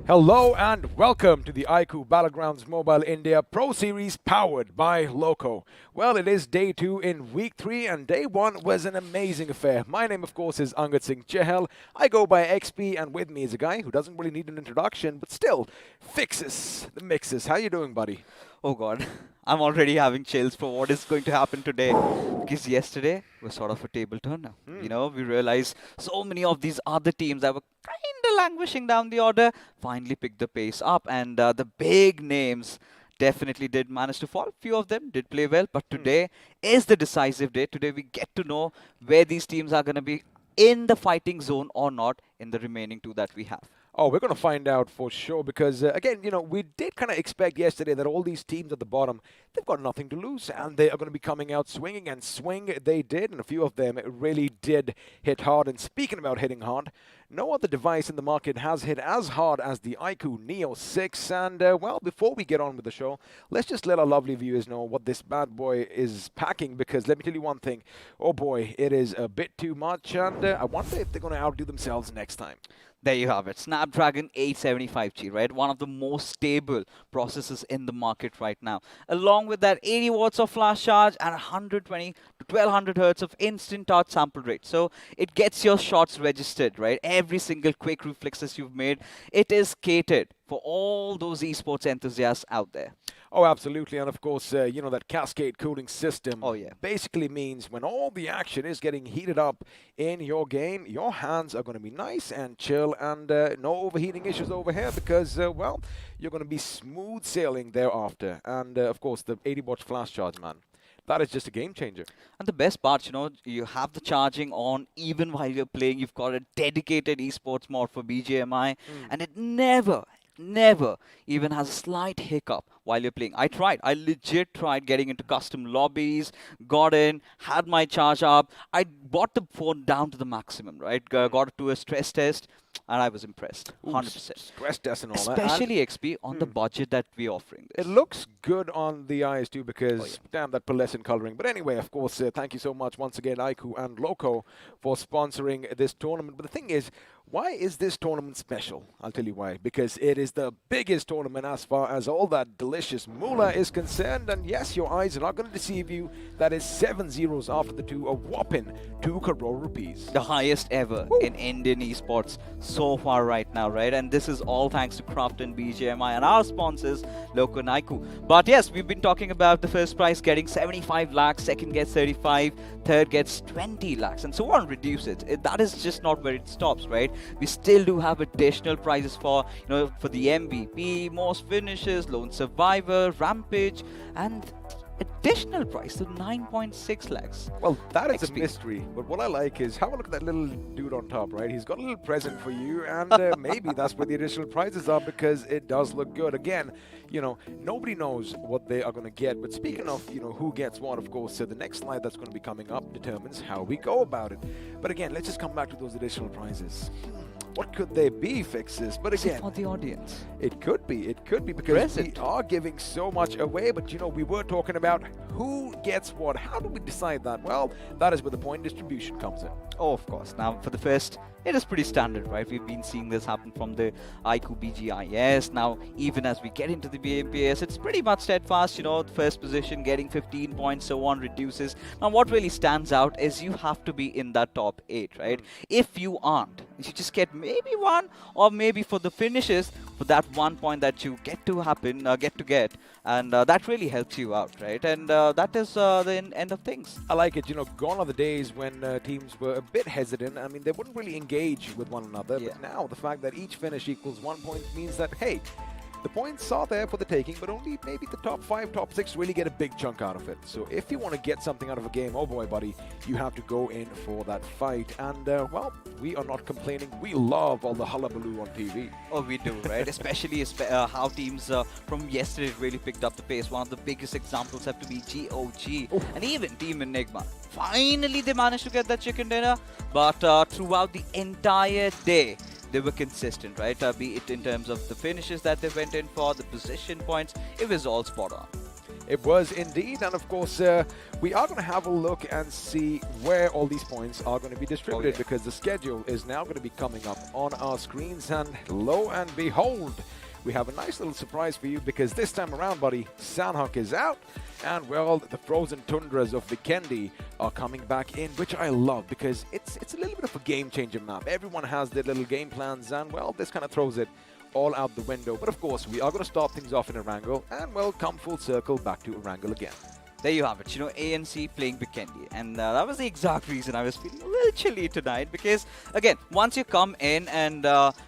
Hello and welcome to the iQOO Battlegrounds Mobile India Pro Series powered by Loco. Well, it is day 2 in week 3 and day 1 was an amazing affair. My name, of course, is Angad Singh Chahal. I go by XP and with me is a guy who doesn't really need an introduction but still fixes the mixes. How you doing, buddy? Oh God, I'm already having chills for what is going to happen today. Because yesterday was sort of a table turner. We realized so many of these other teams that were kind of languishing down the order finally picked the pace up, and the big names definitely did manage to fall. Few of them did play well, but today is the decisive day. Today we get to know where these teams are going to be in the fighting zone or not in the remaining two that we have. Oh, we're going to find out for sure because, again, we did kind of expect yesterday that all these teams at the bottom, they've got nothing to lose and they are going to be coming out swinging, and swing they did, and a few of them really did hit hard. And speaking about hitting hard, no other device in the market has hit as hard as the iQOO Neo 6. And, well, before we get on with the show, let's just let our lovely viewers know what this bad boy is packing, because let me tell you one thing. Oh, boy, it is a bit too much, and I wonder if they're going to outdo themselves next time. There you have it, Snapdragon 875G, right? One of the most stable processors in the market right now. Along with that 80 watts of flash charge and 120 to 1200 hertz of instant touch sample rate. So it gets your shots registered, right? Every single quick reflexes you've made, it is catered for all those esports enthusiasts out there. Oh, absolutely. And of course, that cascade cooling system basically means when all the action is getting heated up in your game, your hands are going to be nice and chill, and no overheating issues over here because, well, you're going to be smooth sailing thereafter. And of course, the 80 watt flash charge, man. That is just a game changer. And the best part, you have the charging on even while you're playing. You've got a dedicated esports mod for BGMI, and it never even has a slight hiccup while you're playing. I legit tried getting into custom lobbies, got in, had my charge up. I brought the phone down to the maximum, right? Got it to a stress test, and I was impressed, 100%. Stress test and all that. Especially XP on the budget that we're offering this. It looks good on the eyes too because, damn, that pearlescent coloring. But anyway, of course, thank you so much once again, iQOO and Loco, for sponsoring this tournament. But the thing is, why is this tournament special? I'll tell you why. Because it is the biggest tournament as far as all that delicious moolah is concerned. And yes, your eyes are not going to deceive you. That is 7 zeros after the 2, a whopping 2 crore rupees. The highest ever in Indian esports so far right now, right? And this is all thanks to Craft and BGMI and our sponsors, Loco and iQOO. But yes, we've been talking about the first prize getting 75 lakhs, second gets 35, third gets 20 lakhs, and so on. Reduce it. That is just not where it stops, right? We still do have additional prizes for the MVP, most finishes, lone survivor, rampage, and additional price to 9.6 lakhs. Well, that is a mystery, but what I like is have a look at that little dude on top, right? He's got a little present for you, and maybe that's where the additional prizes are because it does look good. Again, nobody knows what they are going to get, but speaking of, who gets what, of course, the next slide that's going to be coming up determines how we go about it. But again, let's just come back to those additional prizes. What could they be, Fixes? But again, for the audience, it could be because we are giving so much away. But we were talking about who gets what. How do we decide that? Well, that is where the point distribution comes in. Oh, of course. Now, for the first, it is pretty standard, right? We've been seeing this happen from the iQOO BGIS. Now, even as we get into the BMPS, it's pretty much steadfast. The first position getting 15 points, so on, reduces. Now, what really stands out is you have to be in that top 8, right? If you aren't, you just get maybe 1, or maybe for the finishes, for that 1 point that you get to get, and that really helps you out, right? And that is the end of things. I like it. Gone are the days when teams were a bit hesitant. I mean, they wouldn't really engage with one another. But now the fact that each finish equals 1 point means that, hey, the points are there for the taking, but only maybe the top 5, top 6 really get a big chunk out of it. So if you want to get something out of a game, oh boy, buddy, you have to go in for that fight. And, well, we are not complaining. We love all the hullabaloo on TV. Oh, we do, right? Especially how teams from yesterday really picked up the pace. One of the biggest examples have to be GOG and even Team Enigma. Finally, they managed to get that chicken dinner, but throughout the entire day, they were consistent, right? Be it in terms of the finishes that they went in for, the position points, it was all spot on. It was indeed, and of course, we are going to have a look and see where all these points are going to be distributed because the schedule is now going to be coming up on our screens, and lo and behold, we have a nice little surprise for you because this time around, buddy, Sandhawk is out, and well, the frozen tundras of Vikendi are coming back in, which I love because it's a little bit of a game-changer map. Everyone has their little game plans, and well, this kind of throws it all out the window. But of course, we are going to start things off in Erangel, and well, come full circle back to Erangel again. There you have it, you know, ANC playing Vikendi, and that was the exact reason I was feeling a little chilly tonight because, again, once you come in and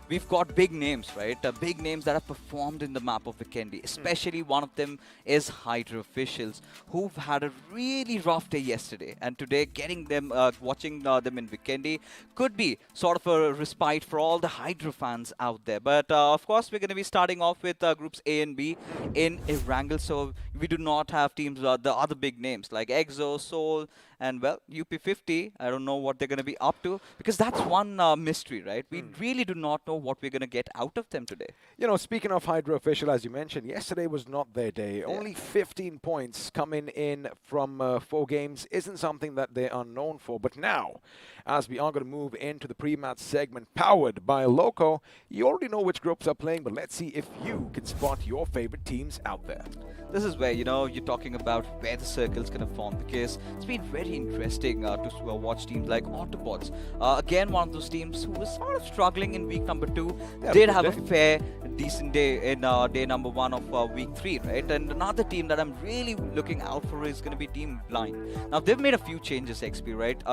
we've got big names, right? Big names that have performed in the map of Vikendi, especially one of them is Hydra officials who've had a really rough day yesterday, and today getting them, watching them in Vikendi could be sort of a respite for all the Hydra fans out there. But of course, we're going to be starting off with groups A and B in Erangel, so we do not have teams, the other big names like Exo, Soul, and well, UP50. I don't know what they're going to be up to because that's one mystery, right? We really do not know what we're going to get out of them today. You know, speaking of Hydra official, as you mentioned, yesterday was not their day. Only 15 points coming in from 4 games isn't something that they are known for. But now, as we are going to move into the pre-match segment powered by Loco, you already know which groups are playing, but let's see if you can spot your favorite teams out there. This is where, you know, you're talking about where the circle's going to form because it's been very interesting to watch teams like Autobotz. Again, one of those teams who was sort of struggling in week number 2. Did have a fair, decent day in day number 1 of week 3, right? And another team that I'm really looking out for is going to be Team Blind. Now, they've made a few changes, XP, right?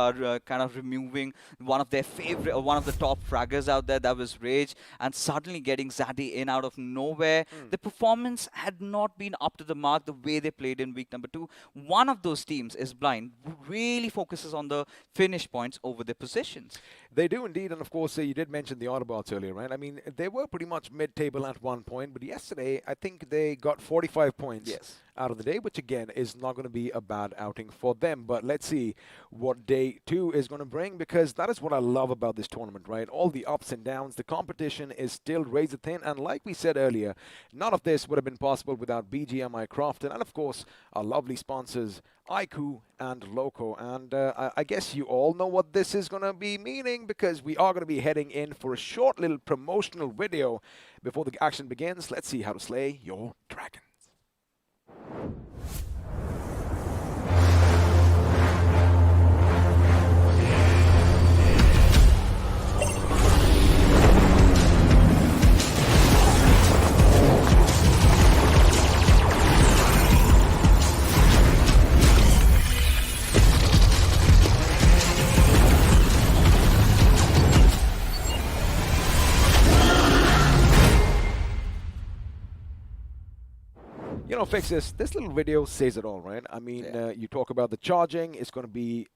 Kind of removing one of their favorite, one of the top fraggers out there, that was Rage, and suddenly getting Zaddy in out of nowhere. The performance had not been up to the mark the way they played in week number 2. One of those teams is Blind, who really focuses on the finish points over their positions. They do indeed, and of course, you did mention the Autobots earlier, right? I mean, they were pretty much mid-table at one point, but yesterday, I think they got 45 points out of the day, which again is not going to be a bad outing for them. But let's see what day 2 is going to bring, because that is what I love about this tournament, right? All the ups and downs, the competition is still razor thin, and like we said earlier, none of this would have been possible without BGMI Crafton, and of course, our lovely sponsors, iQOO and Loco. And I guess you all know what this is going to be meaning, because we are going to be heading in for a short little promotional video before the action begins. Let's see how to slay your dragons. You know, Fixes, this little video says it all, right? I mean, you talk about the charging, it's going to be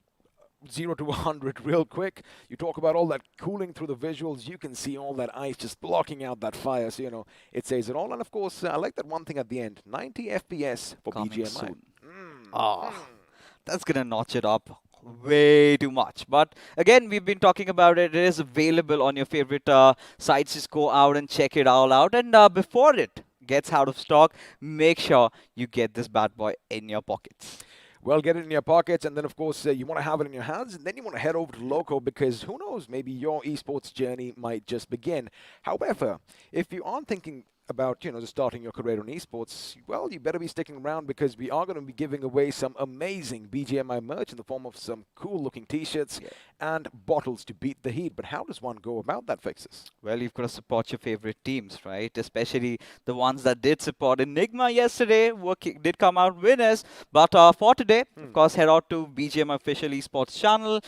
0 to 100 real quick. You talk about all that cooling through the visuals, you can see all that ice just blocking out that fire, so, you know, it says it all. And of course, I like that one thing at the end, 90 FPS for BGMI. That's going to notch it up way too much. But again, we've been talking about it. It is available on your favorite sites. Just go out and check it all out. And before it gets out of stock, make sure you get this bad boy in your pockets. Well, get it in your pockets, and then, of course, you want to have it in your hands, and then you want to head over to Loco, because who knows, maybe your esports journey might just begin. However, if you aren't thinking about, you know, just starting your career in esports, well, you better be sticking around, because we are going to be giving away some amazing BGMI merch in the form of some cool-looking T-shirts and bottles to beat the heat. But how does one go about that, Fixes? Well, you've got to support your favorite teams, right? Especially the ones that did support Enigma yesterday, did come out winners. But for today, of course, head out to BGMI official esports channel,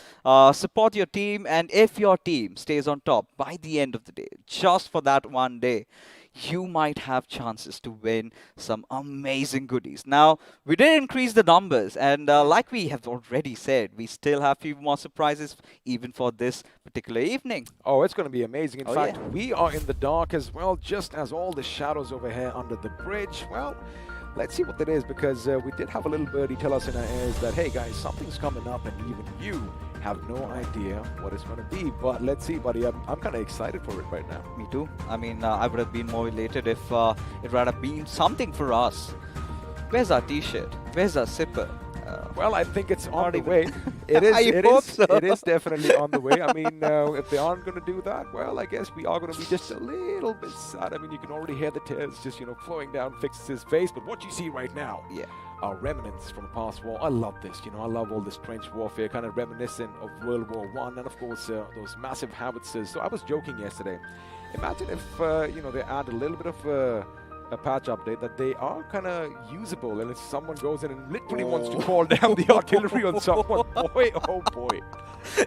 support your team, and if your team stays on top by the end of the day, just for that one day, you might have chances to win some amazing goodies. Now, we did increase the numbers, and like we have already said, we still have a few more surprises even for this particular evening. Oh, it's going to be amazing. In fact, we are in the dark as well, just as all the shadows over here under the bridge. Well, let's see what that is, because we did have a little birdie tell us in our ears that, hey guys, something's coming up, and even you have no idea what it's going to be. But let's see, buddy. I'm kind of excited for it right now. Me too. I mean, I would have been more elated if it would have been something for us. Where's our t-shirt? Where's our zipper? Well, I think it's on Not the even- way. It is. I It hope is. so. It is definitely on the way. I mean, if they aren't going to do that, well, I guess we are going to be just a little bit sad. I mean, you can already hear the tears just flowing down Fix's face. But what you see right now Yeah. are remnants from a past war. I love this. I love all this trench warfare, kind of reminiscent of World War One, and of course those massive howitzers. So I was joking yesterday. Imagine if they add a little bit of a patch update that they are kind of usable, and if someone goes in and literally wants to call down the artillery on someone, boy, oh boy.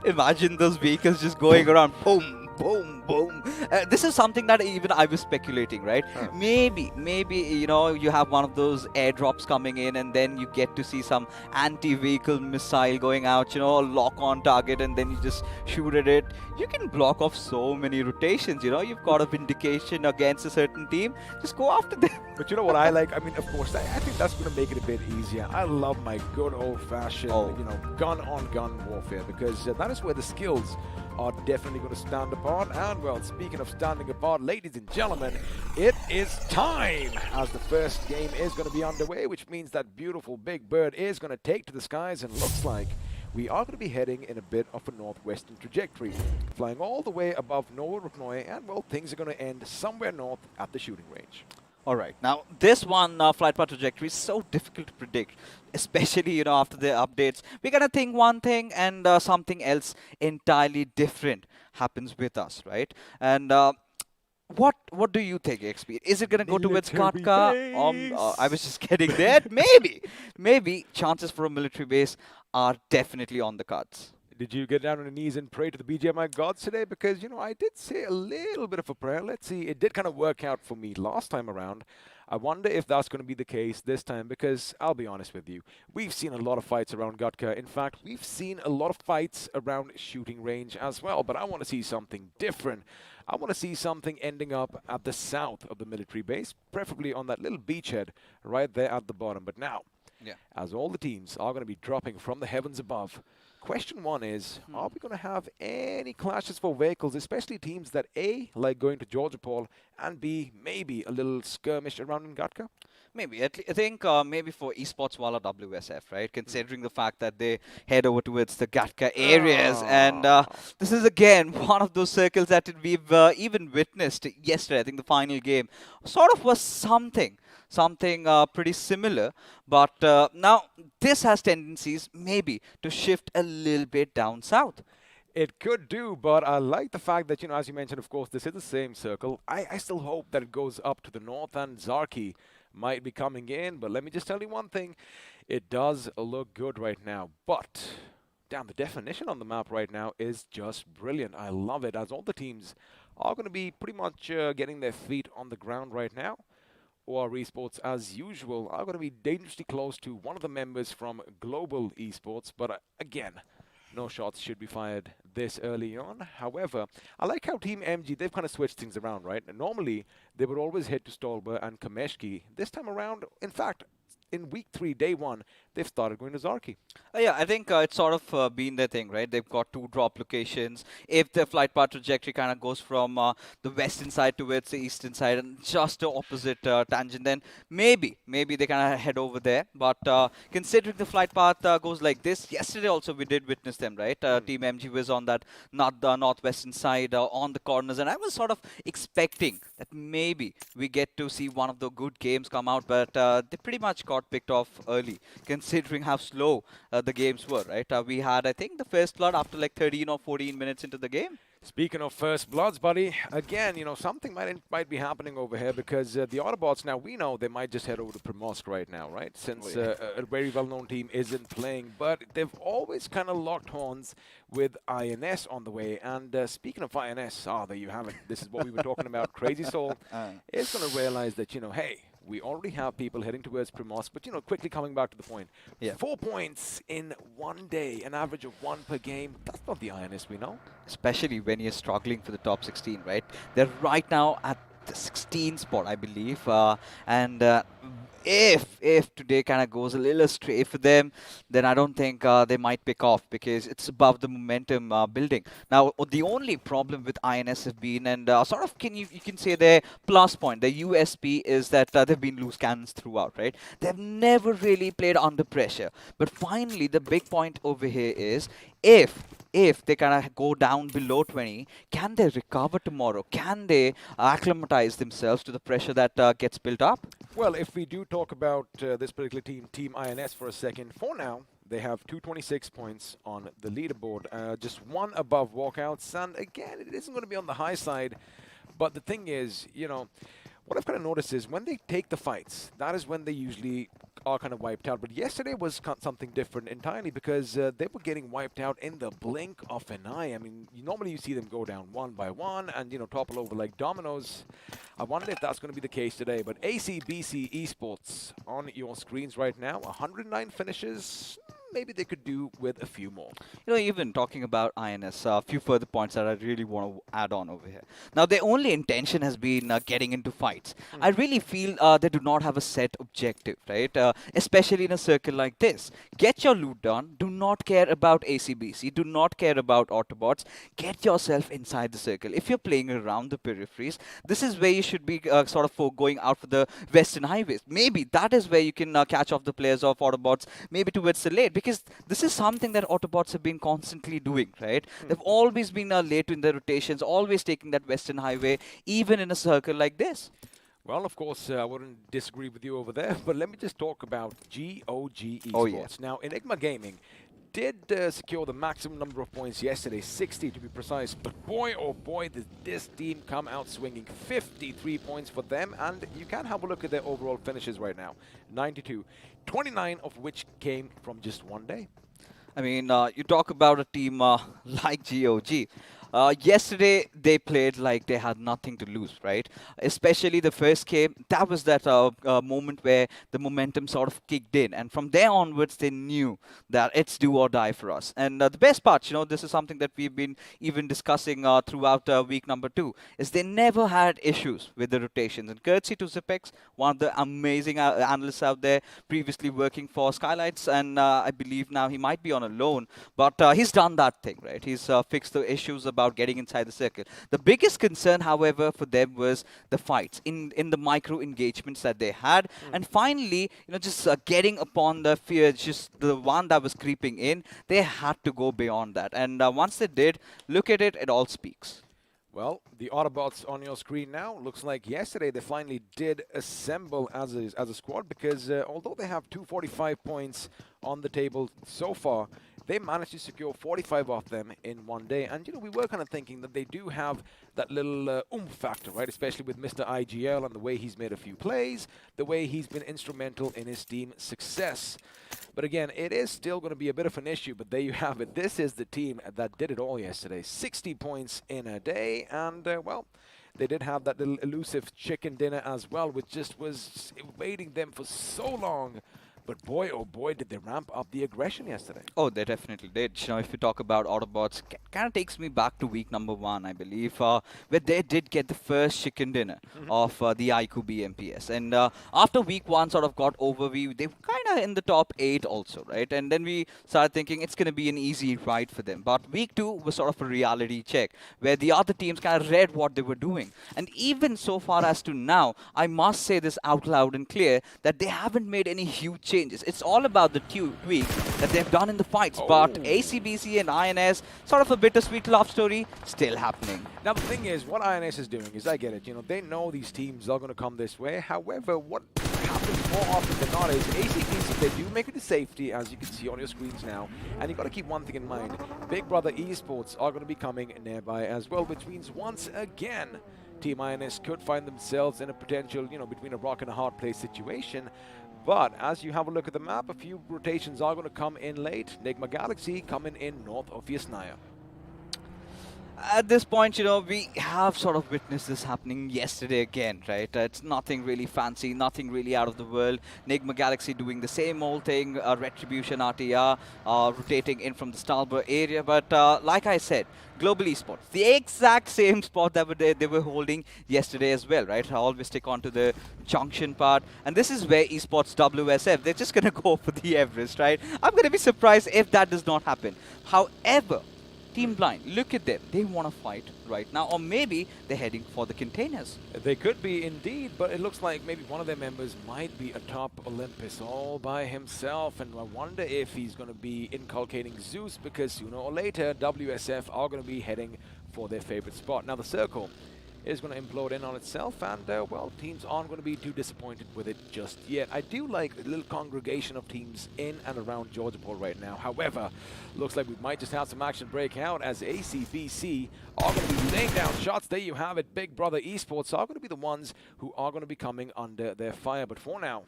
Imagine those vehicles just going around, boom, boom, boom. This is something that even I was speculating, right? Huh. Maybe, you have one of those airdrops coming in, and then you get to see some anti-vehicle missile going out, lock on target, and then you just shoot at it. You can block off so many rotations, you've got a vindication against a certain team. Just go after them. But you know what I like? I mean, of course, I think that's going to make it a bit easier. I love my good old-fashioned, gun-on-gun warfare, because that is where the skills are definitely going to stand apart. And, well, speaking of standing apart, ladies and gentlemen, it is time as the first game is going to be underway, which means that beautiful big bird is going to take to the skies, and looks like we are going to be heading in a bit of a northwestern trajectory, flying all the way above Nova Rupnoy, and, well, things are going to end somewhere north at the shooting range. All right. Now, this one flight path trajectory is so difficult to predict, especially, after the updates. We're going to think one thing and something else entirely different happens with us, right? And what do you think, XP? Is it going to go towards Katka? I was just getting there. Maybe chances for a military base are definitely on the cards. Did you get down on your knees and pray to the BGMI gods today? Because, I did say a little bit of a prayer. Let's see. It did kind of work out for me last time around. I wonder if that's going to be the case this time, because I'll be honest with you. We've seen a lot of fights around Gatka. In fact, we've seen a lot of fights around shooting range as well. But I want to see something different. I want to see something ending up at the south of the military base, preferably on that little beachhead right there at the bottom. But now, as all the teams are going to be dropping from the heavens above, question one is, are we going to have any clashes for vehicles, especially teams that A, like going to Georgia Paul, and B, maybe a little skirmish around in Gatka? Maybe. I think maybe for Esports Wala WSF, right? Considering the fact that they head over towards the Gatka areas. And this is, again, one of those circles that we've even witnessed yesterday. I think the final game sort of was something pretty similar. But now this has tendencies maybe to shift a little bit down south. It could do, but I like the fact that, as you mentioned, of course, this is the same circle. I still hope that it goes up to the north, and Zarki might be coming in. But let me just tell you one thing. It does look good right now. But, damn, the definition on the map right now is just brilliant. I love it, as all the teams are going to be pretty much getting their feet on the ground right now. OR Esports, as usual, are going to be dangerously close to one of the members from Global Esports. But, again, no shots should be fired this early on. However, I like how Team MG, they've kind of switched things around, right? And normally, they would always head to Stolber and Kameshki. This time around, in fact, in week 3, day 1, they've started going to Zarki. Yeah, I think it's sort of been their thing, right? They've got 2 drop locations. If the flight path trajectory kind of goes from the western side towards the eastern side and just the opposite tangent, then maybe they kind of head over there. But considering the flight path goes like this, yesterday also we did witness them, right? Team MG was on that northwestern side on the corners, and I was sort of expecting that maybe we get to see one of the good games come out, but they pretty much got picked off early, considering how slow the games were, right? We had, I think, the first blood after like 13 or 14 minutes into the game. Speaking of first bloods, buddy, again, something might be happening over here, because the Autobotz, now we know they might just head over to Primorsk right now, right? Since a very well-known team isn't playing, but they've always kind of locked horns with INS on the way. And speaking of INS, there you have it. This is what we were talking about. Crazy Soul is going to realize that, hey, we already have people heading towards Primorsk, but, quickly coming back to the point. 4 points in one day, an average of 1 per game. That's not the INS we know. Especially when you're struggling for the top 16, right? They're right now at the 16th spot, I believe. And if today kind of goes a little astray for them, then I don't think they might pick off because it's above the momentum building. Now, the only problem with INS have been, and sort of you can say their plus point, their USP is that they've been loose cannons throughout, right? They've never really played under pressure. But finally, the big point over here is if they kind of go down below 20, can they recover tomorrow? Can they acclimatize themselves to the pressure that gets built up? Well, if we do talk about this particular team, Team INS, for a second, for now, they have 226 points on the leaderboard, just one above Walkouts, and again, it isn't going to be on the high side, but the thing is, what I've kind of noticed is when they take the fights, that is when they usually are kind of wiped out. But yesterday was something different entirely because they were getting wiped out in the blink of an eye. I mean, normally you see them go down one by one and, topple over like dominoes. I wonder if that's going to be the case today. But ACBC Esports on your screens right now, 109 finishes. Maybe they could do with a few more. Even talking about INS, a few further points that I really want to add on over here. Now, their only intention has been getting into fights. I really feel they do not have a set objective, right? Especially in a circle like this. Get your loot done. Do not care about ACBC. Do not care about Autobotz. Get yourself inside the circle. If you're playing around the peripheries, this is where you should be sort of going out for the western highways. Maybe that is where you can catch off the players of Autobotz, maybe towards the late. Because this is something that Autobotz have been constantly doing, right? They've always been late in their rotations, always taking that western highway, even in a circle like this. Well, of course, I wouldn't disagree with you over there, but let me just talk about GOG Esports. Oh, yeah. Now, Enigma Gaming did secure the maximum number of points yesterday, 60 to be precise, but boy, oh boy, did this team come out swinging. 53 points for them, and you can have a look at their overall finishes right now. 92, 29 of which came from just one day. I mean, you talk about a team like GOG. Yesterday, they played like they had nothing to lose, right? Especially the first game, that was that moment where the momentum sort of kicked in. And from there onwards, they knew that it's do or die for us. And the best part, this is something that we've been even discussing throughout week number 2, is they never had issues with the rotations. And courtesy to Zipex, one of the amazing analysts out there, previously working for Skylights, and I believe now he might be on a loan, but he's done that thing, right? He's fixed the issues about getting inside the circle. The biggest concern, however, for them was the fights in the micro engagements that they had, and finally, just getting upon the fear, just the one that was creeping in. They had to go beyond that, and once they did, look at it, it all speaks. Well, the Autobotz on your screen now, looks like yesterday they finally did assemble as a squad because although they have 245 points on the table so far, they managed to secure 45 of them in one day. And, we were kind of thinking that they do have that little oomph factor, right? Especially with Mr. IGL and the way he's made a few plays, the way he's been instrumental in his team's success. But again, it is still going to be a bit of an issue, but there you have it. This is the team that did it all yesterday. 60 points in a day, and, well, they did have that little elusive chicken dinner as well, which just was evading them for so long. But boy, oh boy, did they ramp up the aggression yesterday. Oh, they definitely did. If you talk about Autobotz, kind of takes me back to week number 1, I believe, where they did get the first chicken dinner of the iQOO BMPS. And after week 1 sort of got over, they were kind of in the top 8 also, right? And then we started thinking it's going to be an easy ride for them. But week 2 was sort of a reality check, where the other teams kind of read what they were doing. And even so far as to now, I must say this out loud and clear, that they haven't made any huge changes. It's all about the tweaks that they've done in the fights. But ACBC and INS, sort of a bittersweet love story, still happening. Now, the thing is, what INS is doing is, I get it, they know these teams are going to come this way. However, what happens more often than not is ACBC, they do make it to safety, as you can see on your screens now. And you've got to keep one thing in mind. Big Brother Esports are going to be coming nearby as well, which means once again, Team INS could find themselves in a potential, between a rock and a hard place situation. But as you have a look at the map, a few rotations are going to come in late. Nigma Galaxy coming in north of Yasnaya. At this point, we have sort of witnessed this happening yesterday again, right? It's nothing really fancy, nothing really out of the world. Nigma Galaxy doing the same old thing, Retribution RTR rotating in from the starboard area. But like I said, Global Esports, the exact same spot that they were holding yesterday as well, right? I always stick on to the junction part. And this is where Esports WSF, they're just going to go for the Everest, right? I'm going to be surprised if that does not happen. However, Team Blind, look at them. They want to fight right now. Or maybe they're heading for the containers. They could be indeed, but it looks like maybe one of their members might be atop Olympus all by himself. And I wonder if he's going to be inculcating Zeus, because sooner or later, WSF are going to be heading for their favorite spot. Now, the circle is going to implode in on itself, and well, teams aren't going to be too disappointed with it just yet. I do like a little congregation of teams in and around Georgiaport right now. However, looks like we might just have some action break out as ACBC are going to be laying down shots. There you have it. Big Brother Esports are going to be the ones who are going to be coming under their fire. But for now,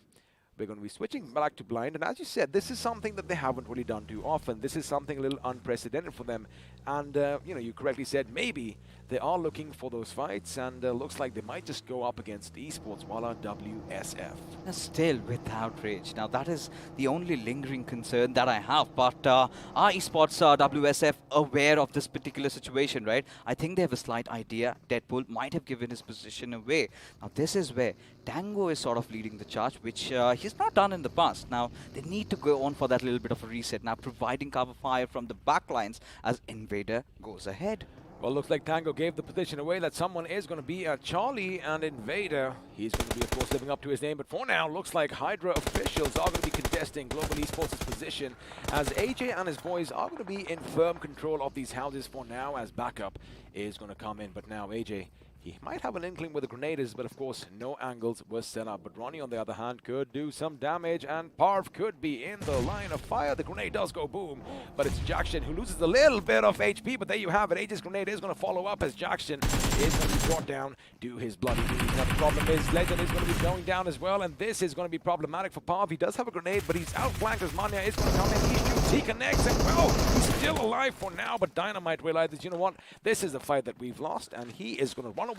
we're going to be switching back to Blind, and as you said, this is something that they haven't really done too often. This is something a little unprecedented for them, and you correctly said maybe they are looking for those fights, and looks like they might just go up against Esports while on WSF. Still with outrage. Now that is the only lingering concern that I have, but are Esports WSF aware of this particular situation, right? I think they have a slight idea. Deadpool might have given his position away. Now this is where Tango is sort of leading the charge, which he's not done in the past. Now they need to go on for that little bit of a reset, now providing cover fire from the backlines as Invader goes ahead. Well, looks like Tango gave the position away that someone is going to be Charlie, and Invader, he's going to be, of course, living up to his name. But for now, looks like Hydra officials are going to be contesting Global Esports' position, as AJ and his boys are going to be in firm control of these houses for now, as backup is going to come in. But now AJ, he might have an inkling with the grenades, but of course, no angles were set up. But Ronnie, on the other hand, could do some damage, and Parv could be in the line of fire. The grenade does go boom, but it's Jackson who loses a little bit of HP, but there you have it. AJ's grenade is going to follow up as Jackson is going to be brought down to his bloody knees. Now, the problem is Legend is going to be going down as well, and this is going to be problematic for Parv. He does have a grenade, but he's outflanked as Mania is going to come in. He shoots, he connects, and well, he's still alive for now, but Dynamite realizes, you know what, this is a fight that we've lost, and he is going to run away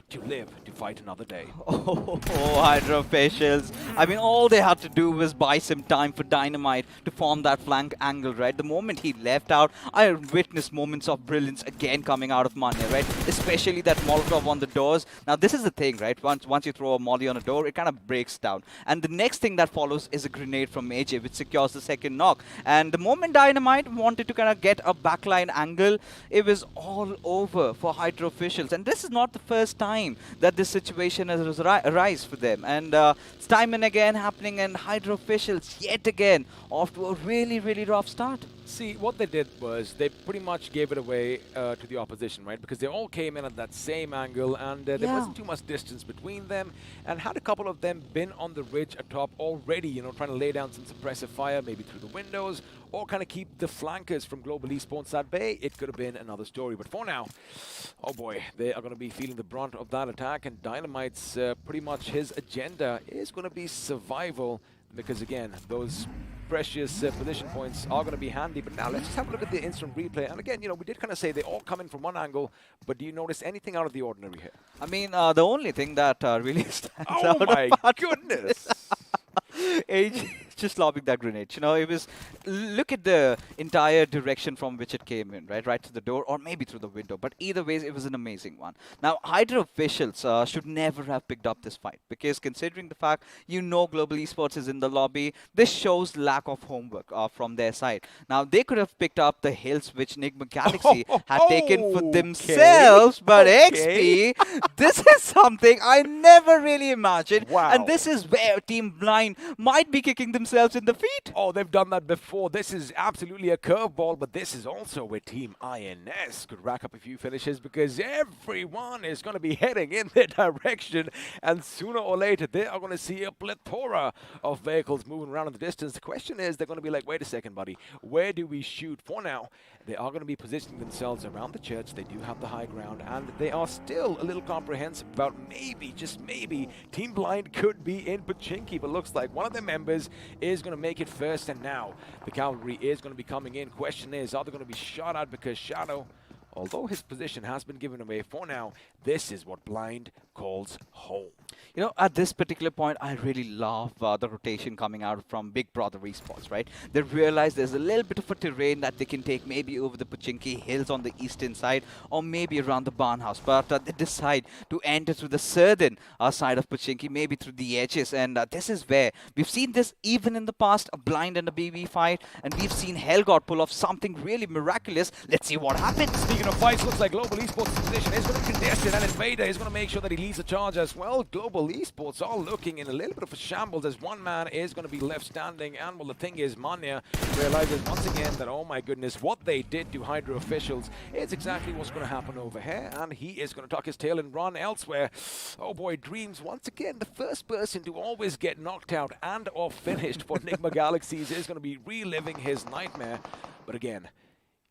to live to fight another day. Oh, Hydra officials. I mean, all they had to do was buy some time for Dynamite to form that flank angle, right? The moment he left out, I witnessed moments of brilliance again coming out of Mania, right? Especially that Molotov on the doors. Now, this is the thing, right? Once you throw a molly on a door, it kind of breaks down. And the next thing that follows is a grenade from AJ, which secures the second knock. And the moment Dynamite wanted to kind of get a backline angle, it was all over for Hydra officials. And this is not the first time that this situation has arise for them, and it's time and again happening, and Hydra officials yet again off to a really, really rough start. See, what they did was they pretty much gave it away to the opposition, right? Because they all came in at that same angle, and there wasn't too much distance between them. And had a couple of them been on the ridge atop already, trying to lay down some suppressive fire, maybe through the windows, or kind of keep the flankers from Global Esports at bay, it could have been another story. But for now, oh boy, they are going to be feeling the brunt of that attack, and Dynamite's pretty much his agenda is going to be survival, because again, those precious position points are going to be handy. But now let's just have a look at the instant replay. And again, we did kind of say they all come in from one angle, but do you notice anything out of the ordinary here? I mean, the only thing that really stands out. Oh my goodness! AJ just lobbing that grenade. It was, look at the entire direction from which it came in, right to the door, or maybe through the window. But either way, it was an amazing one. Now, Hydra officials should never have picked up this fight, because considering the fact Global Esports is in the lobby, this shows lack of homework from their side. Now, they could have picked up the hills which Enigma Galaxy had taken for themselves, but XP, this is something I never really imagined. Wow. And this is where Team Blind might be kicking themselves in the feet. Oh, they've done that before. This is absolutely a curveball, but this is also where Team INS could rack up a few finishes, because everyone is going to be heading in their direction, and sooner or later they are going to see a plethora of vehicles moving around in the distance. The question is, they're going to be like, wait a second, buddy, where do we shoot? For now, they are going to be positioning themselves around the church. They do have the high ground, and they are still a little comprehensive about maybe, just maybe, Team Blind could be in Pachinki, but looks like one of their members is going to make it first, and now the cavalry is going to be coming in. Question is, are they going to be shot at, because Shadow, although his position has been given away for now, this is what Blind calls home. You know, at this particular point, I really love the rotation coming out from Big Brother Esports, right? They realize there's a little bit of a terrain that they can take maybe over the Pochinki Hills on the eastern side or maybe around the barn house. But they decide to enter through the southern side of Pochinki, maybe through the edges. And this is where we've seen this even in the past, a Blind and a BB fight. And we've seen Hellgod pull off something really miraculous. Let's see what happens. Speaking of fights, looks like Global Esports' position is going to be contested, and Invader is going to make sure that he leads the charge as well. Global Esports are looking in a little bit of a shambles as one man is going to be left standing. And well, the thing is, Manya realizes once again that, oh my goodness, what they did to Hydra officials is exactly what's going to happen over here, and he is going to tuck his tail and run elsewhere. Oh boy, Dreams, once again, the first person to always get knocked out and or finished for Enigma Galaxies is going to be reliving his nightmare. But again,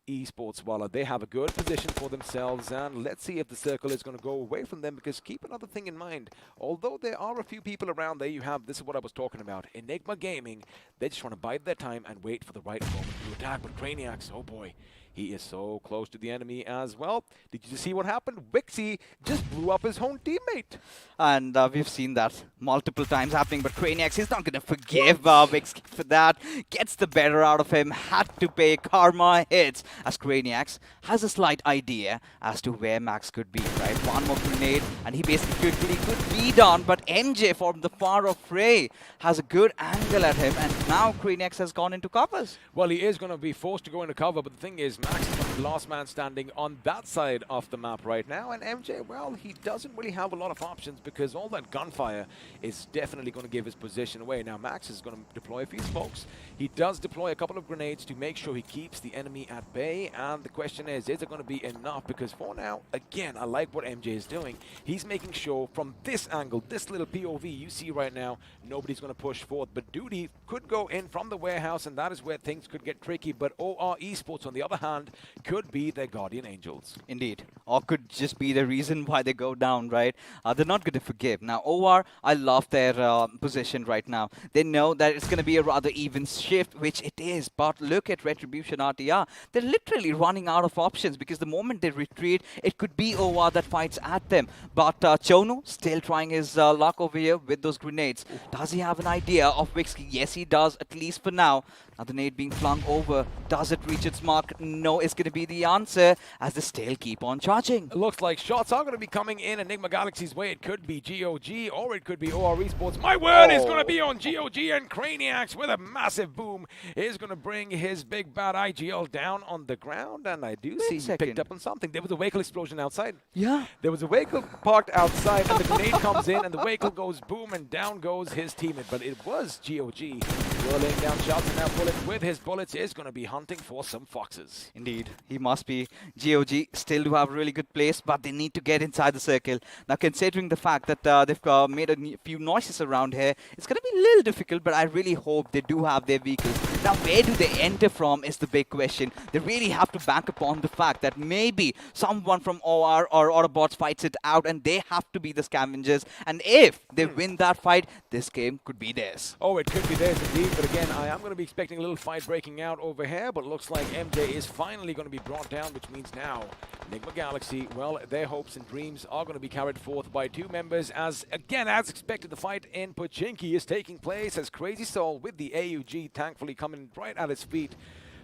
Esports, Walla, they have a good position for themselves, and let's see if the circle is going to go away from them, because keep another thing in mind. Although there are a few people around, there you have, this is what I was talking about, Enigma Gaming, they just want to bide their time and wait for the right moment to attack. But Craniacs, oh boy, he is so close to the enemy as well. Did you see what happened? Wixie just blew up his own teammate. And we've seen that multiple times happening, but Craniacs is not going to forgive Wixie for that. Gets the better out of him, had to pay, karma hits, as Craniacs has a slight idea as to where Max could be, right? One more grenade, and he basically could be done, but MJ from the far off Ray has a good angle at him, and now Craniacs has gone into covers. Well, he is going to be forced to go into cover, but the thing is, Max is the last man standing on that side of the map right now, and MJ, well, he doesn't really have a lot of options because all that gunfire is definitely going to give his position away. Now, Max is going to deploy a few smokes. He does deploy a couple of grenades to make sure he keeps the enemy at bay, and the question is it going to be enough? Because for now, again, I like what MJ is doing. He's making sure from this angle, this little POV you see right now, nobody's going to push forth, but Duty could go in from the warehouse, and that is where things could get tricky. But OR Esports, on the other hand, could be their guardian angels. Indeed. Or could just be the reason why they go down, right? They're not going to forgive. Now, OR, I love their position right now. They know that it's going to be a rather even shift, which it is. But look at Retribution RTR. They're literally running out of options because the moment they retreat, it could be OR that fights at them. But Chono still trying his luck over here with those grenades. Does he have an idea of Wixie? Yes, he does, at least for now. Now the nade being flung over. Does it reach its mark? No, it's going to be the answer as they still keep on charging. It looks like shots are going to be coming in Enigma Galaxy's way. It could be GOG or it could be OR Esports. My word is going to be on GOG, and Craniacs with a massive boom is going to bring his big bad IGL down on the ground. And I do see he picked up on something. There was a vehicle explosion outside. Yeah. There was a vehicle parked outside, and the grenade comes in and the vehicle goes boom, and down goes his teammate. But it was GOG whirling down shots, and now Bullet with his bullets is going to be hunting for some foxes. Indeed, he must be. GOG still do have a really good place, but they need to get inside the circle. Now, considering the fact that they've made a few noises around here, it's going to be a little difficult, but I really hope they do have their vehicles. Now, where do they enter from is the big question. They really have to bank upon the fact that maybe someone from OR or Autobotz fights it out, and they have to be the scavengers. And if they win that fight, this game could be theirs. Oh, it could be theirs indeed, but again, I am going to be expecting a little fight breaking out over here, but it looks like MJ is finally going to be brought down, which means now Enigma Galaxy, well, their hopes and dreams are going to be carried forth by two members as, again, as expected, the fight in Pochinki is taking place as Crazy Soul with the AUG thankfully coming right at his feet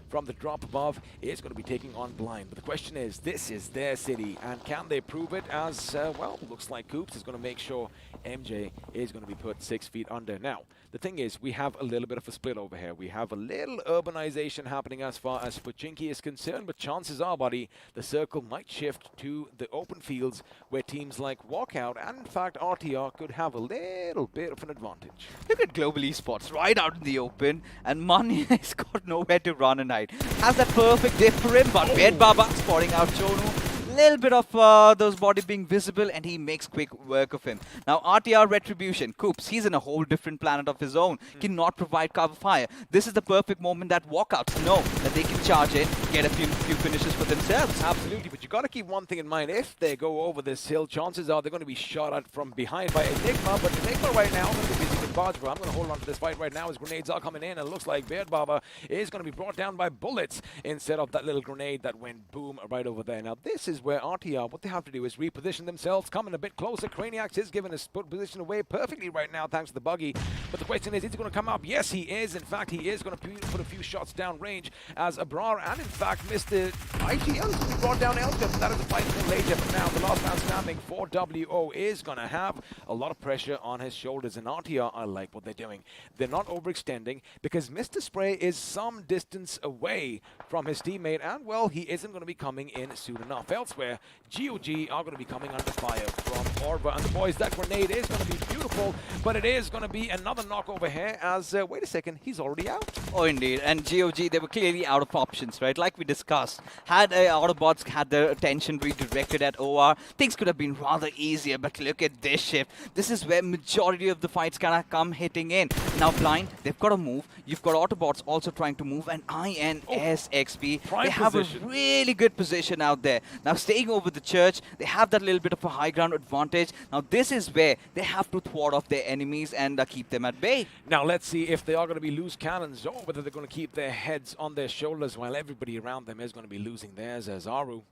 from the drop above is going to be taking on Blind. But the question is, this is their city, and can they prove it as, well, looks like Coops is going to make sure MJ is going to be put 6 feet under. Now, the thing is, we have a little bit of a split over here. We have a little urbanization happening as far as Pochinki is concerned, but chances are, buddy, the circle might shift to the open fields where teams like Walkout and, in fact, RTR could have a little bit of an advantage. Look at Global Esports right out in the open, and Manya has got nowhere to run and hide. Has that perfect diff for him, but Red Baba spotting out Chono. Little bit of those body being visible, and he makes quick work of him. Now RTR Retribution, Coops, he's in a whole different planet of his own, cannot provide cover fire. This is the perfect moment that Walkouts know that they can charge in, get a few finishes for themselves. Absolutely, but you got to keep one thing in mind. If they go over this hill, chances are they're going to be shot at from behind by Enigma, but Enigma right now is going to be busy Bajra. I'm going to hold on to this fight right now as grenades are coming in, and it looks like Beard Baba is going to be brought down by bullets instead of that little grenade that went boom right over there. Now, this is where RTR, what they have to do is reposition themselves, coming a bit closer. Craniacs is giving his position away perfectly right now thanks to the buggy. But the question is he going to come up? Yes, he is. In fact, he is going to put a few shots down range as Abrar, and in fact, Mr. IGL is going to be brought down elsewhere, but that is a fight for later. But now, the last man standing for WO is going to have a lot of pressure on his shoulders, and RTR, I like what they're doing. They're not overextending because Mr. Spray is some distance away from his teammate, and well, he isn't going to be coming in soon enough. Elsewhere, GOG are going to be coming under fire from Orva, and the boys, that grenade is going to be beautiful, but it is going to be another knock over here as, wait a second, he's already out. Oh, indeed. And GOG, they were clearly out of options, right? Like we discussed, had Autobotz had their attention redirected at OR, things could have been rather easier, but look at this shift. This is where majority of the fights kind of come hitting in. Now, Blind, they've got to move. You've got Autobotz also trying to move, and INSXP, they have a really good position out there. Now, staying over the church, they have that little bit of a high ground advantage. Now, this is where they have to thwart off their enemies and keep them at bay. Now, let's see if they are going to be loose cannons or whether they're going to keep their heads on their shoulders while everybody around them is going to be losing theirs. As Aru,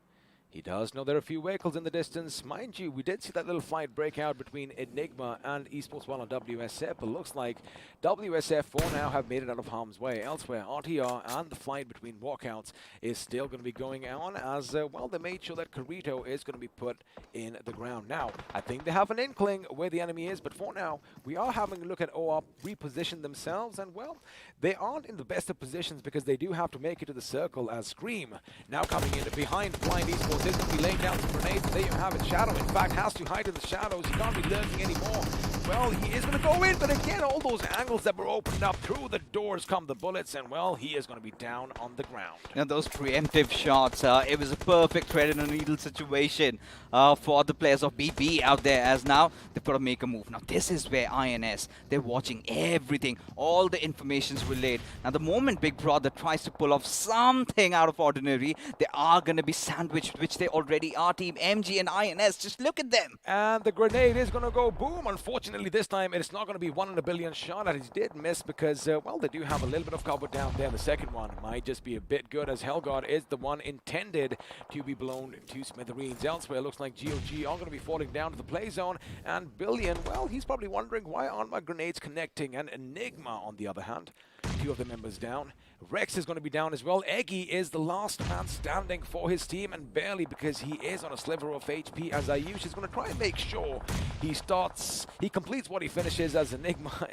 he does know there are a few vehicles in the distance. Mind you, we did see that little fight break out between Enigma and Esports while on WSF, but looks like WSF for now have made it out of harm's way. Elsewhere, RTR and the fight between Walkouts is still going to be going on as, well, they made sure that Carito is going to be put in the ground. Now, I think they have an inkling where the enemy is, but for now, we are having a look at OR reposition themselves, and, well, they aren't in the best of positions because they do have to make it to the circle as Scream now coming in behind Blind Esports. Is going to be laying down some grenades. There you have it. Shadow, in fact, has to hide in the shadows. He can't be lurking anymore. Well, he is going to go in, but again, all those angles that were opened up, through the doors come the bullets, and, well, he is going to be down on the ground. Now, those preemptive shots, it was a perfect thread in a needle situation for the players of BB out there, as now they've got to make a move. Now, this is where INS, they're watching everything, all the information's relayed. Now, the moment Big Brother tries to pull off something out of ordinary, they are going to be sandwiched, which they already are. Team MG and INS, just look at them. And the grenade is going to go boom. Unfortunately, this time it's not going to be 1 in a billion shot, and he did miss because, well, they do have a little bit of cover down there. The second one might just be a bit good as Hellgod is the one intended to be blown to smithereens. Elsewhere, it looks like GOG are going to be falling down to the play zone, and Billion, well, he's probably wondering why aren't my grenades connecting, and Enigma, on the other hand, 2 of the members down. Rex is going to be down as well. Eggy is the last man standing for his team, and barely because he is on a sliver of HP as Ayush is going to try and make sure he completes what he finishes as Enigma.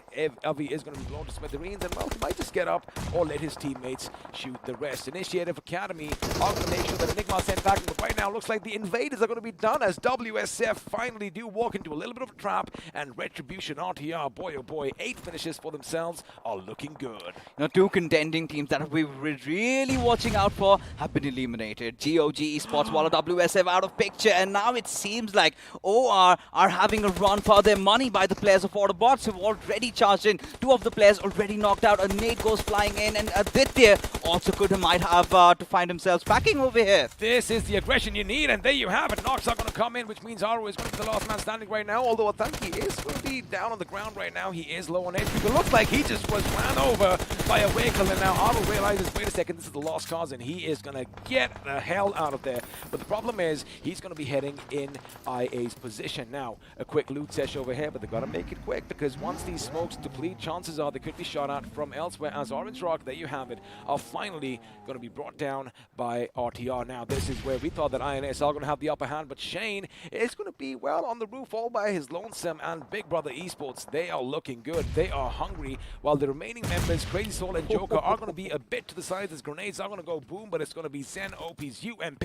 Avi is going to be blown to smithereens, and well, he might just get up or let his teammates shoot the rest. Initiative Academy are going to make sure that Enigma is sent back, but right now it looks like the invaders are going to be done as WSF finally do walk into a little bit of a trap, and Retribution RTR, boy oh boy, 8 finishes for themselves are looking good. Now, 2 contending teams that we were really watching out for have been eliminated. GOG Esports, while WSF out of picture, and now it seems like OR are having a run for their money by the players of Autobotz who've already charged in. 2 of the players already knocked out. A nade goes flying in, and Aditya also might have to find himself backing over here. This is the aggression you need, and there you have it. Knocks are going to come in, which means Aru is going to be the last man standing right now, although I think he is going to be down on the ground right now. He is low on HP. It looks like he just was ran over by a vehicle, and now Aru realizes, wait a second, this is the lost cause, and he is going to get the hell out of there. But the problem is, he's going to be heading in IA's position. Now, a quick loot sesh over here, but they've got to make it quick, because once these smokes deplete, chances are they could be shot at from elsewhere, as Orange Rock, there you have it, are finally going to be brought down by RTR. Now, this is where we thought that INS are going to have the upper hand, but Shane is going to be, well, on the roof all by his lonesome, and Big Brother Esports, they are looking good. They are hungry, while the remaining members, Crazy Soul and Joker, are going to be a bit to the side. As grenades are going to go boom, but it's going to be Zen OP's UMP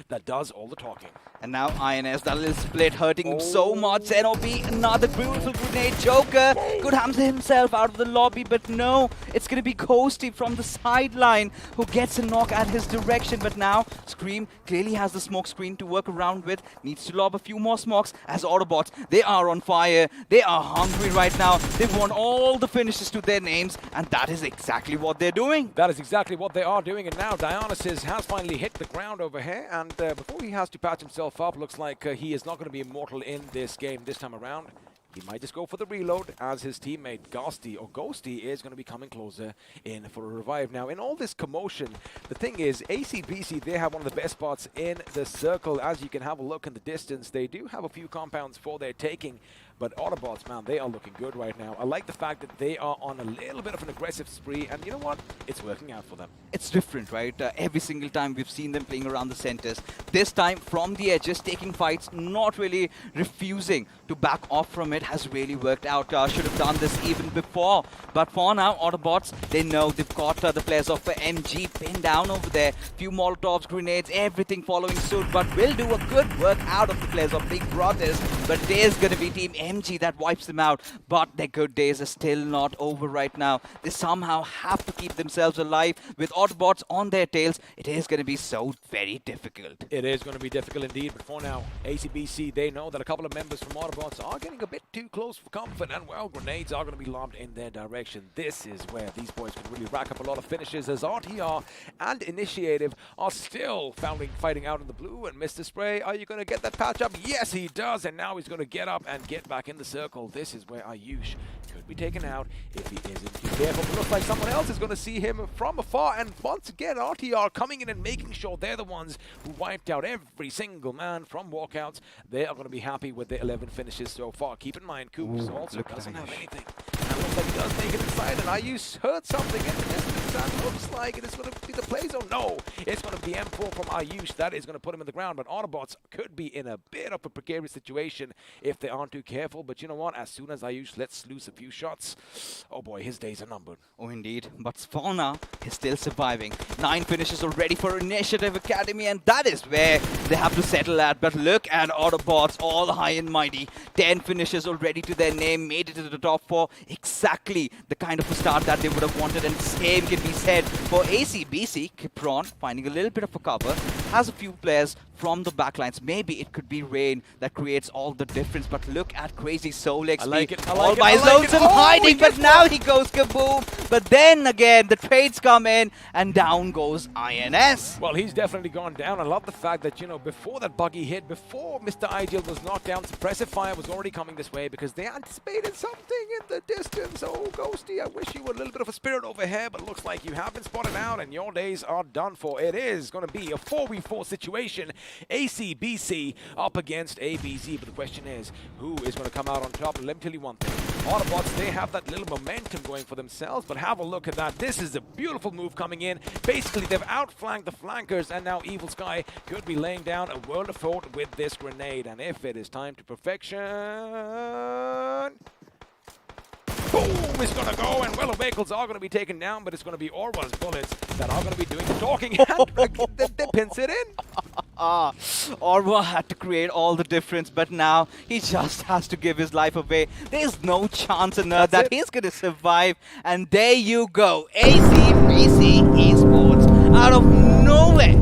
that does all the talking. And now INS, that little split hurting him so much. Zen OP, another beautiful grenade. Joker could hammer himself out of the lobby, but no, it's going to be Ghosty from the sideline who gets a knock at his direction. But now Scream clearly has the smoke screen to work around with, needs to lob a few more smokes as Autobotz, they are on fire, they are hungry right now, they want all the finishes to their names, and that is exactly what they're doing. That is exactly what they are doing, and now Dionysus has finally hit the ground over here, and before he has to patch himself up, looks like he is not going to be immortal in this game this time around. He might just go for the reload as his teammate Ghosty is going to be coming closer in for a revive. Now, in all this commotion, the thing is, ACBC, they have one of the best spots in the circle. As you can have a look in the distance, they do have a few compounds for their taking. But Autobotz, man, they are looking good right now. I like the fact that they are on a little bit of an aggressive spree, and you know what? It's working out for them. It's different, right? Every single time we've seen them playing around the centers. This time, from the edges, taking fights, not really refusing to back off from it, has really worked out. Should have done this even before. But for now, Autobotz, they know they've got the players of MG pinned down over there. Few Molotovs, grenades, everything following suit. But will do a good work out of the players of Big Brothers. But there's going to be Team MG that wipes them out, but their good days are still not over right now. They somehow have to keep themselves alive. With Autobotz on their tails, it is going to be so very difficult. It is going to be difficult indeed, but for now, ACBC, they know that a couple of members from Autobotz are getting a bit too close for comfort, and well, grenades are going to be lobbed in their direction. This is where these boys can really rack up a lot of finishes, as RTR and Initiative are still fighting out in the blue. And Mr. Spray, are you going to get that patch up? Yes, he does, and now he's going to get up and get back in the circle. This is where iQOO could be taken out if he isn't too careful. It looks like someone else is going to see him from afar, and once again, RTR coming in and making sure they're the ones who wiped out every single man from Walkouts. They are going to be happy with their 11 finishes so far. Keep in mind, Coops also doesn't have anything. And it looks like he does make it inside, and iQOO heard something in the distance, and looks like it is going to be the play zone. No, it's going to be M4 from iQOO. That is going to put him in the ground, but Autobotz could be in a bit of a precarious situation if they aren't too careful. But you know what? As soon as iQOO lets loose a few shots, oh boy, his days are numbered. Oh, indeed. But Fauna is still surviving. 9 finishes already for Initiative Academy, and that is where they have to settle at. But look at Autobotz, all high and mighty. 10 finishes already to their name, made it to the top 4. Exactly the kind of a start that they would have wanted, and same can be said for ACBC. Kipron finding a little bit of a cover, has a few players from the backlines. Maybe it could be Rain that creates all the difference, but look at Crazy Soul XP. I like it. All by lonesome hiding, but now he goes kaboom. But then again, the trades come in, and down goes INS. Well, he's definitely gone down. I love the fact that, you know, before that buggy hit, before Mr. Ideal was knocked down, suppressive fire was already coming this way because they anticipated something in the distance. Oh, Ghosty, I wish you were a little bit of a spirit over here, but it looks like you have been spotted out and your days are done for. It is going to be a 4v4 situation. ACBC up against ABC, but the question is, who is going to come out on top? Let me tell you one thing. Autobotz, they have that little momentum going for themselves, but have a look at that. This is a beautiful move coming in. Basically, they've outflanked the flankers, and now Evil Sky could be laying down a world of fort with this grenade. And if it is time to perfection, boom, is going to go, and well, the vehicles are going to be taken down, but it's going to be Orwa's bullets that are going to be doing the talking, and they pins it in. Orwa had to create all the difference, but now he just has to give his life away. There's no chance on earth that he's going to survive, and there you go. ACBC Esports, out of nowhere,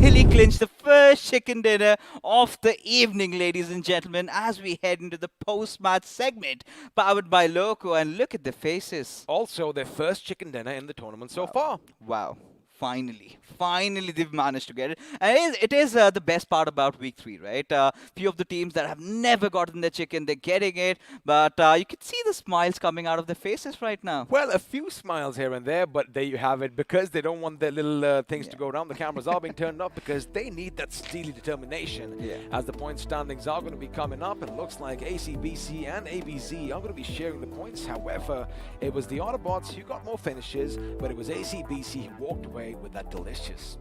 really clinched the first chicken dinner of the evening, ladies and gentlemen, as we head into the post-match segment powered by Loco. And look at the faces. Also, their first chicken dinner in the tournament so far. Wow. Finally they've managed to get it. And it is the best part about week 3, right? Few of the teams that have never gotten their chicken, they're getting it. But you can see the smiles coming out of their faces right now. Well, a few smiles here and there, but there you have it. Because they don't want their little things to go down, the cameras are being turned up because they need that steely determination. As the point standings are going to be coming up, it looks like ACBC and ABZ are going to be sharing the points. However, it was the Autobotz who got more finishes, but it was ACBC who walked away with that delicious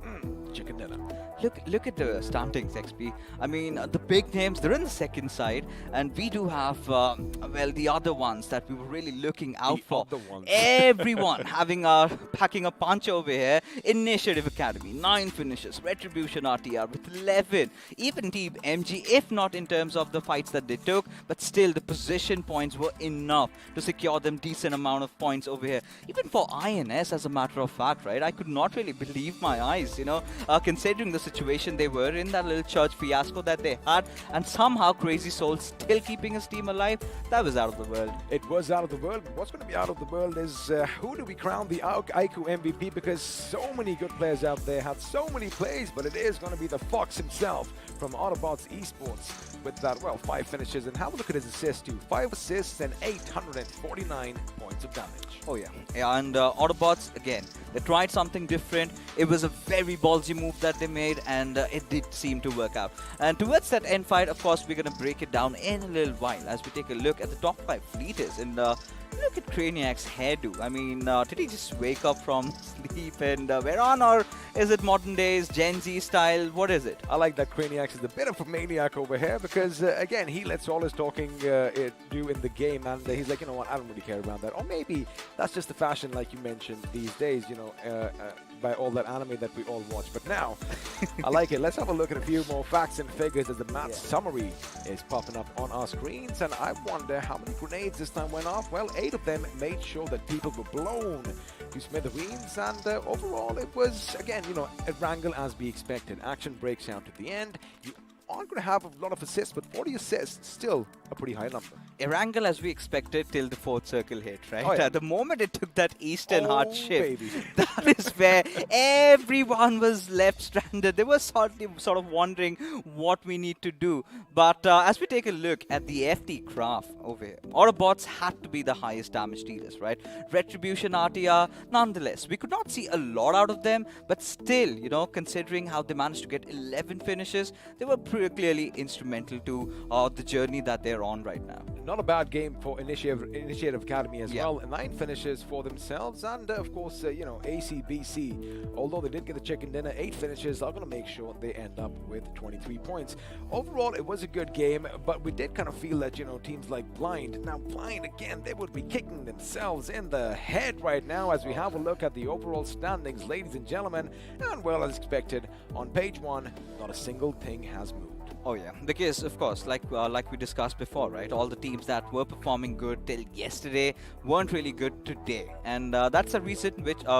chicken dinner. Look at the standings, XP. I mean, the big names, they're in the second side, and we do have, well, the other ones that we were really looking out for. Everyone packing a punch over here. Initiative Academy, 9 finishes. Retribution RTR with 11. Even Team MG, if not in terms of the fights that they took, but still the position points were enough to secure them decent amount of points over here. Even for INS, as a matter of fact, right? I could not really really believe my eyes, considering the situation they were in, that little church fiasco that they had, and somehow Crazy Soul still keeping his team alive. That was out of the world. It was out of the world. But what's going to be out of the world is who do we crown the iQOO MVP? Because so many good players out there had so many plays, but it is going to be the Fox himself from Autobotz Esports with that, well, 5 finishes. And have a look at his assists too. 5 assists and 849 points of damage. Oh yeah, and Autobotz, again, they tried something different. It was a very ballsy move that they made, and it did seem to work out. And towards that end fight, of course, we're going to break it down in a little while as we take a look at the top 5 fleeters. And look at Craniac's hairdo. I mean, did he just wake up from sleep and we're on, or is it modern days, Gen Z style? What is it? I like that Craniac is a bit of a maniac over here because, again, he lets all his talking do in the game, and he's like, you know what, I don't really care about that. Or maybe that's just the fashion, like you mentioned, these days, by all that anime that we all watch. But now, I like it. Let's have a look at a few more facts and figures as the match summary is popping up on our screens. And I wonder how many grenades this time went off. Well, 8 of them made sure that people were blown to smithereens. And overall, it was, again, a wrangle as we expected. Action breaks out at the end. You aren't going to have a lot of assists, but 40 assists, still a pretty high number. A wrangle as we expected till the 4th circle hit, right? Oh, yeah. The moment it took that eastern hard shift, baby. that is where everyone was left stranded. They were sort of wondering what we need to do. But as we take a look at the FT graph over here, Autobots had to be the highest damage dealers, right? Retribution, RTR, nonetheless, we could not see a lot out of them, but still, considering how they managed to get 11 finishes, they were pretty clearly instrumental to the journey that they're on right now. Not a bad game for Initiative Academy as well. 9 finishes for themselves, and of course, ACBC. Although they did get the chicken dinner, 8 finishes are going to make sure they end up with 23 points. Overall, it was a good game, but we did kind of feel that, teams like Blind. Now, Blind, again, they would be kicking themselves in the head right now as we have a look at the overall standings, ladies and gentlemen. And well, as expected, on page 1, not a single thing has moved. Oh yeah, because of course, like we discussed before, right? All the teams that were performing good till yesterday weren't really good today, and that's a reason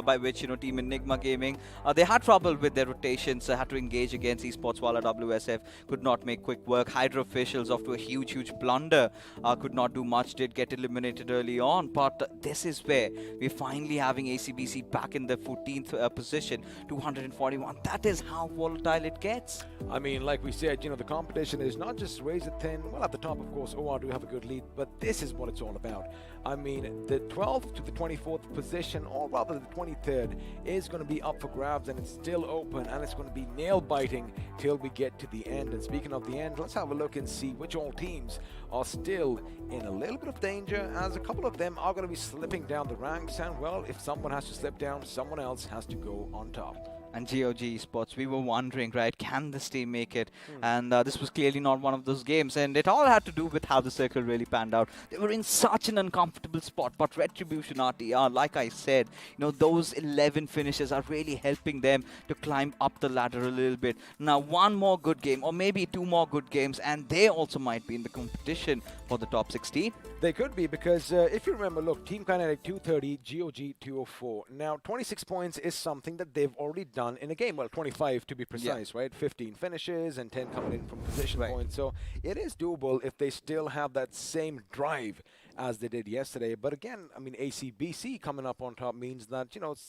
by which Team Enigma Gaming they had trouble with their rotations, had to engage against Esports while WSF could not make quick work. Hydra officials off to a huge blunder, could not do much, did get eliminated early on. But this is where we're finally having ACBC back in the 14th position, 241. That is how volatile it gets. I mean, like we said, the competition is not just razor thin. Well, at the top, of course, OR do have a good lead, but this is what it's all about. I mean, the 12th to the 24th position, or rather the 23rd, is going to be up for grabs, and it's still open, and it's going to be nail-biting till we get to the end. And speaking of the end, let's have a look and see which all teams are still in a little bit of danger, as a couple of them are going to be slipping down the ranks, and well, if someone has to slip down, someone else has to go on top. And GOG Esports, we were wondering, right, can this team make it? And this was clearly not one of those games, and it all had to do with how the circle really panned out. They were in such an uncomfortable spot, but Retribution, RTR, like I said, those 11 finishes are really helping them to climb up the ladder a little bit. Now, one more good game, or maybe 2 more good games, and they also might be in the competition for the top 16. They could be, because if you remember, look, Team Kinetic 230, GOG 204. Now, 26 points is something that they've already done in a game. Well, 25 to be precise, right? 15 finishes and 10 coming in from position points. So it is doable if they still have that same drive as they did yesterday. But again, I mean, ACBC coming up on top means that,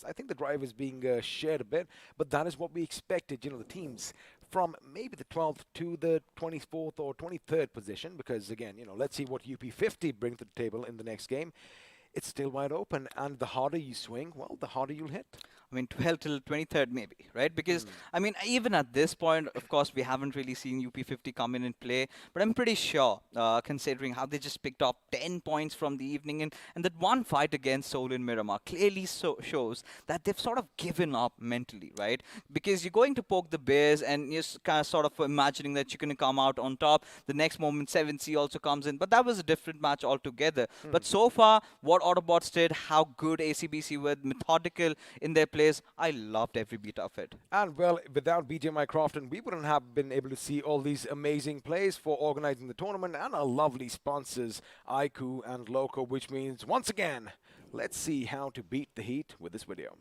I think the drive is being shared a bit, but that is what we expected, the teams from maybe the 12th to the 24th or 23rd position, because again, let's see what UP50 bring to the table in the next game. It's still wide open, and the harder you swing, well, the harder you'll hit. I mean, 12 till 23rd maybe, right? Because, I mean, even at this point, of course, we haven't really seen UP50 come in and play. But I'm pretty sure, considering how they just picked up 10 points from the evening, and that one fight against Seoul in Miramar clearly shows that they've sort of given up mentally, right? Because you're going to poke the bears, and you're kind of sort of imagining that you're going to come out on top. The next moment, 7C also comes in. But that was a different match altogether. But so far, what Autobotz did, how good ACBC were, methodical in their play, I loved every bit of it. And well, without BJ Mycrofton, we wouldn't have been able to see all these amazing plays for organizing the tournament, and our lovely sponsors, iQOO and Loco, which means, once again, let's see how to beat the heat with this video.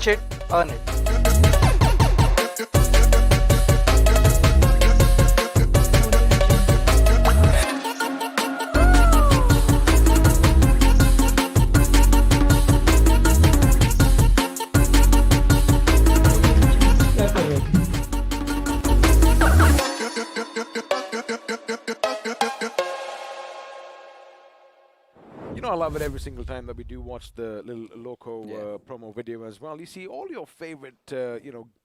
Watch it, earn it. You know, I love it every single time that we do watch the little Loco Yeah. promo video as well. You see all your favorite,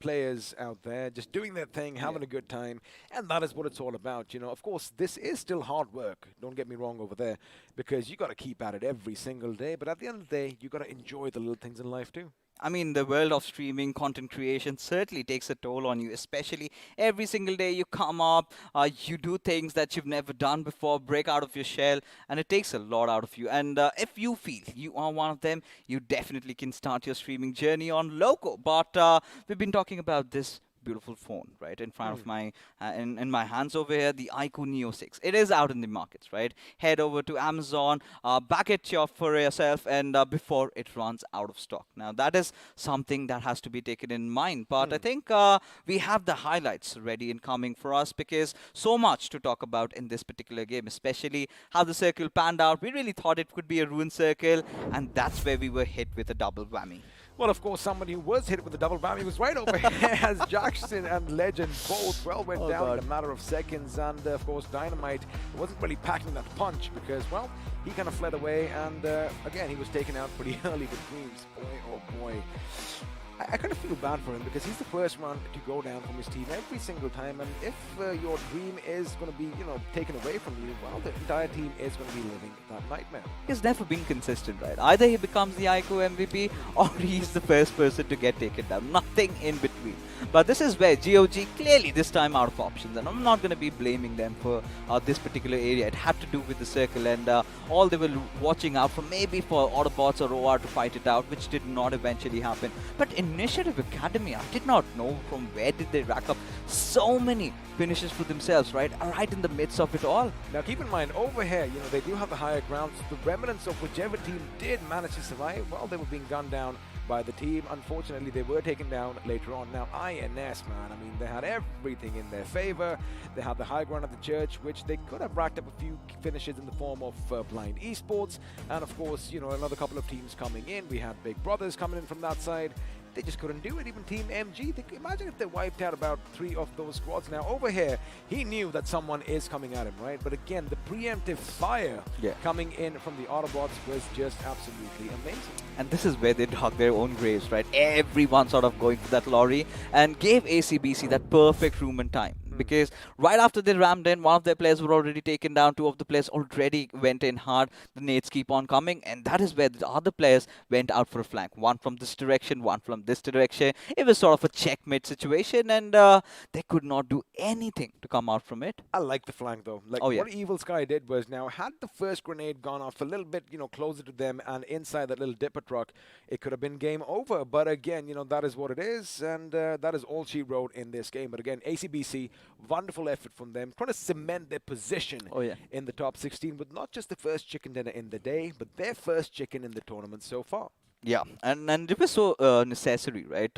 players out there just doing their thing, having a good time, and that is what it's all about. You know, of course, this is still hard work. Don't get me wrong over there, because you got to keep at it every single day. But at the end of the day, you got to enjoy the little things in life too. I mean, the world of streaming content creation certainly takes a toll on you, especially every single day you come up, you do things that you've never done before, break out of your shell, and it takes a lot out of you. And if you feel you are one of them, you definitely can start your streaming journey on Loco. But we've been talking about this beautiful phone right in front of my in my hands over here, the iQOO Neo 6. It is out in the markets, right? Head over to Amazon, back it for yourself, and before it runs out of stock. Now that is something that has to be taken in mind, but I think we have the highlights ready and coming for us, because so much to talk about in this particular game, especially how the circle panned out. We really thought it could be a ruined circle, and that's where we were hit with a double whammy. Well, of course, somebody who was hit with a double whammy was right over here, as Jackson and Legend both went down in a matter of seconds. And, of course, Dynamite wasn't really packing that punch because, well, he kind of fled away. And, again, he was taken out pretty early with Dreams. Boy, oh boy. I kind of feel bad for him because he's the first one to go down from his team every single time. And if your dream is going to be, taken away from you, well, the entire team is going to be living that nightmare. He's never been consistent, right? Either he becomes the iQOO MVP or he's the first person to get taken down. Nothing in between. But this is where GOG clearly this time out of options, and I'm not going to be blaming them for this particular area. It had to do with the circle, and all they were watching out for, maybe for Autobotz or OR to fight it out, which did not eventually happen. But Initiative Academy, I did not know from where did they rack up so many finishes for themselves, right in the midst of it all. Now keep in mind, over here, they do have the higher ground, so the remnants of whichever team did manage to survive, well, they were being gunned down by the team. Unfortunately, they were taken down later on. Now, INS, man, I mean, they had everything in their favor. They had the high ground of the church, which they could have racked up a few finishes in the form of Blind Esports. And, of course, another couple of teams coming in. We had Big Brothers coming in from that side. They just couldn't do it. Even Team MG, imagine if they wiped out about 3 of those squads. Now, over here, he knew that someone is coming at him, right? But again, the preemptive fire coming in from the Autobotz was just absolutely amazing. And this is where they dug their own graves, right? Everyone sort of going for that lorry and gave ACBC that perfect room and time. Because right after they rammed in, one of their players were already taken down, 2 of the players already went in hard, the nades keep on coming, and that is where the other players went out for a flank. One from this direction, one from this direction. It was sort of a checkmate situation, and they could not do anything to come out from it. I like the flank, though. What Evil Sky did was, now, had the first grenade gone off a little bit, closer to them and inside that little dipper truck, it could have been game over. But again, that is what it is, and that is all she wrote in this game. But again, ACBC, wonderful effort from them, trying to cement their position in the top 16 with not just the first chicken dinner in the day, but their first chicken in the tournament so far. Yeah, and it was so necessary, right?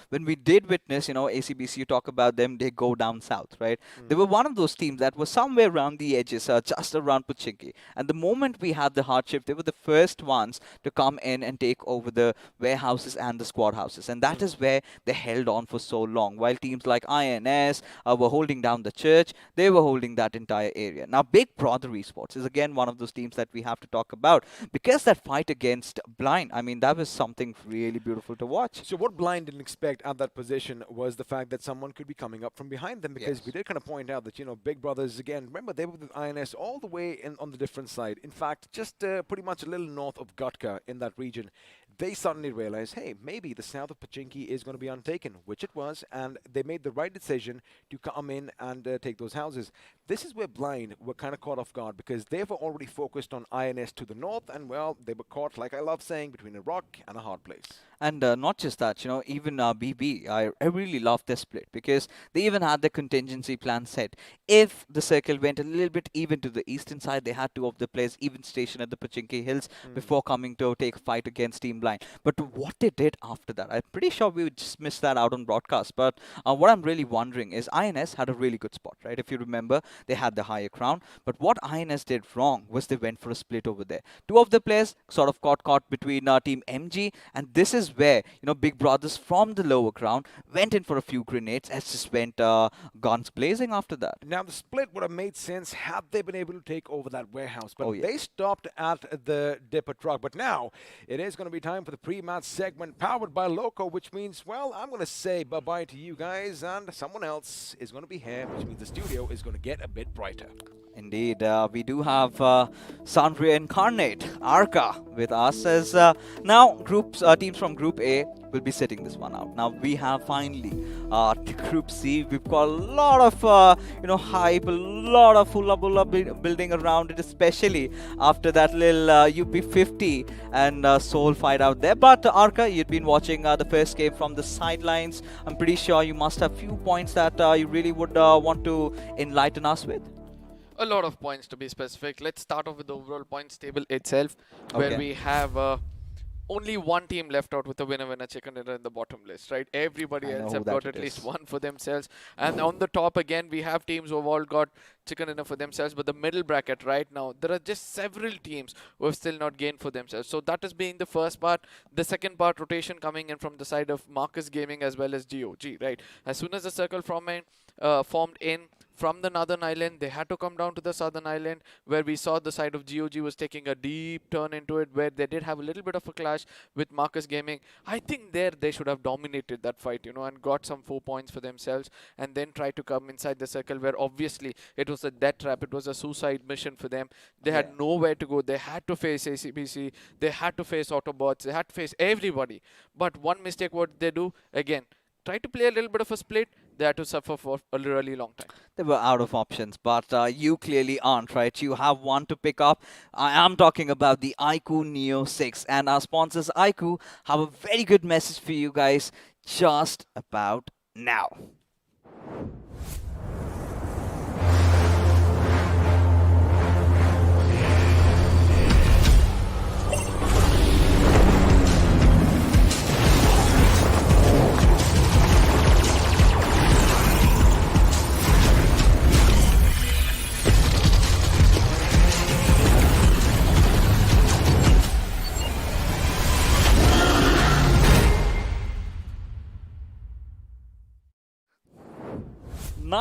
When we did witness, ACBC, you talk about them, they go down south, right? They were one of those teams that was somewhere around the edges, just around Pochinki. And the moment we had the hardship, they were the first ones to come in and take over the warehouses and the squad houses. And that is where they held on for so long. While teams like INS were holding down the church, they were holding that entire area. Now, Big Brother Esports is again one of those teams that we have to talk about, because that fight against Blind, I mean, that was something really beautiful to watch. So what Blind didn't expect at that position was the fact that someone could be coming up from behind them, because we did kind of point out that, Big Brothers, again, remember, they were with INS all the way on the different side. In fact, just pretty much a little north of Gutka in that region. They suddenly realized, hey, maybe the south of Pochinki is going to be untaken, which it was, and they made the right decision to come in and take those houses. This is where Blind were kind of caught off guard, because they were already focused on INS to the north, and, well, they were caught, like I love saying, between a rock and a hard place. And not just that, even BB, I really love this split because they even had the contingency plan set. If the circle went a little bit even to the eastern side, they had two of the players even stationed at the Pachinki Hills before coming to take a fight against Team Blind. But what they did after that, I'm pretty sure we would just miss that out on broadcast. But what I'm really wondering is INS had a really good spot, right? If you remember, they had the higher crown. But what INS did wrong was they went for a split over there. Two of the players sort of got caught between Team MG, and this is where big brothers from the lower ground went in for a few grenades and just went guns blazing after that. Now, the split would have made sense had they been able to take over that warehouse, but Oh, yeah. they stopped at the dipper truck. But now, it is going to be time for the pre-match segment powered by Loco, which means, well, I'm going to say bye-bye to you guys, and someone else is going to be here, which means the studio is going to get a bit brighter. Indeed, we do have Sandria Incarnate, Arca, with us as now teams from Group A will be sitting this one out. Now we have finally to Group C. We've got a lot of hype, a lot of hula building around it, especially after that little UP50 and Soul fight out there. But Arca, you'd been watching the first game from the sidelines. I'm pretty sure you must have few points that you really would want to enlighten us with. A lot of points to be specific. Let's start off with the overall points table itself, where we have only one team left out with a winner-winner chicken dinner in the bottom list, right? Everybody else have got at least one for themselves. And on the top again, we have teams who have all got chicken dinner for themselves. But the middle bracket right now, there are just several teams who have still not gained for themselves. So that is being the first part. The second part, rotation coming in from the side of Marcus Gaming as well as GOG, right? As soon as the circle formed in from the northern island, they had to come down to the southern island, where we saw the side of GOG was taking a deep turn into it, where they did have a little bit of a clash with Marcus Gaming. I think there they should have dominated that fight, and got some 4 points for themselves, and then tried to come inside the circle, where obviously it was a death trap, it was a suicide mission for them. They had nowhere to go. They had to face ACBC, they had to face Autobotz, they had to face everybody. But one mistake what they do, again, try to play a little bit of a split, they had to suffer for a really long time. They were out of options, but you clearly aren't, right? You have one to pick up. I am talking about the iQOO Neo 6, and our sponsors iQOO have a very good message for you guys just about now.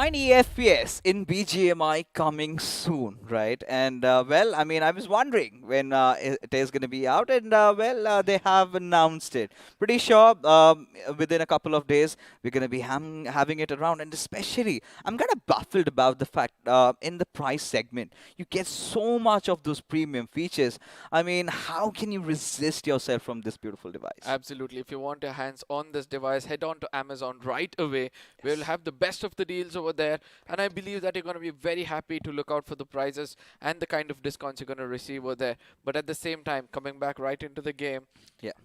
FPS in BGMI coming soon, right? And well, I mean, I was wondering when it is going to be out, and well, they have announced it. Pretty sure within a couple of days we're going to be having it around, and especially I'm kind of baffled about the fact in the price segment you get so much of those premium features. I mean, how can you resist yourself from this beautiful device? Absolutely. If you want your hands on this device, head on to Amazon right away. We'll have the best of the deals over there, and I believe that you're going to be very happy to look out for the prices and the kind of discounts you're going to receive over there. But at the same time, coming back right into the game,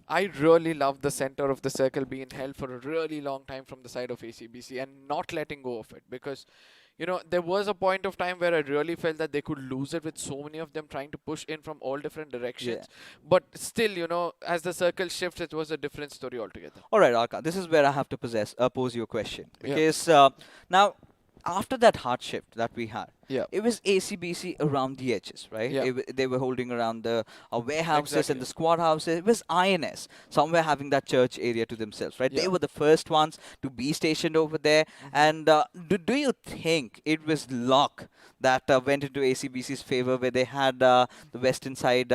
I really love the center of the circle being held for a really long time from the side of ACBC and not letting go of it, because there was a point of time where I really felt that they could lose it with so many of them trying to push in from all different directions. But still, as the circle shifts, it was a different story altogether. All right, Arka, this is where I have to pose you a question. Because now, after that hard shift that we had, it was ACBC around the edges, right? They were holding around the warehouses and the squad houses. It was INS, somewhere having that church area to themselves, right? They were the first ones to be stationed over there. And do you think it was luck that went into ACBC's favor, where they had the western side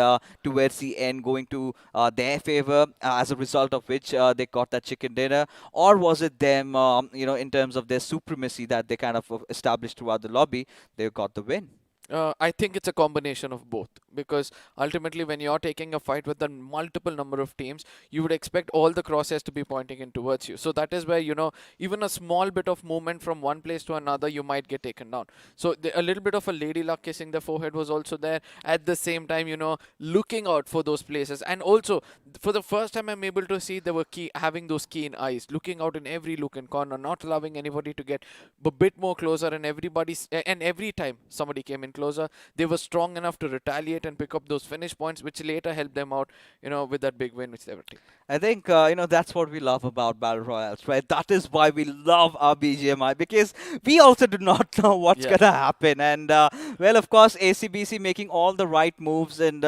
towards the end going to their favor, as a result of which they got that chicken dinner? Or was it them, in terms of their supremacy that they kind of established throughout the lobby, they got the win? I think it's a combination of both, because ultimately when you're taking a fight with a multiple number of teams, you would expect all the crosshairs to be pointing in towards you. So that is where, even a small bit of movement from one place to another, you might get taken down. So a little bit of a lady luck kissing the forehead was also there. At the same time, looking out for those places. And also, for the first time, I'm able to see they were having those keen eyes, looking out in every look and corner, not allowing anybody to get a bit more closer. And every time somebody came in closer, they were strong enough to retaliate and pick up those finish points, which later helped them out, with that big win which they were taking. I think, that's what we love about Battle Royales, right? That is why we love our BGMI, because we also do not know what's going to happen. And, well, of course, ACBC making all the right moves and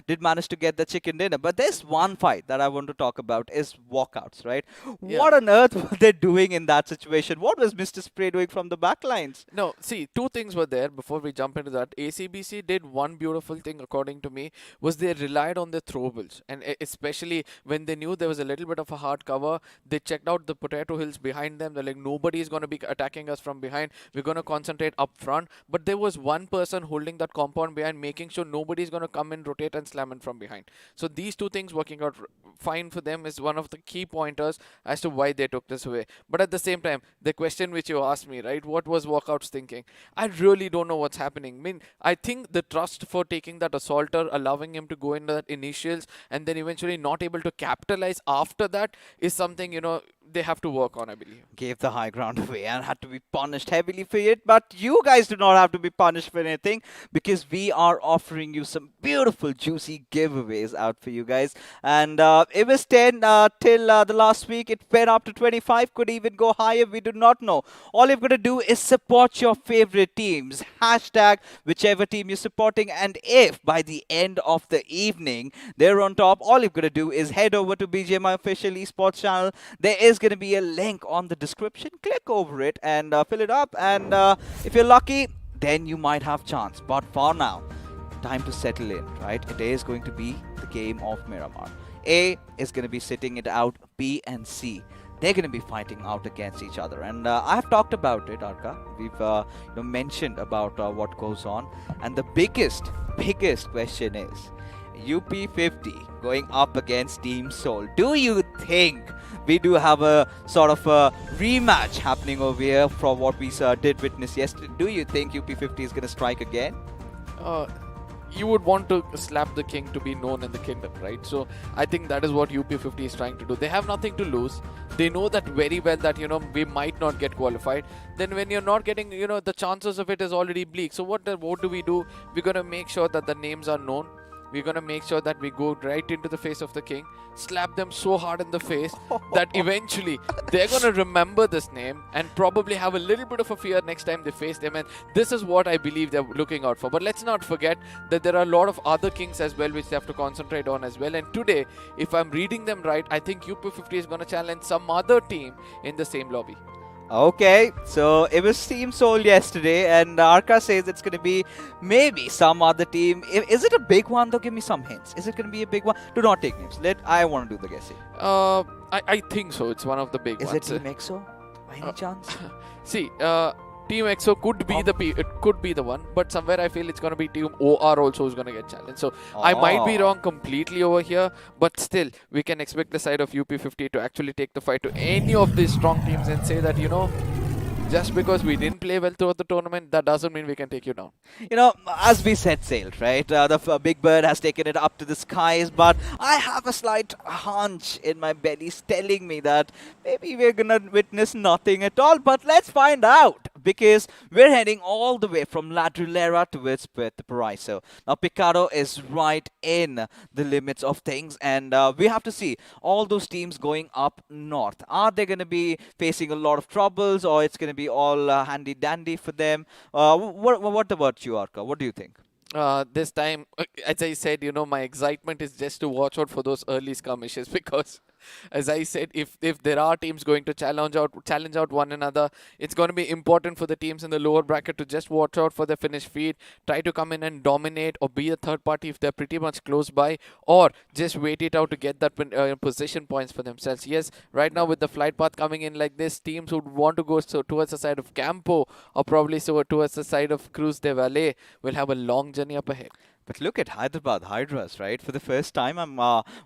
did manage to get the chicken dinner. But there's one fight that I want to talk about is Walkouts, right? Yeah. What on earth were they doing in that situation? What was Mr. Spray doing from the back lines? No, see, two things were there before we jump into that. ACBC did one beautiful thing, according to me, was they relied on their throwables. And especially when they knew there was a little bit of a hard cover, they checked out the potato hills behind them. They're like, nobody is going to be attacking us from behind. We're going to concentrate up front. But there was one person holding that compound behind, making sure nobody's going to come in, rotate and slam in from behind. So these two things working out fine for them is one of the key pointers as to why they took this away. But at the same time, the question which you asked me, right, what was Walkouts thinking? I really don't know what's happening. I mean, I think the trust for taking that assaulter, allowing him to go into that initials and then eventually not able to capitalize after that is something, they have to work on, I believe. Gave the high ground away and had to be punished heavily for it. But you guys do not have to be punished for anything, because we are offering you some beautiful, juicy giveaways out for you guys. And it was 10 till the last week. It went up to 25, could even go higher. We do not know. All you've got to do is support your favorite teams. Hashtag whichever team you're supporting. And if by the end of the evening they're on top, all you've got to do is head over to BGMI official esports channel. There is going to be a link on the description. Click over it and fill it up. And if you're lucky, then you might have chance. But for now, time to settle in, right? It is going to be the game of Miramar. A is going to be sitting it out. B and C, they're going to be fighting out against each other. And I have talked about it, Arka. We've mentioned about what goes on. And the biggest question is UP50 going up against Team Soul. Do you think we do have a sort of a rematch happening over here from what we did witness yesterday? Do you think UP50 is going to strike again? You would want to slap the king to be known in the kingdom, right? So I think that is what UP50 is trying to do. They have nothing to lose. They know that very well that, we might not get qualified. Then when you're not getting, the chances of it is already bleak. So what do we do? We're going to make sure that the names are known. We're going to make sure that we go right into the face of the king, slap them so hard in the face that eventually they're going to remember this name and probably have a little bit of a fear next time they face them. And this is what I believe they're looking out for. But let's not forget that there are a lot of other kings as well which they have to concentrate on as well. And today, if I'm reading them right, I think UP50 is going to challenge some other team in the same lobby. Okay, so it was Team Soul yesterday, and Arka says it's going to be maybe some other team. Is it a big one though? Give me some hints. Is it going to be a big one? Do not take names. I want to do the guessing. I think so. It's one of the big ones. Is it Team EXO? By any chance? See, Team EXO could be the one, but somewhere I feel it's going to be Team OR also who's going to get challenged. So I might be wrong completely over here, but still we can expect the side of UP50 to actually take the fight to any of these strong teams and say that, just because we didn't play well throughout the tournament, that doesn't mean we can take you down. As we set sail, right? The Big Bird has taken it up to the skies, but I have a slight hunch in my belly telling me that maybe we're gonna witness nothing at all. But let's find out, because we're heading all the way from La Drillera towards Puerto Paraiso. Now, Picaro is right in the limits of things, and we have to see all those teams going up north. Are they going to be facing a lot of troubles, or it's going to be all handy dandy for them? What about you, Arka? What do you think? This time, as I said, my excitement is just to watch out for those early skirmishes, because as I said, if there are teams going to challenge out one another, it's going to be important for the teams in the lower bracket to just watch out for their finish feed, try to come in and dominate or be a third party if they're pretty much close by, or just wait it out to get that position points for themselves. Yes, right now with the flight path coming in like this, teams would want to go towards the side of Campo or probably towards the side of Cruz de Valle will have a long journey up ahead. But look at Hyderabad Hydras, right? For the first time, I'm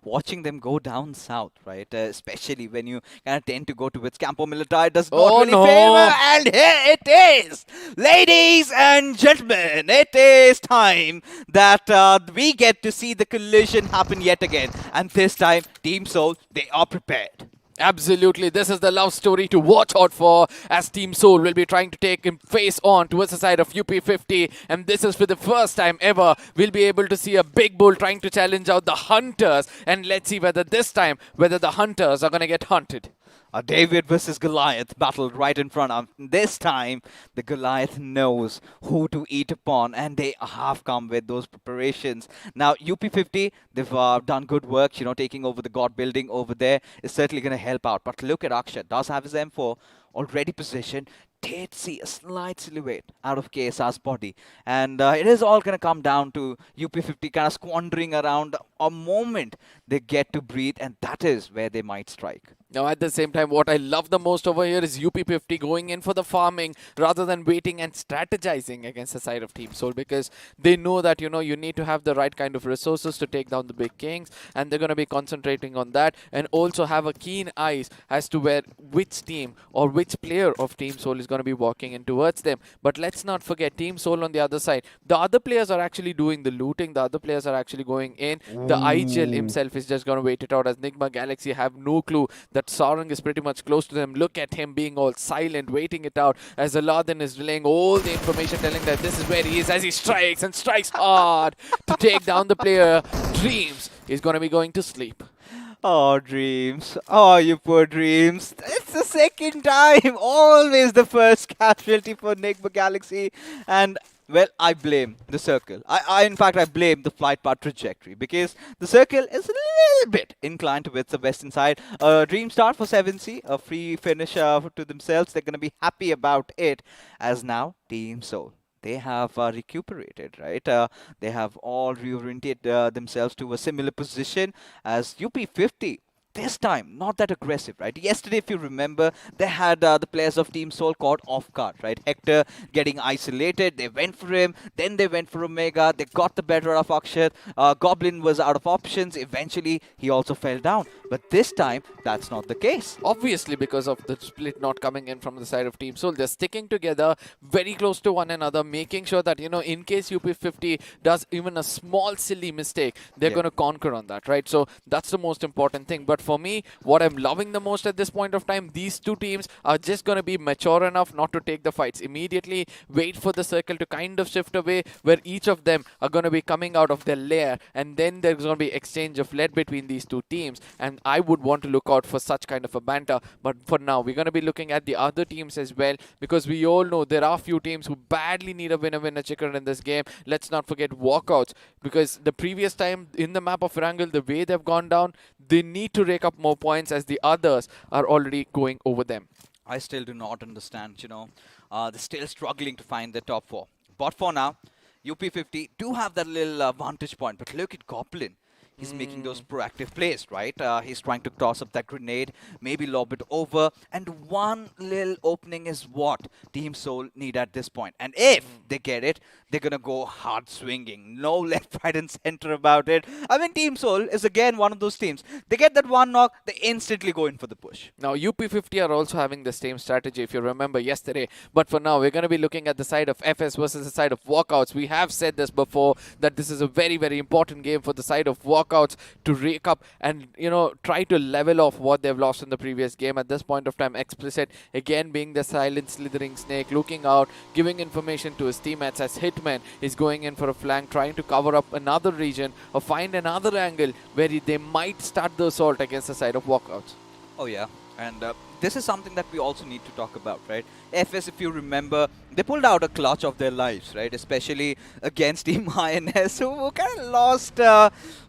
watching them go down south, right? Especially when you kind of tend to go towards Campo Militar, it does not Oh really favor. no! And here it is, ladies and gentlemen. It is time that we get to see the collision happen yet again, and this time, Team Soul, they are prepared. Absolutely, this is the love story to watch out for, as Team Soul will be trying to take him face on towards the side of UP50, and this is for the first time ever we'll be able to see a big bull trying to challenge out the Hunters, and let's see whether this time whether the Hunters are going to get hunted. A David versus Goliath battle right in front of him. This time, the Goliath knows who to eat upon, and they have come with those preparations. Now, UP50, they've done good work, taking over the God building over there is certainly going to help out. But look at Akshat, does have his M4 already positioned. Did see a slight silhouette out of KSR's body, and it is all going to come down to UP50 kind of squandering around a moment they get to breathe, and that is where they might strike. Now, at the same time, what I love the most over here is UP50 going in for the farming rather than waiting and strategizing against the side of Team Soul, because they know that, you need to have the right kind of resources to take down the big kings, and they're going to be concentrating on that, and also have a keen eyes as to which team or which player of Team Soul is going to be walking in towards them. But let's not forget, Team Soul on the other side, the other players are actually doing the looting, the other players are actually going in. The IGL himself is just going to wait it out, as Nigma Galaxy have no clue that Sarang is pretty much close to them. Look at him being all silent, waiting it out, as Aladdin is relaying all the information, telling that this is where he is, as he strikes and strikes hard to take down the player. Dreams is going to be going to sleep. Oh, Dreams. Oh, you poor Dreams. It's the second time. Always the first casualty for Enigma Galaxy. And, well, I blame the circle. In fact, I blame the flight path trajectory, because the circle is a little bit inclined towards the western side. Dream start for 7C, a free finish to themselves. They're going to be happy about it, as now Team Soul, they have recuperated, right? They have all reoriented themselves to a similar position as UP50. This time, not that aggressive, right? Yesterday, if you remember, they had the players of Team Soul caught off guard, right? Hector getting isolated, they went for him, then they went for Omega, they got the better of Akshat. Goblin was out of options, eventually he also fell down. But this time, that's not the case. Obviously, because of the split not coming in from the side of Team Soul, they're sticking together very close to one another, making sure that, in case UP50 does even a small silly mistake, they're going to conquer on that, right? So that's the most important thing. But for me, what I'm loving the most at this point of time, these two teams are just going to be mature enough not to take the fights immediately, wait for the circle to kind of shift away, where each of them are going to be coming out of their lair, and then there's going to be exchange of lead between these two teams, and I would want to look out for such kind of a banter. But for now, we're going to be looking at the other teams as well, because we all know there are few teams who badly need a winner chicken in this game. Let's not forget Walkouts, because the previous time in the map of Wrangle, the way they've gone down, they need to rake up more points, as the others are already going over them. I still do not understand, they're still struggling to find the top four. But for now, UP50 do have that little vantage point. But look at Goblin. He's making those proactive plays, right? He's trying to toss up that grenade, maybe lob it over. And one little opening is what Team Soul need at this point. And if they get it, they're going to go hard swinging. No left, right, and center about it. I mean, Team Soul is again one of those teams. They get that one knock, they instantly go in for the push. Now, UP50 are also having the same strategy, if you remember yesterday. But for now, we're going to be looking at the side of FS versus the side of Walkouts. We have said this before, that this is a very, very important game for the side of Walkouts to rake up and, try to level off what they've lost in the previous game. At this point of time, Explicit, again being the silent slithering snake, looking out, giving information to his teammates, as Hitman is going in for a flank, trying to cover up another region or find another angle where they might start the assault against the side of Walkouts. Oh, yeah. And this is something that we also need to talk about, right? FS, if you remember, they pulled out a clutch of their lives, right? Especially against Team INS, who kind of lost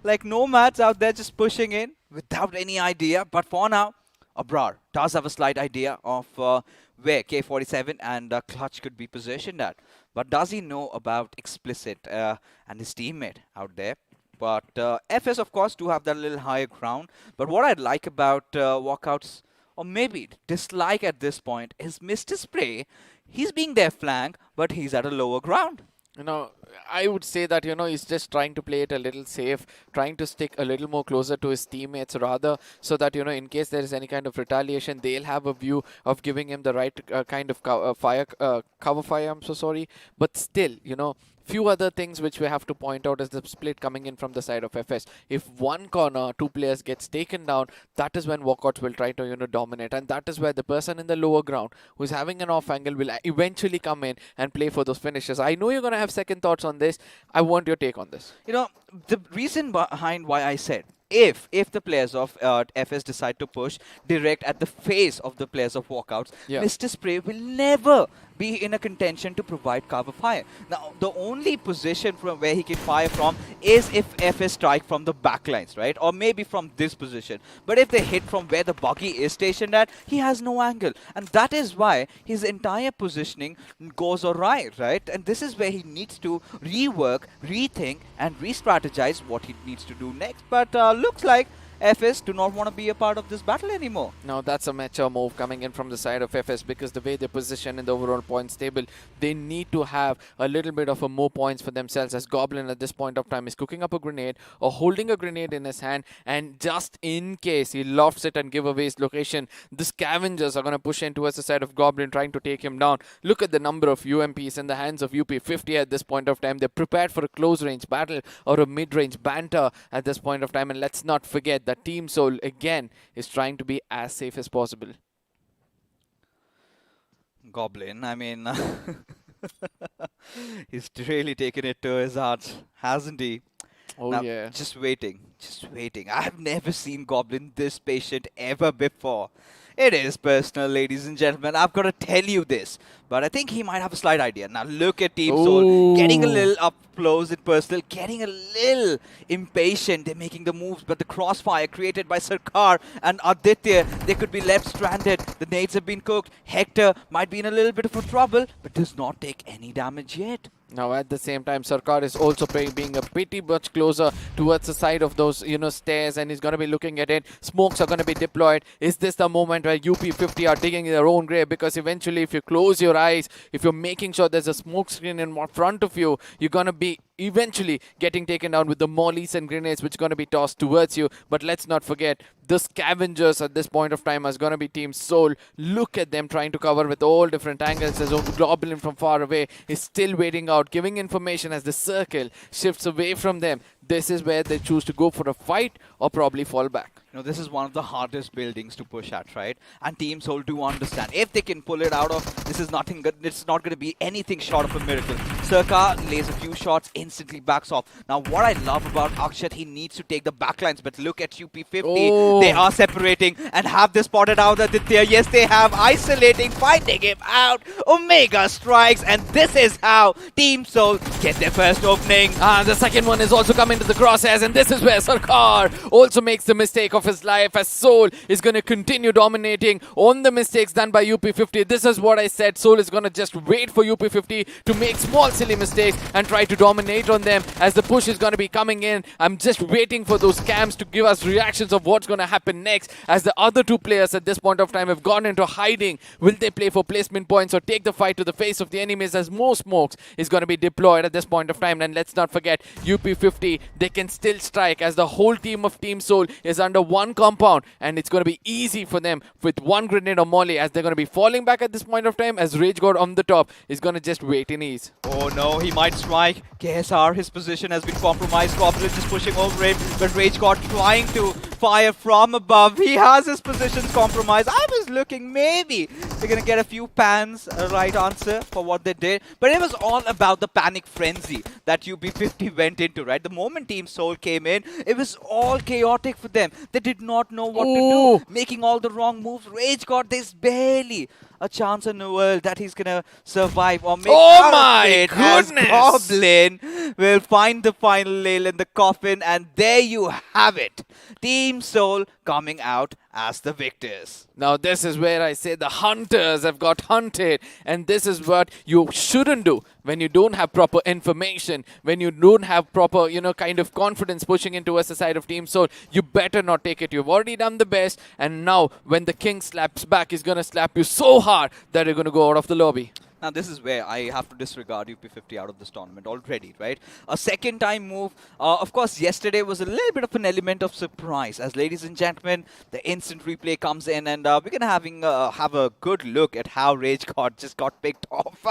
like nomads out there just pushing in without any idea. But for now, Abrar does have a slight idea of where K47 and Clutch could be positioned at. But does he know about Explicit and his teammate out there? But FS, of course, do have that little higher ground. But what I'd like about Walkouts, or maybe dislike at this point, is Mr. Spray. He's being their flank, but he's at a lower ground. You know, I would say that, you know, he's just trying to play it a little safe, trying to stick a little more closer to his teammates rather, so that, you know, in case there is any kind of retaliation, they'll have a view of giving him the right kind of cover fire, I'm so sorry. But still, you know, few other things which we have to point out is the split coming in from the side of FS. If one corner, two players gets taken down, that is when Walkouts will try to, you know, dominate, and that is where the person in the lower ground who's having an off angle will eventually come in and play for those finishes. I know you're going to have second thoughts on this. I want your take on this. You know, the reason behind why I said if the players of FS decide to push direct at the face of the players of Walkouts, Yeah. Mr. Spray will never be in a contention to provide cover fire. Now, the only position from where he can fire from is if FS strike from the backlines, right? Or maybe from this position. But if they hit from where the buggy is stationed at, he has no angle. And that is why his entire positioning goes awry, right? And this is where he needs to rework, rethink, and re-strategize what he needs to do next. But looks like FS do not want to be a part of this battle anymore. Now that's a mature move coming in from the side of FS, because the way they position in the overall points table, they need to have a little bit of a more points for themselves, as Goblin at this point of time is cooking up a grenade or holding a grenade in his hand, and just in case he lofts it and give away his location, the scavengers are going to push in towards the side of Goblin, trying to take him down. Look at the number of UMPs in the hands of UP50 at this point of time. They're prepared for a close range battle or a mid-range banter at this point of time, and let's not forget that Team Soul again is trying to be as safe as possible. Goblin, I mean, he's really taken it to his heart, hasn't he? Oh Now, yeah. just waiting, just waiting. I've never seen Goblin this patient ever before. It is personal, ladies and gentlemen. I've got to tell you this. But I think he might have a slight idea. Now look at Team Soul getting a little up close and personal, getting a little impatient. They're making the moves, but the crossfire created by Sarkar and Aditya, they could be left stranded. The nades have been cooked. Hector might be in a little bit of a trouble, but does not take any damage yet. Now at the same time, Sarkar is also being a pretty much closer towards the side of those, you know, stairs, and he's going to be looking at it. Smokes are going to be deployed. Is this the moment where UP50 are digging their own grave? Because eventually, if you close your eyes, if you're making sure there's a smoke screen in front of you, you're going to be eventually getting taken down with the mollies and grenades which are going to be tossed towards you. But let's not forget, the scavengers at this point of time is going to be Team Soul. Look at them trying to cover with all different angles. As Goblin from far away is still waiting out, giving information as the circle shifts away from them. This is where they choose to go for a fight or probably fall back. You know, this is one of the hardest buildings to push at, right? And Team Soul do understand. If they can pull it out of, this is nothing good. It's not going to be anything short of a miracle. Circa lays a few shots, instantly backs off. Now, what I love about Akshat, he needs to take the backlines, but look at UP50. Oh. They are separating and have they spotted out Aditya. Yes, they have. Isolating, finding him out. Omega strikes, and this is how Team Soul get their first opening. The second one is also coming to the crosshairs, and this is where Sarkar also makes the mistake of his life, as Soul is going to continue dominating on the mistakes done by UP50. This is what I said. Soul is going to just wait for UP50 to make small silly mistakes and try to dominate on them as the push is going to be coming in. I'm just waiting for those cams to give us reactions of what's going to happen next, as the other two players at this point of time have gone into hiding. Will they play for placement points or take the fight to the face of the enemies, as more smokes is going to be deployed at this point of time? And let's not forget, UP50, they can still strike, as the whole team of Team Soul is under one compound, and it's going to be easy for them with one grenade or molly, as they're going to be falling back at this point of time, as Rage God on the top is going to just wait in ease. Oh no, he might strike. KSR, his position has been compromised. Goblin just pushing over him, but Rage God trying to fire from above. He has his positions compromised. I was looking, maybe they're going to get a few pans, a right answer for what they did. But it was all about the panic frenzy that UP50 went into, right? The moment Team Soul came in, it was all chaotic for them. They did not know what to do, making all the wrong moves. Rage God, there's barely a chance in the world that he's gonna survive or make my goodness! goodness! Goblin will find the final nail in the coffin, and there you have it. Team Soul coming out as the victors. Now this is where I say the hunters have got hunted, and this is what you shouldn't do when you don't have proper information, when you don't have proper, you know, kind of confidence pushing into us the side of Team Soul. You better not take it. You've already done the best, and now when the king slaps back, he's gonna slap you so hard that you're gonna go out of the lobby. Now, this is where I have to disregard UP50 out of this tournament already, right? A second time move. Of course, yesterday was a little bit of an element of surprise. As ladies and gentlemen, the instant replay comes in, and we're going to have a good look at how Rage God just got picked off.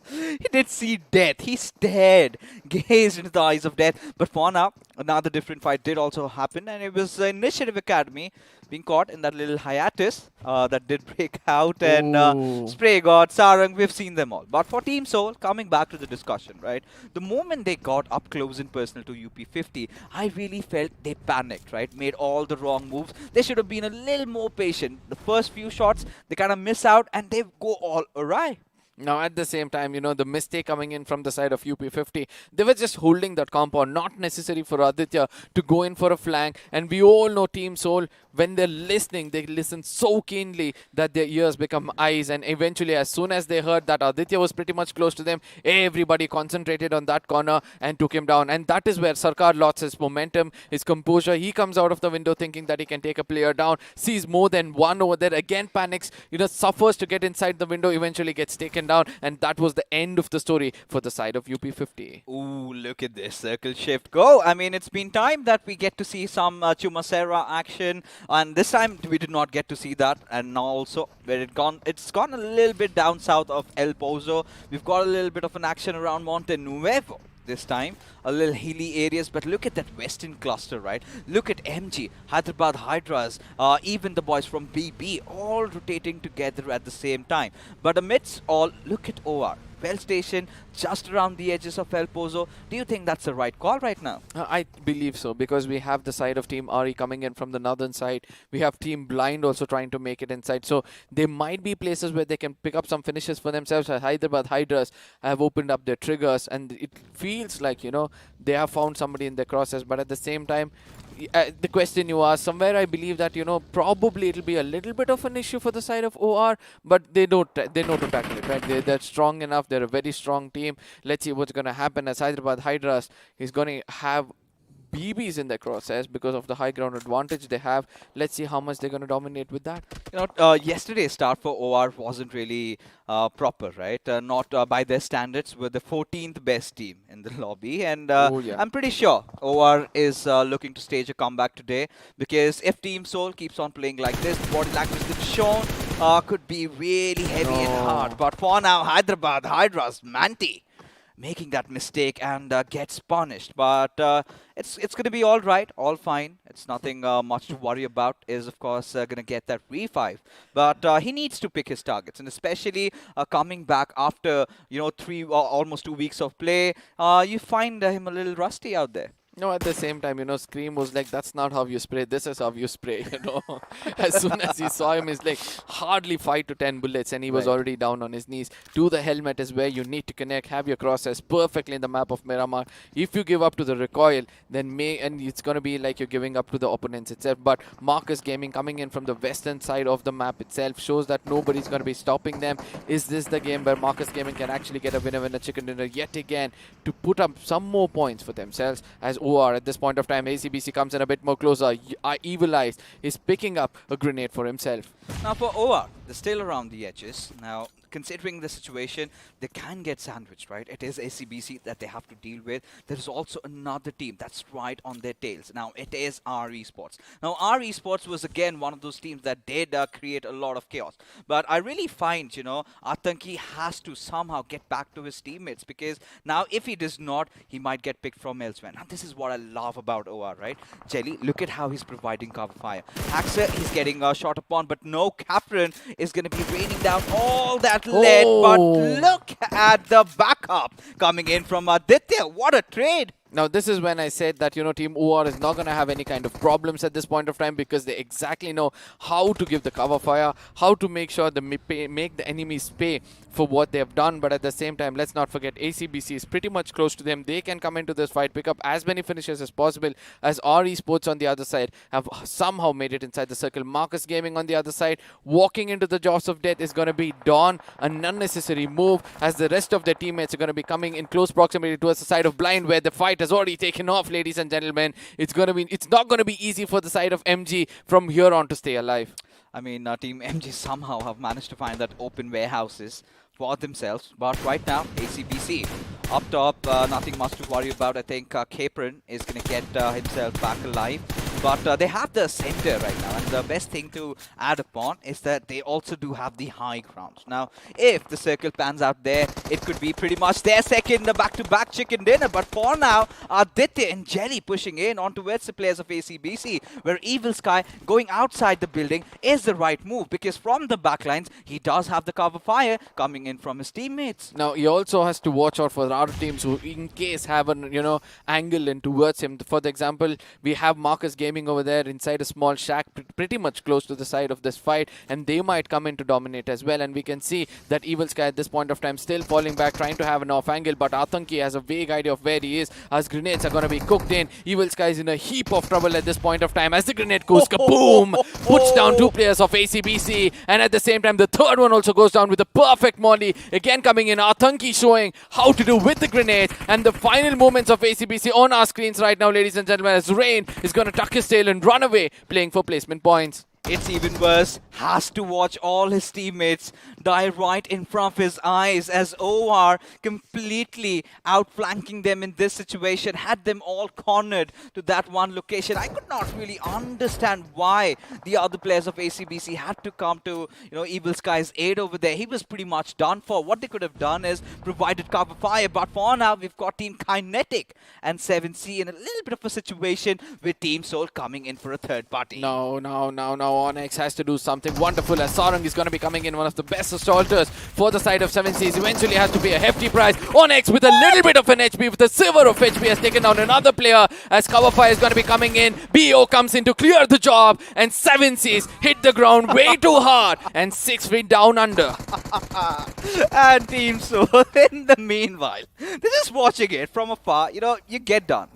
He did see death. He stared, gazed into the eyes of death. But for now, another different fight did also happen, and it was Initiative Academy being caught in that little hiatus that did break out. And Spray God, Sarang, we've seen them all. But for Team Soul, coming back to the discussion, right? The moment they got up close and personal to UP50, I really felt they panicked, right? Made all the wrong moves. They should have been a little more patient. The first few shots, they kind of miss out and they go all awry. Now, at the same time, the mistake coming in from the side of UP50, they were just holding that compound, not necessary for Aditya to go in for a flank. And we all know Team Soul, when they're listening, they listen so keenly that their ears become eyes. And eventually, as soon as they heard that Aditya was pretty much close to them, everybody concentrated on that corner and took him down. And that is where Sarkar lost his momentum, his composure. He comes out of the window thinking that he can take a player down, sees more than one over there, again panics, suffers to get inside the window, eventually gets taken down, and that was the end of the story for the side of UP50. Ooh, look at this circle shift go. I mean, it's been time that we get to see some Chumacera action, and this time we did not get to see that. And now also, where it's gone a little bit down south of El Pozo. We've got a little bit of an action around Monte Nuevo this time, a little hilly areas, but look at that western cluster, right? Look at MG, Hyderabad Hydras, even the boys from BB, all rotating together at the same time. But amidst all, look at OR, well stationed just around the edges of El Pozo. Do you think that's the right call right now? I believe so, because we have the side of Team RE coming in from the northern side. We have Team Blind also trying to make it inside. So there might be places where they can pick up some finishes for themselves. Hyderabad Hydras have opened up their triggers, and it feels like, they have found somebody in their crosses. But at the same time, the question you asked, somewhere I believe that, probably it'll be a little bit of an issue for the side of OR, but they know to tackle it, right? They're strong enough. They're a very strong team. Let's see what's going to happen, as Hyderabad Hydras is going to have BBs in their crosshairs because of the high ground advantage they have. Let's see how much they're going to dominate with that. Yesterday's start for OR wasn't really proper, right? Not by their standards. We're the 14th best team in the lobby, and I'm pretty sure OR is looking to stage a comeback today, because if Team Soul keeps on playing like this, the body language that's shown could be really heavy and hard. But for now, Hyderabad Hydras, Manti, making that mistake and gets punished. But it's going to be all right, all fine. It's nothing much to worry about. Is of course going to get that re5, but he needs to pick his targets, and especially coming back after almost 2 weeks of play, you find him a little rusty out there. No, at the same time, Scream was like, that's not how you spray. This is how you spray, As soon as he saw him, he's like, hardly 5 to 10 bullets, and he was already down on his knees. To the helmet is where you need to connect, have your crosshairs perfectly in the map of Miramar. If you give up to the recoil, then it's going to be like you're giving up to the opponents itself. But Marcus Gaming coming in from the western side of the map itself shows that nobody's going to be stopping them. Is this the game where Marcus Gaming can actually get a winner chicken dinner yet again to put up some more points for themselves? As OR at this point of time, ACBC comes in a bit more closer. Evil Eyes is picking up a grenade for himself. Now for OR, they're still around the edges. Now, considering the situation, they can get sandwiched, right? It is ACBC that they have to deal with. There is also another team that's right on their tails. Now, it is our Esports. Now, our Esports was again one of those teams that did create a lot of chaos. But I really find, Atanki has to somehow get back to his teammates, because now if he does not, he might get picked from elsewhere. Now, this is what I love about OR, right? Jelly, look at how he's providing cover fire. Axer, he's getting shot upon, but no, Capron is going to be raining down all that lead. But look at the backup coming in from Aditya. What a trade! Now, this is when I said that, Team OR is not going to have any kind of problems at this point of time, because they exactly know how to give the cover fire, how to make sure they make the enemies pay for what they have done. But at the same time, let's not forget, ACBC is pretty much close to them. They can come into this fight, pick up as many finishes as possible, as our Esports on the other side have somehow made it inside the circle. Marcus Gaming on the other side, walking into the jaws of death is going to be Dawn, an unnecessary move, as the rest of their teammates are going to be coming in close proximity towards the side of Blind, where the fight has already taken off, ladies and gentlemen. It's not going to be easy for the side of MG from here on to stay alive. I mean, Team MG somehow have managed to find that open warehouses for themselves. But right now, ACBC up top, nothing much to worry about. I think Capron is going to get himself back alive. But they have the center right now, and the best thing to add upon is that they also do have the high grounds. Now, if the circle pans out there, it could be pretty much their second back-to-back chicken dinner. But for now, Aditya and Jelly pushing in on towards the players of ACBC, where Evil Sky going outside the building is the right move, because from the backlines, he does have the cover fire coming in from his teammates. Now, he also has to watch out for the other teams who, in case, have an, angle in towards him. For the example, we have Marcus Gaming over there inside a small shack pretty much close to the side of this fight, and they might come in to dominate as well. And we can see that Evil Sky at this point of time still falling back, trying to have an off angle, but Atanki has a vague idea of where he is as grenades are going to be cooked in. Evil Sky is in a heap of trouble at this point of time as the grenade goes kaboom, puts down 2 players of ACBC, and at the same time the third one also goes down with a perfect molly. Again coming in, Atanki showing how to do with the grenade, and the final moments of ACBC on our screens right now, ladies and gentlemen, as Rain is going to tuck his tail and run away, playing for placement points. It's even worse. Has to watch all his teammates die right in front of his eyes as OR completely outflanking them in this situation, had them all cornered to that one location. I could not really understand why the other players of ACBC had to come to Evil Sky's aid over there. He was pretty much done for. What they could have done is provided cover fire, but for now we've got Team Kinetic and 7C in a little bit of a situation with Team Soul coming in for a third party. No. Onyx has to do something wonderful as Sarang is going to be coming in, one of the best assaulters for the side of 7Cs. Eventually has to pay a hefty price. Onyx with a little bit of an HP, with a silver of HP, has taken down another player as cover fire is going to be coming in. BO comes in to clear the job, and 7Cs hit the ground way too hard and 6 feet down under. And Team Soul, in the meanwhile, they're just watching it from afar. You get done,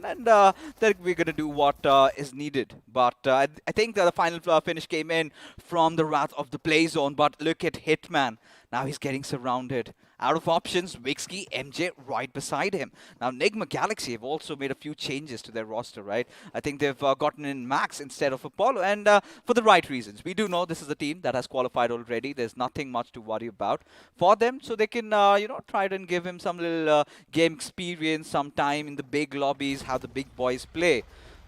and then we're going to do what is needed. But I think the final finish came in from the wrath of the play zone. But look at Hitman. Now he's getting surrounded. Out of options, Wixky, MJ right beside him. Now, Nigma Galaxy have also made a few changes to their roster, right? I think they've gotten in Max instead of Apollo, and for the right reasons. We do know this is a team that has qualified already. There's nothing much to worry about for them, so they can, try and give him some little game experience, some time in the big lobbies, how the big boys play.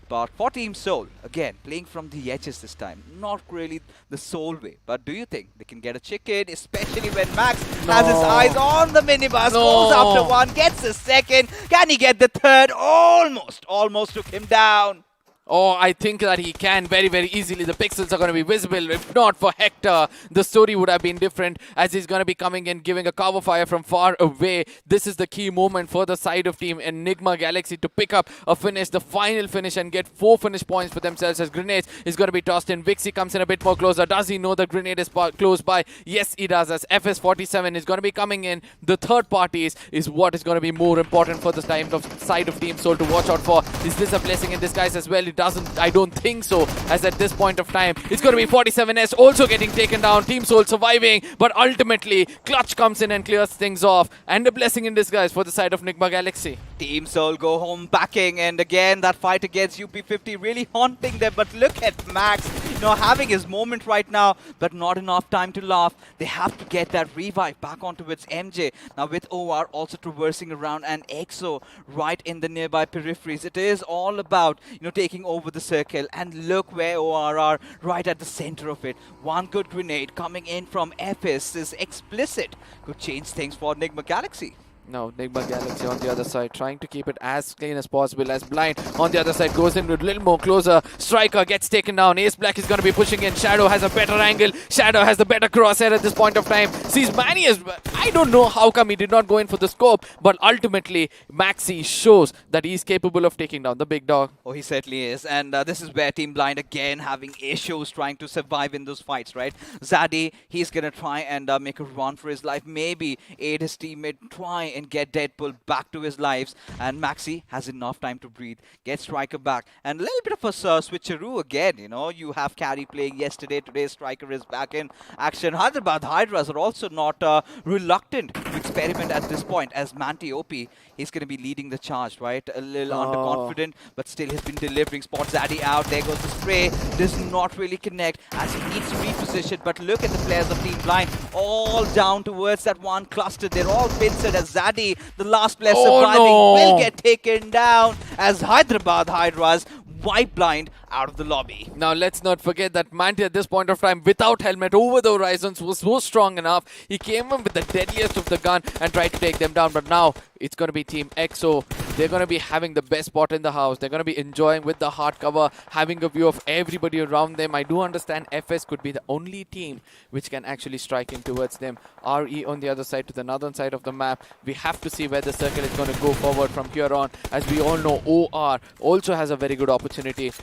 But for Team Soul, again, playing from the edges this time. Not really the Soul way. But do you think they can get a chicken, especially when Max has his eyes on the minibus, goes after one, gets a second. Can he get the third? Almost took him down. Oh, I think that he can very, very easily. The pixels are going to be visible. If not for Hector, the story would have been different, as he's going to be coming in, giving a cover fire from far away. This is the key moment for the side of Team Enigma Galaxy to pick up a finish, the final finish, and get 4 finish points for themselves as grenades is going to be tossed in. Vixie comes in a bit more closer. Does he know the grenade is close by? Yes, he does, as FS47 is going to be coming in. The third parties is what is going to be more important for the side of Team Soul to watch out for. Is this a blessing in disguise as well? I don't think so, as at this point of time it's going to be 47S also getting taken down. Team Soul surviving, but ultimately Clutch comes in and clears things off, and a blessing in disguise for the side of Nigma Galaxy. Team Soul go home backing, and again that fight against UP50 really haunting them. But look at Max, having his moment right now, but not enough time to laugh. They have to get that revive back onto its MJ. Now with OR also traversing around, and EXO right in the nearby peripheries. It is all about, taking over the circle, and look where OR are, right at the center of it. One good grenade coming in from FS is explicit. Could change things for Nigma Galaxy. Now, Nigma Galaxy on the other side, trying to keep it as clean as possible, as Blind on the other side goes in with a little more closer. Striker gets taken down. Ace Black is going to be pushing in. Shadow has a better angle. Shadow has the better crosshair at this point of time. Sees Manny as well. I don't know how come he did not go in for the scope, but ultimately, Maxi shows that he's capable of taking down the big dog. Oh, he certainly is. And this is where Team Blind again having issues trying to survive in those fights, right? Zaddy, he's going to try and make a run for his life. Maybe aid his teammate, try and and get Deadpool back to his lives. And Maxi has enough time to breathe, get Striker back, and a little bit of a switcheroo again. You know, you have Carry playing yesterday, today Striker is back in action. Hyderabad Hydras are also not reluctant to experiment at this point, as Manti OP, he's going to be leading the charge, right? A little underconfident, but still he's been delivering. Spot Zaddy out, there goes the spray, does not really connect as he needs to reposition. But look at the players of Team Blind, all down towards that one cluster. They're all pincered as Zaddy, the last player surviving, will get taken down as Hyderabad Hydras wipe Blind out of the lobby. Now let's not forget that Manti at this point of time, without helmet over the horizons, was so strong enough. He came in with the deadliest of the gun and tried to take them down. But now it's going to be Team EXO. They're going to be having the best spot in the house. They're going to be enjoying with the hard cover, having a view of everybody around them. I do understand FS could be the only team which can actually strike in towards them. RE on the other side, to the northern side of the map. We have to see where the circle is going to go forward from here on. As we all know, OR also has a very good opportunity.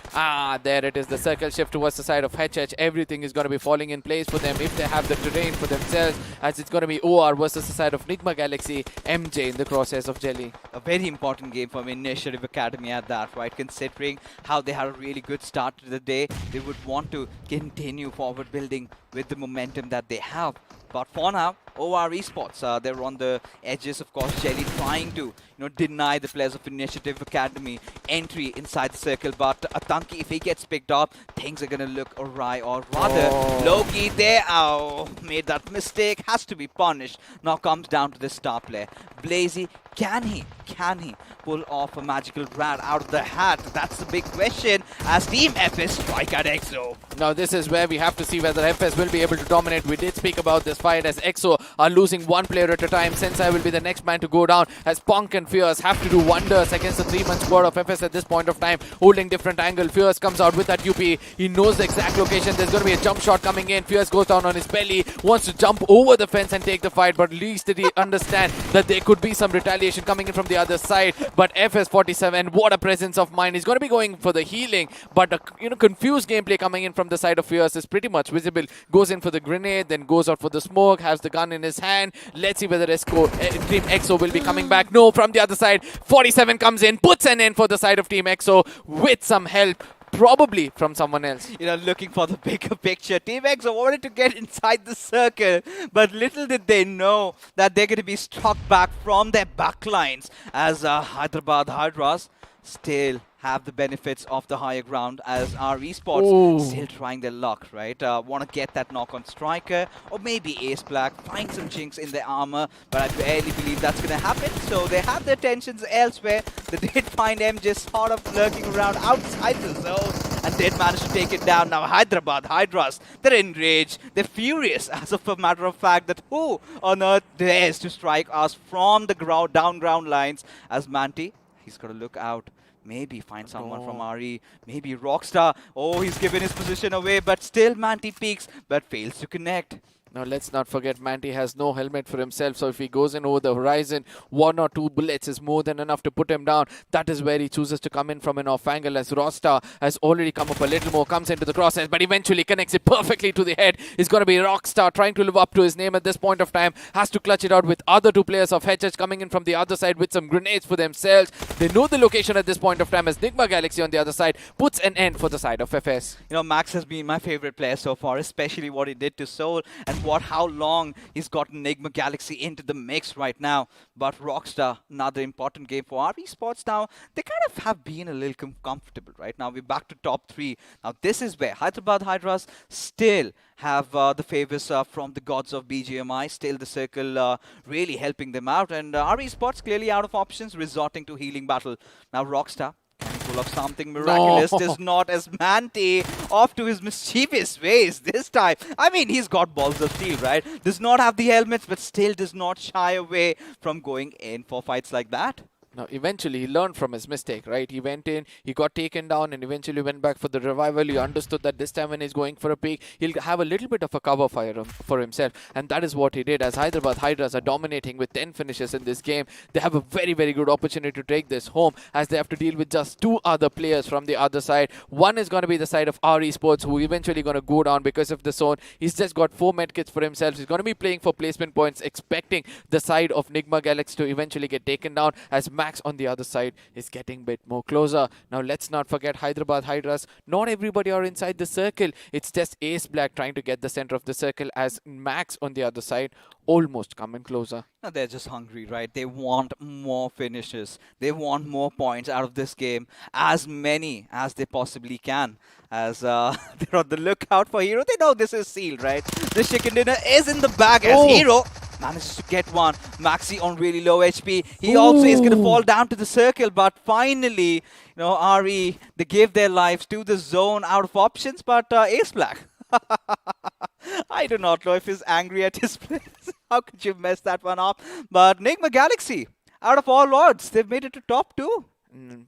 There it is, the circle shift towards the side of HH. Everything is going to be falling in place for them if they have the terrain for themselves, as it's going to be OR versus the side of Nigma Galaxy. MJ in the crosshairs of Jelly. A very important game for Initiative Academy at that, right? Considering how they had a really good start to the day, they would want to continue forward building with the momentum that they have. But for now, OR Esports, they're on the edges, of course. Jelly trying to, deny the players of Initiative Academy entry inside the circle. But Atanki, if he gets picked up, things are going to look awry. Or rather, Loki there, made that mistake, has to be punished. Now comes down to the star player. Blazy, can he pull off a magical rat out of the hat? That's the big question as Team FS strike at EXO. Now this is where we have to see whether FS will be able to dominate. We did speak about this fight as EXO are losing one player at a time. Sensei will be the next man to go down as Punk and Fierce have to do wonders against the 3-man squad of FS at this point of time. Holding different angle. Fierce comes out with that UP. He knows the exact location. There's going to be a jump shot coming in. Fierce goes down on his belly. Wants to jump over the fence and take the fight. But at least did he understand that there could be some retaliation coming in from the other side. But FS47, what a presence of mind. He's going to be going for the healing. But a confused gameplay coming in from the side of Fierce is pretty much visible. Goes in for the grenade, then goes out for the smoke, has the gun in his hand. Let's see whether Team EXO will be coming back. No, from the other side, 47 comes in, puts an end for the side of Team EXO with some help. Probably from someone else. Looking for the bigger picture. Team EXO wanted to get inside the circle, but little did they know that they're going to be struck back from their backlines as Hyderabad Hydras still have the benefits of the higher ground as our Esports still trying their luck, right? Want to get that knock on Striker or maybe Ace Black, find some chinks in their armor, but I barely believe that's going to happen. So they have their attentions elsewhere. They did find MJ sort of lurking around outside the zone and did manage to take it down. Now Hyderabad Hydras, they're enraged, they're furious as of a matter of fact that who on earth dares to strike us from the down ground lines as Manti, he's got to look out. Maybe find someone from RE, maybe Rockstar. He's given his position away, but still Manti peeks, but fails to connect. Now let's not forget Manti has no helmet for himself, so if he goes in over the horizon, 1 or 2 bullets is more than enough to put him down. That is where he chooses to come in from an off angle as Rockstar has already come up a little more, comes into the crosshairs, but eventually connects it perfectly to the head. It's going to be Rockstar trying to live up to his name at this point of time. Has to clutch it out with other 2 players of HH coming in from the other side with some grenades for themselves. They know the location at this point of time as Nigma Galaxy on the other side puts an end for the side of FS. Max has been my favorite player so far, especially what he did to Soul and how long he's gotten Enigma Galaxy into the mix right now. But Rockstar, another important game for our Esports now. They kind of have been a little comfortable right now. We're back to top 3. Now this is where Hyderabad Hydras still have the favors from the gods of BGMI. Still the circle really helping them out. And our Esports clearly out of options, resorting to healing battle. Now Rockstar pull off something miraculous. Does not as Manti off to his mischievous ways this time. I mean, he's got balls of steel, right? Does not have the helmets, but still does not shy away from going in for fights like that. Now, eventually, he learned from his mistake, right? He went in, he got taken down, and eventually went back for the revival. He understood that this time when he's going for a peak, he'll have a little bit of a cover fire for himself, and that is what he did. As Hyderabad Hydras are dominating with 10 finishes in this game, they have a very, very good opportunity to take this home, as they have to deal with just 2 other players from the other side. One is going to be the side of our Esports, who eventually going to go down because of the zone. He's just got 4 medkits for himself. He's going to be playing for placement points, expecting the side of Nigma Galaxy to eventually get taken down, as Max on the other side is getting a bit more closer. Now let's not forget Hyderabad Hydras. Not everybody are inside the circle. It's just Ace Black trying to get the center of the circle, as Max on the other side almost coming closer. No, they're just hungry, right? They want more finishes. They want more points out of this game, as many as they possibly can. As they're on the lookout for Hero. They know this is sealed, right? This chicken dinner is in the bag as Hero manages to get one. Maxi on really low HP. He also is going to fall down to the circle, but finally, you know, RE, they gave their lives to the zone out of options, but Ace Black. I do not know if he's angry at his players. How could you mess that one up? But Nigma Galaxy, out of all odds, they've made it to top 2.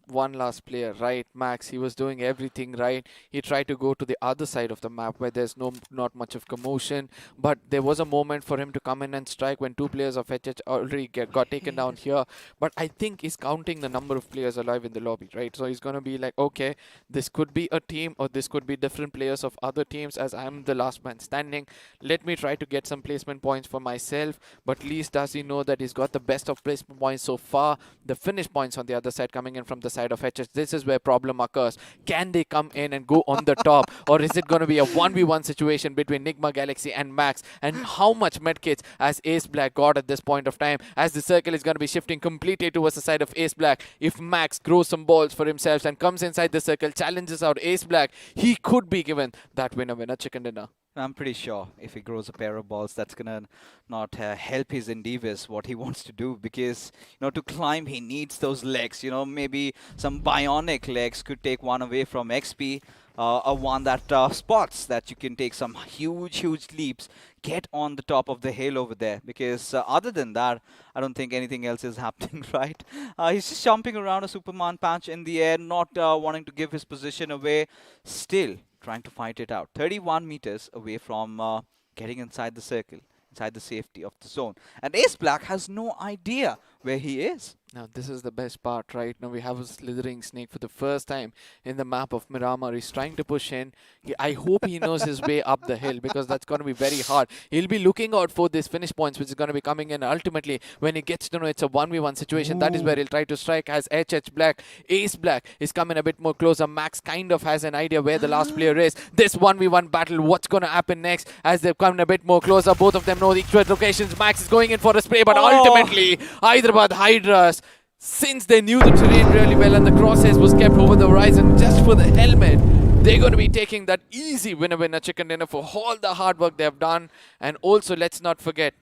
One last player, right? Max, he was doing everything right. He tried to go to the other side of the map where there's not much of commotion, but there was a moment for him to come in and strike when 2 players of HH already got taken down here. But I think he's counting the number of players alive in the lobby, right? So he's going to be like, okay, this could be a team, or this could be different players of other teams, as I'm the last man standing. Let me try to get some placement points for myself. But at least does he know that he's got the best of placement points so far. The finish points on the other side coming in from the side of HS. This is where problem occurs. Can they come in and go on the top, or is it going to be a 1v1 situation between Nigma Galaxy and Max? And how much medkits as Ace Black got at this point of time, as the circle is going to be shifting completely towards the side of Ace Black. If Max grows some balls for himself and comes inside the circle, challenges out Ace Black, he could be given that winner chicken dinner. I'm pretty sure if he grows a pair of balls, that's gonna not help his endeavors, what he wants to do, because, you know, to climb he needs those legs. You know, maybe some bionic legs could take one away from XP, or one that spots that you can take some huge leaps, get on the top of the hill over there, because other than that, I don't think anything else is happening, right? He's just jumping around a Superman punch in the air, not wanting to give his position away, still trying to fight it out. 31 meters away from getting inside the circle, inside the safety of the zone. And Ace Black has no idea where he is. Now this is the best part, right? Now we have a slithering snake for the first time in the map of Miramar. He's trying to push in. I hope he knows his way up the hill, because that's going to be very hard. He'll be looking out for these finish points, which is going to be coming in. Ultimately, when he gets to know it's a 1v1 situation, that is where he'll try to strike. As HH Black, Ace Black is coming a bit more closer. Max kind of has an idea where the last player is. This 1v1 battle, what's going to happen next as they've come a bit more closer. Both of them know the equal locations. Max is going in for a spray, but ultimately, Hyderabad Hydras, since they knew the terrain really well and the crosshairs was kept over the horizon just for the helmet, they're going to be taking that easy winner chicken dinner for all the hard work they have done. And also, let's not forget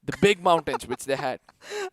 the big mountains which they had.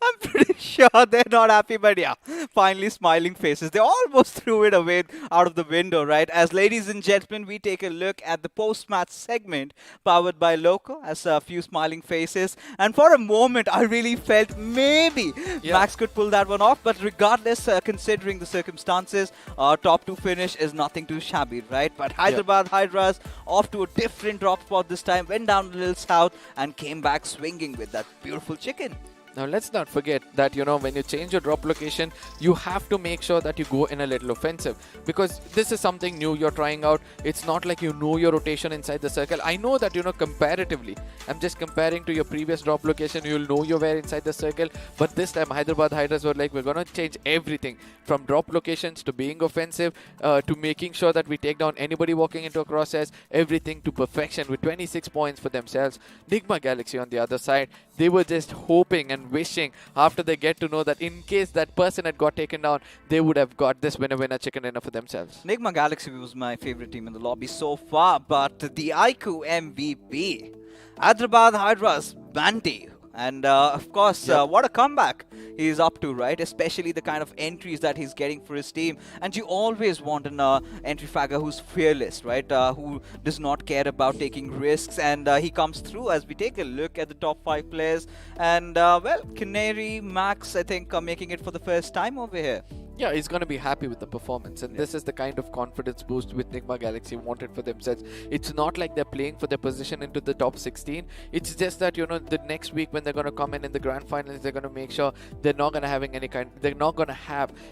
I'm pretty sure they're not happy, but yeah, finally smiling faces. They almost threw it away out of the window, right? As ladies and gentlemen, we take a look at the post-match segment powered by Loco, as a few smiling faces. And for a moment, I really felt maybe Max could pull that one off. But regardless, considering the circumstances, top 2 finish is nothing too shabby, right? But Hyderabad Hydras off to a different drop spot this time, went down a little south and came back swinging with that beautiful chicken. Now let's not forget that, you know, when you change your drop location, you have to make sure that you go in a little offensive, because this is something new you're trying out. It's not like you know your rotation inside the circle. I know that, you know, comparatively, I'm just comparing to your previous drop location, you'll know you're where inside the circle. But this time Hyderabad Hydras were like, we're going to change everything from drop locations to being offensive, to making sure that we take down anybody walking into a crosshairs, everything to perfection with 26 points for themselves. Nigma Galaxy on the other side, they were just hoping and wishing after they get to know that in case that person had got taken down, they would have got this winner chicken dinner for themselves. Nigma Galaxy was my favorite team in the lobby so far, but the iQOO MVP, Hyderabad Hydras Banti, And of course, what a comeback he's up to, right? Especially the kind of entries that he's getting for his team. And you always want an entry fragger who's fearless, right? Who does not care about taking risks. And he comes through as we take a look at the top 5 players. And, well, Canary, Max, I think, are making it for the first time over here. Yeah, he's going to be happy with the performance, and this is the kind of confidence boost with Nigma Galaxy wanted for themselves. It's not like they're playing for their position into the top 16. It's just that, you know, the next week when they're going to come in the grand finals, they're going to make sure they're not going to have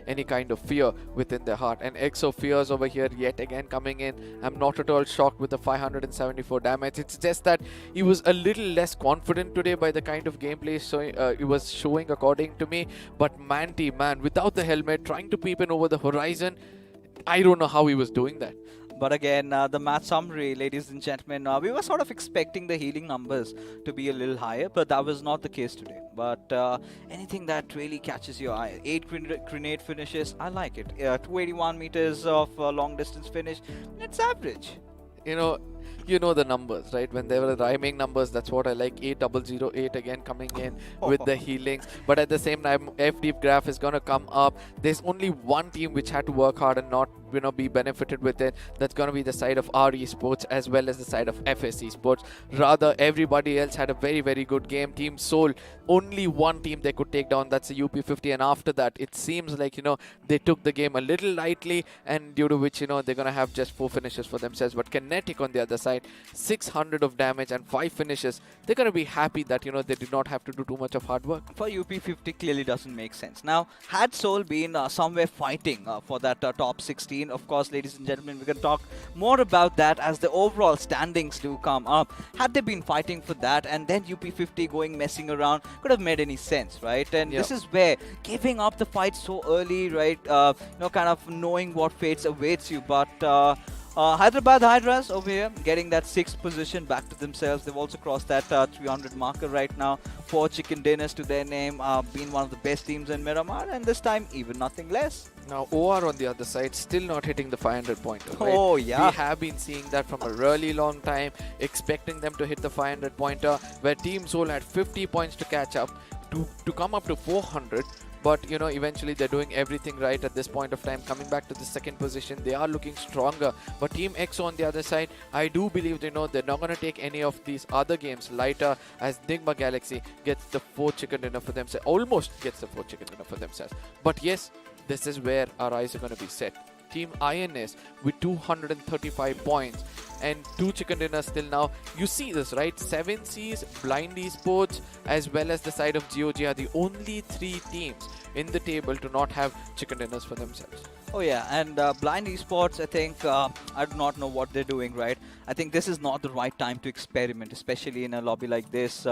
any kind of fear within their heart. And EXO fears over here yet again coming in. I'm not at all shocked with the 574 damage. It's just that he was a little less confident today by the kind of gameplay he was showing, according to me. But Manti, man, without the helmet, trying to peep in over the horizon, I don't know how he was doing that. But again, the match summary, ladies and gentlemen, we were sort of expecting the healing numbers to be a little higher, but that was not the case today. But anything that really catches your eye, 8 grenade finishes, I like it. 281 meters of long distance finish, it's average. You know the numbers, right? When they were rhyming numbers, that's what I like. 8008 again coming in with the healings. But at the same time, FD graph is going to come up. There's only one team which had to work hard and not, be benefited with it. That's going to be the side of R Esports as well as the side of FS Esports. Rather, everybody else had a very, very good game. Team Seoul, only one team they could take down. That's the UP50. And after that, it seems like, they took the game a little lightly, and due to which, they're going to have just 4 finishes for themselves. But Kinetic on the other side, 600 of damage and 5 finishes. They're going to be happy that, they did not have to do too much of hard work. For UP50, clearly doesn't make sense. Now, had Seoul been somewhere fighting for that top 16, of course, ladies and gentlemen, we can talk more about that as the overall standings do come up. Had they been fighting for that and then UP50 going messing around, could have made any sense, right? And this is where giving up the fight so early, right? Kind of knowing what fates awaits you, but Hyderabad Hydras over here getting that 6th position back to themselves. They've also crossed that 300 marker right now. 4 chicken dinners to their name, been one of the best teams in Miramar, and this time even nothing less. Now OR on the other side still not hitting the 500 pointer, right? Oh yeah, we have been seeing that from a really long time, expecting them to hit the 500 pointer, where Team Seoul had 50 points to catch up to come up to 400. But eventually they're doing everything right at this point of time, coming back to the 2nd position. They are looking stronger. But Team EXO on the other side, I do believe they're not going to take any of these other games lighter, as Nigma Galaxy gets the 4th chicken dinner for themselves, almost gets the 4th chicken dinner for themselves. But yes, this is where our eyes are going to be set. Team INS with 235 points and 2 chicken dinners still now. You see this, right? 7 Seas, Blind Esports, as well as the side of GOG are the only 3 teams in the table to not have chicken dinners for themselves. Oh yeah, and Blind Esports, I think, I do not know what they're doing, right? I think this is not the right time to experiment, especially in a lobby like this,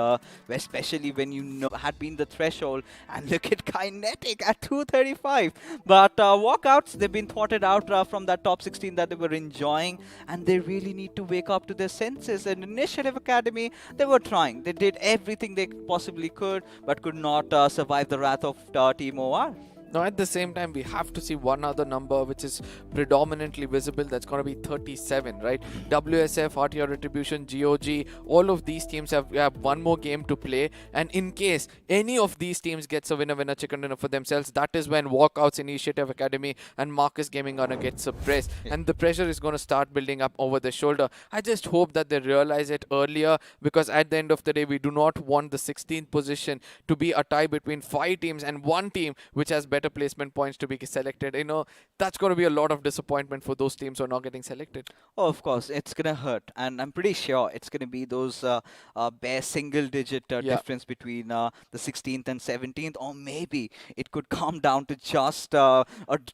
especially when had been the threshold. And look at Kinetic at 235. But Walkouts, they've been thwarted out from that top 16 that they were enjoying, and they really need to wake up to their senses. And Initiative Academy, they were trying. They did everything they possibly could, but could not survive the wrath of Team OR. Now, at the same time, we have to see one other number which is predominantly visible. That's going to be 37, right? WSF, RTR Retribution, GOG, all of these teams have one more game to play. And in case any of these teams gets a winner chicken dinner for themselves, that is when Walkouts, Initiative Academy, and Marcus Gaming are going to get suppressed. And the pressure is going to start building up over the shoulder. I just hope that they realize it earlier, because at the end of the day, we do not want the 16th position to be a tie between 5 teams and 1 team which has better placement points to be selected. That's going to be a lot of disappointment for those teams who are not getting selected. Oh, of course, it's going to hurt. And I'm pretty sure it's going to be those bare single-digit difference between the 16th and 17th. Or maybe it could come down to just a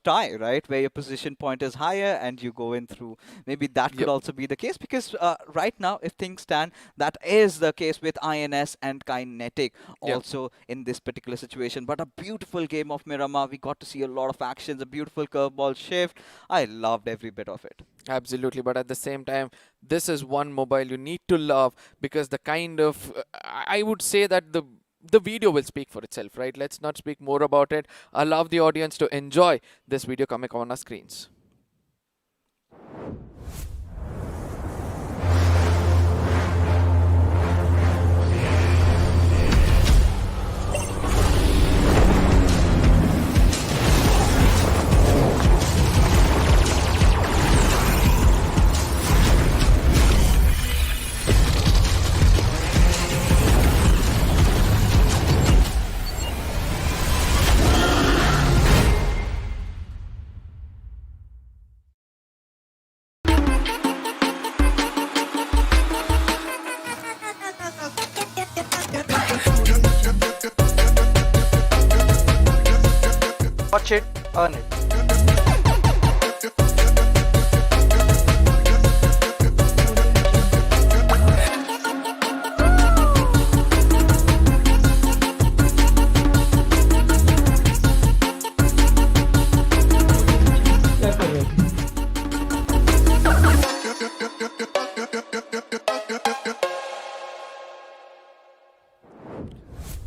tie, right? Where your position point is higher and you go in through. Maybe that could also be the case. Because right now, if things stand, that is the case with INS and Kinetic also in this particular situation. But a beautiful game of Miramar. We got to see a lot of actions, a beautiful curveball shift. I loved every bit of it. Absolutely, but at the same time, this is one mobile you need to love, because the kind of, I would say that the video will speak for itself, right? Let's not speak more about it. Allow the audience to enjoy this video coming on our screens. On it.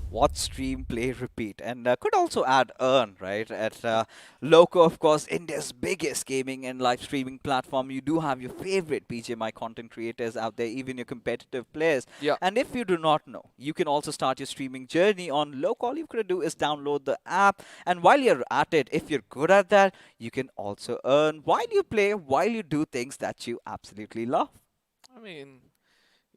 Watch, stream, play, repeat, and could also add earn, right? At Loco, of course, India's biggest gaming and live streaming platform. You do have your favorite BGMI content creators out there, even your competitive players. Yeah. And if you do not know, you can also start your streaming journey on Loco. All you've got to do is download the app, and while you're at it, if you're good at that, you can also earn while you play, while you do things that you absolutely love. I mean,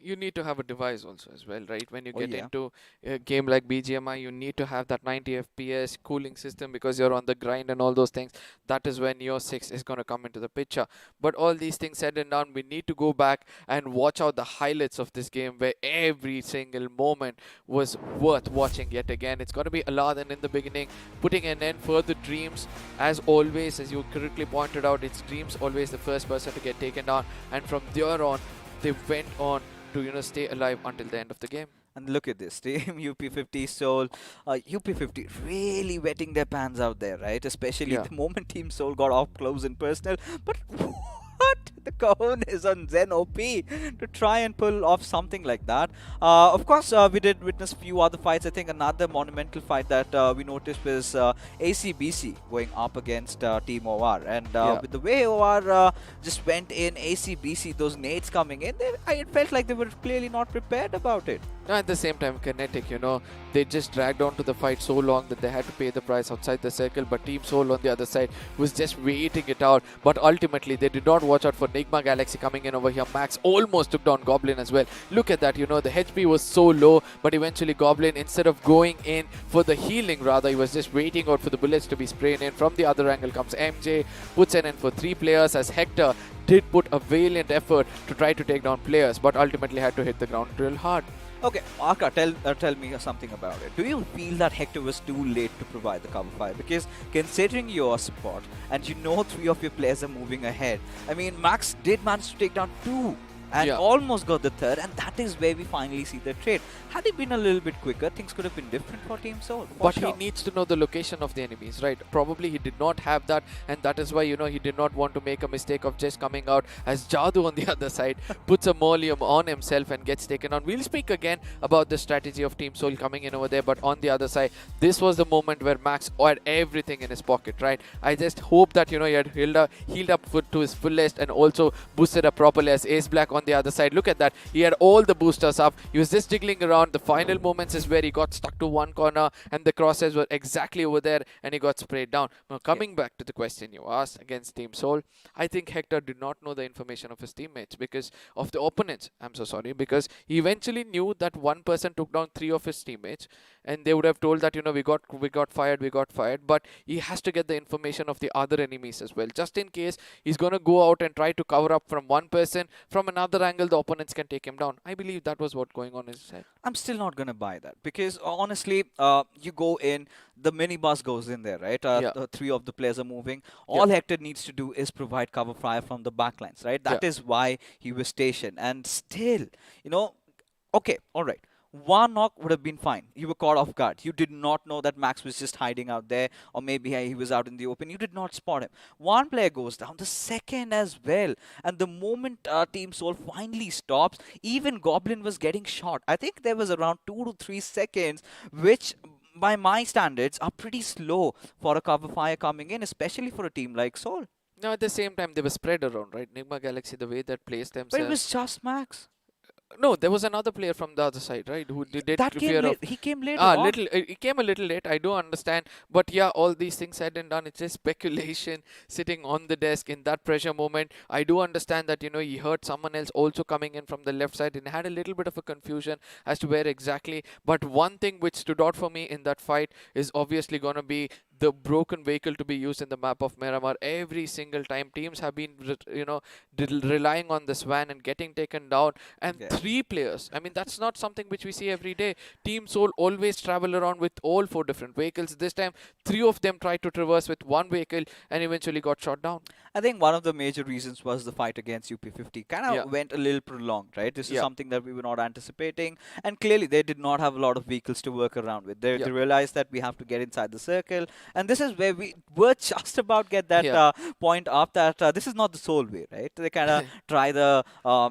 you need to have a device also as well, right? When you Oh, get yeah. into a game like BGMI, you need to have that 90 FPS cooling system because you're on the grind and all those things. That is when your 6 is going to come into the picture. But all these things said and done, we need to go back and watch out the highlights of this game where every single moment was worth watching yet again. It's going to be Aladdin in the beginning, putting an end for the Dreams. As always, as you correctly pointed out, it's Dreams always the first person to get taken down. And from there on, they went on to stay alive until the end of the game. And look at this, Team UP50 Soul, UP50 really wetting their pants out there, right? Especially Yeah. the moment Team Soul got up close and personal. But what? The cojones on Zen OP to try and pull off something like that. Of course, we did witness a few other fights. I think another monumental fight that we noticed was ACBC going up against Team OR. And with the way OR just went in, ACBC, those nades coming in, it felt like they were clearly not prepared about it. At the same time, Kinetic, they just dragged on to the fight so long that they had to pay the price outside the circle. But Team Soul on the other side was just waiting it out. But ultimately, they did not watch out for Nigma Galaxy coming in over here. Max almost took down Goblin as well. Look at that, the HP was so low. But eventually, Goblin, instead of going in for the healing, rather, he was just waiting out for the bullets to be sprayed in. From the other angle comes MJ, puts an end for 3 players as Hector did put a valiant effort to try to take down players. But ultimately had to hit the ground real hard. Okay, Arka, tell me something about it. Do you feel that Hector was too late to provide the cover fire? Because considering your support and 3 of your players are moving ahead, I mean, Max did manage to take down 2 and almost got the 3rd, and that is where we finally see the trade. Had he been a little bit quicker, things could have been different for Team Soul. But he needs to know the location of the enemies, right? Probably he did not have that, and that is why, he did not want to make a mistake of just coming out as Jadu on the other side, puts a Molium on himself and gets taken on. We'll speak again about the strategy of Team Soul coming in over there, but on the other side, this was the moment where Max had everything in his pocket, right? I just hope that, he had healed up to his fullest and also boosted up properly as Ace Black on the other side. Look at that. He had all the boosters up. He was just jiggling around. The final moments is where he got stuck to one corner and the crosshairs were exactly over there and he got sprayed down. Now, coming back to the question you asked against Team Soul, I think Hector did not know the information of his teammates because of the opponents. I'm so sorry, because he eventually knew that one person took down 3 of his teammates and they would have told that, we got fired, but he has to get the information of the other enemies as well. Just in case he's going to go out and try to cover up from one person, from another angle, the opponents can take him down. I believe that was what going on in his head. I'm still not going to buy that because honestly, you go in, the minibus goes in there, right? The 3 of the players are moving. All Hector needs to do is provide cover fire from the backlines, right? That is why he was stationed. And still, okay, all right. 1 knock would have been fine. You were caught off guard. You did not know that Max was just hiding out there, or maybe he was out in the open. You did not spot him. 1 player goes down, the second as well. And the moment Team Soul finally stops, even Goblin was getting shot. I think there was around 2 to 3 seconds, which by my standards are pretty slow for a cover fire coming in, especially for a team like Soul. Now, at the same time, they were spread around, right? Nigma Galaxy, the way that placed themselves. But it was just Max. No, there was another player from the other side, right? Who did that fear of. He came later on. He came a little late. I do understand, but yeah, all these things said and done, it's just speculation sitting on the desk in that pressure moment. I do understand that he heard someone else also coming in from the left side and had a little bit of a confusion as to where exactly. But one thing which stood out for me in that fight is obviously gonna be the broken vehicle to be used in the map of Miramar every single time. Teams have been, relying on this van and getting taken down. And 3 players, I mean, that's not something which we see every day. Team Soul always travel around with all 4 different vehicles. This time, 3 of them tried to traverse with 1 vehicle and eventually got shot down. I think one of the major reasons was the fight against UP50 kind of went a little prolonged, right? This is something that we were not anticipating, and clearly they did not have a lot of vehicles to work around with. They realized that we have to get inside the circle, and this is where we were just about get that point up that this is not the sole way, right? They kind of try the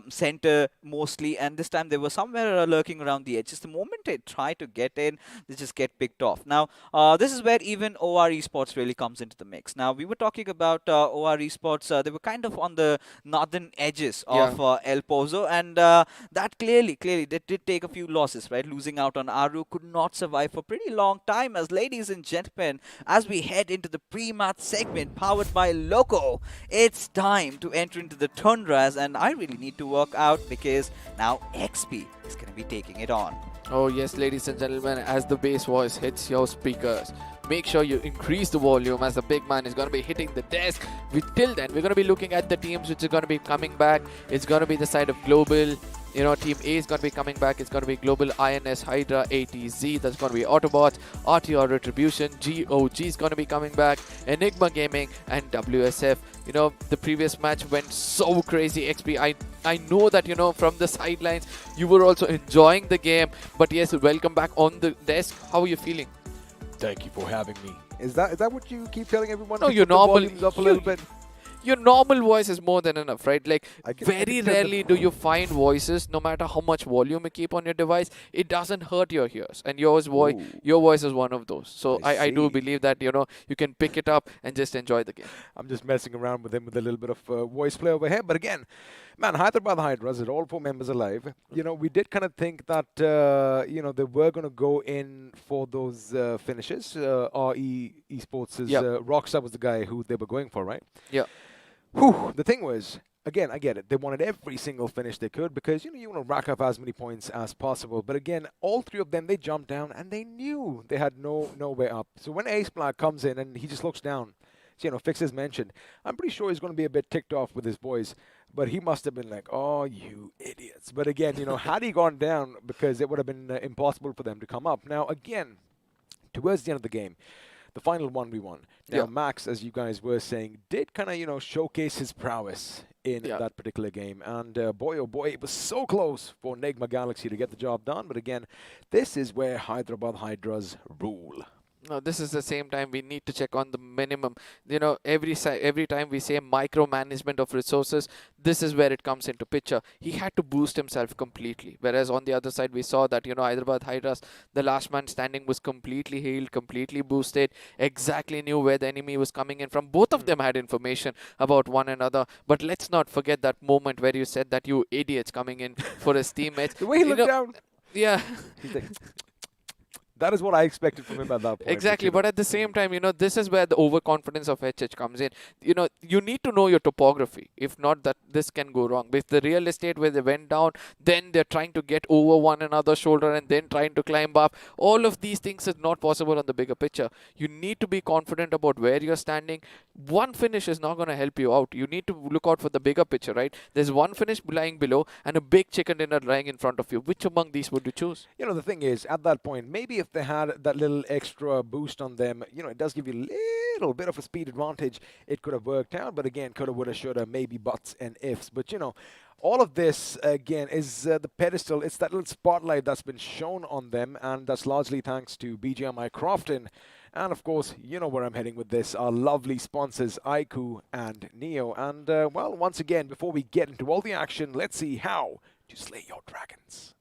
center mostly, and this time they were somewhere lurking around the edges. The moment they try to get in, they just get picked off. Now, this is where even OR Esports really comes into the mix. Now, we were talking about OR Esports. They were kind of on the northern edges of El Pozo, and that clearly they did take a few losses, right? Losing out on Aru, could not survive for a pretty long time. As ladies and gentlemen, as we head into the pre-match segment powered by Loco, it's time to enter into the Tundras, and I really need to work out because now XP is going to be taking it on. Oh yes, ladies and gentlemen, as the bass voice hits your speakers, make sure you increase the volume as the big man is going to be hitting the desk. Till then, we're going to be looking at the teams which are going to be coming back. It's going to be the side of Global. Team A is going to be coming back. It's going to be Global, INS, Hydra, ATZ. That's going to be Autobotz, RTR, Retribution. GOG is going to be coming back. Enigma Gaming and WSF. The previous match went so crazy. XP, I know that, from the sidelines, you were also enjoying the game. But yes, welcome back on the desk. How are you feeling? Thank you for having me. Is that what you keep telling everyone? No, your normal up a little bit. Your normal voice is more than enough, right? Like, very rarely do you find voices, no matter how much volume you keep on your device, it doesn't hurt your ears. And your voice is one of those. So I do believe that, you can pick it up and just enjoy the game. I'm just messing around with him with a little bit of voice play over here. But again, man, Hyderabad Hydras are all 4 members alive. We did kind of think that, they were going to go in for those finishes. RE Esports' Rockstar was the guy who they were going for, right? Yeah. The thing was, again, I get it. They wanted every single finish they could because, you want to rack up as many points as possible. But again, all 3 of them, they jumped down and they knew they had no way up. So when Ace Black comes in and he just looks down, Fix is mentioned, I'm pretty sure he's going to be a bit ticked off with his boys. But he must have been like, oh, you idiots. But again, had he gone down, because it would have been impossible for them to come up. Now, again, towards the end of the game, the final 1v1. Now, Max, as you guys were saying, did kind of, showcase his prowess in that particular game. And boy, oh boy, it was so close for Nigma Galaxy to get the job done. But again, this is where Hyderabad Hydras rule. No, this is the same time we need to check on the minimum. Every time we say micromanagement of resources, this is where it comes into picture. He had to boost himself completely. Whereas on the other side, we saw that, Hyderabad Hydras, the last man standing was completely healed, completely boosted, exactly knew where the enemy was coming in from. Both of them had information about one another. But let's not forget that moment where you said that you idiots coming in for his teammates. The way he looked down. Yeah. He's like, that is what I expected from him at that point. Exactly, but at the same time, this is where the overconfidence of HH comes in. You need to know your topography. If not, that this can go wrong. With the real estate where they went down, then they're trying to get over one another's shoulder and then trying to climb up. All of these things is not possible on the bigger picture. You need to be confident about where you're standing. One finish is not going to help you out. You need to look out for the bigger picture, right? There's one finish lying below and a big chicken dinner lying in front of you. Which among these would you choose? The thing is, at that point, maybe if they had that little extra boost on them, it does give you a little bit of a speed advantage. It could have worked out, but again, coulda, woulda, shoulda, maybe buts and ifs. But, all of this, again, is the pedestal. It's that little spotlight that's been shown on them, and that's largely thanks to BGMI Crofton. And, of course, you know where I'm heading with this, our lovely sponsors, iQOO and Neo. And, well, once again, before we get into all the action, let's see how to slay your dragons.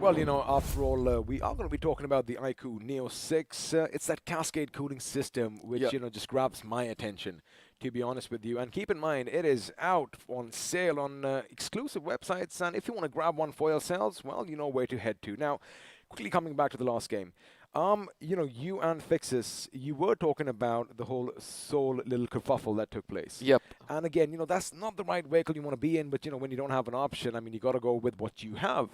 Well, after all, we are going to be talking about the iQOO Neo 6. It's that cascade cooling system which, just grabs my attention, to be honest with you. And keep in mind, it is out on sale on exclusive websites. And if you want to grab one for yourselves, well, you know where to head to. Now, quickly coming back to the last game. You and Fixus, you were talking about the whole Soul little kerfuffle that took place. Yep. And again, that's not the right vehicle you want to be in, but, when you don't have an option, I mean, you got to go with what you have.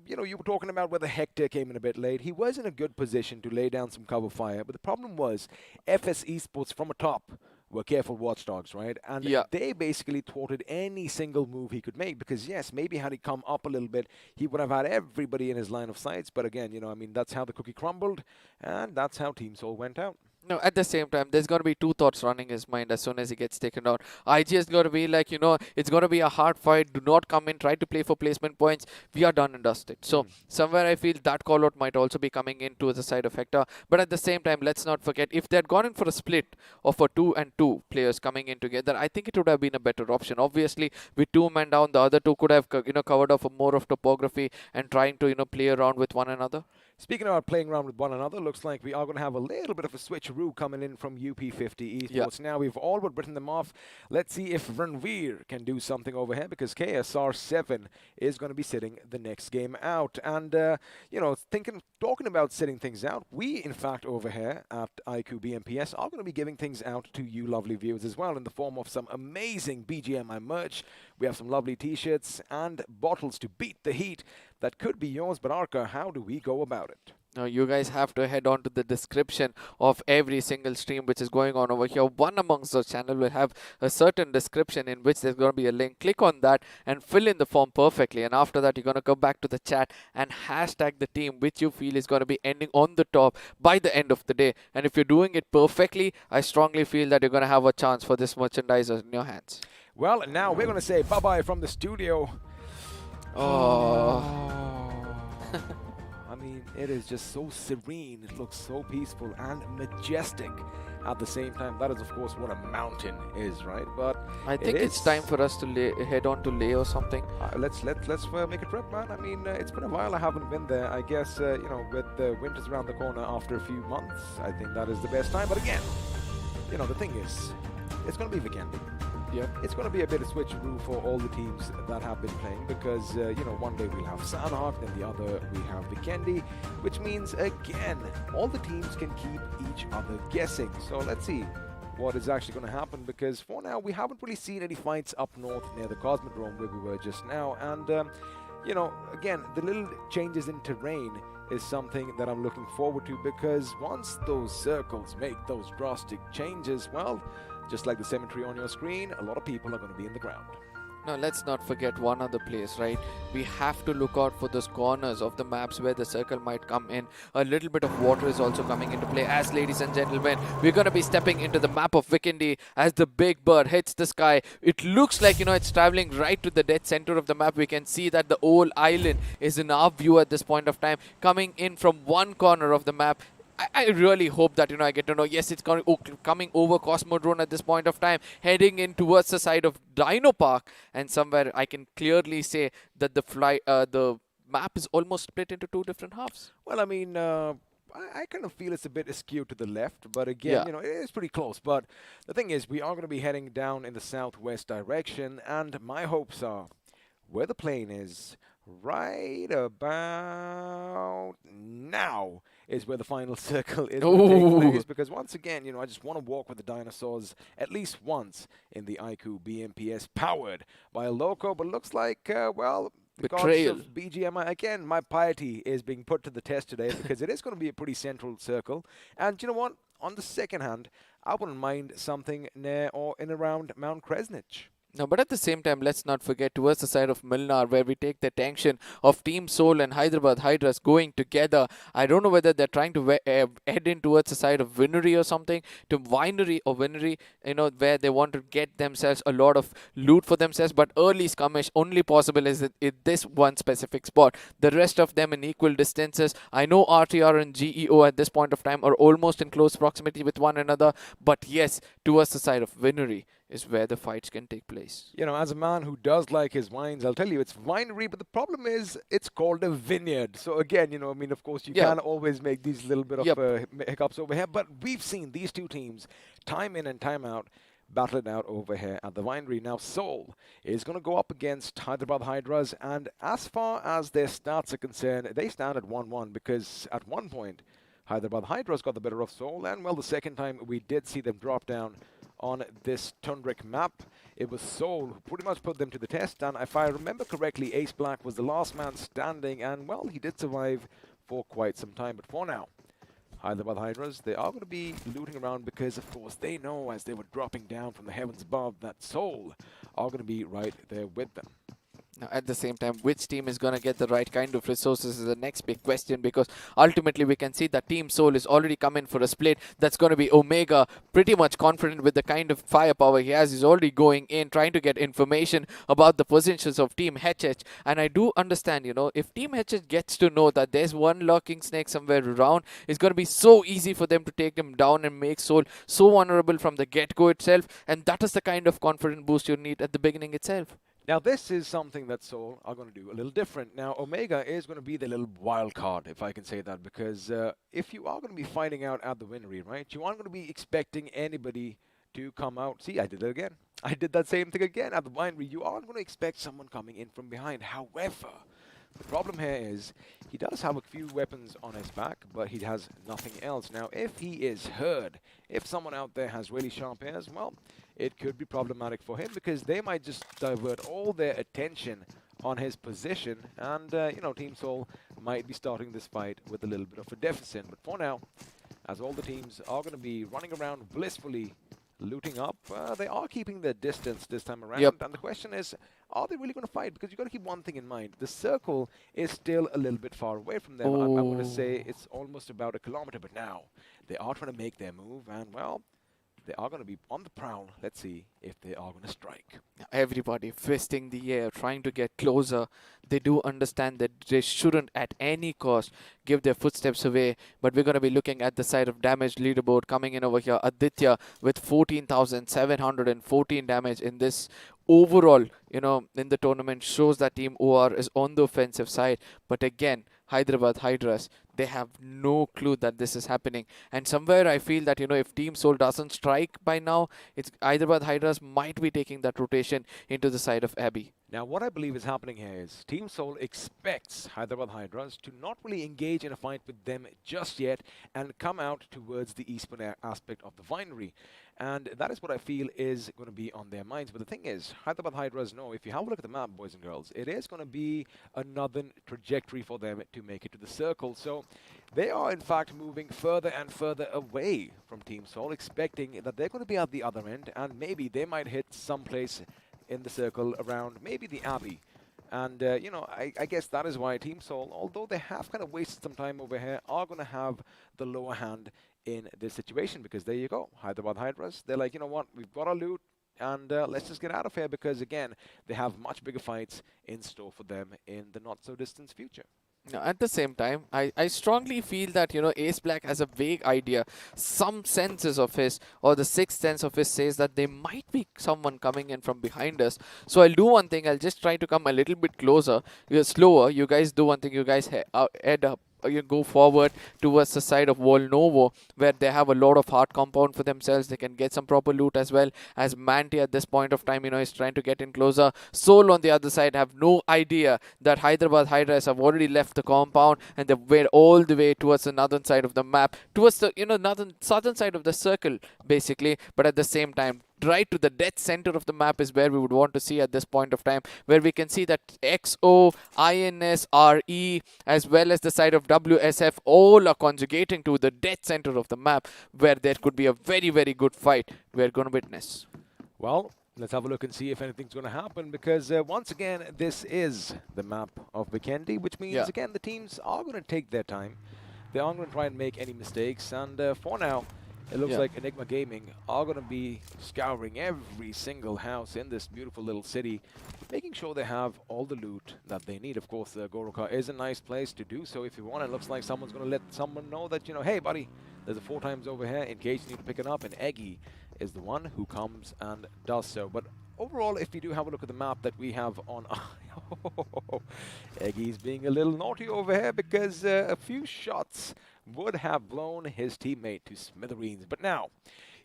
You were talking about whether Hector came in a bit late. He was in a good position to lay down some cover fire, but the problem was FS Esports from atop were careful watchdogs, right? And they basically thwarted any single move he could make because, yes, maybe had he come up a little bit, he would have had everybody in his line of sights. But again, that's how the cookie crumbled, and that's how Team Soul went out. No, at the same time, there's going to be two thoughts running his mind as soon as he gets taken out. IG is going to be like, it's going to be a hard fight. Do not come in, try to play for placement points. We are done and dusted. So, somewhere I feel that call-out might also be coming in to the side of Hector. But at the same time, let's not forget, if they had gone in for a split of a 2 and 2 players coming in together, I think it would have been a better option. Obviously, with 2 men down, the other 2 could have, covered off more of topography and trying to, play around with one another. Speaking about playing around with one another, looks like we are going to have a little bit of a switcheroo coming in from UP50 Esports. Now, we've all but written them off. Let's see if Ranveer can do something over here because KSR7 is going to be sitting the next game out. And, talking about sitting things out, we, in fact, over here at iQOO BMPS are going to be giving things out to you lovely viewers as well in the form of some amazing BGMI merch. We have some lovely T-shirts and bottles to beat the heat. That could be yours, but Arka, how do we go about it? Now, you guys have to head on to the description of every single stream which is going on over here. One amongst those channels will have a certain description in which there's going to be a link. Click on that and fill in the form perfectly. And after that, you're going to come back to the chat and hashtag the team which you feel is going to be ending on the top by the end of the day. And if you're doing it perfectly, I strongly feel that you're going to have a chance for this merchandise in your hands. Well, now we're going to say bye-bye from the studio. I mean, it is just so serene. It looks so peaceful and majestic at the same time. That is, of course, what a mountain is, right? But I think it's time for us to head on to Leh or something. Let's make a trip, man. I mean, it's been a while. I haven't been there. I guess, with the winters around the corner after a few months, I think that is the best time. But again, the thing is, it's going to be Vikendi. Yep. It's going to be a bit of switcheroo for all the teams that have been playing because, one day we'll have Sanhok, then the other we have Vikendi, which means, again, all the teams can keep each other guessing. So let's see what is actually going to happen because for now we haven't really seen any fights up north near the Cosmodrome where we were just now. And, again, the little changes in terrain is something that I'm looking forward to because once those circles make those drastic changes, well, just like the cemetery on your screen, a lot of people are going to be in the ground. Now, let's not forget one other place, right? We have to look out for those corners of the maps where the circle might come in. A little bit of water is also coming into play. As, ladies and gentlemen, we're going to be stepping into the map of Vikendi as the big bird hits the sky. It looks like, it's traveling right to the dead center of the map. We can see that the whole island is in our view at this point of time, coming in from one corner of the map. I really hope that, I get to know, yes, it's coming over Cosmodrome at this point of time, heading in towards the side of Dino Park, and somewhere I can clearly say that the map is almost split into 2 different halves. Well, I mean, I kind of feel it's a bit askew to the left, but again, it is pretty close. But the thing is, we are going to be heading down in the southwest direction, and my hopes are where the plane is right about now is where the final circle is going to take place because once again, I just want to walk with the dinosaurs at least once in the iQOO BMPS powered by a loco, but looks like, the betrayal gods of BGMI. Again, my piety is being put to the test today because it is going to be a pretty central circle. And you know what? On the second hand, I wouldn't mind something near or in around Mount Kresnich. No, but at the same time, let's not forget towards the side of Milnar, where we take the tension of Team Soul and Hyderabad Hydras going together. I don't know whether they're trying to head in towards the side of Winery or something, to Winery or Winery, where they want to get themselves a lot of loot for themselves. But early skirmish only possible is in this one specific spot. The rest of them in equal distances. I know RTR and GEO at this point of time are almost in close proximity with one another. But yes, towards the side of Winery, is where the fights can take place. You know, as a man who does like his wines, I'll tell you it's winery, but the problem is it's called a vineyard. So again, you know, I mean, of course, you Yeah. can always make these little bit of Yep. hiccups over here, but we've seen these two teams time in and time out battle it out over here at the winery. Now, Seoul is going to go up against Hyderabad Hydras, and as far as their stats are concerned, they stand at 1-1 because at one point, Hyderabad Hydras got the better of Seoul, and well, the second time we did see them drop down on this tundric map. It was Seoul who pretty much put them to the test, and if I remember correctly, Ace Black was the last man standing, and well, he did survive for quite some time. But for now, Hyderabad Hydras, they are going to be looting around because, of course, they know as they were dropping down from the heavens above that Seoul are going to be right there with them. Now, at the same time, which team is going to get the right kind of resources is the next big question, because ultimately we can see that Team Seoul is already coming for a split. That's going to be Omega, pretty much confident with the kind of firepower he has. He's already going in, trying to get information about the positions of Team HH. And I do understand, you know, if Team HH gets to know that there's one lurking snake somewhere around, it's going to be so easy for them to take them down and make Seoul so vulnerable from the get-go itself. And that is the kind of confidence boost you need at the beginning itself. Now, this is something that Seoul are going to do a little different. Now, Omega is going to be the little wild card, if I can say that, because if you are going to be fighting out at the winery, right, you aren't going to be expecting anybody to come out. See, I did it again. I did that same thing again at the winery. You aren't going to expect someone coming in from behind. However, the problem here is he does have a few weapons on his back, but he has nothing else. Now, if he is heard, if someone out there has really sharp ears, well, it could be problematic for him because they might just divert all their attention on his position, and you know, Team Seoul might be starting this fight with a little bit of a deficit. But for now, as all the teams are going to be running around blissfully looting up, they are keeping their distance this time around. Yep. And the question is, are they really going to fight? Because you've got to keep one thing in mind. The circle is still a little bit far away from them. I want to say it's almost about 1 kilometer, but now they are trying to make their move, and well, they are going to be on the prowl. Let's see if they are going to strike. Everybody fisting the air, trying to get closer. They do understand that they shouldn't at any cost give their footsteps away. But we're going to be looking at the side of damage leaderboard coming in over here. Aditya with 14,714 damage in this overall, you know, in the tournament, shows that Team OR is on the offensive side. But again, Hyderabad Hydras, they have no clue that this is happening. And somewhere I feel that, you know, if Team Seoul doesn't strike by now, it's Hyderabad Hydras might be taking that rotation into the side of Abbey. Now, what I believe is happening here is Team Seoul expects Hyderabad Hydras to not really engage in a fight with them just yet and come out towards the eastern aspect of the winery. And that is what I feel is going to be on their minds. But the thing is, Hyderabad Hydras know, if you have a look at the map, boys and girls, it is going to be another trajectory for them to make it to the circle. So they are, in fact, moving further and further away from Team Seoul, expecting that they're going to be at the other end, and maybe they might hit someplace in the circle around maybe the Abbey. And, you know, I guess that is why Team Seoul, although they have kind of wasted some time over here, are going to have the lower hand in this situation, because there you go, Hyderabad Hydras, they're like, you know what, we've got our loot, and let's just get out of here, because again, they have much bigger fights in store for them in the not so distant future. Now, at the same time, I strongly feel that, you know, Ace Black has a vague idea. Some senses of his, or the sixth sense of his, says that there might be someone coming in from behind us. So I'll do one thing. I'll just try to come a little bit closer. You're slower. You guys do one thing. You guys head up. You go forward towards the side of Wall Novo, where they have a lot of hard compound for themselves. They can get some proper loot as well. As Manti at this point of time, you know, is trying to get in closer. Soul on the other side have no idea that Hyderabad Hydras have already left the compound, and they went all the way towards the northern side of the map, towards the, you know, southern side of the circle, basically. But at the same time, right to the dead center of the map is where we would want to see at this point of time, where we can see that XO, INS, RE, as well as the side of WSF, all are conjugating to the dead center of the map, where there could be a very, very good fight we're going to witness. Well, let's have a look and see if anything's going to happen, because once again, this is the map of Vikendi, which means, again, the teams are going to take their time. They aren't going to try and make any mistakes, and for now, it looks like Enigma Gaming are going to be scouring every single house in this beautiful little city, making sure they have all the loot that they need. Of course, Goroka is a nice place to do so if you want. It looks like someone's going to let someone know that, you know, hey, buddy, there's a 4 times over here in case you need to pick it up. And Eggy is the one who comes and does so. But overall, if we do have a look at the map that we have on... Eggy's being a little naughty over here because a few shots would have blown his teammate to smithereens. But now,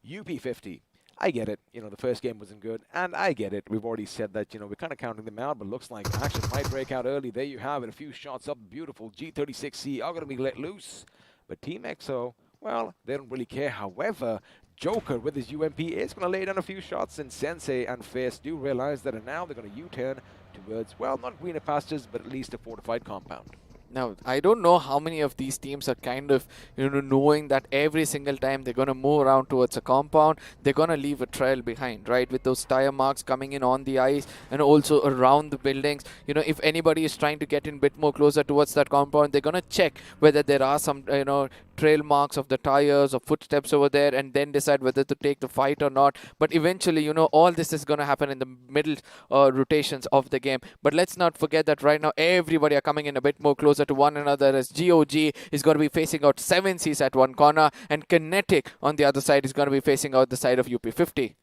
UP50, I get it. You know, the first game wasn't good, and I get it. We've already said that, you know, we're kind of counting them out, but looks like action might break out early. There you have it. A few shots up. Beautiful. G36C are going to be let loose. But Team EXO, well, they don't really care. However, Joker with his UMP is going to lay down a few shots, and Sensei and Fierce do realize that, and now they're going to U-turn towards, well, not greener pastures, but at least a fortified compound. Now, I don't know how many of these teams are kind of, you know, knowing that every single time they're going to move around towards a compound, they're going to leave a trail behind, right? With those tire marks coming in on the ice and also around the buildings. You know, if anybody is trying to get in a bit more closer towards that compound, they're going to check whether there are some, you know, trail marks of the tires or footsteps over there, and then decide whether to take the fight or not. But eventually, you know, all this is going to happen in the middle rotations of the game. But let's not forget that right now everybody are coming in a bit more closer to one another, as GOG is going to be facing out 7Cs at one corner, and Kinetic on the other side is going to be facing out the side of UP50.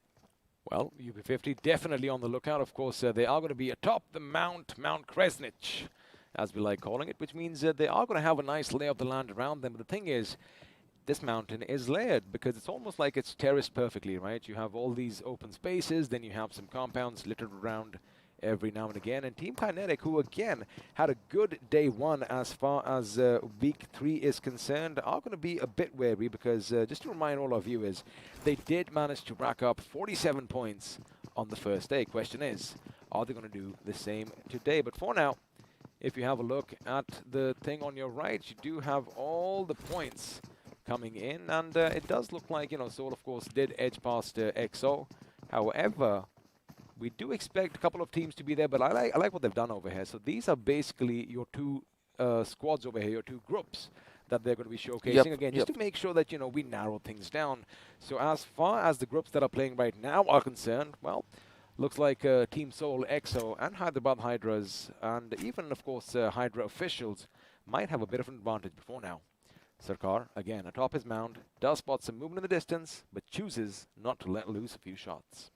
Well, UP50 definitely on the lookout. Of course, they are going to be atop the Mount Kresnich, as we like calling it, which means they are going to have a nice lay of the land around them. But the thing is, this mountain is layered because it's almost like it's terraced perfectly, right? You have all these open spaces, then you have some compounds littered around every now and again. And Team Kinetic, who again had a good day one as far as week 3 is concerned, are going to be a bit wary because, just to remind all our viewers, they did manage to rack up 47 points on the first day. Question is, are they going to do the same today? But for now, if you have a look at the thing on your right, you do have all the points coming in, and it does look like, you know, Soul, of course, did edge past EXO. However, we do expect a couple of teams to be there, but I like what they've done over here. So these are basically your two squads over here, your two groups that they're going to be showcasing again, just to make sure that, you know, we narrow things down. So as far as the groups that are playing right now are concerned, well, looks like Team Soul, EXO, and Hyderabad Hydras, and even, of course, Hydra officials might have a bit of an advantage before now. Sarkar, again, atop his mound, does spot some movement in the distance, but chooses not to let loose a few shots.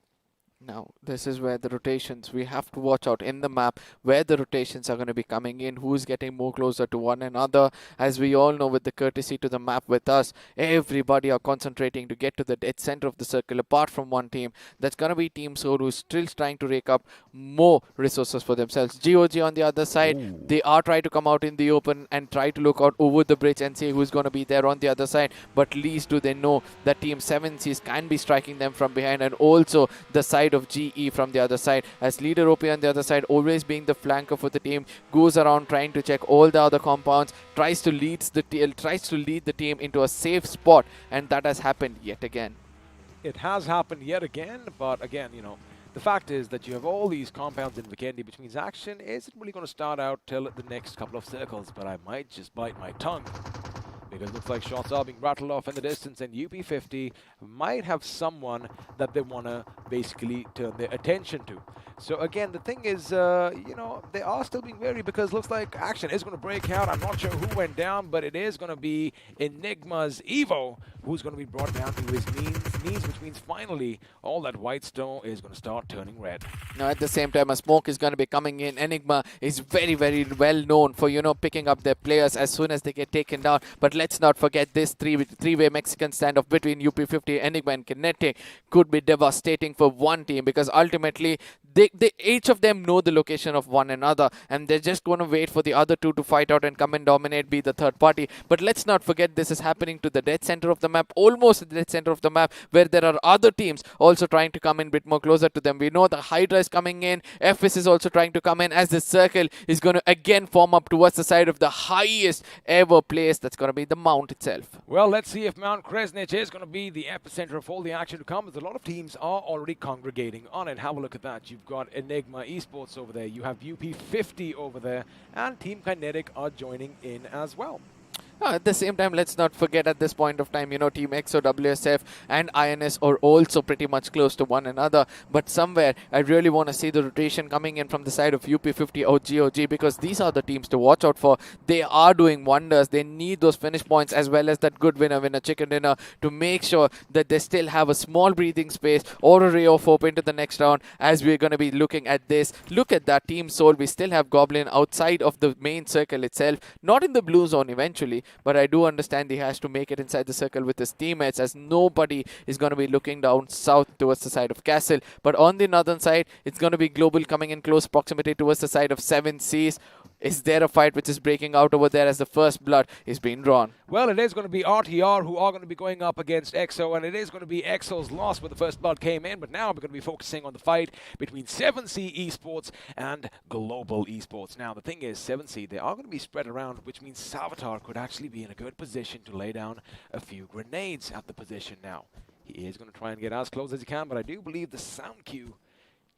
Now, this is where the rotations, we have to watch out in the map where the rotations are going to be coming in, who's getting more closer to one another. As we all know, with the courtesy to the map with us, everybody are concentrating to get to the dead center of the circle, apart from one team. That's going to be Team Soul, who's still trying to rake up more resources for themselves. GOG on the other side, they are trying to come out in the open and try to look out over the bridge and see who's going to be there on the other side. But least do they know that Team 7Cs can be striking them from behind, and also the side of GE from the other side, as leader OP on the other side, always being the flanker for the team, goes around trying to check all the other compounds, tries to lead the team into a safe spot, and that has happened yet again. It has happened yet again, but again, you know, the fact is that you have all these compounds in Vikendi, which means action isn't really going to start out till the next couple of circles, but I might just bite my tongue, because it looks like shots are being rattled off in the distance, and UP50 might have someone that they want to basically turn their attention to. So again, the thing is, you know, they are still being wary because it looks like action is going to break out. I'm not sure who went down, but it is going to be Enigma's Evo who's going to be brought down to his knees, which means finally all that white stone is going to start turning red. Now at the same time, a smoke is going to be coming in. Enigma is very, very well known for, you know, picking up their players as soon as they get taken down. But let's not forget this three-way Mexican standoff between UP50, Enigma and Kinetic could be devastating for one team, because ultimately they each of them know the location of one another, and they're just going to wait for the other two to fight out and come and dominate, be the third party. But let's not forget, this is happening to the dead center of the map, almost at the dead center of the map, where there are other teams also trying to come in a bit more closer to them. We know the Hydra is coming in, FS is also trying to come in, as the circle is going to again form up towards the side of the highest ever place. That's going to be the Mount itself. Well, let's see if Mount Kresnich is going to be the epicenter of all the action to come, as a lot of teams are already congregating on it. Have a look at that. You've got Enigma Esports over there, you have UP50 over there, and Team Kinetic are joining in as well. At the same time, let's not forget at this point of time, Team EXO, WSF and INS are also pretty much close to one another. But somewhere, I really want to see the rotation coming in from the side of UP50 or GOG, because these are the teams to watch out for. They are doing wonders. They need those finish points as well as that good winner chicken dinner to make sure that they still have a small breathing space or a ray of hope into the next round, as we're going to be looking at this. Look at that Team Soul. We still have Goblin outside of the main circle itself, not in the blue zone eventually, but I do understand he has to make it inside the circle with his teammates, as nobody is going to be looking down south towards the side of Castle. But on the northern side, it's going to be Global coming in close proximity towards the side of 7Cs. Is there a fight which is breaking out over there as the first blood is being drawn? Well, it is going to be RTR who are going to be going up against EXO, and it is going to be EXO's loss where the first blood came in, but now we're going to be focusing on the fight between 7C Esports and Global Esports. Now, the thing is, 7C, they are going to be spread around, which means Salvatore could actually be in a good position to lay down a few grenades at the position now. He is going to try and get as close as he can, but I do believe the sound cue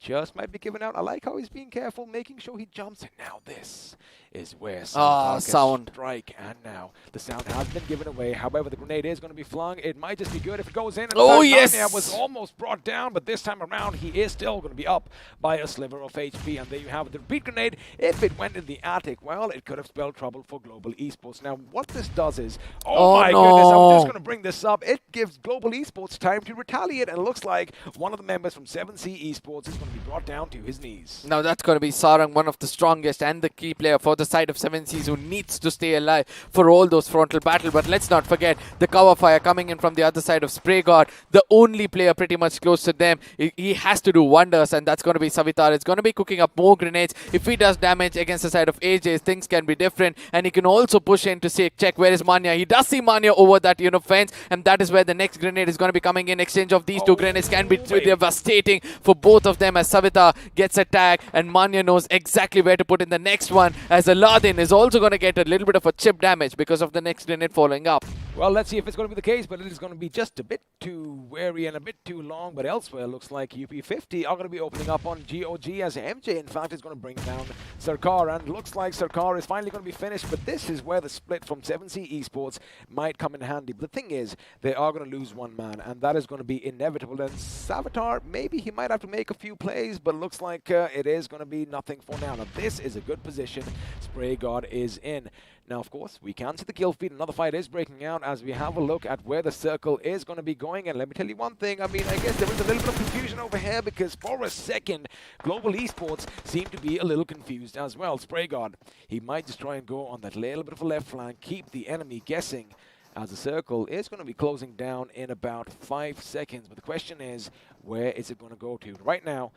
just might be given out. I like how he's being careful, making sure he jumps in. Now this is where sound strike, and now the sound has been given away. However, the grenade is going to be flung. It might just be good if it goes in. And oh yes! Narnia was almost brought down, but this time around he is still going to be up by a sliver of HP. And there you have it. The repeat grenade, if it went in the attic, well, it could have spelled trouble for Global Esports. Now what this does is, oh my goodness, I'm just going to bring this up. It gives Global Esports time to retaliate, and it looks like one of the members from 7C Esports is going to be brought down to his knees. Now that's going to be Sarang, one of the strongest and the key player for the side of 7Cs, who needs to stay alive for all those frontal battle. But let's not forget the cover fire coming in from the other side of Spray God, the only player pretty much close to them. He has to do wonders, and that's going to be Savitar. It's going to be cooking up more grenades. If he does damage against the side of AJ, things can be different, and he can also push in to say, check where is Manya. He does see Manya over that fence, and that is where the next grenade is going to be coming in. Exchange of these two grenades can be devastating for both of them, as Savitar gets attacked and Manya knows exactly where to put in the next one, as Aladdin is also going to get a little bit of a chip damage because of the next grenade following up. Well, let's see if it's going to be the case, but it is going to be just a bit too wary and a bit too long. But elsewhere, it looks like UP50 are going to be opening up on GOG, as MJ, in fact, is going to bring down Sarkar. And looks like Sarkar is finally going to be finished, but this is where the split from 7C Esports might come in handy. But the thing is, they are going to lose one man, and that is going to be inevitable. And Savitar, maybe he might have to make a few plays, but looks like it is going to be nothing for now. Now, this is a good position Spray God is in. Now, of course, we can see the kill feed. Another fight is breaking out as we have a look at where the circle is going to be going. And let me tell you one thing. I mean, I guess there is a little bit of confusion over here, because for a second, Global Esports seem to be a little confused as well. Spray God, he might just try and go on that little bit of a left flank, keep the enemy guessing, as the circle is going to be closing down in about 5 seconds. But the question is, where is it going to go to? Right now,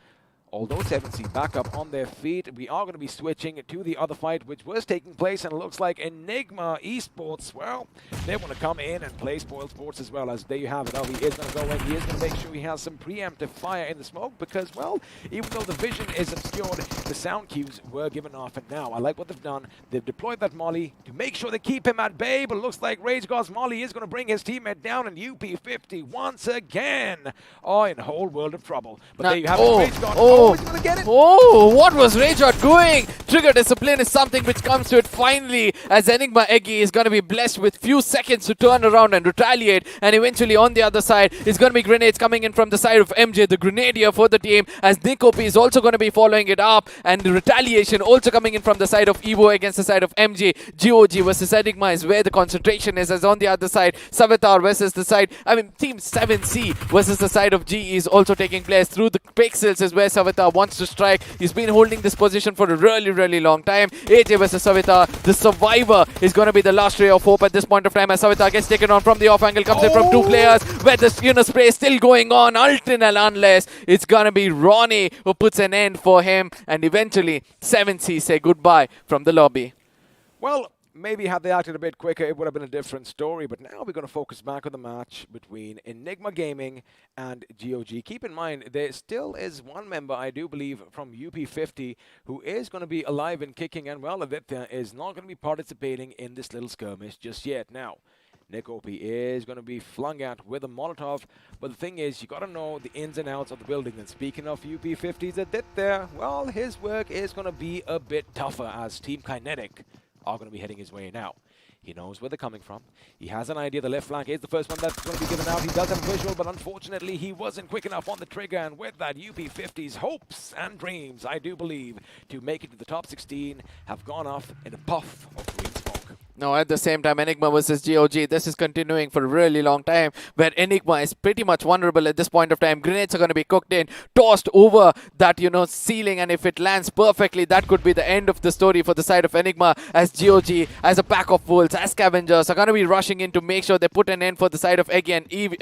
although 7C back up on their feet, we are going to be switching to the other fight which was taking place, and it looks like Enigma Esports, well, they want to come in and play spoil sports as well, as there you have it. Oh, he is going to go in. He is going to make sure he has some preemptive fire in the smoke, because, well, even though the vision is obscured, the sound cues were given off. And now, I like what they've done. They've deployed that molly to make sure they keep him at bay, but it looks like Rage God's molly is going to bring his teammate down, and UP50 once again are in a whole world of trouble. But there you have it, Rage God. He's gonna get it. Oh, what was Rayjot doing? Trigger discipline is something which comes to it finally, as Enigma Eggy is going to be blessed with few seconds to turn around and retaliate. And eventually on the other side is going to be grenades coming in from the side of MJ, the grenadier for the team, as Nikopi is also going to be following it up. And the retaliation also coming in from the side of Evo against the side of MJ. GOG versus Enigma is where the concentration is, as on the other side, Savitar versus the side, Team 7C versus the side of G is also taking place. Through the pixels is where Savitar wants to strike. He's been holding this position for a really long time. AJ versus Savitar. The survivor is going to be the last ray of hope at this point of time, as Savitar gets taken on from the off angle. Comes in from two players, where the spray is still going on, unless it's going to be Ronnie who puts an end for him. And eventually 7C say goodbye from the lobby. Well, maybe had they acted a bit quicker, it would have been a different story. But now we're going to focus back on the match between Enigma Gaming and GOG. Keep in mind, there still is one member, I do believe, from UP50 who is going to be alive and kicking. And, well, Aditya is not going to be participating in this little skirmish just yet. Now, Nikopi is going to be flung out with a Molotov. But the thing is, you got to know the ins and outs of the building. And speaking of UP50's Aditya, well, his work is going to be a bit tougher, as Team Kinetic are going to be heading his way now. He knows where they're coming from. He has an idea. The left flank is the first one that's going to be given out. He does have a visual, but unfortunately, he wasn't quick enough on the trigger. And with that, UP50's hopes and dreams, I do believe, to make it to the top 16 have gone off in a puff of green smoke. Now, at the same time, Enigma versus GOG, this is continuing for a really long time, where Enigma is pretty much vulnerable at this point of time. Grenades are going to be cooked in, tossed over that, ceiling, and if it lands perfectly, that could be the end of the story for the side of Enigma, as GOG, as a pack of wolves, as scavengers, are going to be rushing in to make sure they put an end for the side of Eggy and Evie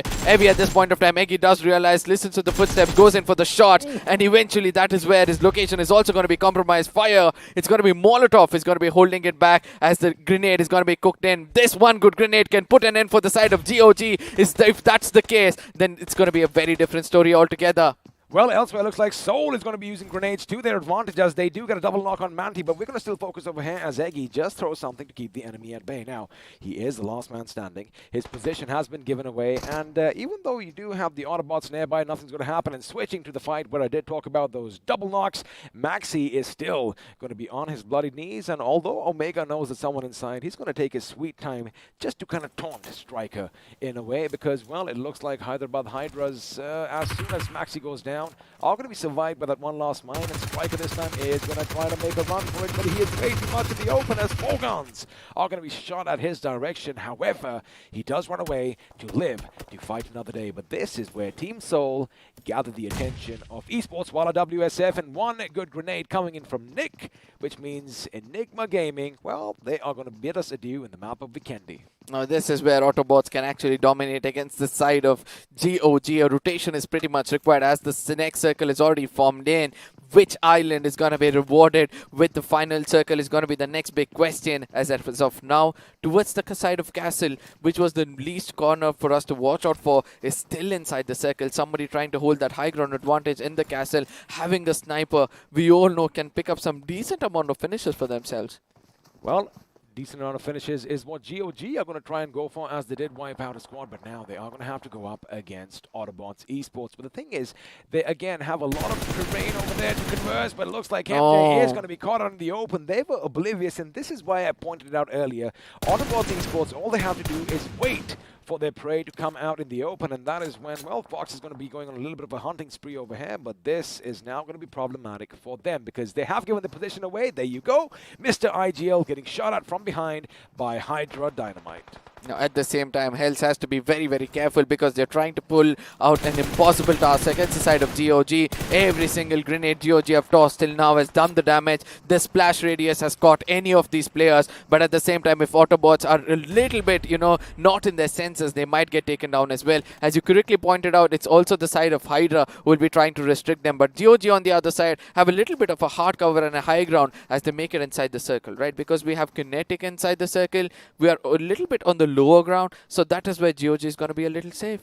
at this point of time. Eggy does realize, listens to the footsteps, goes in for the shot, and eventually that is where his location is also going to be compromised. Fire, it's going to be Molotov, is going to be holding it back as the grenade is going to be cooked in. This one good grenade can put an end for the side of GOG. If that's the case, then it's going to be a very different story altogether. Well, elsewhere, looks like Seoul is going to be using grenades to their advantage as they do get a double knock on Manti, but we're going to still focus over here as Eggy just throws something to keep the enemy at bay. Now, he is the last man standing. His position has been given away, and even though you do have the Autobotz nearby, nothing's going to happen. And switching to the fight where I did talk about those double knocks, Maxi is still going to be on his bloody knees, and although Omega knows there's someone inside, he's going to take his sweet time just to kind of taunt Striker in a way, because, well, it looks like Hyderabad Hydras, as soon as Maxi goes down, are going to be survived by that one last mine, and Striker this time is going to try to make a run for it, but he is way too much in the open as 4 guns are going to be shot at his direction. However, he does run away to live to fight another day, but this is where Team Seoul gathered the attention of Esports while WSF, and one good grenade coming in from Nick, which means Enigma Gaming, well, they are going to bid us adieu in the map of Vikendi. Now, this is where Autobotz can actually dominate against the side of GOG. A rotation is pretty much required as the next circle is already formed in. Which island is going to be rewarded with the final circle is going to be the next big question as of now. Towards the side of Castle, which was the least corner for us to watch out for, is still inside the circle. Somebody trying to hold that high ground advantage in the castle. Having a sniper, we all know, can pick up some decent amount of finishes for themselves. Well, decent amount of finishes is what GOG are going to try and go for, as they did wipe out a squad, but now they are going to have to go up against Autobotz Esports. But the thing is, they again have a lot of terrain over there to converse, but it looks like MJ is going to be caught out in the open. They were oblivious, and this is why I pointed it out earlier. Autobotz Esports, all they have to do is wait for their prey to come out in the open, and that is when, well, Fox is going to be going on a little bit of a hunting spree over here, but this is now going to be problematic for them because they have given the position away. There you go. Mr. IGL getting shot at from behind by Hydra Dynamite. Now, at the same time, Hells has to be very, very careful because they're trying to pull out an impossible task against the side of GOG. Every single grenade GOG have tossed till now has done the damage. The splash radius has caught any of these players, but at the same time, if Autobots are a little bit, not in their senses, they might get taken down as well. As you correctly pointed out, it's also the side of Hydra who will be trying to restrict them, but GOG on the other side have a little bit of a hard cover and a high ground as they make it inside the circle, right? Because we have Kinetic inside the circle, we are a little bit on the lower ground, so that is where GOG is going to be a little safe.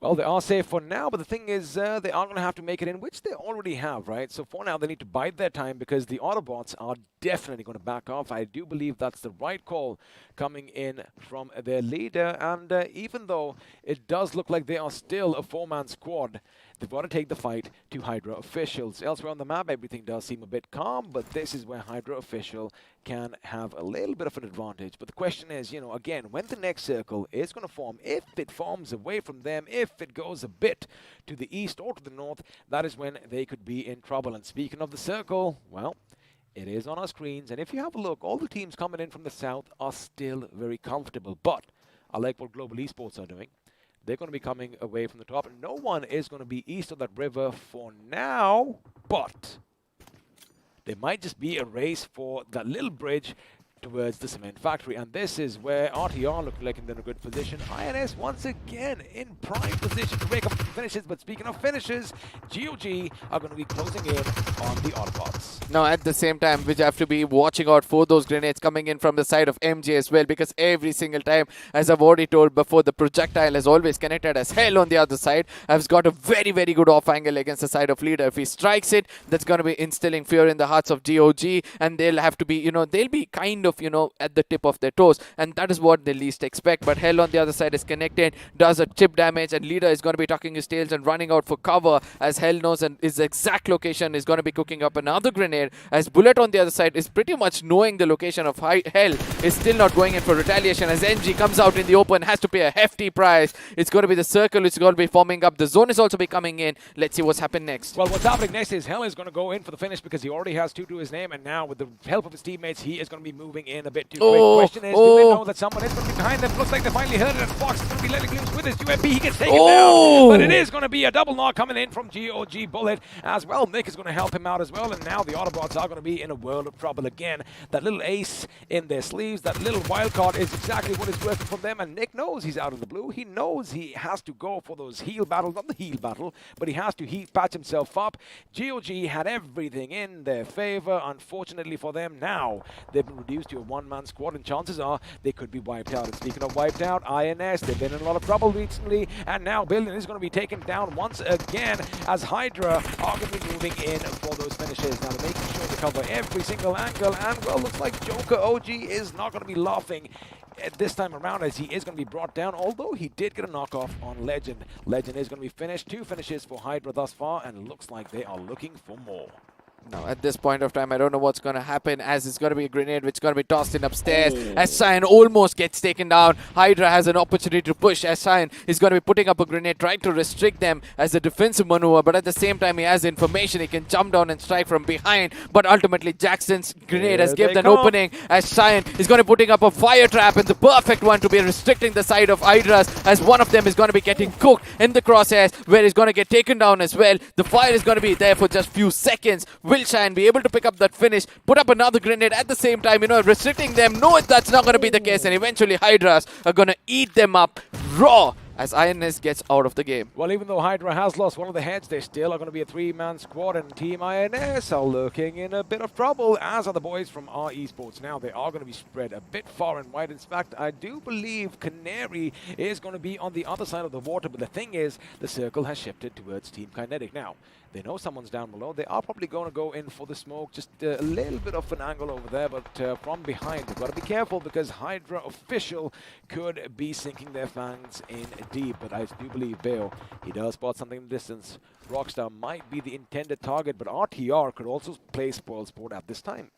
Well, they are safe for now, but the thing is, they are going to have to make it in, which they already have, right? So for now, they need to bide their time because the Autobots are definitely going to back off. I do believe that's the right call coming in from their leader, and even though it does look like they are still a 4-man squad, they've got to take the fight to Hydra officials. Elsewhere on the map, everything does seem a bit calm, but this is where Hydra official can have a little bit of an advantage. But the question is, again, when the next circle is going to form, if it forms away from them, if it goes a bit to the east or to the north, that is when they could be in trouble. And speaking of the circle, well, it is on our screens, and if you have a look, all the teams coming in from the south are still very comfortable. But I like what Global Esports are doing. They're going to be coming away from the top. No one is going to be east of that river for now, but there might just be a race for that little bridge towards the cement factory, and this is where RTR look like they're in a good position. INS once again in prime position to break up the finishes, but speaking of finishes, GOG are going to be closing in on the Autobots. Now, at the same time, we have to be watching out for those grenades coming in from the side of MJ as well, because every single time, as I've already told before, the projectile is always connected as hell on the other side. I've got a very, very good off angle against the side of leader. If he strikes it, that's going to be instilling fear in the hearts of GOG, and they'll have to be, they'll be kind of of, at the tip of their toes, and that is what they least expect. But Hell on the other side is connected, does a chip damage, and Leader is going to be tucking his tails and running out for cover as Hell knows, and his exact location is going to be cooking up another grenade, as Bullet on the other side is pretty much knowing the location of Hell, is still not going in for retaliation, as NG comes out in the open, has to pay a hefty price. It's going to be the circle which is going to be forming up. The zone is also be coming in. Let's see what's happening next. Well, what's happening next is Hell is going to go in for the finish because he already has 2 to his name, and now with the help of his teammates, he is going to be moving in a bit too quick. Question is, do they know that someone is going to be behind them? Looks like they finally heard it, and Fox is going to be letting loose with his UMP. He gets taken down, but it is going to be a double knock coming in from GOG Bullet as well. Nick is going to help him out as well, and now the Autobotz are going to be in a world of trouble again. That little ace in their sleeves, that little wild card is exactly what is working for them, and Nick knows he's out of the blue. He knows he has to go for those heal battles, not the heal battle, but he has to patch himself up. GOG had everything in their favor. Unfortunately for them, now they've been reduced to a one-man squad, and chances are they could be wiped out. And speaking of wiped out, INS, they've been in a lot of trouble recently, and now Billion is going to be taken down once again as Hydra are going to be moving in for those finishes. Now they're making sure to cover every single angle, and well, looks like Joker OG is not going to be laughing this time around, as he is going to be brought down, although he did get a knockoff on Legend. Legend is going to be finished. 2 finishes for Hydra thus far, and looks like they are looking for more. Now, at this point of time, I don't know what's going to happen, as it's going to be a grenade which is going to be tossed in upstairs. As Cyan almost gets taken down. Hydra has an opportunity to push, as Cyan is going to be putting up a grenade, trying to restrict them as a defensive maneuver. But at the same time, he has information. He can jump down and strike from behind. But ultimately, Jackson's grenade has given an opening, as Cyan is going to be putting up a fire trap, and the perfect one to be restricting the side of Hydras, as one of them is going to be getting cooked in the crosshairs, where he's going to get taken down as well. The fire is going to be there for just few seconds. Will Cyan be able to pick up that finish, put up another grenade at the same time, restricting them? No, that's not going to be the case, and eventually Hydras are going to eat them up raw as INS gets out of the game. Well, even though Hydra has lost one of the heads, they still are going to be a 3-man squad, and Team INS are looking in a bit of trouble, as are the boys from our Esports. Now, they are going to be spread a bit far and wide. In fact, I do believe Canary is going to be on the other side of the water, but the thing is, the circle has shifted towards Team Kinetic. Now, they know someone's down below. They are probably going to go in for the smoke, just a little bit of an angle over there, but from behind, they've got to be careful because Hydra official could be sinking their fangs in deep. But I do believe Bale, he does spot something in the distance. Rockstar might be the intended target, but RTR could also play spoil sport at this time.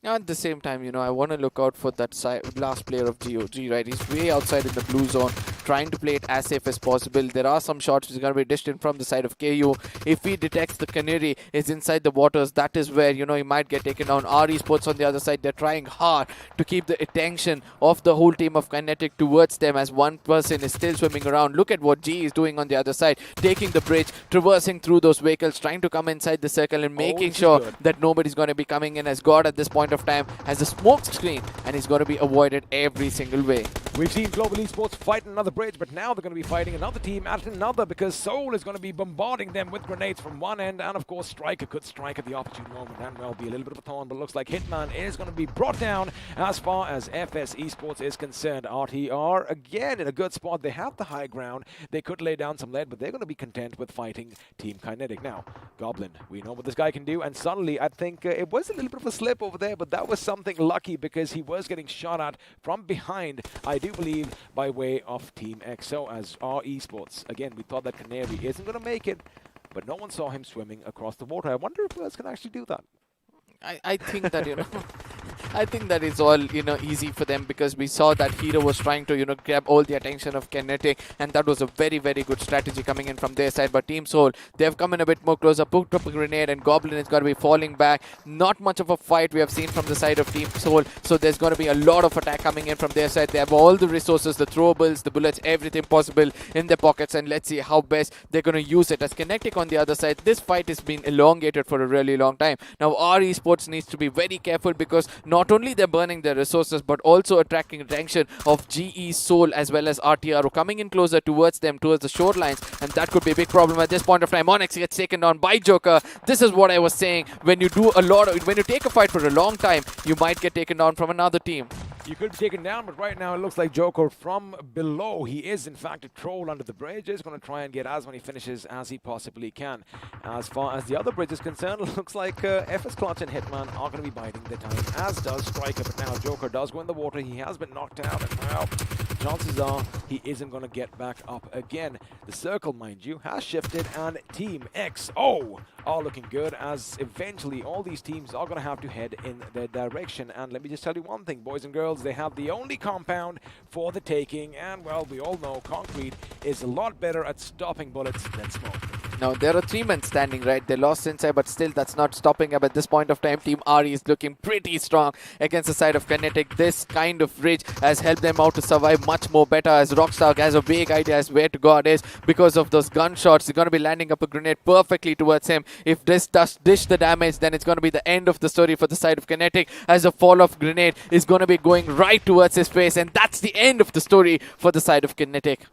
Now, at the same time, I want to look out for that last player of GOG, right? He's way outside in the blue zone, trying to play it as safe as possible. There are some shots which are going to be dished in from the side of KU. If he detects the Canary is inside the waters, that is where, he might get taken down. Our Esports on the other side, they're trying hard to keep the attention of the whole team of Kinetic towards them, as one person is still swimming around. Look at what G is doing on the other side, taking the bridge, traversing through those vehicles, trying to come inside the circle and making sure that nobody's going to be coming in, as God at this point of time has a smoke screen and he's going to be avoided every single way. We've seen Global Esports fight another bridge, but now they're going to be fighting another team at another, because Soul is going to be bombarding them with grenades from one end, and of course Striker could strike at the opportune moment and well be a little bit of a thorn, but it looks like Hitman is going to be brought down as far as FS Esports is concerned. RTR again in a good spot. They have the high ground. They could lay down some lead, but they're going to be content with fighting Team Kinetic. Now, Goblin, we know what this guy can do, and suddenly I think it was a little bit of a slip over there, but that was something lucky because he was getting shot at from behind, I do believe, by way of Team XO, as our Esports. Again, we thought that Canary isn't going to make it, but no one saw him swimming across the water. I wonder if players can actually do that. I think that, I think that is all, easy for them, because we saw that Hero was trying to, grab all the attention of Kinetic, and that was a very, very good strategy coming in from their side. But Team Soul, they have come in a bit more closer, put up a grenade, and Goblin is going to be falling back. Not much of a fight we have seen from the side of Team Soul, so there's going to be a lot of attack coming in from their side. They have all the resources, the throwables, the bullets, everything possible in their pockets, and let's see how best they're going to use it. As Kinetic on the other side, this fight has been elongated for a really long time. Now, our Esports needs to be very careful, because not only they're burning their resources, but also attracting attention of GE, Soul, as well as RTR, coming in closer towards them, towards the shorelines, and that could be a big problem at this point of time. Onyx gets taken down by Joker. This is what I was saying. When you do when you take a fight for a long time, you might get taken down from another team. You could be taken down, but right now it looks like Joker from below. He is, in fact, a troll under the bridge. He's going to try and get as many finishes as he possibly can. As far as the other bridge is concerned, it looks like FS Clutch and Hitman are going to be biding their time, as does Striker. But now Joker does go in the water. He has been knocked out, and now chances are he isn't going to get back up again. The circle, mind you, has shifted, and Team XO are looking good, as eventually all these teams are going to have to head in their direction. And let me just tell you one thing, boys and girls, they have the only compound for the taking, and well, we all know Concrete is a lot better at stopping bullets than smoke. Now, there are 3 men standing, right? They lost inside, but still that's not stopping up at this point of time. Team RE is looking pretty strong against the side of Kinetic. This kind of ridge has helped them out to survive much more better, as Rockstar has a vague idea as where to God is because of those gunshots. They're going to be landing up a grenade perfectly towards him. If this does dish the damage, then it's going to be the end of the story for the side of Kinetic, as a fall-off grenade is going to be going right towards his face, and that's the end of the story for the side of Kinetic.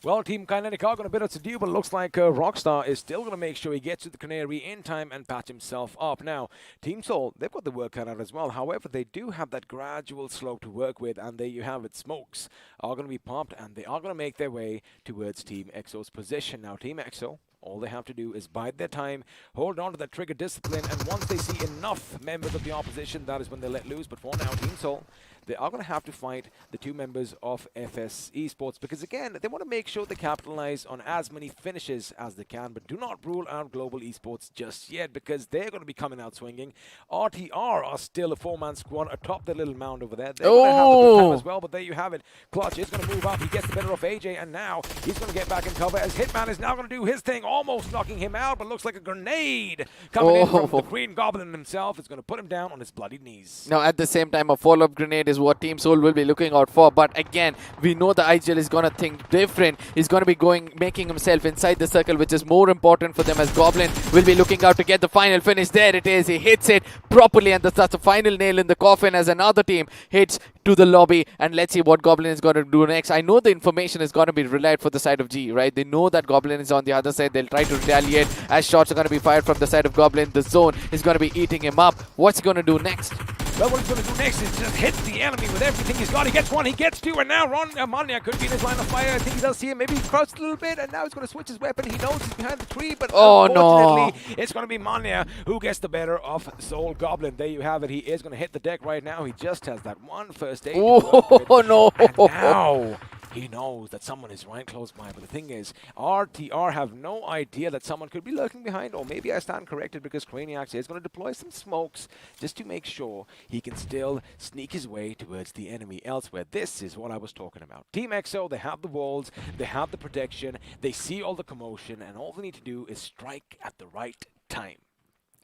Well, Team Kinetic are going to bid us adieu, but it looks like Rockstar is still going to make sure he gets to the Canary in time and patch himself up. Now, Team Soul, they've got the work cut out as well. However, they do have that gradual slope to work with, and there you have it. Smokes are going to be popped, and they are going to make their way towards Team EXO's position. Now, Team EXO, all they have to do is bide their time, hold on to that trigger discipline, and once they see enough members of the opposition, that is when they let loose. But for now, Team Soul, they are going to have to fight the 2 members of FS Esports, because again, they want to make sure they capitalize on as many finishes as they can, but do not rule out Global Esports just yet, because they're going to be coming out swinging. RTR are still a 4-man squad atop their little mound over there. They're going to have the time as well, but there you have it. Clutch is going to move up. He gets the better of AJ, and now he's going to get back in cover, as Hitman is now going to do his thing, almost knocking him out, but looks like a grenade coming in from the Green Goblin himself. It's going to put him down on his bloody knees. Now, at the same time, a follow-up grenade is what Team Soul will be looking out for. But again, we know the IGL is going to think different. He's going to be making himself inside the circle, which is more important for them, as Goblin will be looking out to get the final finish. There it is. He hits it properly, and that's the final nail in the coffin, as another team hits to the lobby. And let's see what Goblin is going to do next. I know the information is going to be relayed for the side of G, right? They know that Goblin is on the other side. They'll try to retaliate, as shots are going to be fired from the side of Goblin. The zone is going to be eating him up. What's he going to do next? Well, what he's going to do next is just hit the enemy with everything he's got. He gets 1, he gets 2, and now Manya could be in his line of fire. I think he does see him. Maybe he crouched a little bit, and now he's going to switch his weapon. He knows he's behind the tree, but unfortunately, it's going to be Manya who gets the better of Soul Goblin. There you have it. He is going to hit the deck right now. He just has that one first aid. Oh, no. And now he knows that someone is right close by. But the thing is, RTR have no idea that someone could be lurking behind. Or maybe I stand corrected, because Craniac is going to deploy some smokes just to make sure he can still sneak his way towards the enemy elsewhere. This is what I was talking about. Team EXO, they have the walls, they have the protection, they see all the commotion, and all they need to do is strike at the right time.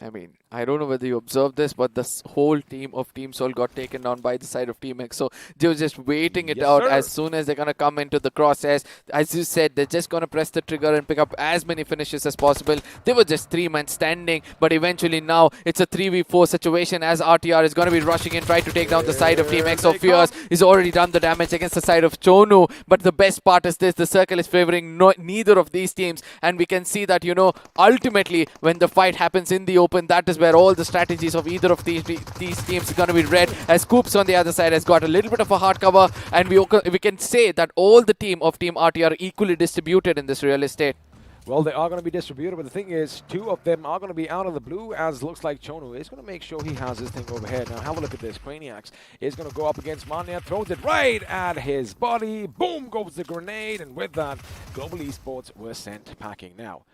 I mean, I don't know whether you observed this, but this whole team of Team Soul got taken down by the side of Team X. So they were just waiting it out as soon as they're going to come into the crosshairs. As you said, they're just going to press the trigger and pick up as many finishes as possible. They were just 3 men standing, but eventually now it's a 3v4 situation, as RTR is going to be rushing in, trying to take down the side of Team X. Fierce he's already done the damage against the side of Chonu. But the best part is this, the circle is favoring neither of these teams. And we can see that, you know, ultimately when the fight happens in the open, that is where all the strategies of either of these teams are going to be read, as Coops on the other side has got a little bit of a hard cover, and we can say that all the team of Team RT are equally distributed in this real estate. Well, they are going to be distributed, but the thing is, 2 of them are going to be out of the blue, as looks like Chonu is going to make sure he has his thing overhead. Now, have a look at this. Craniac is going to go up against Manya, throws it right at his body. Boom goes the grenade, and with that, Global Esports were sent packing. Now,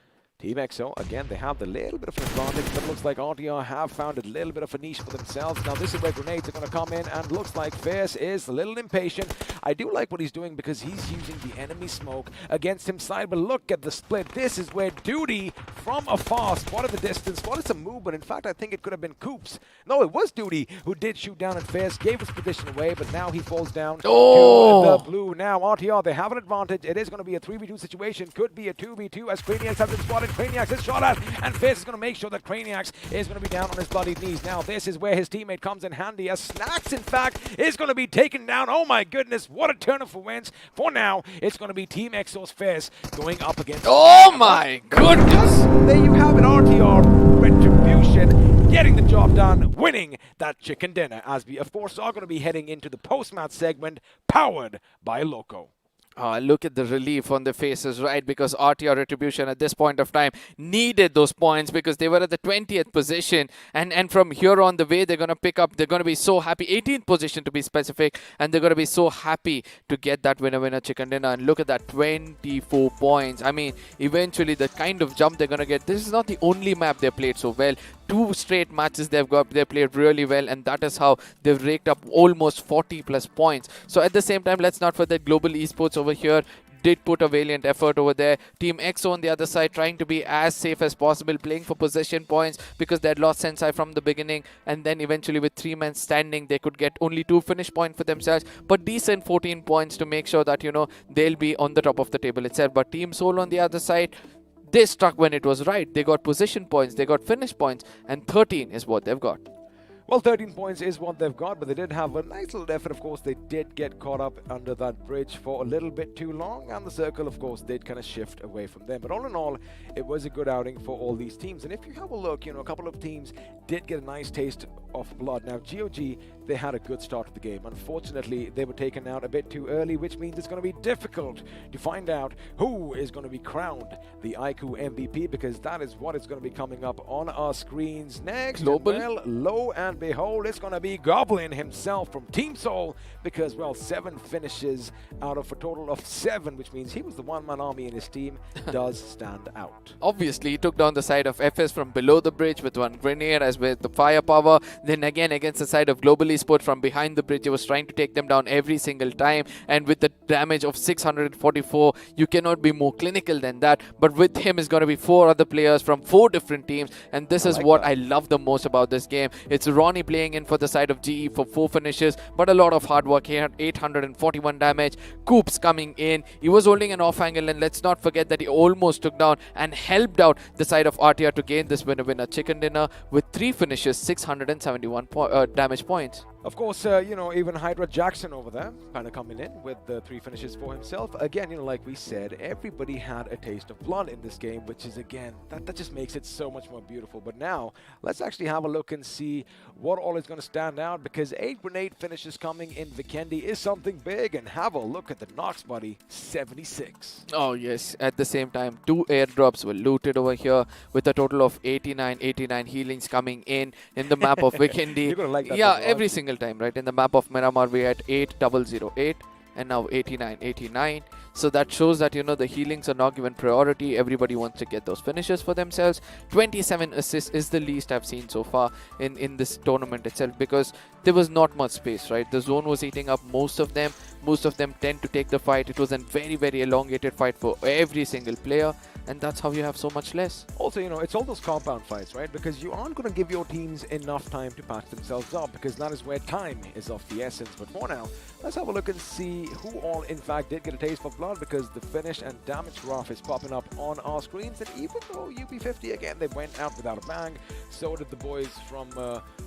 Team EXO, again, they have the little bit of an advantage, but it looks like RTR have found a little bit of a niche for themselves. Now, this is where grenades are going to come in, and looks like Fierce is a little impatient. I do like what he's doing, because he's using the enemy smoke against him side, but look at the split. This is where Duty from afar spotted the distance, spotted some movement. In fact, I think it could have been Coops. No, it was Duty who did shoot down at Fierce, gave his position away, but now he falls down to the blue. Now, RTR, they have an advantage. It is going to be a 3v2 situation, could be a 2v2, as Craniacs have been spotted. Craniac is shot at, and Fierce is going to make sure that Craniac is going to be down on his bloody knees. Now, this is where his teammate comes in handy, as Snacks, in fact, is going to be taken down. Oh my goodness, what a turn of events. For now, it's going to be Team EXO's Fierce going up against... Oh my goodness! There you have it, RTR Retribution getting the job done, winning that chicken dinner, as we, of course, are going to be heading into the post-match segment, powered by Loco. Look at the relief on their faces, right? Because RTR Retribution at this point of time needed those points because they were at the 20th position. And from here on, the way they're going to pick up, they're going to be so happy. 18th position to be specific. And they're going to be so happy to get that winner chicken dinner. And look at that, 24 points. I mean, eventually the kind of jump they're going to get. This is not the only map they played so well. 2 straight matches they played really well, and that is how they've raked up almost 40 plus points. So at the same time, let's not forget Global Esports over here did put a valiant effort over there. Team EXO on the other side trying to be as safe as possible, playing for possession points because they had lost Sensei from the beginning, and then eventually with 3 men standing they could get only 2 finish points for themselves, but decent 14 points to make sure that, you know, they'll be on the top of the table itself. But Team Seoul on the other side, they struck when it was right. They got position points, they got finish points, and 13 is what they've got. Well, 13 points is what they've got, but they did have a nice little effort. Of course, they did get caught up under that bridge for a little bit too long, and the circle, of course, did kind of shift away from them. But all in all, it was a good outing for all these teams. And if you have a look, you know, a couple of teams did get a nice taste of blood. Now, GOG, they had a good start to the game. Unfortunately, they were taken out a bit too early, which means it's going to be difficult to find out who is going to be crowned the iQOO MVP, because that is what is going to be coming up on our screens next. Global. Well, lo and behold, it's going to be Goblin himself from Team Seoul, because, well, 7 finishes out of a total of 7, which means he was the one-man army in his team, does stand out. Obviously, he took down the side of FS from below the bridge with 1 grenade as with the firepower. Then again against the side of Global Esports from behind the bridge, he was trying to take them down every single time. And with the damage of 644, you cannot be more clinical than that. But with him is going to be 4 other players from 4 different teams. And this is what I love the most about this game. It's Ronnie playing in for the side of GE for 4 finishes, but a lot of hard work. He had 841 damage. Coops coming in. He was holding an off angle, and let's not forget that he almost took down and helped out the side of RTR to gain this winner chicken dinner with 3 finishes, 671 damage points. Of course, you know, even Hydra Jackson over there kind of coming in with the 3 finishes for himself. Again, you know, like we said, everybody had a taste of blood in this game, which is, again, that just makes it so much more beautiful. But now, let's actually have a look and see what all is going to stand out, because 8 grenade finishes coming in Vikendi is something big. And have a look at the Nox buddy, 76. Oh yes, at the same time, 2 airdrops were looted over here with a total of 89 healings coming in the map of Vikendi. You're gonna like that, yeah, every single time, right? In the map of Miramar, we had 8008 and now 89. So that shows that, you know, the healings are not given priority. Everybody wants to get those finishes for themselves. 27 assists is the least I've seen so far in this tournament itself, because there was not much space, right? The zone was eating up most of them. Most of them tend to take the fight. It was a very, very elongated fight for every single player, and that's how you have so much less. Also, you know, it's all those compound fights, right? Because you aren't going to give your teams enough time to patch themselves up, because that is where time is of the essence. But for now, let's have a look and see who all, in fact, did get a taste for blood, because the finish and damage graph is popping up on our screens. And even though UB50, again, they went out without a bang, so did the boys from,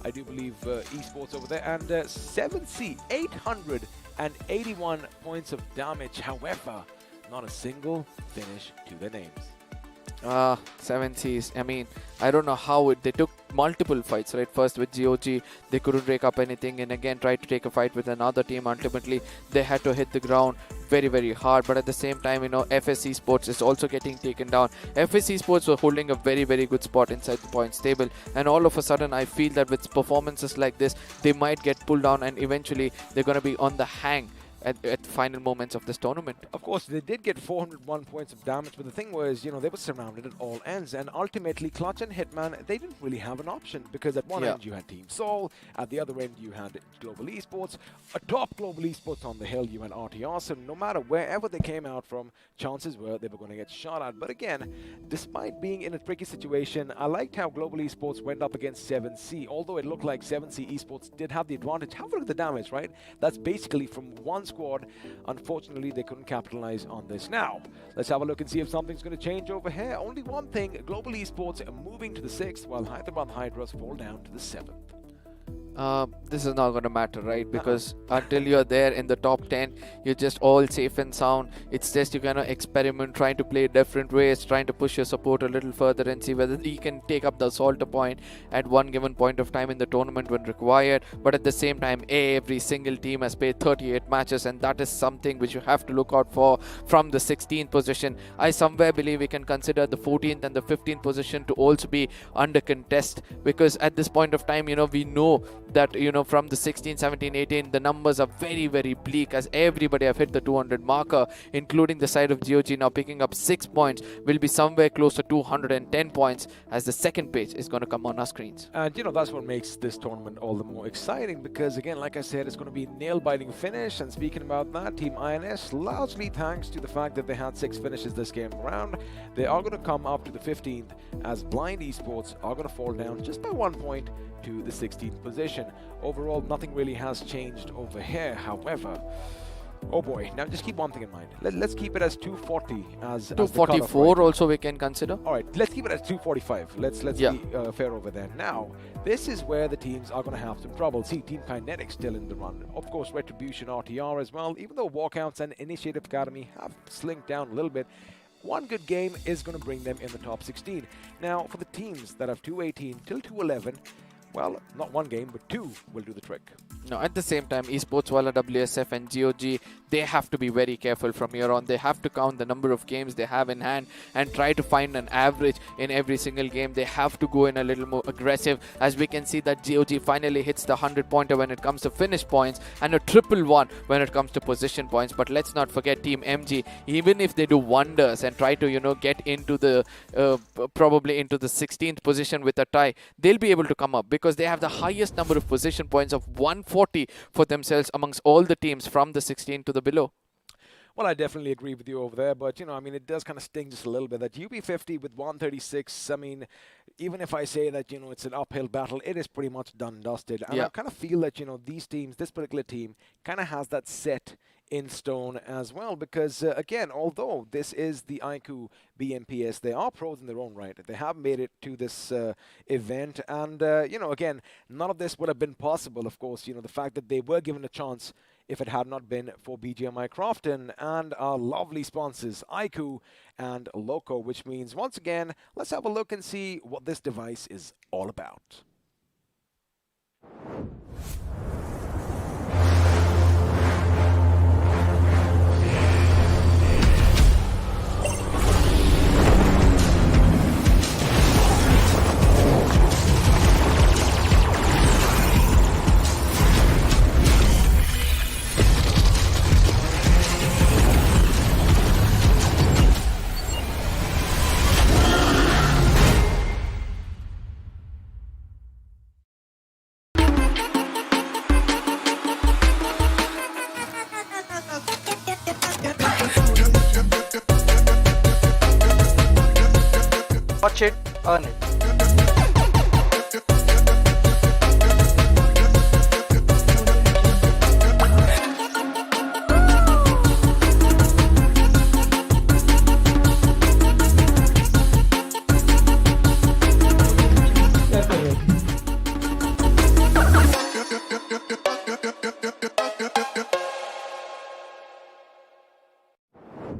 I do believe, Esports over there. And 7C, 881 points of damage. However, not a single finish to their names. 7Cs. I mean, I don't know how they took multiple fights, right? First with GOG, they couldn't break up anything, and again tried to take a fight with another team. Ultimately, they had to hit the ground very, very hard. But at the same time, you know, FS Esports is also getting taken down. FS Esports were holding a very, very good spot inside the points table, and all of a sudden, I feel that with performances like this, they might get pulled down, and eventually they're going to be on the hang at final moments of this tournament. Of course, they did get 401 points of damage, but the thing was, you know, they were surrounded at all ends, and ultimately Clutch and Hitman, they didn't really have an option, because at one end you had Team Seoul, at the other end you had Global Esports, atop Global Esports on the hill you had RTR, so no matter wherever they came out from, chances were they were going to get shot at. But again, despite being in a tricky situation, I liked how Global Esports went up against 7C, although it looked like 7C Esports did have the advantage. Have a look at the damage, right? That's basically from one squad. Unfortunately, they couldn't capitalize on this. Now, let's have a look and see if something's going to change over here. Only one thing, Global Esports moving to the 6th, while Hyderabad Hydras fall down to the 7th. This is not going to matter, right? Because until you're there in the top 10, you're just all safe and sound. It's just you kind of experiment, trying to play different ways, trying to push your support a little further and see whether you can take up the assault point at one given point of time in the tournament when required. But at the same time, every single team has played 38 matches, and that is something which you have to look out for from the 16th position. I somewhere believe we can consider the 14th and the 15th position to also be under contest, because at this point of time, we know that from the 16, 17, 18, the numbers are very, very bleak, as everybody have hit the 200 marker, including the side of GOG now picking up 6 points, will be somewhere close to 210 points as the second page is going to come on our screens. And that's what makes this tournament all the more exciting, because again, like I said, it's going to be nail-biting finish. And speaking about that, Team INS, largely thanks to the fact that they had 6 finishes this game around, they are going to come up to the 15th, as Blind Esports are going to fall down just by 1 point to the 16th position. Overall, nothing really has changed over here. However, oh boy, now just keep one thing in mind. Let's keep it as 240 as 244 also we can consider. All right, let's keep it as 245. Let's be fair over there. Now, this is where the teams are going to have some trouble. See, Team Kinetic still in the run. Of course, Retribution, RTR as well. Even though Walkouts and Initiative Academy have slinked down a little bit, one good game is going to bring them in the top 16. Now, for the teams that have 218 till 211, well, not one game, but 2 will do the trick. No, at the same time, Esports, Walla, WSF and GOG, they have to be very careful from here on. They have to count the number of games they have in hand and try to find an average in every single game. They have to go in a little more aggressive, as we can see that GOG finally hits the 100-pointer when it comes to finish points, and a 111 when it comes to position points. But let's not forget Team MG, even if they do wonders and try to, get into the, probably into the 16th position with a tie, they'll be able to come up, because they have the highest number of position points of 140 for themselves amongst all the teams from the 16 to the below. Well, I definitely agree with you over there, but it does kind of sting just a little bit that UB50 with 136. I mean, even if I say that it's an uphill battle, it is pretty much done and dusted. And I kind of feel that these teams, this particular team, kind of has that set in stone as well, because again, although this is the iQOO BMPS, they are pros in their own right. They have made it to this event, and again, none of this would have been possible, of course, the fact that they were given a chance if it had not been for BGMI Crofton and our lovely sponsors iQOO and Loco, which means once again, let's have a look and see what this device is all about. Watch it, earn it.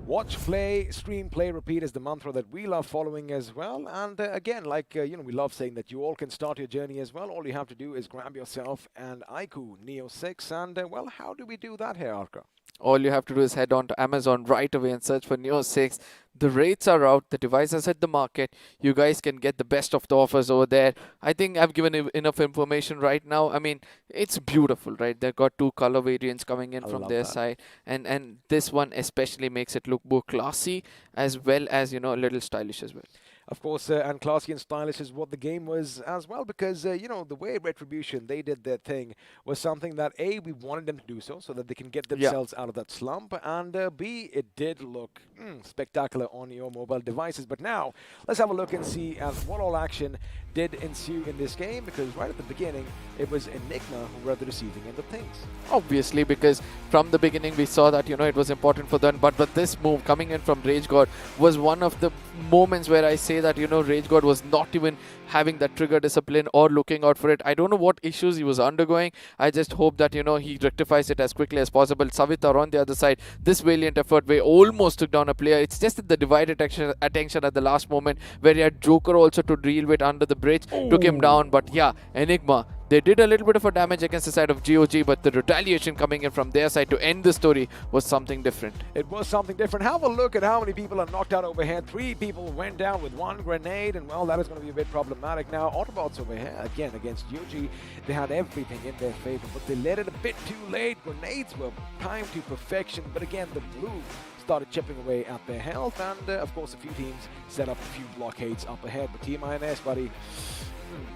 Watch, play, stream, play, repeat is the mantra that we love following as well. And again, like, we love saying that you all can start your journey as well. All you have to do is grab yourself an iQOO Neo 6. And, well, how do we do that here, Arka? All you have to do is head on to Amazon right away and search for Neo 6. The rates are out. The device is at the market. You guys can get the best of the offers over there. I think I've given enough information right now. I mean, it's beautiful, right? They've got 2 color variants coming in from their side. And this one especially makes it look more classy as well as, a little stylish as well. Of course, and classy and stylish is what the game was as well, because, the way Retribution, they did their thing was something that, A, we wanted them to do so that they can get themselves out of that slump, and B, it did look spectacular on your mobile devices. But now, let's have a look and see what all action did ensue in this game, because right at the beginning, it was Enigma who were at the receiving end of things. Obviously, because from the beginning, we saw that, it was important for them, but this move coming in from Rage God was one of the moments where I say that, Rage God was not even having that trigger discipline or looking out for it. I don't know what issues he was undergoing. I just hope that, you know, he rectifies it as quickly as possible. Savitar on the other side, this valiant effort where he almost took down a player. It's just that the divided attention at the last moment where he had Joker also to deal with under the bridge, took him down. But yeah, Enigma, they did a little bit of a damage against the side of GOG, but the retaliation coming in from their side to end the story was something different. It was something different. Have a look at how many people are knocked out overhead. 3 people went down with 1 grenade, and well, that is going to be a bit problematic. Now, Autobotz over here, again, against GOG, they had everything in their favor, but they let it a bit too late. Grenades were timed to perfection, but again, the blue started chipping away at their health, and of course, a few teams set up a few blockades up ahead. But Team INS, buddy,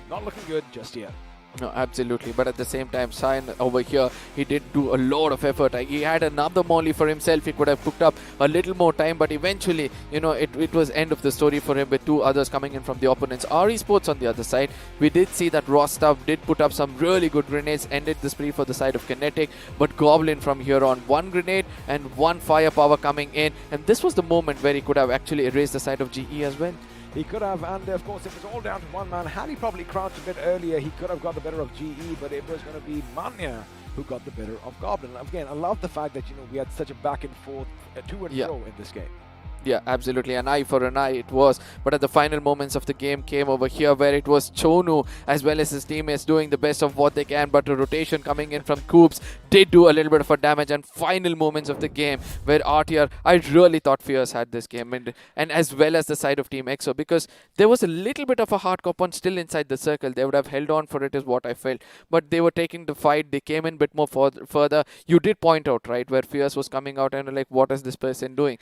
not looking good just yet. No, absolutely. But at the same time, Cyan over here, he did do a lot of effort. He had another molly for himself. He could have booked up a little more time, but eventually, you know, it was end of the story for him with 2 others coming in from the opponents. Esports on the other side, we did see that Rostov did put up some really good grenades, ended the spree for the side of Kinetic, but Goblin from here on, 1 grenade and 1 firepower coming in, and this was the moment where he could have actually erased the side of GE as well. He could have, and of course it was all down to 1 man. Had he probably crouched a bit earlier, he could have got the better of GE, but it was going to be Manya who got the better of Goblin. Again, I love the fact that, you know, we had such a back and forth, to and fro in this game. Yeah, absolutely. An eye for an eye it was. But at the final moments of the game came over here where it was Chonu as well as his teammates doing the best of what they can. But a rotation coming in from Coops did do a little bit of a damage. And final moments of the game where RTR, I really thought Fierce had this game. And as well as the side of Team EXO. Because there was a little bit of a hard cop on still inside the circle. They would have held on for it is what I felt. But they were taking the fight. They came in a bit more further. You did point out, right, where Fierce was coming out and like, what is this person doing?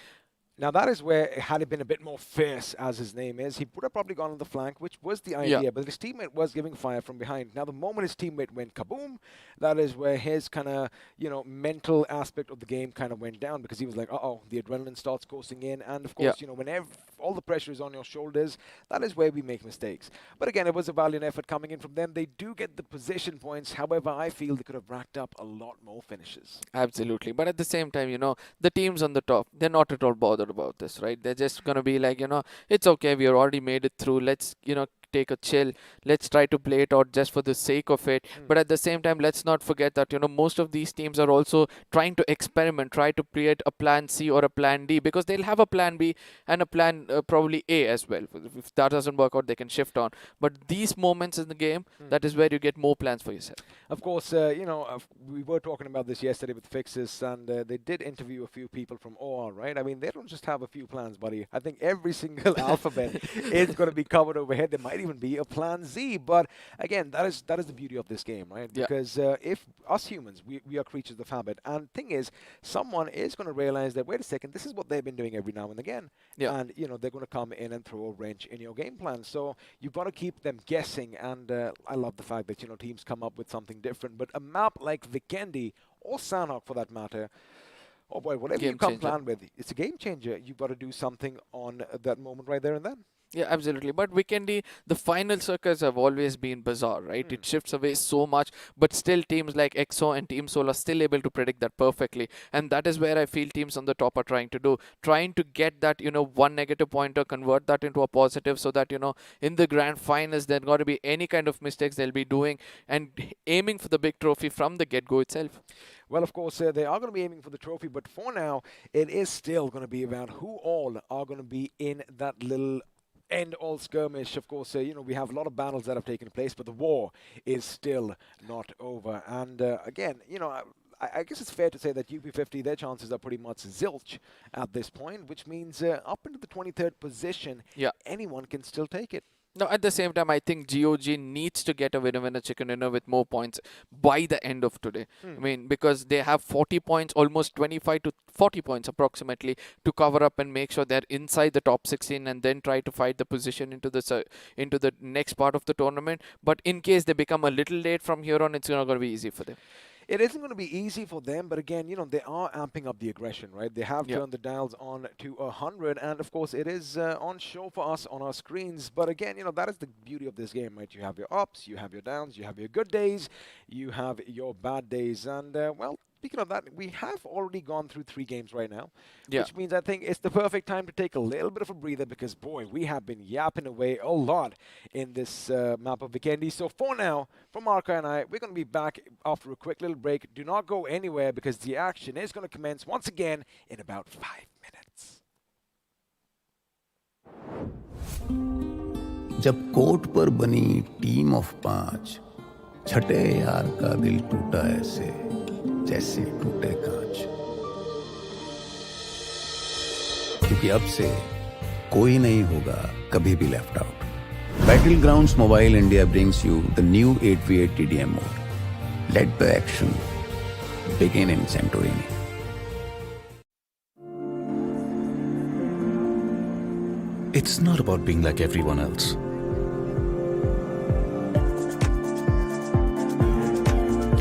Now that is where, had it been a bit more fierce, as his name is, he would have probably gone on the flank, which was the idea, but his teammate was giving fire from behind. Now the moment his teammate went kaboom, that is where his kind of, you know, mental aspect of the game kind of went down, because he was like, uh-oh, the adrenaline starts coursing in, and of course, you know, whenever all the pressure is on your shoulders, that is where we make mistakes. But again, it was a valiant effort coming in from them. They do get the position points, however, I feel they could have racked up a lot more finishes. Absolutely, but at the same time, you know, the teams on the top, they're not at all bothered about this, right? They're just going to be like, you know, it's okay, we already made it through, let's, you know, take a chill, let's try to play it out just for the sake of it. But at the same time, let's not forget that, you know, most of these teams are also trying to experiment, try to create a plan C or a plan D, because they'll have a plan B and a plan probably A as well. If that doesn't work out, they can shift on. But these moments in the game, that is where you get more plans for yourself. Of course, you know, we were talking about this yesterday with Fixes, and they did interview a few people from OR, right? I mean, they don't just have a few plans, buddy. I think every single alphabet is going to be covered overhead. There might even be a plan Z, but again, that is the beauty of this game, right? Because if us humans, we are creatures of habit, and thing is, someone is going to realize that, wait a second, this is what they've been doing every now and again, and you know, they're going to come in and throw a wrench in your game plan. So you've got to keep them guessing, and I love the fact that, you know, teams come up with something different. But a map like Vikendi or Sanhok for that matter, oh boy, whatever you come plan with, it's a game changer. You've got to do something on that moment right there and then. Yeah, absolutely. But Vikendi, the final circuits have always been bizarre, right? It shifts away so much, but still teams like EXO and Team Soul are still able to predict that perfectly. And that is where I feel teams on the top are trying to get that, you know, one negative pointer, convert that into a positive, so that, you know, in the grand finals, there's got to be any kind of mistakes they'll be doing and aiming for the big trophy from the get-go itself. Well, of course, they are going to be aiming for the trophy, but for now, it is still going to be around who all are going to be in that little end-all skirmish. Of course, you know, we have a lot of battles that have taken place, but the war is still not over. And again, you know, I guess it's fair to say that UP50, their chances are pretty much zilch at this point, which means up into the 23rd position, anyone can still take it. Now, at the same time, I think GOG needs to get a winner chicken dinner with more points by the end of today. I mean, because they have 40 points, almost 25 to 40 points approximately, to cover up and make sure they're inside the top 16 and then try to fight the position into the next part of the tournament. But in case they become a little late from here on, it's not going to be easy for them. It isn't going to be easy for them, but again, you know, they are amping up the aggression, right? They have turned the dials on to 100, and of course, it is on show for us on our screens. But again, you know, that is the beauty of this game, right? You have your ups, you have your downs, you have your good days, you have your bad days, and well, speaking of that, we have already gone through 3 games right now, Yeah. which means I think it's the perfect time to take a little bit of a breather because, boy, we have been yapping away a lot in this map of Vikendi. So for now, from Marka and I, we're going to be back after a quick little break. Do not go anywhere because the action is going to commence once again in about 5 minutes. जब court पर बनी team of 5, छठे यार का दिल टूटा ऐसे जैसे टूटे कांच, क्योंकि अब से कोई नहीं होगा कभी भी left out. Battlegrounds Mobile India brings you the new 8v8 TDM mode. Let the action begin in Santorini. It's not about being like everyone else.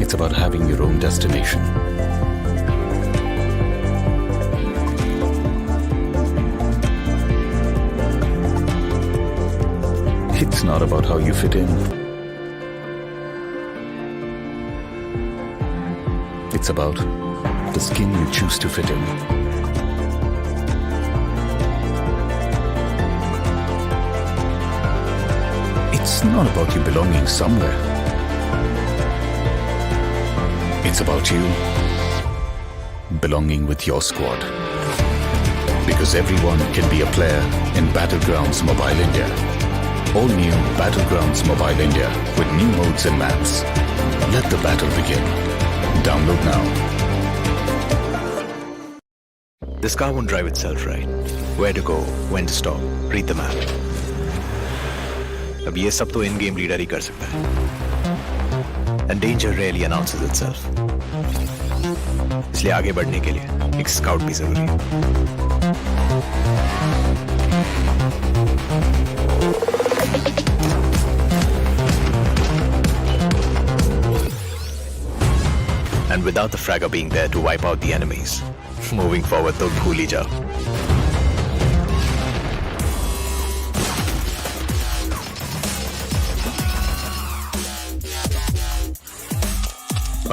It's about having your own destination. It's not about how you fit in. It's about the skin you choose to fit in. It's not about you belonging somewhere. It's about you belonging with your squad. Because everyone can be a player in Battlegrounds Mobile India. All new Battlegrounds Mobile India with new modes and maps. Let the battle begin. Download now. This car won't drive itself, right? Where to go, when to stop, read the map. अब ये सब तो इन game reader ही कर सकता है. And danger rarely announces itself. इसलिए आगे बढ़ने के लिए एक स्काउट भी जरूरी है. And without the fragger being there to wipe out the enemies, moving forward तो भूल ही जाओ.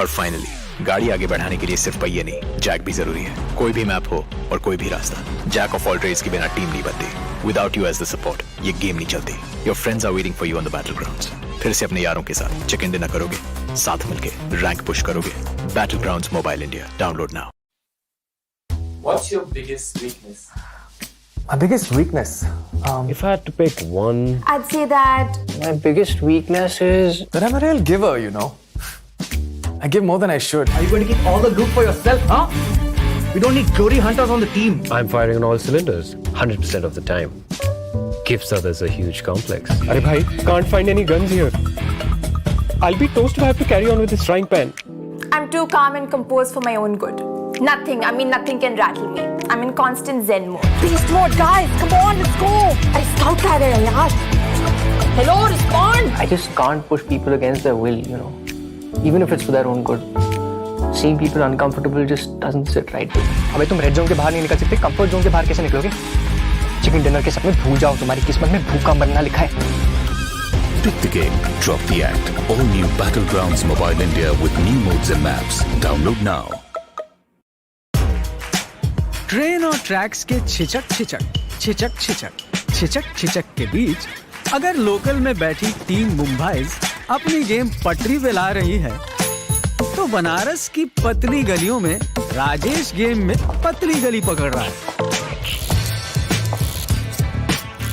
और फाइनली गाड़ी आगे बढ़ाने के लिए सिर्फ पहिए नहीं, जैक भी जरूरी है. कोई भी मैप हो और कोई भी रास्ता, जैक ऑफ ऑल ट्रेड्स के बिना टीम नहीं बनती. Without you as the support ये गेम नहीं चलती. Your friends are waiting for you on the battlegrounds. फिर से अपने यारों के साथ चिकन डिनर करोगे, साथ मिलके रैंक पुश करोगे. Battlegrounds mobile India, download now. What's your biggest weakness? My biggest weakness? If I had to pick one, I'd say that My biggest weakness is that I'm a real giver, you know. I give more than I should. Are you going to keep all the loot for yourself, huh? We don't need glory hunters on the team. I'm firing on all cylinders 100% of the time. Gives others a huge complex. Arey bhai, can't find any guns here. I'll be toast if I have to carry on with this frying pan. I'm too calm and composed for my own good. Nothing can rattle me. I'm in constant zen mode. Beast mode, guys. Come on, let's go. अरे scout कह रहे हैं यार. Hello, respond. I just can't push people against their will, you know. Even if it's for their own good. Seeing people uncomfortable just doesn't sit right with me. अबे तुम red zone के बाहर नहीं निकल सकते, कंफर्ट जोन के बाहर कैसे निकलोगे? चिकन डिनर के सपने भूल जाओ, तुम्हारी किस्मत में भूखा मरना लिखा है. Pick the game, drop the act. All new Battlegrounds Mobile India with new modes and maps. Download now. Train और ट्रैक्स के छिचक के बीच अगर लोकल में बैठी टीम मुंबईज अपनी गेम पटरी पे ला रही है, तो बनारस की पतली गलियों में राजेश गेम में पतली गली पकड़ रहा है.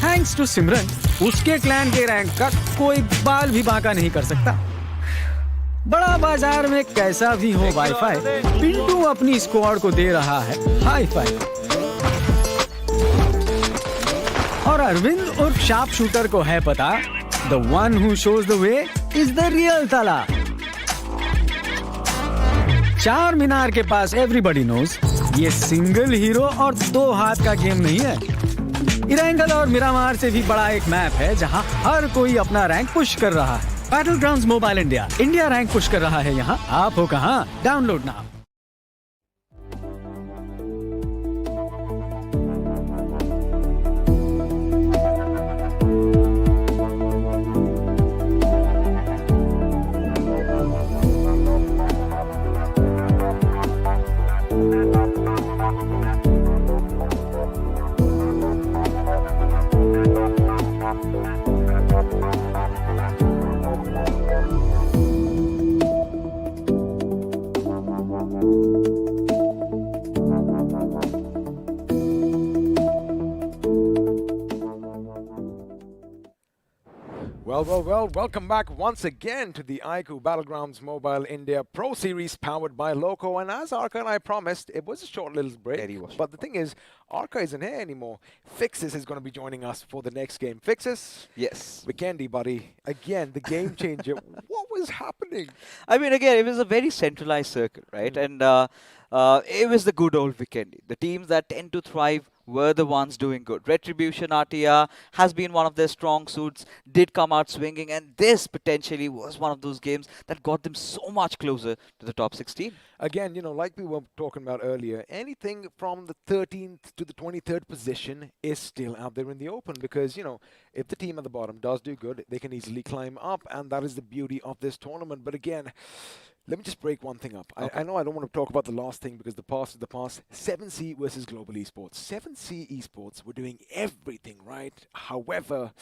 थैंक्स टू सिमरन, उसके क्लैन के रैंक का कोई बाल भी बांका नहीं कर सकता. बड़ा बाजार में कैसा भी हो वाईफाई, पिंटू अपनी स्क्वाड को दे रहा है हाई फाई. और अरविंद और शार्प शूटर को है पता, the one who shows the way is the real तला. चार मीनार के पास एवरीबॉडी नोज ये सिंगल हीरो और 2 हाथ का गेम नहीं है. इरेंगल और मिरामार से भी बड़ा एक मैप है जहां हर कोई अपना रैंक पुश कर रहा है. Battlegrounds mobile India, India rank push कर रहा है यहाँ. आप हो कहाँ? Download now. Well, welcome back once again to the iQOO Battlegrounds Mobile India Pro Series powered by Loco. And as Arca and I promised, it was a short little break. But the thing is, Arca isn't here anymore. Fixes is going to be joining us for the next game. Fixes? Yes. Vikendi, buddy. Again, the game changer. What was happening? I mean, again, it was a very centralized circuit, right? And it was the good old Vikendi. The teams that tend to thrive were the ones doing good. Retribution RTR has been one of their strong suits, did come out swinging, and this potentially was one of those games that got them so much closer to the top 16. Again, like we were talking about earlier, anything from the 13th to the 23rd position is still out there in the open because, if the team at the bottom does do good, they can easily climb up, and that is the beauty of this tournament. But again, let me just break one thing up. I know I don't want to talk about the last thing because the past is the past. 7C versus Global Esports. 7C Esports were doing everything right. However,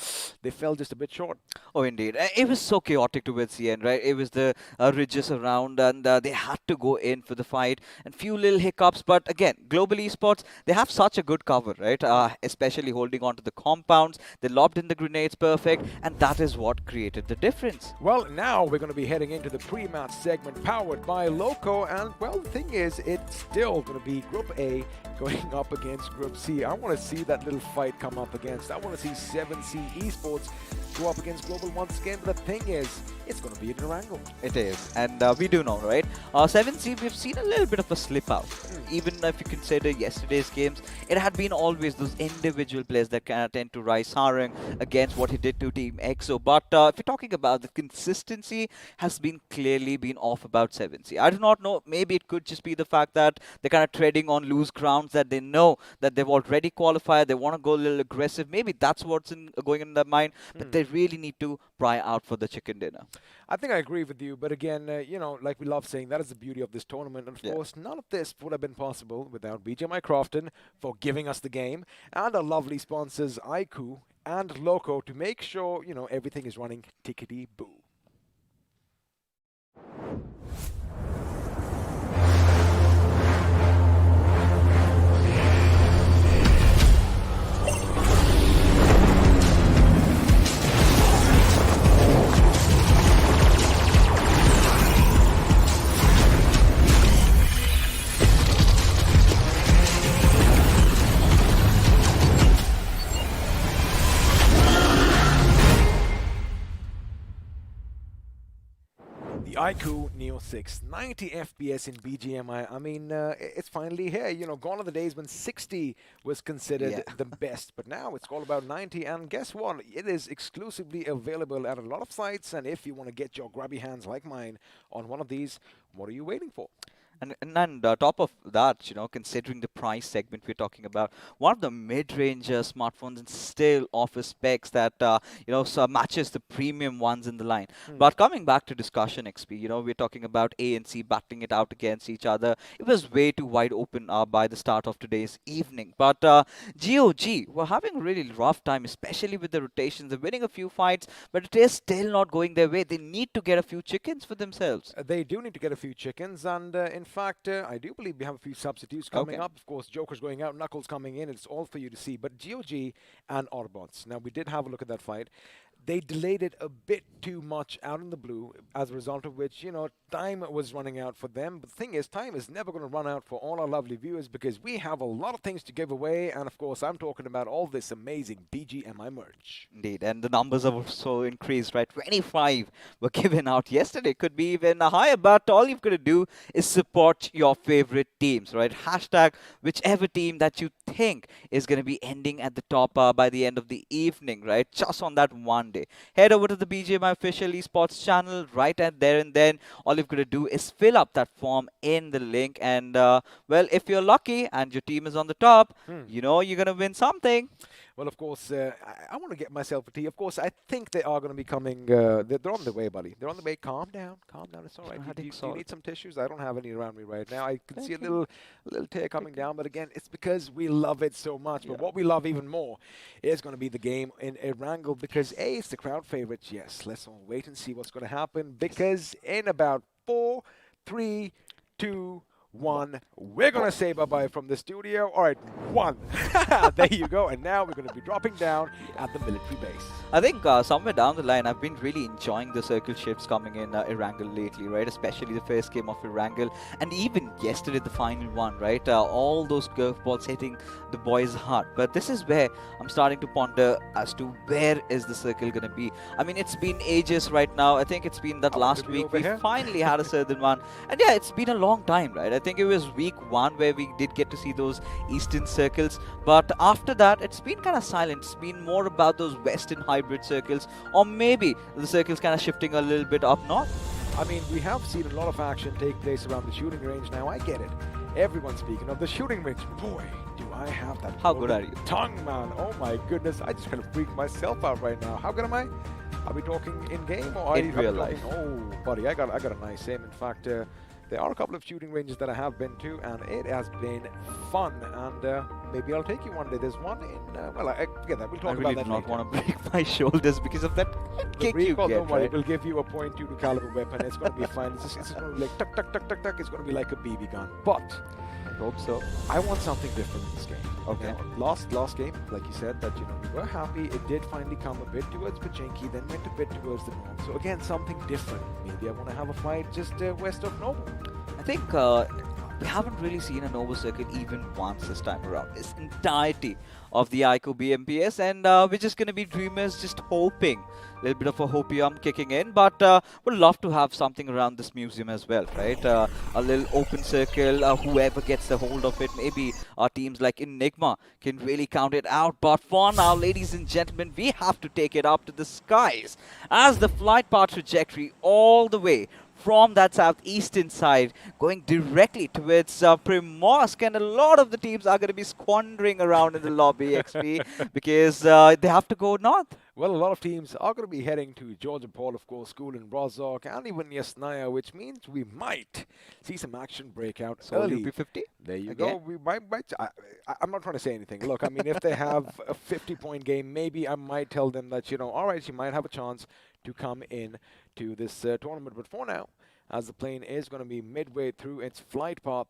they fell just a bit short. Oh, indeed. It was so chaotic towards the end, right? It was the ridges around and they had to go in for the fight and few little hiccups. But again, Global Esports, they have such a good cover, right? Especially holding on to the compounds. They lobbed in the grenades perfect, and that is what created the difference. Well, now we're going to be heading into the pre-match segment powered by Loco, and well, the thing is, it's still going to be Group A going up against Group C. I want to see that little fight come up against. I want to see 7C Esports go up against Global once again, but the thing is, it's going to be in a wrangle. It is, and we do know, right? 7C, we've seen a little bit of a slip out. Even if you consider yesterday's games, it had been always those individual players that can tend to rise Sarang against what he did to Team EXO. But if you're talking about the consistency, has been clearly been off about 7C. I do not know, maybe it could just be the fact that they're kind of treading on loose grounds, that they know that they've already qualified, they want to go a little aggressive. Maybe that's what's going in their mind, but they really need to pry out for the chicken dinner. I think I agree with you, but again, like we love saying, that is the beauty of this tournament. And of course, none of this would have been possible without BGMI Crofton for giving us the game, and our lovely sponsors iQOO and Loco to make sure, everything is running tickety-boo. iQOO Neo 6, 90 FPS in BGMI. I mean, it's finally here. Gone are the days when 60 was considered the best, but now it's all about 90. And guess what? It is exclusively available at a lot of sites. And if you want to get your grubby hands like mine on one of these, what are you waiting for? And top of that, considering the price segment we're talking about, one of the mid-range smartphones and still offers specs that, so matches the premium ones in the line. But coming back to discussion XP, we're talking about A and C battling it out against each other. It was way too wide open by the start of today's evening. But GOG were having a really rough time, especially with the rotations. They're winning a few fights, but it is still not going their way. They need to get a few chickens for themselves. They do need to get a few chickens, and in fact, I do believe we have a few substitutes coming up. Of course, Joker's going out, Knuckles coming in. It's all for you to see. But GOG and Autobotz. Now, we did have a look at that fight. They delayed it a bit too much out in the blue, as a result of which, time was running out for them. But the thing is, time is never going to run out for all our lovely viewers because we have a lot of things to give away. And of course, I'm talking about all this amazing BGMI merch. Indeed, and the numbers have also increased, right? 25 were given out yesterday. Could be even higher, but all you've got to do is support your favorite teams, right? Hashtag whichever team that you think is going to be ending at the top by the end of the evening, right? Just on that one day. Head over to the BGMI official esports channel right at there, and then all you've got to do is fill up that form in the link. And well, if you're lucky and your team is on the top, you're going to win something. Well, of course, I want to get myself a tea. Of course, I think they are going to be coming. They're on the way, buddy. They're on the way. Calm down. Calm down. It's all right. Do you need some tissues? I don't have any around me right now. I can see a little tear coming down. But again, it's because we love it so much. But what we love even more is going to be the game in a wrangle because, A, it's the crowd favorites. Yes, let's all wait and see what's going to happen because in about 4, 3, 2, 1. We're going to say bye-bye from the studio. All right, 1. There you go. And now we're going to be dropping down at the military base. I think somewhere down the line, I've been really enjoying the circle shifts coming in Erangel lately, right? Especially the first game of Erangel, and even yesterday, the final one, right? All those curveballs hitting the boys' heart. But this is where I'm starting to ponder as to where is the circle going to be. I mean, it's been ages right now. I think it's been that last week we finally had a certain one. And yeah, it's been a long time, right? I think it was week 1 where we did get to see those eastern circles. But after that, it's been kind of silent. It's been more about those western hybrid circles, or maybe the circles kind of shifting a little bit up north. I mean, we have seen a lot of action take place around the shooting range now. I get it. Everyone's speaking of the shooting range. Boy, do I have that. How good are you? Tongue, man. Oh my goodness. I just kind of freak myself out right now. How good am I? Are we talking in game or in real life? Oh, buddy, I got a nice aim. In fact, there are a couple of shooting ranges that I have been to, and it has been fun. And maybe I'll take you one day. There's one in, well, I forget that. We'll talk about that later. I really do not want to break my shoulders because of that kick you get, don't worry, right? we'll give you a .22 caliber weapon. It's going to be fine. It's going to be like tuck, tuck, tuck, tuck, tuck. It's going to be like a BB gun. But I hope so. I want something different in this game. Okay. Last game, like you said, that we were happy. It did finally come a bit towards Pachinki, then went a bit towards the north. So again, something different. Maybe I want to have a fight just west of Noble. I think we haven't really seen a Nova circuit even once this time around. This entirety of the iQOO BMPS, and we're just going to be dreamers, just hoping. A little bit of a hopium kicking in, but would love to have something around this museum as well, right? A little open circle, whoever gets the hold of it, maybe our teams like Enigma can really count it out. But for now, ladies and gentlemen, we have to take it up to the skies as the flight path trajectory all the way from that southeastern side going directly towards Primorsk, and a lot of the teams are going to be squandering around in the lobby XP because they have to go north. Well, a lot of teams are going to be heading to Georgia Paul, of course, school in Rozhok, and even Yasnaya, which means we might see some action break out early. UP50? There you go. We might I'm not trying to say anything. Look, I mean, if they have a 50-point game, maybe I might tell them that, all right, you might have a chance to come in to this tournament. But for now, as the plane is going to be midway through its flight path,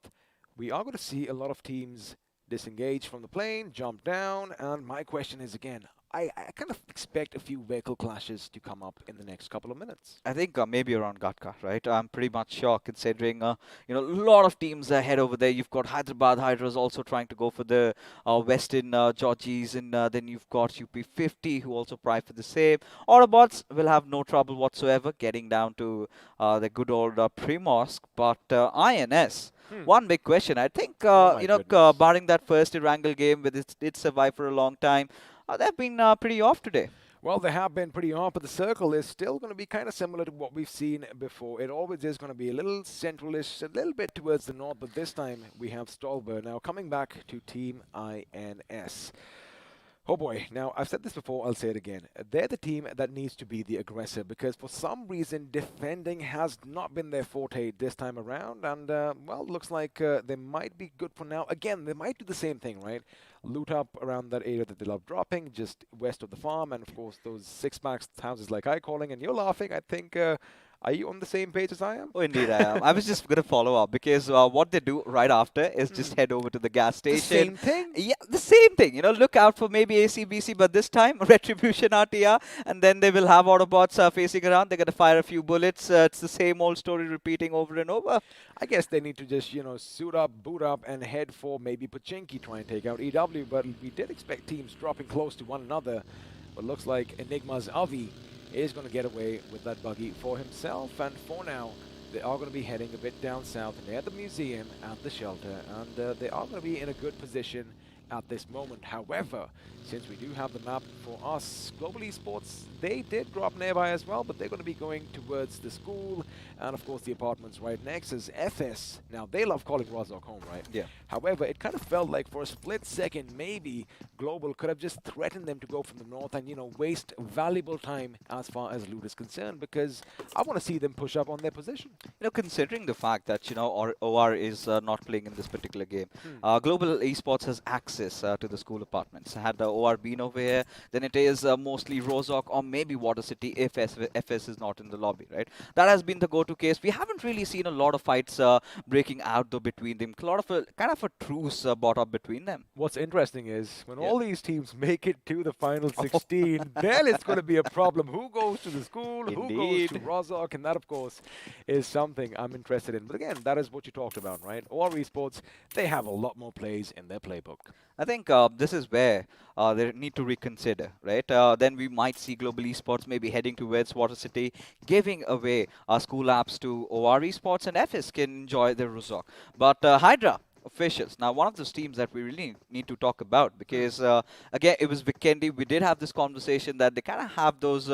we are going to see a lot of teams disengage from the plane, jump down, and my question is again, I kind of expect a few vehicle clashes to come up in the next couple of minutes. I think maybe around Gatka, right? I'm pretty much sure, considering a lot of teams head over there. You've got Hyderabad Hydras also trying to go for the Western Georgies, and then you've got UP50 who also pry for the same. Autobotz will have no trouble whatsoever getting down to the good old Primorsk, but INS. One big question, I think, barring that first Erangel game with it survived for a long time, they've been pretty off today. Well, they have been pretty off, but the circle is still going to be kind of similar to what we've seen before. It always is going to be a little centralish, a little bit towards the north, but this time we have Stolberg. Now, coming back to Team INS. Oh boy, now I've said this before, I'll say it again. They're the team that needs to be the aggressor because for some reason defending has not been their forte this time around, and well, looks like they might be good for now. Again, they might do the same thing, right? Loot up around that area that they love dropping, just west of the farm, and of course those six-max houses like I calling, and you're laughing, I think. Are you on the same page as I am? Oh, indeed I am. I was just going to follow up because what they do right after is just head over to the gas station. The same thing? Yeah, the same thing. Look out for maybe ACBC, but this time Retribution RTR, and then they will have Autobotz facing around. They're going to fire a few bullets. It's the same old story repeating over and over. I guess they need to just, suit up, boot up, and head for maybe Pachinki, try and take out EW, but we did expect teams dropping close to one another. But looks like Enigma's Avi is going to get away with that buggy for himself, and for now they are going to be heading a bit down south near the museum and the shelter, and they are going to be in a good position at this moment. However, since we do have the map for us, Global Esports, they did drop nearby as well, but they're going to be going towards the school and of course the apartments right next as FS. Now they love calling Rozhok home, right? Yeah. However, it kind of felt like for a split second maybe Global could have just threatened them to go from the north and waste valuable time as far as loot is concerned, because I want to see them push up on their position. Considering the fact that OR is not playing in this particular game, Global Esports has access to the school apartments. Had the OR been over here, then it is mostly Rozhok or maybe Water City if FS is not in the lobby, right? That has been the go-to case. We haven't really seen a lot of fights breaking out though between them. A lot of kind of a truce brought up between them. What's interesting is when all these teams make it to the final 16, then it's going to be a problem. Who goes to the school? Who goes to Rozhok? And that, of course, is something I'm interested in. But again, that is what you talked about, right? OR Esports, they have a lot more plays in their playbook. I think this is where they need to reconsider, right? Then we might see Global Esports maybe heading towards Water City, giving away school apps to OR Esports, and FS can enjoy their Rozhok. But Hydra officials. Now, one of those teams that we really need to talk about because, again, it was Vikendi. We did have this conversation that they kind of have those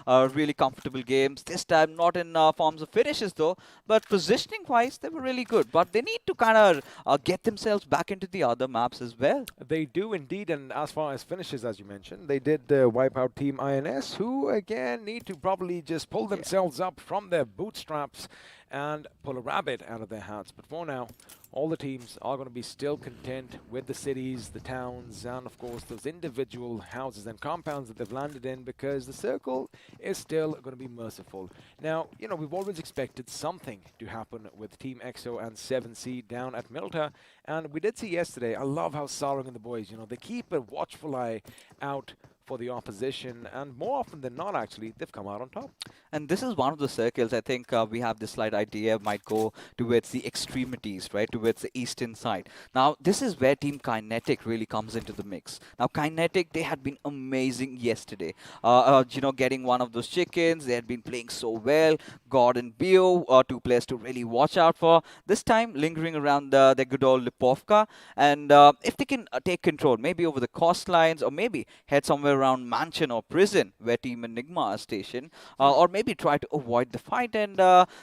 really comfortable games. This time, not in forms of finishes, though, but positioning-wise, they were really good. But they need to kind of get themselves back into the other maps as well. They do indeed, and as far as finishes, as you mentioned, they did wipe out Team INS, who, again, need to probably just pull themselves up from their bootstraps and pull a rabbit out of their hats. But for now, all the teams are going to be still content with the cities, the towns, and of course those individual houses and compounds that they've landed in, because the circle is still going to be merciful. Now, you know, we've always expected something to happen with Team EXO and 7C down at Milta, and we did see yesterday, I love how Sarang and the boys, you know, they keep a watchful eye out for the opposition, and more often than not, actually, they've come out on top. And this is one of the circles, I think we have this slight idea might go towards the extremities, right, towards the eastern side. Now, this is where Team Kinetic really comes into the mix. Now, Kinetic, they had been amazing yesterday. You know, getting one of those chickens, they had been playing so well. God and Bio, two players to really watch out for. This time, lingering around the good old Lipovka. And if they can take control, maybe over the coastlines, or maybe head somewhere around mansion or prison where Team Enigma are stationed, or maybe try to avoid the fight, and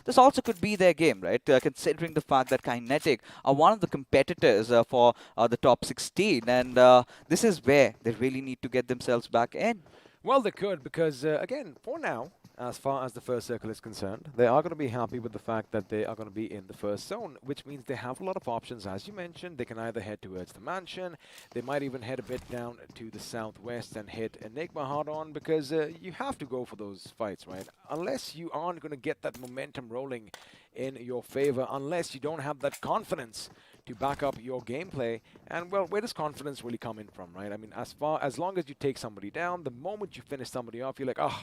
this also could be their game, right? Considering the fact that Kinetic are one of the competitors for the top 16, and this is where they really need to get themselves back in. Well, they could, because again, for now, as far as the first circle is concerned, they are going to be happy with the fact that they are going to be in the first zone, which means they have a lot of options. As you mentioned, they can either head towards the mansion, they might even head a bit down to the southwest and hit Enigma hard on, because you have to go for those fights, right? Unless you aren't going to get that momentum rolling in your favor, unless you don't have that confidence to back up your gameplay. And well, where does confidence really come in from, right? I mean, as long as you take somebody down, the moment you finish somebody off, you're like, oh,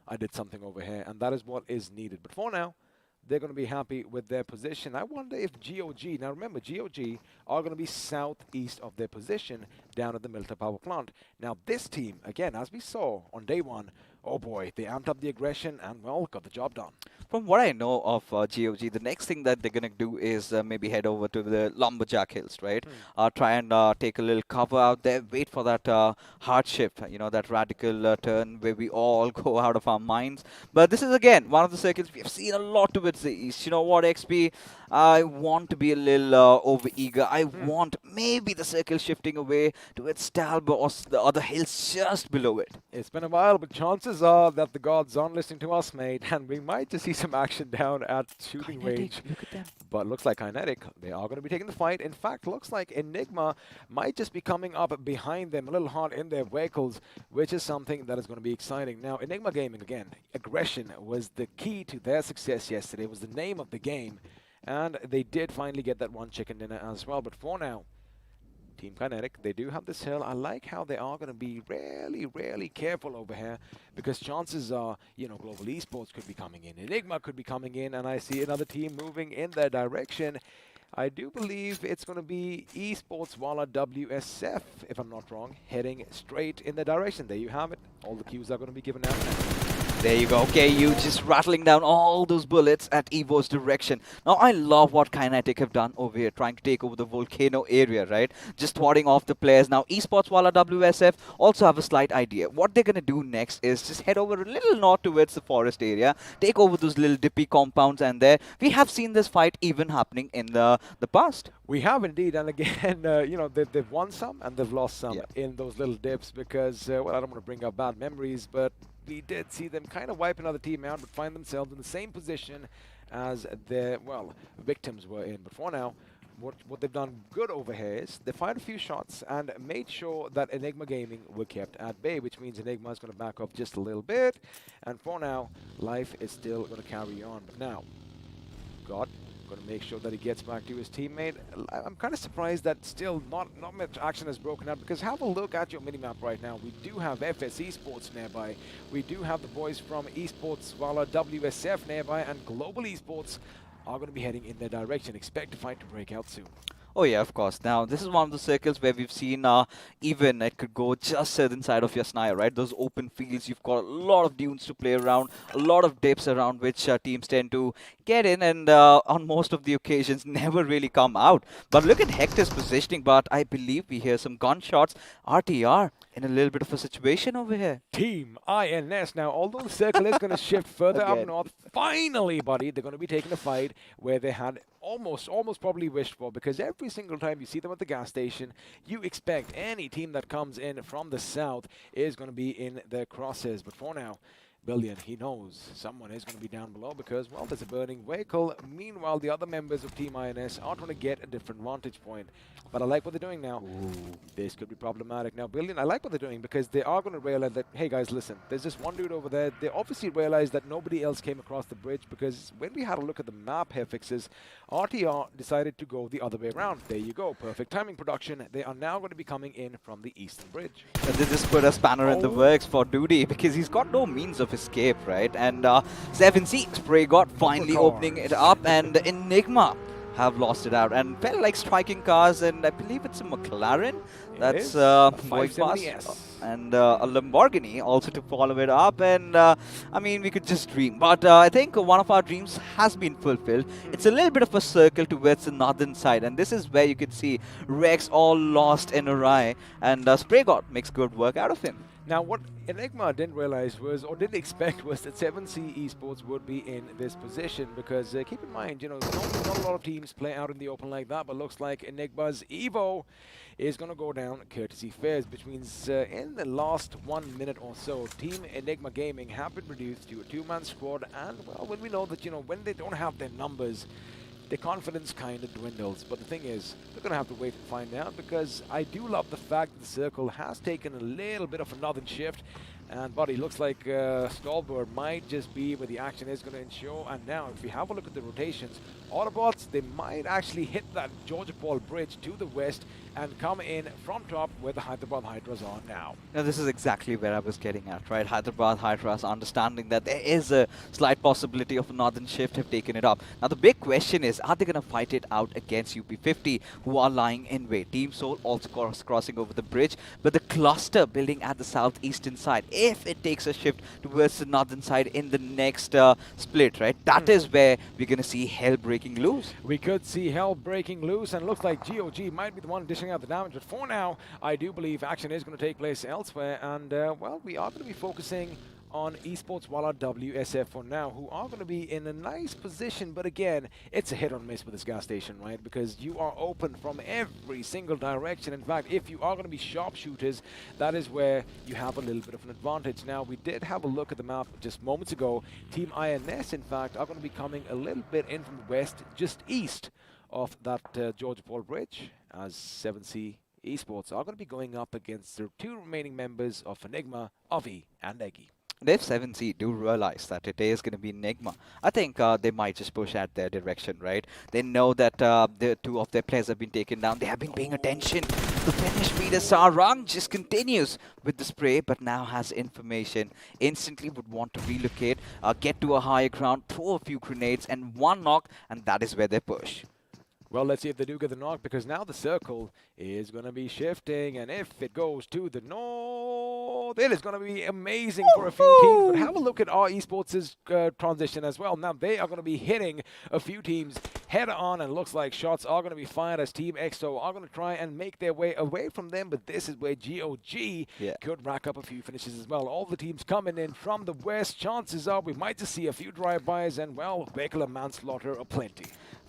I did something over here, and that is what is needed. But for now, they're going to be happy with their position. I wonder if GOG, now remember, GOG are going to be southeast of their position down at the Milta power plant. Now this team, again, as we saw on day one, oh boy, they amped up the aggression and, well, got the job done. From what I know of GOG, the next thing that they're going to do is maybe head over to the Lumberjack Hills, right? Try and take a little cover out there, wait for that hardship, you know, that radical turn where we all go out of our minds. But this is, again, one of the circuits we have seen a lot towards the east. You know what, XP? I want to be a little over-eager. I want maybe the circle shifting away towards Stalber or the other hills just below it. It's been a while, but chances are that the gods aren't listening to us, mate, and we might just see some action down at shooting range. Look at them. But looks like Kinetic, they are going to be taking the fight. In fact, looks like Enigma might just be coming up behind them a little hard in their vehicles, which is something that is going to be exciting. Now, Enigma Gaming, again, aggression was the key to their success yesterday, was the name of the game. And they did finally get that one chicken dinner as well. But for now, Team Kinetic, they do have this hill. I like how they are going to be really careful over here, because chances are, you know, Global Esports could be coming in, Enigma could be coming in, and I see another team moving in their direction. I do believe it's going to be Esports Wala WSF, if I'm not wrong, heading straight in the direction. There you have it. All the cues are going to be given out now. There you go. Okay, you just rattling down all those bullets at Evo's direction. Now, I love what Kinetic have done over here, trying to take over the volcano area, right? Just warding off the players. Now, Esports Wala WSF also have a slight idea. What they're going to do next is just head over a little north towards the forest area, take over those little dippy compounds, and there we have seen this fight even happening in the past. We have indeed, and again, you know, they've won some and they've lost some in those little dips because, well, I don't want to bring up bad memories, but we did see them kind of wipe another team out, but find themselves in the same position as their, well, victims were in. But for now, what they've done good over here is they fired a few shots and made sure that Enigma Gaming were kept at bay, which means Enigma is going to back up just a little bit. And for now, life is still going to carry on. But now, God going to make sure that he gets back to his teammate. I'm kind of surprised that still not much action has broken out, because have a look at your minimap right now. We do have FS Esports nearby. We do have the boys from Esports Vala WSF nearby, and Global Esports are going to be heading in their direction. Expect the fight to break out soon. Oh yeah, of course. Now, this is one of the circles where we've seen even it could go just southern side of Yasnaya, right? Those open fields, you've got a lot of dunes to play around, a lot of dips around which teams tend to get in and on most of the occasions never really come out. But look at Hector's positioning, but I believe we hear some gunshots. RTR in a little bit of a situation over here. Team INS. Now, although the circle is going to shift further up north, finally, buddy, they're going to be taking a fight where they had almost probably wished for, because every single time you see them at the gas station, you expect any team that comes in from the south is going to be in their crosshairs. But for now, Billion, he knows someone is going to be down below because, well, there's a burning vehicle. Meanwhile, the other members of Team INS are trying to get a different vantage point. But I like what they're doing now. Ooh. This could be problematic. Now, Billion, I like what they're doing because they are going to realize that, hey, guys, listen, there's this one dude over there. They obviously realized that nobody else came across the bridge, because when we had a look at the map here fixes, RTR decided to go the other way around. There you go. Perfect timing production. They are now going to be coming in from the eastern bridge. They just put a spanner in the works for Duty because he's got no means of escape, right? And 7C Spray got finally opening it up, and Enigma have lost it out and felt like striking cars, and I believe it's a McLaren that's going past, and a Lamborghini also to follow it up. And I mean, we could just dream, but I think one of our dreams has been fulfilled. It's a little bit of a circle towards the northern side, and this is where you could see Rex all lost in a rye, and Spray God makes good work out of him. Now, what Enigma didn't realize was, or didn't expect, was that 7C Esports would be in this position, because keep in mind, you know, not a lot of teams play out in the open like that, but looks like Enigma's Evo is going to go down courtesy fares, which means in the last 1 minute or so, Team Enigma Gaming have been reduced to a two-man squad, and, well, when we know that, you know, when they don't have their numbers, their confidence kind of dwindles. But the thing is, we're going to have to wait and find out, because I do love the fact that the circle has taken a little bit of a northern shift. And buddy, looks like Stolberg might just be where the action is going to ensure. And now, if we have a look at the rotations, Autobotz, they might actually hit that Georgia Paul bridge to the west and come in from top where the Hyderabad Hydras are now. Now, this is exactly where I was getting at, right? Hyderabad Hydras understanding that there is a slight possibility of a northern shift have taken it up. Now, the big question is, are they going to fight it out against UP50, who are lying in wait? Team Soul also crossing over the bridge, but the cluster building at the southeastern side, if it takes a shift towards the northern side in the next split, right? That is where we're going to see hell breaking loose. We could see hell breaking loose, and it looks like GOG might be the one dishing out the damage. But for now, I do believe action is going to take place elsewhere. And, well, we are going to be focusing on Esports Walla WSF for now, who are going to be in a nice position. But again, it's a hit or miss with this gas station, right? Because you are open from every single direction. In fact, if you are going to be sharpshooters, that is where you have a little bit of an advantage. Now, we did have a look at the map just moments ago. Team INS, in fact, are going to be coming a little bit in from the west, just east of that Georgia Paul Bridge, as 7C Esports are going to be going up against the two remaining members of Enigma, Avi and Eggy. If 7C do realize that it is going to be Nigma, I think they might just push at their direction, right? They know that the two of their players have been taken down. They have been paying attention. The finish speed Sarang just continues with the spray, but now has information. Instantly would want to relocate, get to a higher ground, throw a few grenades, and one knock, and that is where they push. Well, let's see if they do get the knock, because now the circle is going to be shifting, and if it goes to the north, it is going to be amazing for a few teams. But have a look at our Esports' transition as well. Now they are going to be hitting a few teams head on, and looks like shots are going to be fired as Team EXO are going to try and make their way away from them. But this is where GOG could rack up a few finishes as well. All the teams coming in from the west. Chances are we might just see a few drive-bys and, well, vehicular manslaughter aplenty.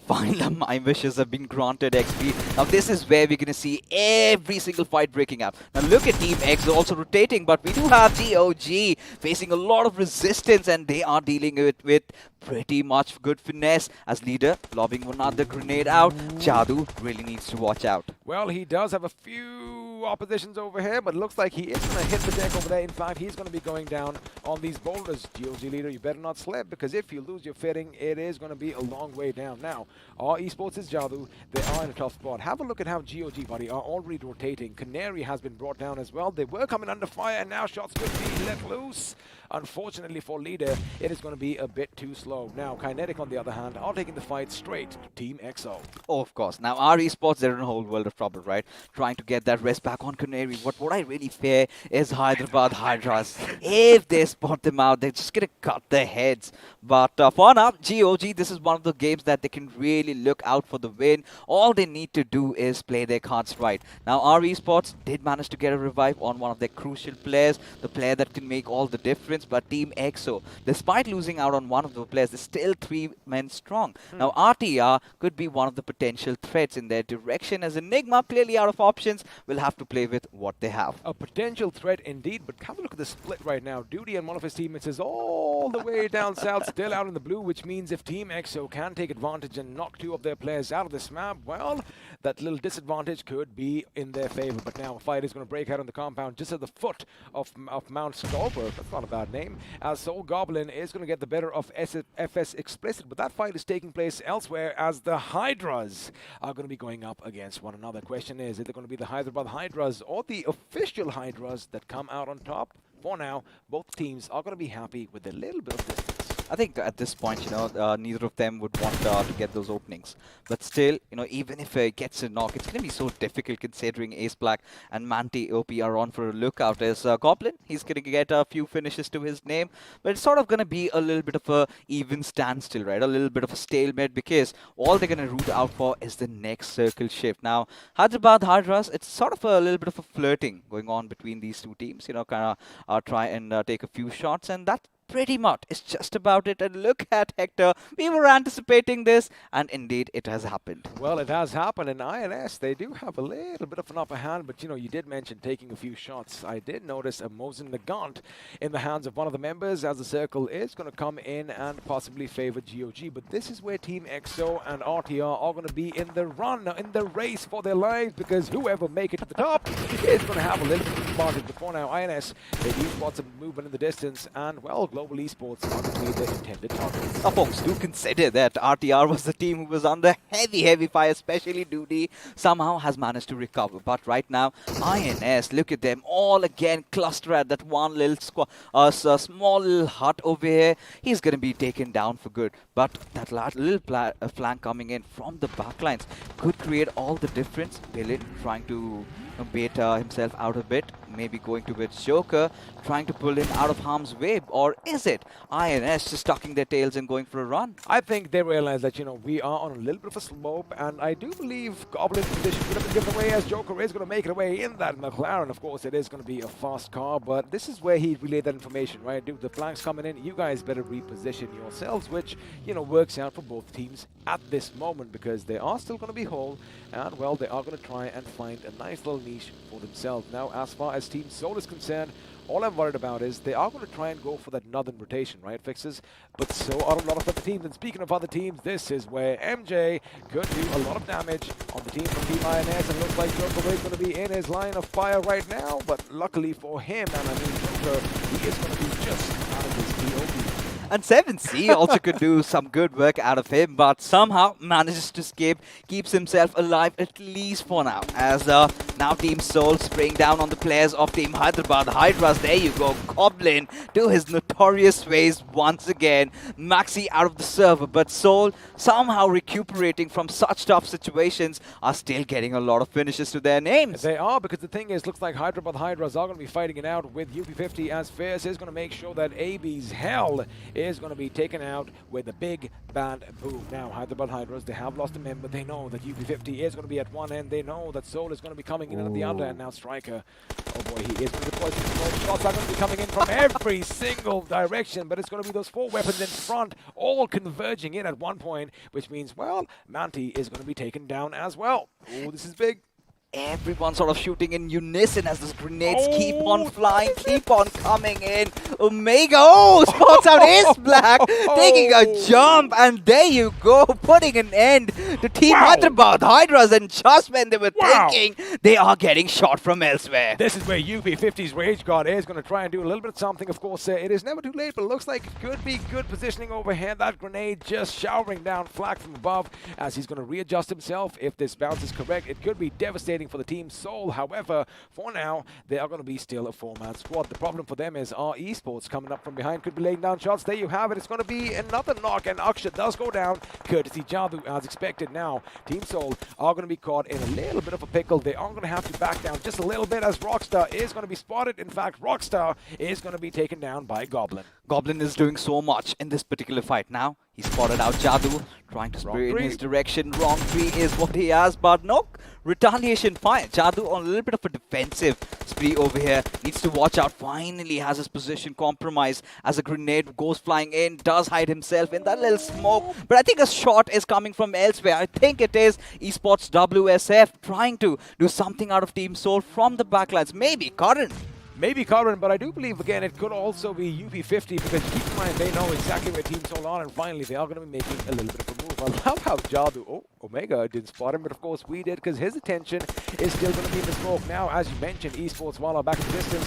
Finally, my wishes have been granted, XP. Now, this is where we're going to see every single fight breaking out. Now, look at Team X also rotating, but we do have GOG facing a lot of resistance, and they are dealing with pretty much good finesse as leader lobbing another grenade out. Jadoo really needs to watch out. Well, he does have a few oppositions over here, but it looks like he is going to hit the deck over there. In fact, he's going to be going down on these boulders. GOG leader, you better not slip, because if you lose your fitting, it is going to be a long way down. Now, our Esports is Jadoo. They are in a tough spot. Have a look at how GOG, buddy, are already rotating. Canary has been brought down as well. They were coming under fire, and now shots could be let loose. Unfortunately for leader, it is going to be a bit too slow. Now, Kinetic, on the other hand, are taking the fight straight to Team XO. Oh, of course. Now, our Esports, they're in a whole world of trouble, right? Trying to get that rest back on Canary. What I really fear is Hyderabad Hydras. If they spot them out, they're just going to cut their heads. But for now, GOG, this is one of the games that they can really look out for the win. All they need to do is play their cards right. Now, our Esports did manage to get a revive on one of their crucial players, the player that can make all the difference. But Team XO, despite losing out on one of the players, they're still 3 men strong. Now, RTR could be one of the potential threats in their direction, as Enigma, clearly out of options, will have to play with what they have. A potential threat indeed, but have a look at the split right now. Duty and one of his teammates is all the way down south, still out in the blue, which means if Team XO can take advantage and knock 2 of their players out of this map, well, that little disadvantage could be in their favor. But now a fight is going to break out on the compound just at the foot of Mount Scorpio. That's not a bad name, as Soul Goblin is going to get the better of FS Explicit, but that fight is taking place elsewhere as the Hydras are going to be going up against one another. Question is it going to be the Hyderabad Hydras or the official Hydras that come out on top? For now, both teams are going to be happy with a little bit of distance. I think at this point, neither of them would want to get those openings. But still, even if it gets a knock, it's going to be so difficult considering Ace Black and Manti OP are on for a lookout. As Goblin, he's going to get a few finishes to his name. But it's sort of going to be a little bit of a even standstill, right? A little bit of a stalemate, because all they're going to root out for is the next circle shift. Now, Hyderabad Hydras, it's sort of a little bit of a flirting going on between these two teams. Kind of try and take a few shots, and that pretty much is just about it. And look at Hector. We were anticipating this, and indeed it has happened. Well, it has happened, and INS, they do have a little bit of an upper hand, but you did mention taking a few shots. I did notice a Mosin Nagant in the hands of one of the members, as the circle is going to come in and possibly favor GOG. But this is where Team XO and RTR are going to be in the run, in the race for their lives, because whoever make it to the top is going to have a little bit of advantage. But for now, INS, they do spot some movement in the distance, and well, Global Esports are going to be the intended targets. Now, folks, do consider that RTR was the team who was under heavy fire, especially Duty, somehow has managed to recover. But right now, INS, look at them all again cluster at that one little small little hut over here. He's going to be taken down for good. But that little flank coming in from the backlines could create all the difference. Billet trying to bait himself out a bit, maybe going towards Joker, trying to pull him out of harm's way. Or is it INS just tucking their tails and going for a run? I think they realize that, we are on a little bit of a slope, and I do believe Goblin's position could have been given away, as Joker is going to make it away in that McLaren. Of course, it is going to be a fast car, but this is where he relayed that information, right? Dude, the flanks coming in, you guys better reposition yourselves, which, works out for both teams at this moment, because they are still going to be whole, and, well, they are going to try and find a nice little niche for themselves. Now, as far as Team Soul is concerned, all I'm worried about is they are going to try and go for that northern rotation, right, Fixes? But so are a lot of other teams. And speaking of other teams, this is where MJ could do a lot of damage on the team from Team INS. And looks like Joker is going to be in his line of fire right now. But luckily for him, and I mean Joker, he is going to be just out of his POV. And 7C also could do some good work out of him, but somehow manages to escape, keeps himself alive at least for now. As now Team Soul spraying down on the players of Team Hyderabad Hydras. There you go, Goblin to his notorious ways once again. Maxi out of the server, but Soul somehow recuperating from such tough situations are still getting a lot of finishes to their names. They are, because the thing is, looks like Hyderabad Hydras are going to be fighting it out with UP50, as Fierce is going to make sure that AB's hell is going to be taken out with a big band boom. Now, Hyderabad Hydras, they have lost a member. They know that UP50 is going to be at one end. They know that Soul is going to be coming in at the other. And now Striker, oh boy, he is going to deploy some smoke. Shots are going to be coming in from every single direction, but it's going to be those 4 weapons in front, all converging in at one point, which means, well, Manti is going to be taken down as well. Oh, this is big. Everyone sort of shooting in unison as those grenades keep on flying, keep on coming in. Omega, spots out Ace Black, taking a jump, and there you go, putting an end to Team Hyderabad Hydras, and just when they were thinking, they are getting shot from elsewhere. This is where UP50's Rage God is going to try and do a little bit of something. Of course, it is never too late, but it looks like it could be good positioning overhead. That grenade just showering down flak from above as he's going to readjust himself. If this bounce is correct, it could be devastating for the Team Soul. However, for now, they are going to be still a 4-man squad. The problem for them is our Esports coming up from behind, could be laying down shots. There you have it. It's going to be another knock, and Aksha does go down, courtesy Jadoo, as expected. Now, Team Soul are going to be caught in a little bit of a pickle. They are going to have to back down just a little bit as Rockstar is going to be spotted. In fact, Rockstar is going to be taken down by Goblin. Goblin is doing so much in this particular fight. Now, he spotted out Jadoo, trying to spray in his direction. Wrong tree is what he has, but no retaliation fire. Jadoo on a little bit of a defensive spree over here. Needs to watch out. Finally has his position compromised as a grenade goes flying in. Does hide himself in that little smoke. But I think a shot is coming from elsewhere. I think it is Esports WSF trying to do something out of Team Soul from the backlines. Maybe Karan. Maybe Karan, but I do believe, again, it could also be UP50, because keep in mind, they know exactly where Team Soul are, and finally they are going to be making a little bit of a move. I love how Jadoo, Omega didn't spot him, but of course we did, because his attention is still going to be in the smoke. Now, as you mentioned, Esports while back in the distance.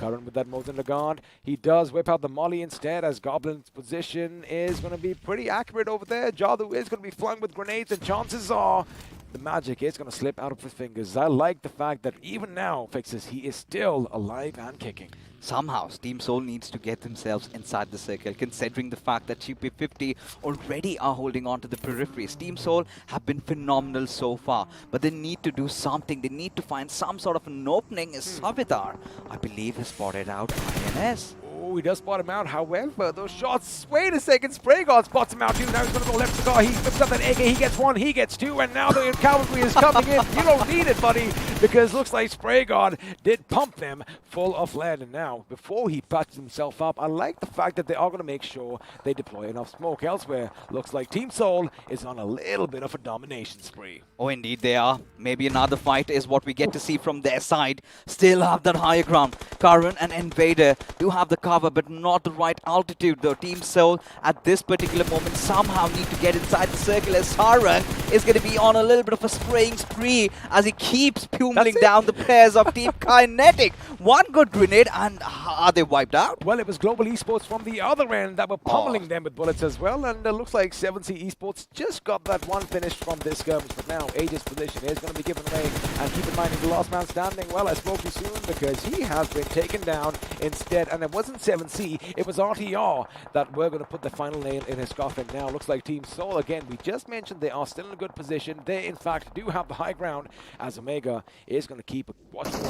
Karan with that Mosin Lagarde. He does whip out the molly instead, as Goblin's position is going to be pretty accurate over there. Jadoo is going to be flung with grenades, and chances are the magic is going to slip out of his fingers. I like the fact that even now, Fixes, he is still alive and kicking. Somehow, Team Soul needs to get themselves inside the circle, considering the fact that UP50 already are holding on to the peripheries. Team Soul have been phenomenal so far, but they need to do something. They need to find some sort of an opening. Savitar, I believe, has spotted out INS. Oh, he does spot him out. However, those shots, wait a second, Spray God spots him out too. Now he's going to go left to the car. He whips up that AK. He gets one, he gets two, and now the cavalry is coming in. You don't need it, buddy, because looks like Spray God did pump them full of lead. And now, before he patches himself up, I like the fact that they are going to make sure they deploy enough smoke. Elsewhere, looks like Team Soul is on a little bit of a domination spree. Oh, indeed they are. Maybe another fight is what we get to see from their side. Still have that higher ground. Karan and Invader do have the cover, but not the right altitude, though. Team Soul, at this particular moment, somehow need to get inside the circle, as Sarang is going to be on a little bit of a spraying spree as he keeps pummeling down the players of Team Kinetic. One good grenade, and are they wiped out? Well, it was Global Esports from the other end that were pummeling them with bullets as well, and it looks like 7C Esports just got that one finish from this skirmish, but now Aegis' position is going to be given away, and keep in mind, he's the last man standing. Well, I spoke too soon, because he has been taken down instead, and it wasn't 7C, it was RTR that were going to put the final nail in his coffin. Now, looks like Team Soul, again, we just mentioned they are still in a good position. They, in fact, do have the high ground, as Omega is going to keep watching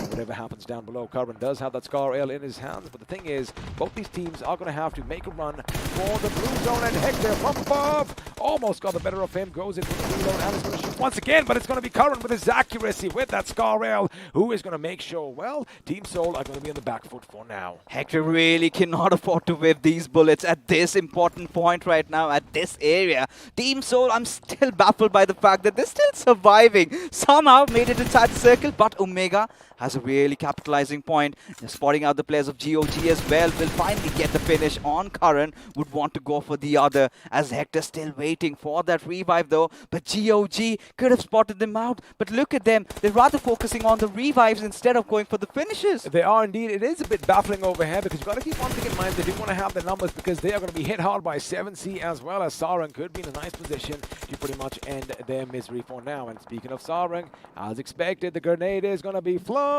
whatever happens down below. Karan does have that Scar L in his hands, but the thing is, both these teams are going to have to make a run for the blue zone, and Hector from above almost got the better of him, goes in for the blue zone, and is going to shoot once again, but it's going to be Karan with his accuracy with that Scar L, who is going to make sure, well, Team Soul are going to be on the back foot for now. Hector really cannot afford to whip these bullets at this important point right now, at this area. Team Soul, I'm still baffled by the fact that they're still surviving. Somehow made it inside the circle, but Omega has a really capitalizing point. They're spotting out the players of GOG as well. Will finally get the finish on Karan. Would want to go for the other, as Hector still waiting for that revive though. But GOG could have spotted them out. But look at them. They're rather focusing on the revives instead of going for the finishes. They are indeed. It is a bit baffling over here, because you've got to keep one thing in mind. They do want to have the numbers, because they are going to be hit hard by 7C, as well as Sarang could be in a nice position to pretty much end their misery for now. And speaking of Sarang, as expected, the grenade is going to be flung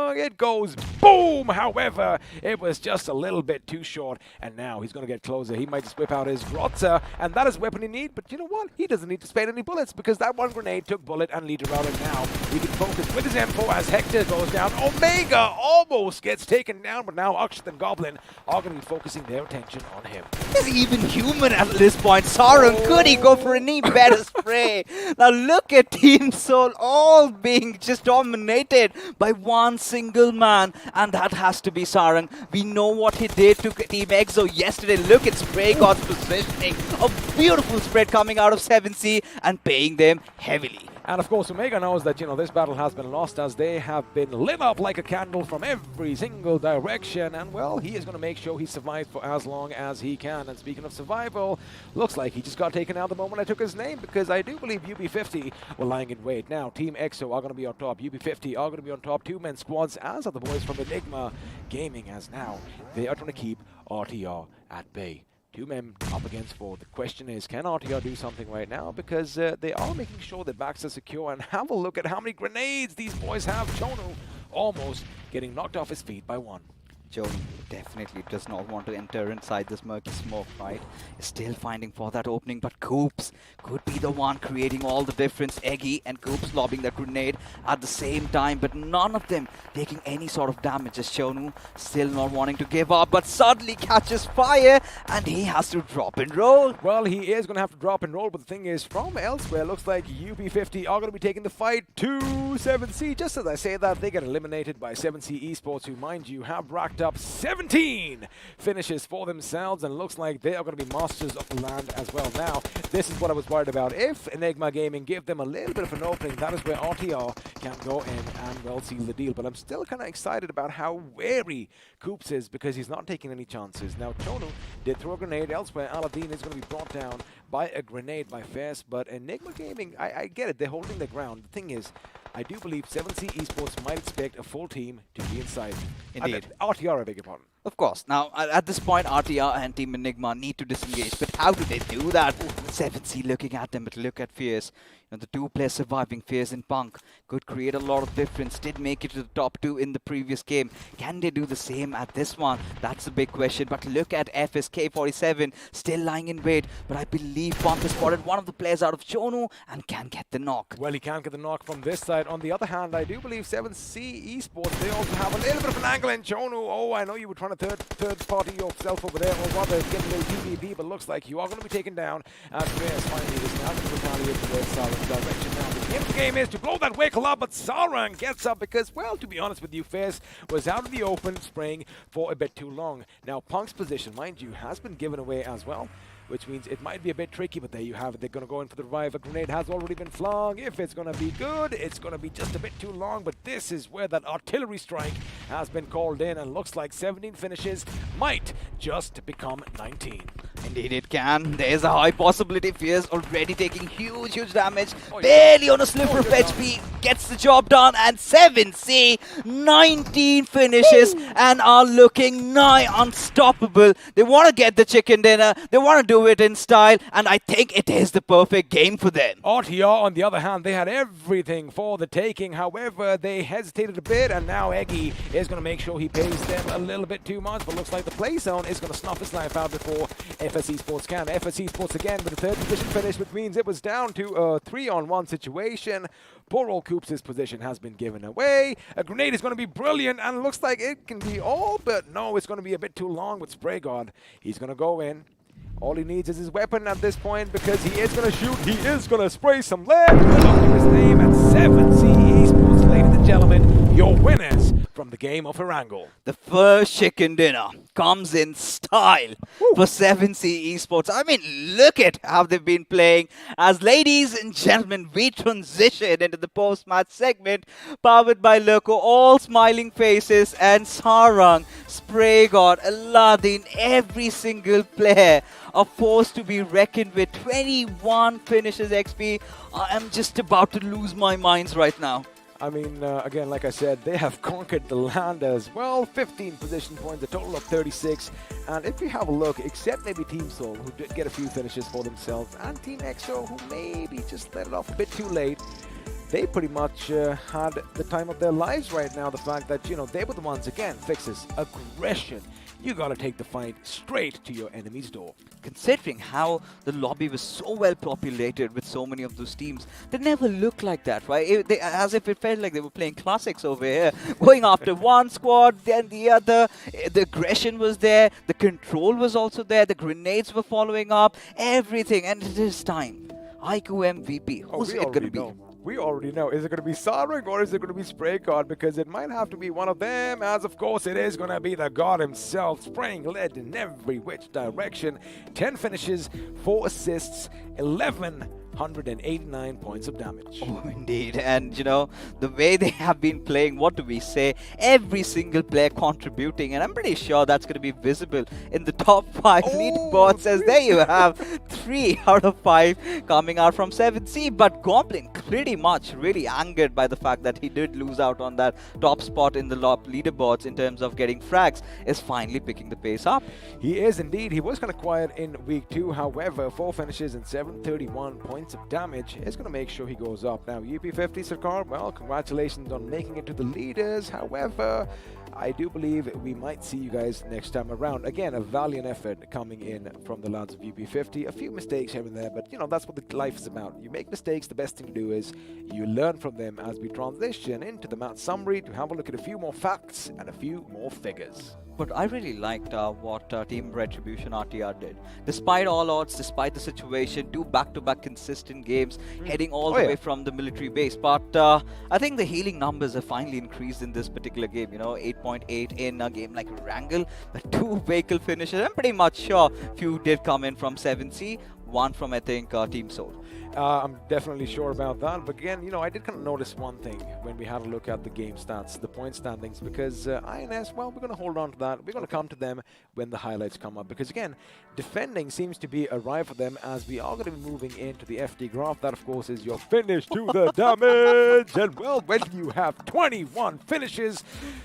long. It goes boom. However, it was just a little bit too short. And now he's going to get closer. He might just whip out his Grotzer. And that is weapon he needs. But you know what? He doesn't need to spend any bullets because that one grenade took bullet and lead around. And now he can focus with his M4 as Hector goes down. Omega almost gets taken down. But now Akshat and Goblin are going to be focusing their attention on him. He's even human at this point. Sarang, could he go for any better spray? Now look at Team Soul all being just dominated by one single man, and that has to be Sarang. We know what he did to Team EXO yesterday. Look at Spray God's positioning. A beautiful spread coming out of 7C and paying them heavily. And of course, Omega knows that, this battle has been lost as they have been lit up like a candle from every single direction. And, well, he is going to make sure he survives for as long as he can. And speaking of survival, looks like he just got taken out the moment I took his name because I do believe UB50 were lying in wait. Now, Team EXO are going to be on top. UB50 are going to be on top. Two-man squads, as are the boys from Enigma Gaming, as now they are trying to keep RTR at bay. Two men up against four. The question is, can RTR do something right now? Because they are making sure their backs are secure. And have a look at how many grenades these boys have. Chonu almost getting knocked off his feet by one. Joan definitely does not want to enter inside this murky smoke, right? Is still finding for that opening, but Coops could be the one creating all the difference. Eggy and Coops lobbing that grenade at the same time, but none of them taking any sort of damage. As Chonu still not wanting to give up, but suddenly catches fire and he has to drop and roll. Well, he is going to have to drop and roll, but the thing is, from elsewhere, looks like UB50 are going to be taking the fight to 7C. Just as I say that, they get eliminated by 7C Esports, who, mind you, have racked up 17 finishes for themselves, and looks like they are going to be masters of the land as well. Now, this is what I was worried about. If Enigma Gaming give them a little bit of an opening, that is where RTR can go in and, well, seal the deal. But I'm still kind of excited about how wary Coops is because he's not taking any chances. Now, Chonu did throw a grenade elsewhere. Aladdin is going to be brought down by a grenade by Fest, but Enigma Gaming, I get it. They're holding their ground. The thing is, I do believe 7C Esports might expect a full team to be inside. Indeed. RTR, I beg your pardon. Of course. Now, at this point, RTR and Team Enigma need to disengage. But how do they do that? 7C looking at them, but look at Fierce. The two players surviving, Fierce and Punk, could create a lot of difference. Did make it to the top two in the previous game. Can they do the same at this one? That's the big question. But look at FSK47 still lying in wait. But I believe Punk has spotted one of the players out of Chonu and can get the knock. Well, he can't get the knock from this side. On the other hand, I do believe 7C Esports, they also have a little bit of an angle in Chonu. Oh, I know you were trying to third party yourself over there, or rather get a little PvP, but looks like you are going to be taken down. And Fierce finally is now going to retaliate towards Sarang's direction. Now, the end of the game is to blow that vehicle up, but Sarang gets up because, well, to be honest with you, Fierce was out in the open spraying for a bit too long. Now, Punk's position, mind you, has been given away as well, which means it might be a bit tricky, but there you have it. They're going to go in for the revive. A grenade has already been flung. If it's going to be good, it's going to be just a bit too long, but this is where that artillery strike has been called in, and looks like 17 finishes might just become 19. Indeed it can. There's a high possibility. Fierce already taking huge damage. Barely on a sliver of HP. Gets the job done, and 7C, 19 finishes and are looking nigh unstoppable. They want to get the chicken dinner. They want to do it in style, and I think it is the perfect game for them. RTR, on the other hand, they had everything for the taking. However, they hesitated a bit, and now Eggy is going to make sure he pays them a little bit too much, but looks like the play zone is going to snuff his life out before FS Esports can. FS Esports again with a third position finish, which means it was down to a 3-on-1 situation. Poor old Coops' position has been given away. A grenade is going to be brilliant, and looks like it can be all, but no, it's going to be a bit too long with Spray God. He's going to go in. All he needs is his weapon at this point because he is going to shoot. He is going to spray some lead. Look his name at 7C Esports, ladies and gentlemen, your winners from the game of Erangel. The first chicken dinner comes in style for 7C Esports. I mean, look at how they've been playing. As ladies and gentlemen, we transition into the post-match segment powered by Loco. All smiling faces, and Sarang, Spray God, Aladdin, every single player are forced to be reckoned with. 21 finishes XP. I am just about to lose my minds right now. I mean, again, like I said, they have conquered the land as well. 15 position points, a total of 36. And if we have a look, except maybe Team Soul, who did get a few finishes for themselves, and Team EXO, who maybe just let it off a bit too late, they pretty much had the time of their lives right now. The fact that, they were the ones, again, fixes aggression. You gotta take the fight straight to your enemy's door. Considering how the lobby was so well populated with so many of those teams, they never looked like that, right? As if it felt like they were playing classics over here, going after one squad, then the other. The aggression was there, the control was also there, the grenades were following up, everything. And it is time. iQOO MVP. Who's it going to be? We already know. Is it going to be Sarang or is it going to be Spray God? Because it might have to be one of them, as of course it is going to be the God himself, spraying lead in every which direction. 10 finishes, 4 assists, 1,189 points of damage. Oh, indeed. And, the way they have been playing, what do we say? Every single player contributing. And I'm pretty sure that's going to be visible in the top 5 leaderboards. As there you have 3 out of 5 coming out from 7C. But Goblin pretty much really angered by the fact that he did lose out on that top spot in the leaderboards in terms of getting frags, is finally picking the pace up. He is indeed. He was kind of quiet in week 2. However, 4 finishes and 731 points of damage is going to make sure he goes up. Now, UP50 Sarkar, well, congratulations on making it to the leaders. However, I do believe we might see you guys next time around. Again, a valiant effort coming in from the lads of UP50. A few mistakes here and there, but that's what the life is about. You make mistakes, the best thing to do is you learn from them as we transition into the match summary to have a look at a few more facts and a few more figures. But I really liked what Team Retribution RTR did. Despite all odds, despite the situation, 2 back-to-back consistent games, heading all the way from the military base. But I think the healing numbers have finally increased in this particular game. 8.8 in a game like Wrangle, but 2 vehicle finishes. I'm pretty much sure few did come in from 7C, 1 from, I think, Team Soul. I'm definitely sure about that. But again, I did kind of notice one thing when we had a look at the game stats, the point standings, because INS, well, we're going to hold on to that. We're going to come to them when the highlights come up. Because again, defending seems to be a riot for them as we are going to be moving into the FD graph. That, of course, is your finish to the damage. And, well, when you have 21 finishes,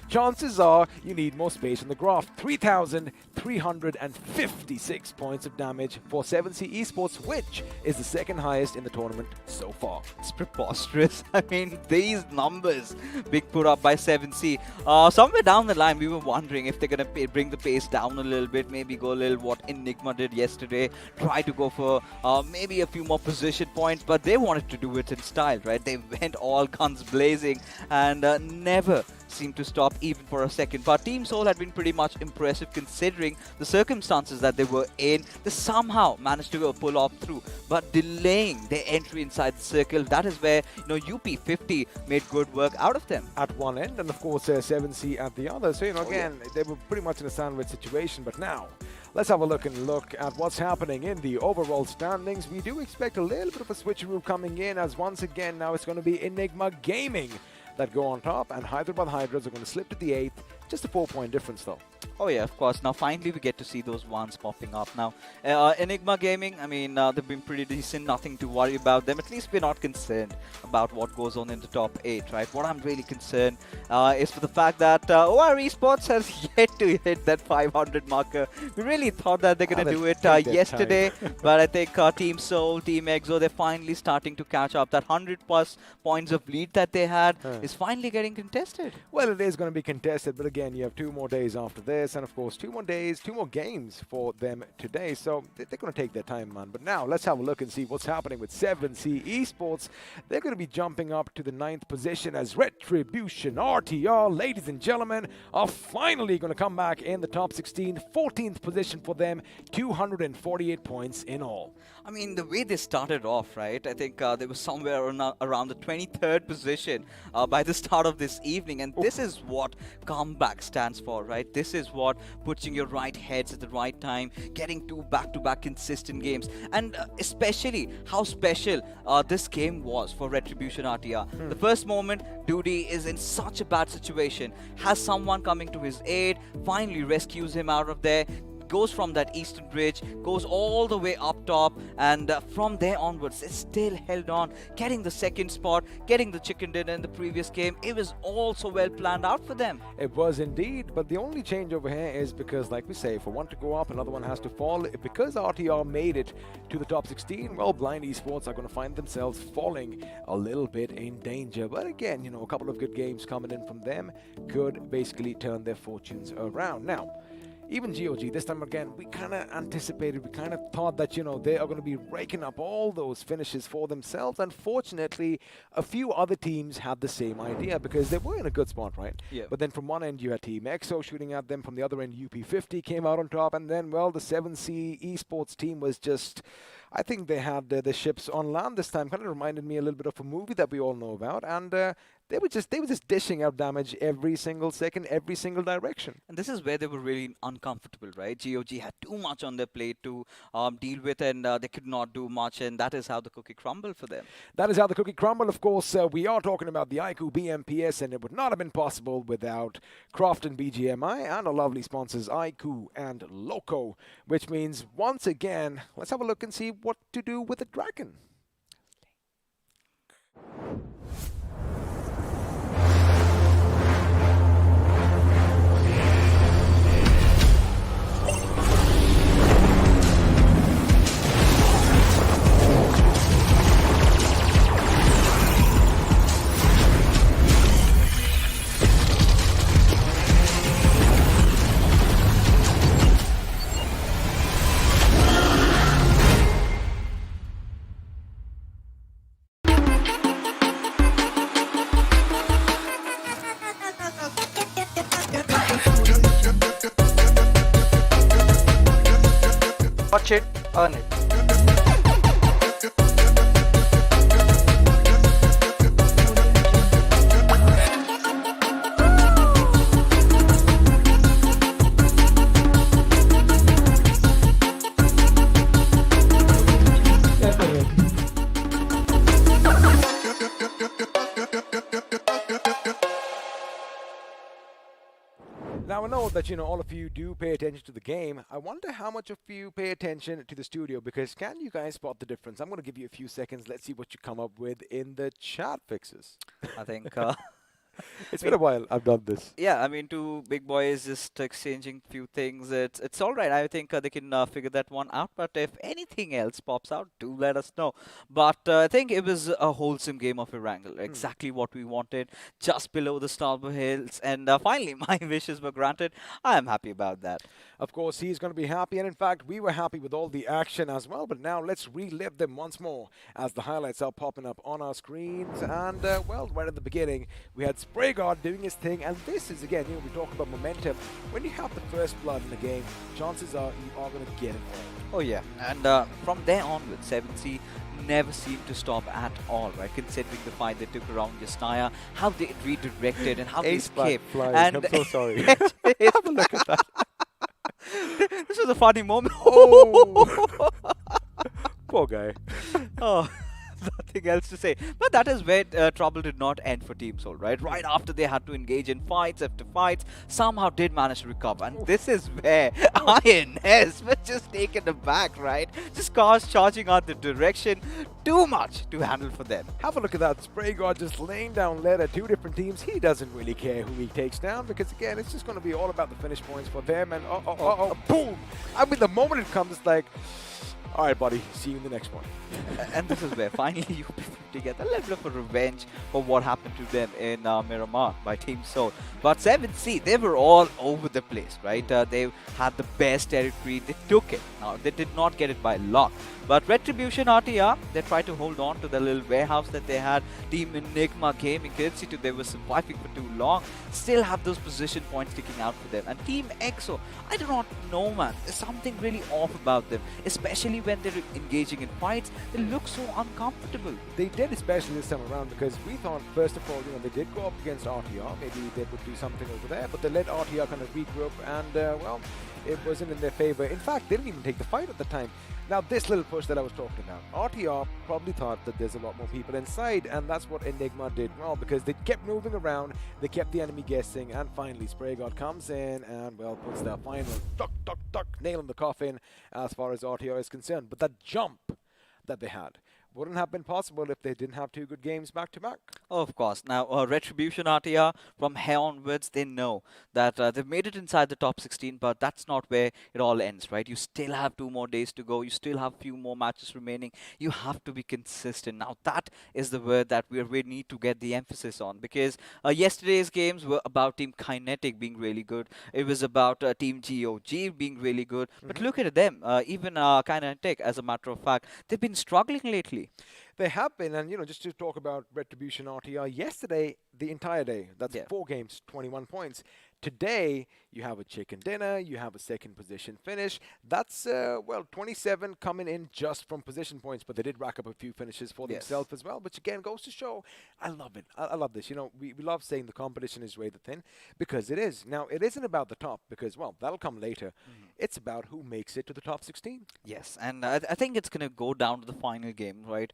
chances are you need more space in the graph. 3,356 points of damage for 7C Esports, which is the second highest in the tournament so far. It's preposterous. I mean, these numbers being put up by 7C. Somewhere down the line, we were wondering if they're going to bring the pace down a little bit, maybe go a little what Enigma did yesterday, try to go for maybe a few more position points, but they wanted to do it in style, right? They went all guns blazing and never seemed to stop even for a second. But Team Soul had been pretty much impressive considering the circumstances that they were in. They somehow managed to pull off through, but delaying their entry inside the circle, that is where UP50 made good work out of them. At one end, and of course 7C at the other. So, again, they were pretty much in a sandwich situation. But now, let's have a look at what's happening in the overall standings. We do expect a little bit of a switcheroo coming in, as once again now it's going to be Enigma Gaming that go on top, and Hyderabad Hydras are going to slip to the 8th. Just a 4-point difference, though. Oh yeah, of course. Now finally we get to see those ones popping up. Now Enigma Gaming, I mean, they've been pretty decent, nothing to worry about them. At least we're not concerned about what goes on in the top 8, right? What I'm really concerned is for the fact that OR Esports has yet to hit that 500 marker. We really thought that they're going to do it yesterday, but I think Team Soul, Team Exo, they're finally starting to catch up. That 100+ points of lead that they had is finally getting contested. Well, it is going to be contested, but again, you have 2 more days after this, and of course 2 more days, 2 more games for them today, so they're going to take their time, man. But now let's have a look and see what's happening with 7C Esports. They're going to be jumping up to the 9th position as Retribution RTR, ladies and gentlemen, are finally going to come back in the top 16. 14th position for them, 248 points in all. I mean, the way they started off, right? I think they were somewhere around the 23rd position by the start of this evening. And this is what comeback stands for, right? This is what putting your right heads at the right time, getting 2 back-to-back consistent games. And especially how special this game was for Retribution RTR. The first moment, Duty is in such a bad situation, has someone coming to his aid, finally rescues him out of there, goes from that eastern bridge, goes all the way up top, and from there onwards, they still held on, getting the second spot, getting the chicken dinner in the previous game. It was all so well planned out for them. It was indeed, but the only change over here is because, like we say, for one to go up, another one has to fall. Because RTR made it to the top 16, well, Blind Esports are going to find themselves falling a little bit in danger. But again, a couple of good games coming in from them could basically turn their fortunes around. Now, even GOG, this time again, we kind of anticipated, we kind of thought that, they are going to be raking up all those finishes for themselves. Unfortunately, a few other teams had the same idea because they were in a good spot, right? Yeah. But then from one end, you had Team EXO shooting at them. From the other end, UP50 came out on top. And then, well, the 7C Esports team was just... I think they had the ships on land this time. Kind of reminded me a little bit of a movie that we all know about. And they were just dishing out damage every single second, every single direction. And this is where they were really uncomfortable, right? GOG had too much on their plate to deal with, and they could not do much, and that is how the cookie crumbled for them. That is how the cookie crumbled. Of course, we are talking about the iQOO BMPS, and it would not have been possible without Croft and BGMI and our lovely sponsors iQOO and Loco, which means, once again, let's have a look and see what to do with the Dragon. Watch it, earn it. Now, I know that, all of you do pay attention to the game. I wonder how much of you pay attention to the studio, because can you guys spot the difference? I'm going to give you a few seconds. Let's see what you come up with in the chat fixes. I think... It's been a while I've done this. Yeah, I mean, two big boys just exchanging few things. It's all right. I think they can figure that one out. But if anything else pops out, do let us know. But I think it was a wholesome game of Erangel. Exactly what we wanted, just below the Starbow Hills. And finally, my wishes were granted. I am happy about that. Of course, he's going to be happy. And in fact, we were happy with all the action as well. But now let's relive them once more as the highlights are popping up on our screens. And, well, right at the beginning, we had SprayGuard doing his thing, and this is, again, we talk about momentum. When you have the first blood in the game, chances are you are going to get it all. Oh yeah, and from there onwards, 7C never seemed to stop at all, right? Considering the fight they took around Yasnaya, how they redirected and how they escaped. And I'm so sorry. Have a look at that. This was a funny moment. Oh. Poor guy. Oh. Nothing else to say. But that is where trouble did not end for Team Soul, right? Right after they had to engage in fights after fights, somehow did manage to recover. And this is where INS was just taken aback, right? Just cars charging out the direction. Too much to handle for them. Have a look at that. SprayGuard just laying down lead at two different teams. He doesn't really care who he takes down, because, again, it's just going to be all about the finish points for them. And boom! I mean, the moment it comes, it's like... All right, buddy. See you in the next one. And this is where finally UP50 get a little bit of a revenge for what happened to them in Miramar by Team Soul. But 7C, they were all over the place, right? They had the best territory. They took it. Now, they did not get it by luck. But Retribution RTR, they tried to hold on to the little warehouse that they had. Team Enigma Gaming, courtesy to they were surviving for too long, still have those position points sticking out for them. And Team EXO, I do not know, man. There's something really off about them, especially when they're engaging in fights. They look so uncomfortable. They did, especially this time around, because we thought, first of all, they did go up against RTR. Maybe they would do something over there, but they let RTR kind of regroup, and, well, it wasn't in their favor. In fact, they didn't even take the fight at the time. Now, this little push that I was talking about, RTR probably thought that there's a lot more people inside, and that's what Enigma did well, because they kept moving around, they kept the enemy guessing, and finally Spray God comes in and, well, puts the final nail in the coffin as far as RTR is concerned. But that jump that they had wouldn't have been possible if they didn't have two good games back to back. Oh, of course. Now, Retribution RTR, from here onwards, they know that they've made it inside the top 16, but that's not where it all ends, right? You still have 2 more days to go. You still have a few more matches remaining. You have to be consistent. Now, that is the word that we need to get the emphasis on, because yesterday's games were about Team Kinetic being really good. It was about Team GOG being really good. But look at them. Even Kinetic, as a matter of fact, they've been struggling lately. They have been, and just to talk about Retribution RTR, yesterday, the entire day, that's 4 games, 21 points. Today, you have a chicken dinner, you have a second position finish. That's, well, 27 coming in just from position points, but they did rack up a few finishes for themselves as well, which again goes to show, I love it. I love this. We love saying the competition is razor thin, because it is. Now, it isn't about the top, because, well, that'll come later. It's about who makes it to the top 16. Yes, and I think it's going to go down to the final game, right?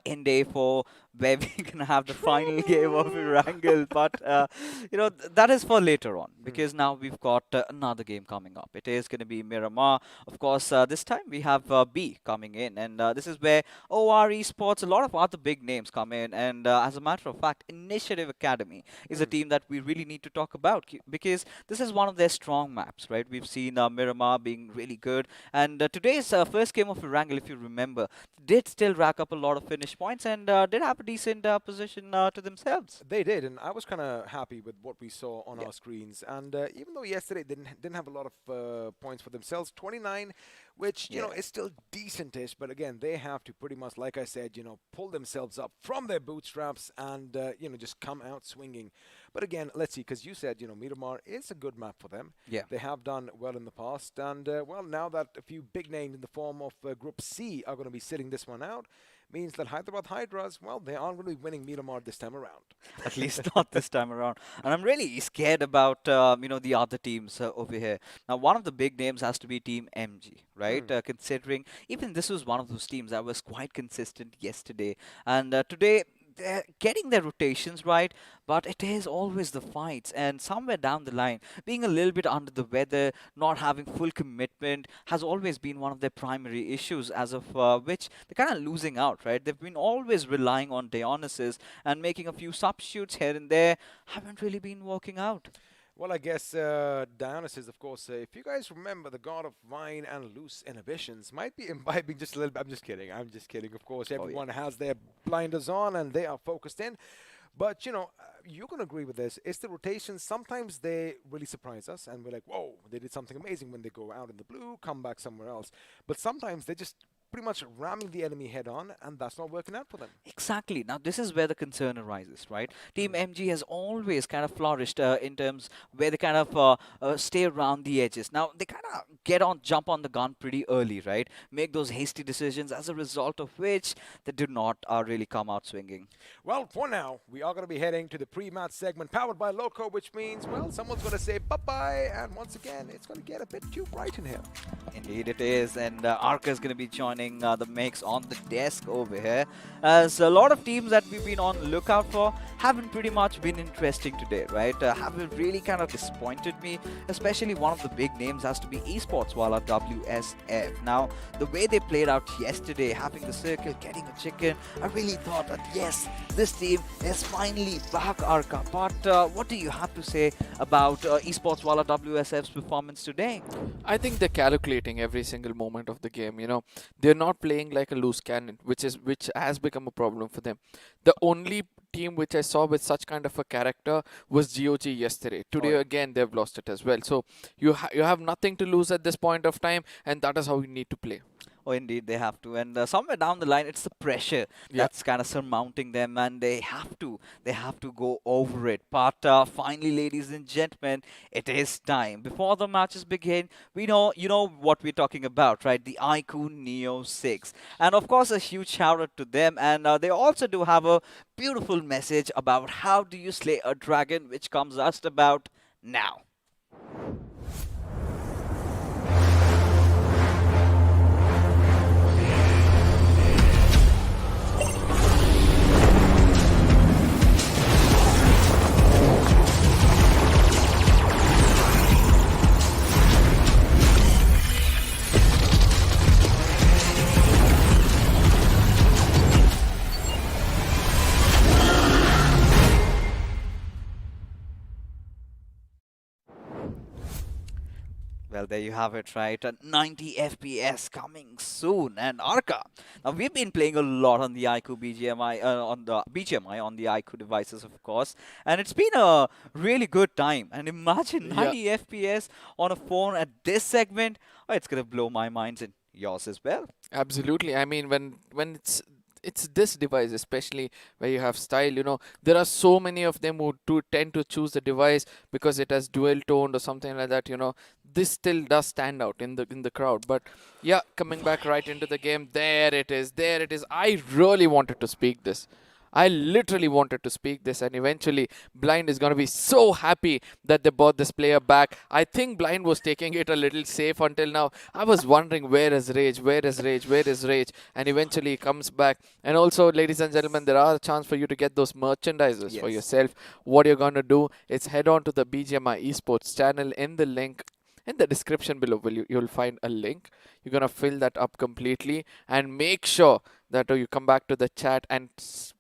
In day 4, where we're going to have the final game of Erangel. But, that is for later on, because now we've got another game coming up. It is going to be Miramar. Of course, this time we have B coming in, and this is where OR Esports, a lot of other big names come in. And as a matter of fact, Initiative Academy is a team that we really need to talk about, because this is one of their strong maps, right? We've seen Miramar being really good, and today's first game of Erangel, if you remember, did still rack up a lot of finish points and did have a decent position to themselves. They did, and I was kind of happy with what we saw on our screens. And even though yesterday they didn't have a lot of points for themselves, 29, which is still decentish, but again, they have to pretty much, like I said, pull themselves up from their bootstraps and just come out swinging. But again, let's see, because you said Miramar is a good map for them. Yeah, they have done well in the past, and well, now that a few big names in the form of Group C are going to be sitting this one out, means that Hyderabad Hydras, well, they aren't really winning Miramar this time around. At least not this time around. And I'm really scared about, the other teams over here. Now, one of the big names has to be Team MG, right? Considering even this was one of those teams that was quite consistent yesterday. And today, they're getting their rotations right, but it is always the fights, and somewhere down the line, being a little bit under the weather, not having full commitment has always been one of their primary issues, as of which they're kind of losing out, right? They've been always relying on Dionysus and making a few substitutes here and there, haven't really been working out. Well, I guess Dionysus, of course, if you guys remember, the god of wine and loose inhibitions might be imbibing just a little bit. I'm just kidding. Of course, everyone has their blinders on and they are focused in. But, you're going to agree with this. It's the rotations. Sometimes they really surprise us and we're like, whoa, they did something amazing when they go out in the blue, come back somewhere else. But sometimes they just pretty much ramming the enemy head on, and that's not working out for them. Exactly. Now, this is where the concern arises, right? Team MG has always kind of flourished in terms where they kind of stay around the edges. Now, they kind of jump on the gun pretty early, right? Make those hasty decisions, as a result of which they do not really come out swinging. Well, for now, we are going to be heading to the pre-match segment powered by Loco, which means, well, someone's going to say bye-bye, and once again, it's going to get a bit too bright in here. Indeed it is, and Arca is going to be joining the mix on the desk over here, as a lot of teams that we've been on lookout for haven't pretty much been interesting today, right? Haven't really kind of disappointed me, especially one of the big names has to be Esports while at WSF. Now, the way they played out yesterday, having the circle, getting a chicken, I really thought that yes, this team is finally back, Arca. But what do you have to say about Esports while at WSF's performance today? I think they're calculating every single moment of the game. They're not playing like a loose cannon, which has become a problem for them. The only team which I saw with such kind of a character was GOG yesterday. Today again they've lost it as well. So you have nothing to lose at this point of time, and that is how you need to play. Oh, indeed, they have to. And somewhere down the line, it's the pressure that's kind of surmounting them, and they have to go over it. But finally, ladies and gentlemen, it is time. Before the matches begin, you know what we're talking about, right? The iQOO Neo 6. And of course, a huge shout out to them. And they also do have a beautiful message about how do you slay a dragon, which comes just about now. Well, there you have it, right? 90 FPS coming soon. And Arka, now we've been playing a lot on the iQOO BGMI, on the BGMI, on the iQOO devices, of course. And it's been a really good time. And imagine 90 FPS on a phone at this segment. Oh, it's going to blow my mind and yours as well. Absolutely. I mean, when it's this device, especially where you have style, there are so many of them who tend to choose the device because it has dual toned or something like that. This still does stand out in the crowd. But yeah, coming back right into the game, there it is. I really wanted to speak this. I literally wanted to speak this, and eventually Blind is going to be so happy that they bought this player back. I think Blind was taking it a little safe until now. I was wondering, where is Rage, and eventually he comes back. And also, ladies and gentlemen, there are a chance for you to get those merchandises for yourself. What you're going to do is head on to the BGMI Esports channel. In the link in the description below, you'll find a link. You're going to fill that up completely and make sure that you come back to the chat and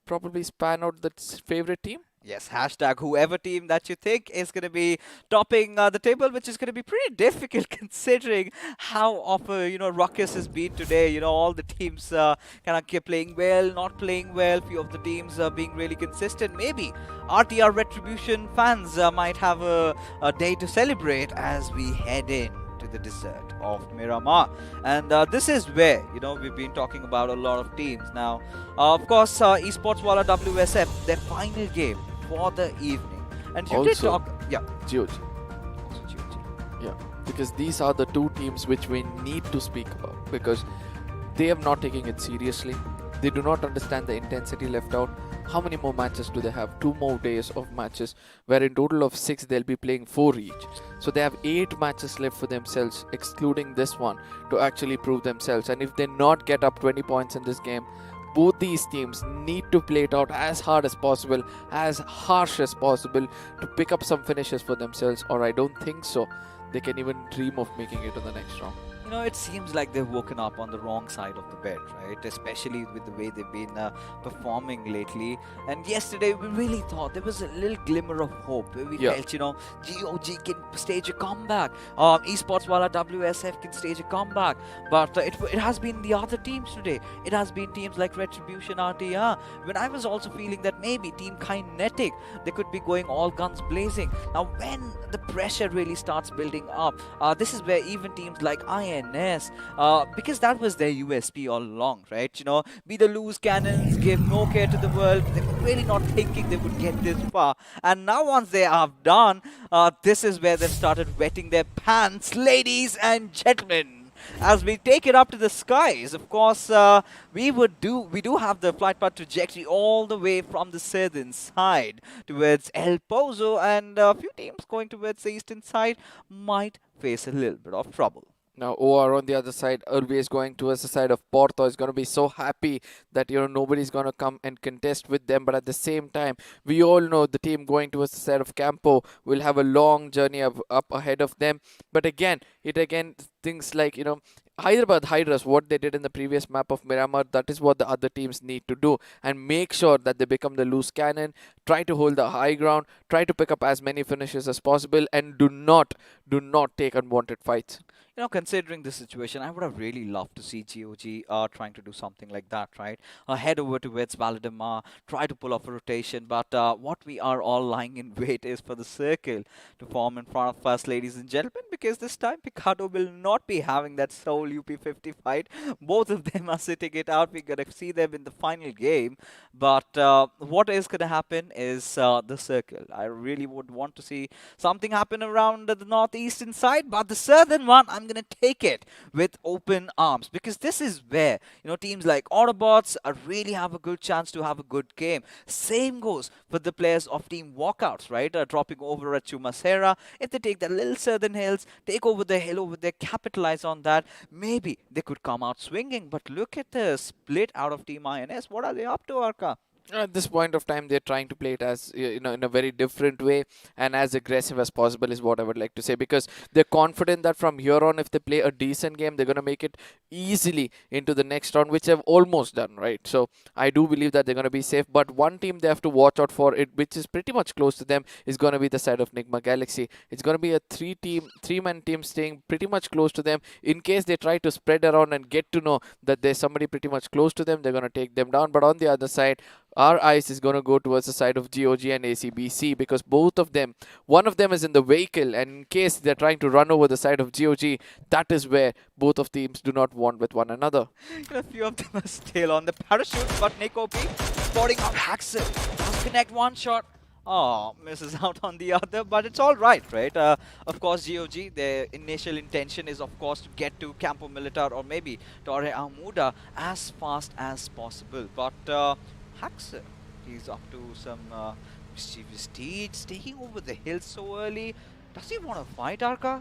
probably span out the favorite team. Yes, hashtag whoever team that you think is going to be topping the table, which is going to be pretty difficult considering how of a ruckus has been today. All the teams kind of keep playing well, not playing well. Few of the teams being really consistent. Maybe RTR Retribution fans might have a day to celebrate as we head in to the desert of Miramar. And this is where we've been talking about a lot of teams. Now of course, Esports Wala WSF, their final game for the evening. And you did talk, GOG. Yeah, because these are the two teams which we need to speak about, because they are not taking it seriously. They do not understand the intensity left out. How many more matches do they have? 2 more days of matches, where in total of 6 they'll be playing 4 each. So they have 8 matches left for themselves, excluding this one, to actually prove themselves. And if they not get up 20 points in this game, both these teams need to play it out as hard as possible, as harsh as possible, to pick up some finishes for themselves, or I don't think so they can even dream of making it to the next round. It seems like they've woken up on the wrong side of the bed, right? Especially with the way they've been performing lately. And yesterday, we really thought there was a little glimmer of hope where we felt, GOG can stage a comeback. Esports Wala WSF can stage a comeback. But it has been the other teams today. It has been teams like Retribution, RTR. When I was also feeling that maybe Team Kinetic, they could be going all guns blazing. Now, when the pressure really starts building up, this is where even teams like INS, because that was their USP all along, right? Be the loose cannons, give no care to the world. They were really not thinking they would get this far. And now once they have done, this is where they've started wetting their pants, ladies and gentlemen. As we take it up to the skies, of course, we do have the flight path trajectory all the way from the southern side towards El Pozo, and a few teams going towards the eastern side might face a little bit of trouble. Now OR on the other side, always going towards the side of Porto, is going to be so happy that nobody's going to come and contest with them. But at the same time, we all know the team going towards the side of Campo will have a long journey up ahead of them. But again, things like Hyderabad Hydras, what they did in the previous map of Miramar, that is what the other teams need to do, and make sure that they become the loose cannon, try to hold the high ground, try to pick up as many finishes as possible, and do not take unwanted fights. You know, considering the situation, I would have really loved to see GOG trying to do something like that, right? Head over towards Valdemar, try to pull off a rotation, but what we are all lying in wait is for the circle to form in front of us, ladies and gentlemen, because this time Picardo will not be having that sole UP50 fight. Both of them are sitting it out. We're going to see them in the final game, but what is going to happen is the circle. I really would want to see something happen around the northeastern side, but the southern one, I'm going to take it with open arms, because this is where, you know, teams like Autobotz really have a good chance to have a good game. Same goes for the players of team Walkouts, right? Dropping over at Chumasera. If they take the little southern hills, take over the hill over there, capitalize on that, maybe they could come out swinging. But look at the split out of team INS. What are they up to, Arka? At this point of time, they're trying to play it as, you know, in a very different way and as aggressive as possible is what I would like to say, because they're confident that from here on, if they play a decent game, they're going to make it easily into the next round, which they've almost done, right? So I do believe that they're going to be safe, but one team they have to watch out for, it, which is pretty much close to them, is going to be the side of Nigma Galaxy. It's going to be a three-man team staying pretty much close to them. In case they try to spread around and get to know that there's somebody pretty much close to them, they're going to take them down. But on the other side, our eyes is going to go towards the side of GOG and ACBC, because both of them, one of them is in the vehicle, and in case they're trying to run over the side of GOG, that is where both of teams do not want with one another. A few of them are still on the parachute, but Nico P spotting out Haxel. Does connect one shot. Oh, misses out on the other, but it's all right, right? Of course, GOG, their initial intention is, of course, to get to Campo Militar or maybe Torre Almuda as fast as possible. But Haxel, he's up to some mischievous deeds, taking over the hill so early. Does he want to fight, Arka?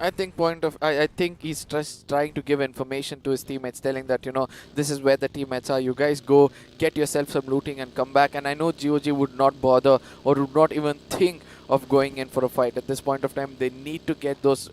I think he's just trying to give information to his teammates, telling that, you know, this is where the teammates are. You guys go get yourself some looting and come back. And I know GOG would not bother or would not even think of going in for a fight at this point of time. They need to get those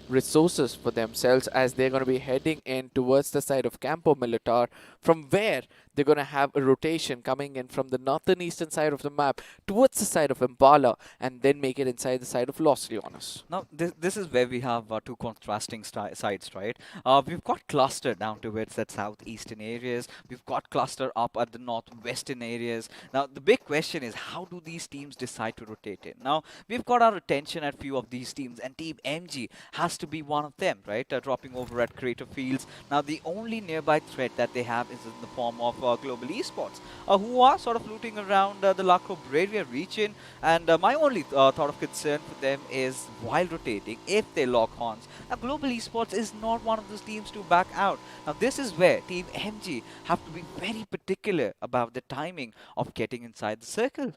resources for themselves, as they're going to be heading in towards the side of Campo Militar, from where they're going to have a rotation coming in from the northern eastern side of the map towards the side of Impala, and then make it inside the side of Los Leones. Now, this is where we have two contrasting sides, right? We've got cluster down towards that southeastern areas. We've got cluster up at the northwestern areas. Now, the big question is, how do these teams decide to rotate in? Now, we've got our attention at few of these teams, and Team MG has to be one of them, right? Dropping over at Crater Fields. Now, the only nearby threat that they have is in the form of Global Esports, who are sort of looting around the La Cobreria region. And my only thought of concern for them is, while rotating, if they lock horns. Now, Global Esports is not one of those teams to back out. Now, this is where Team MG have to be very particular about the timing of getting inside the circle.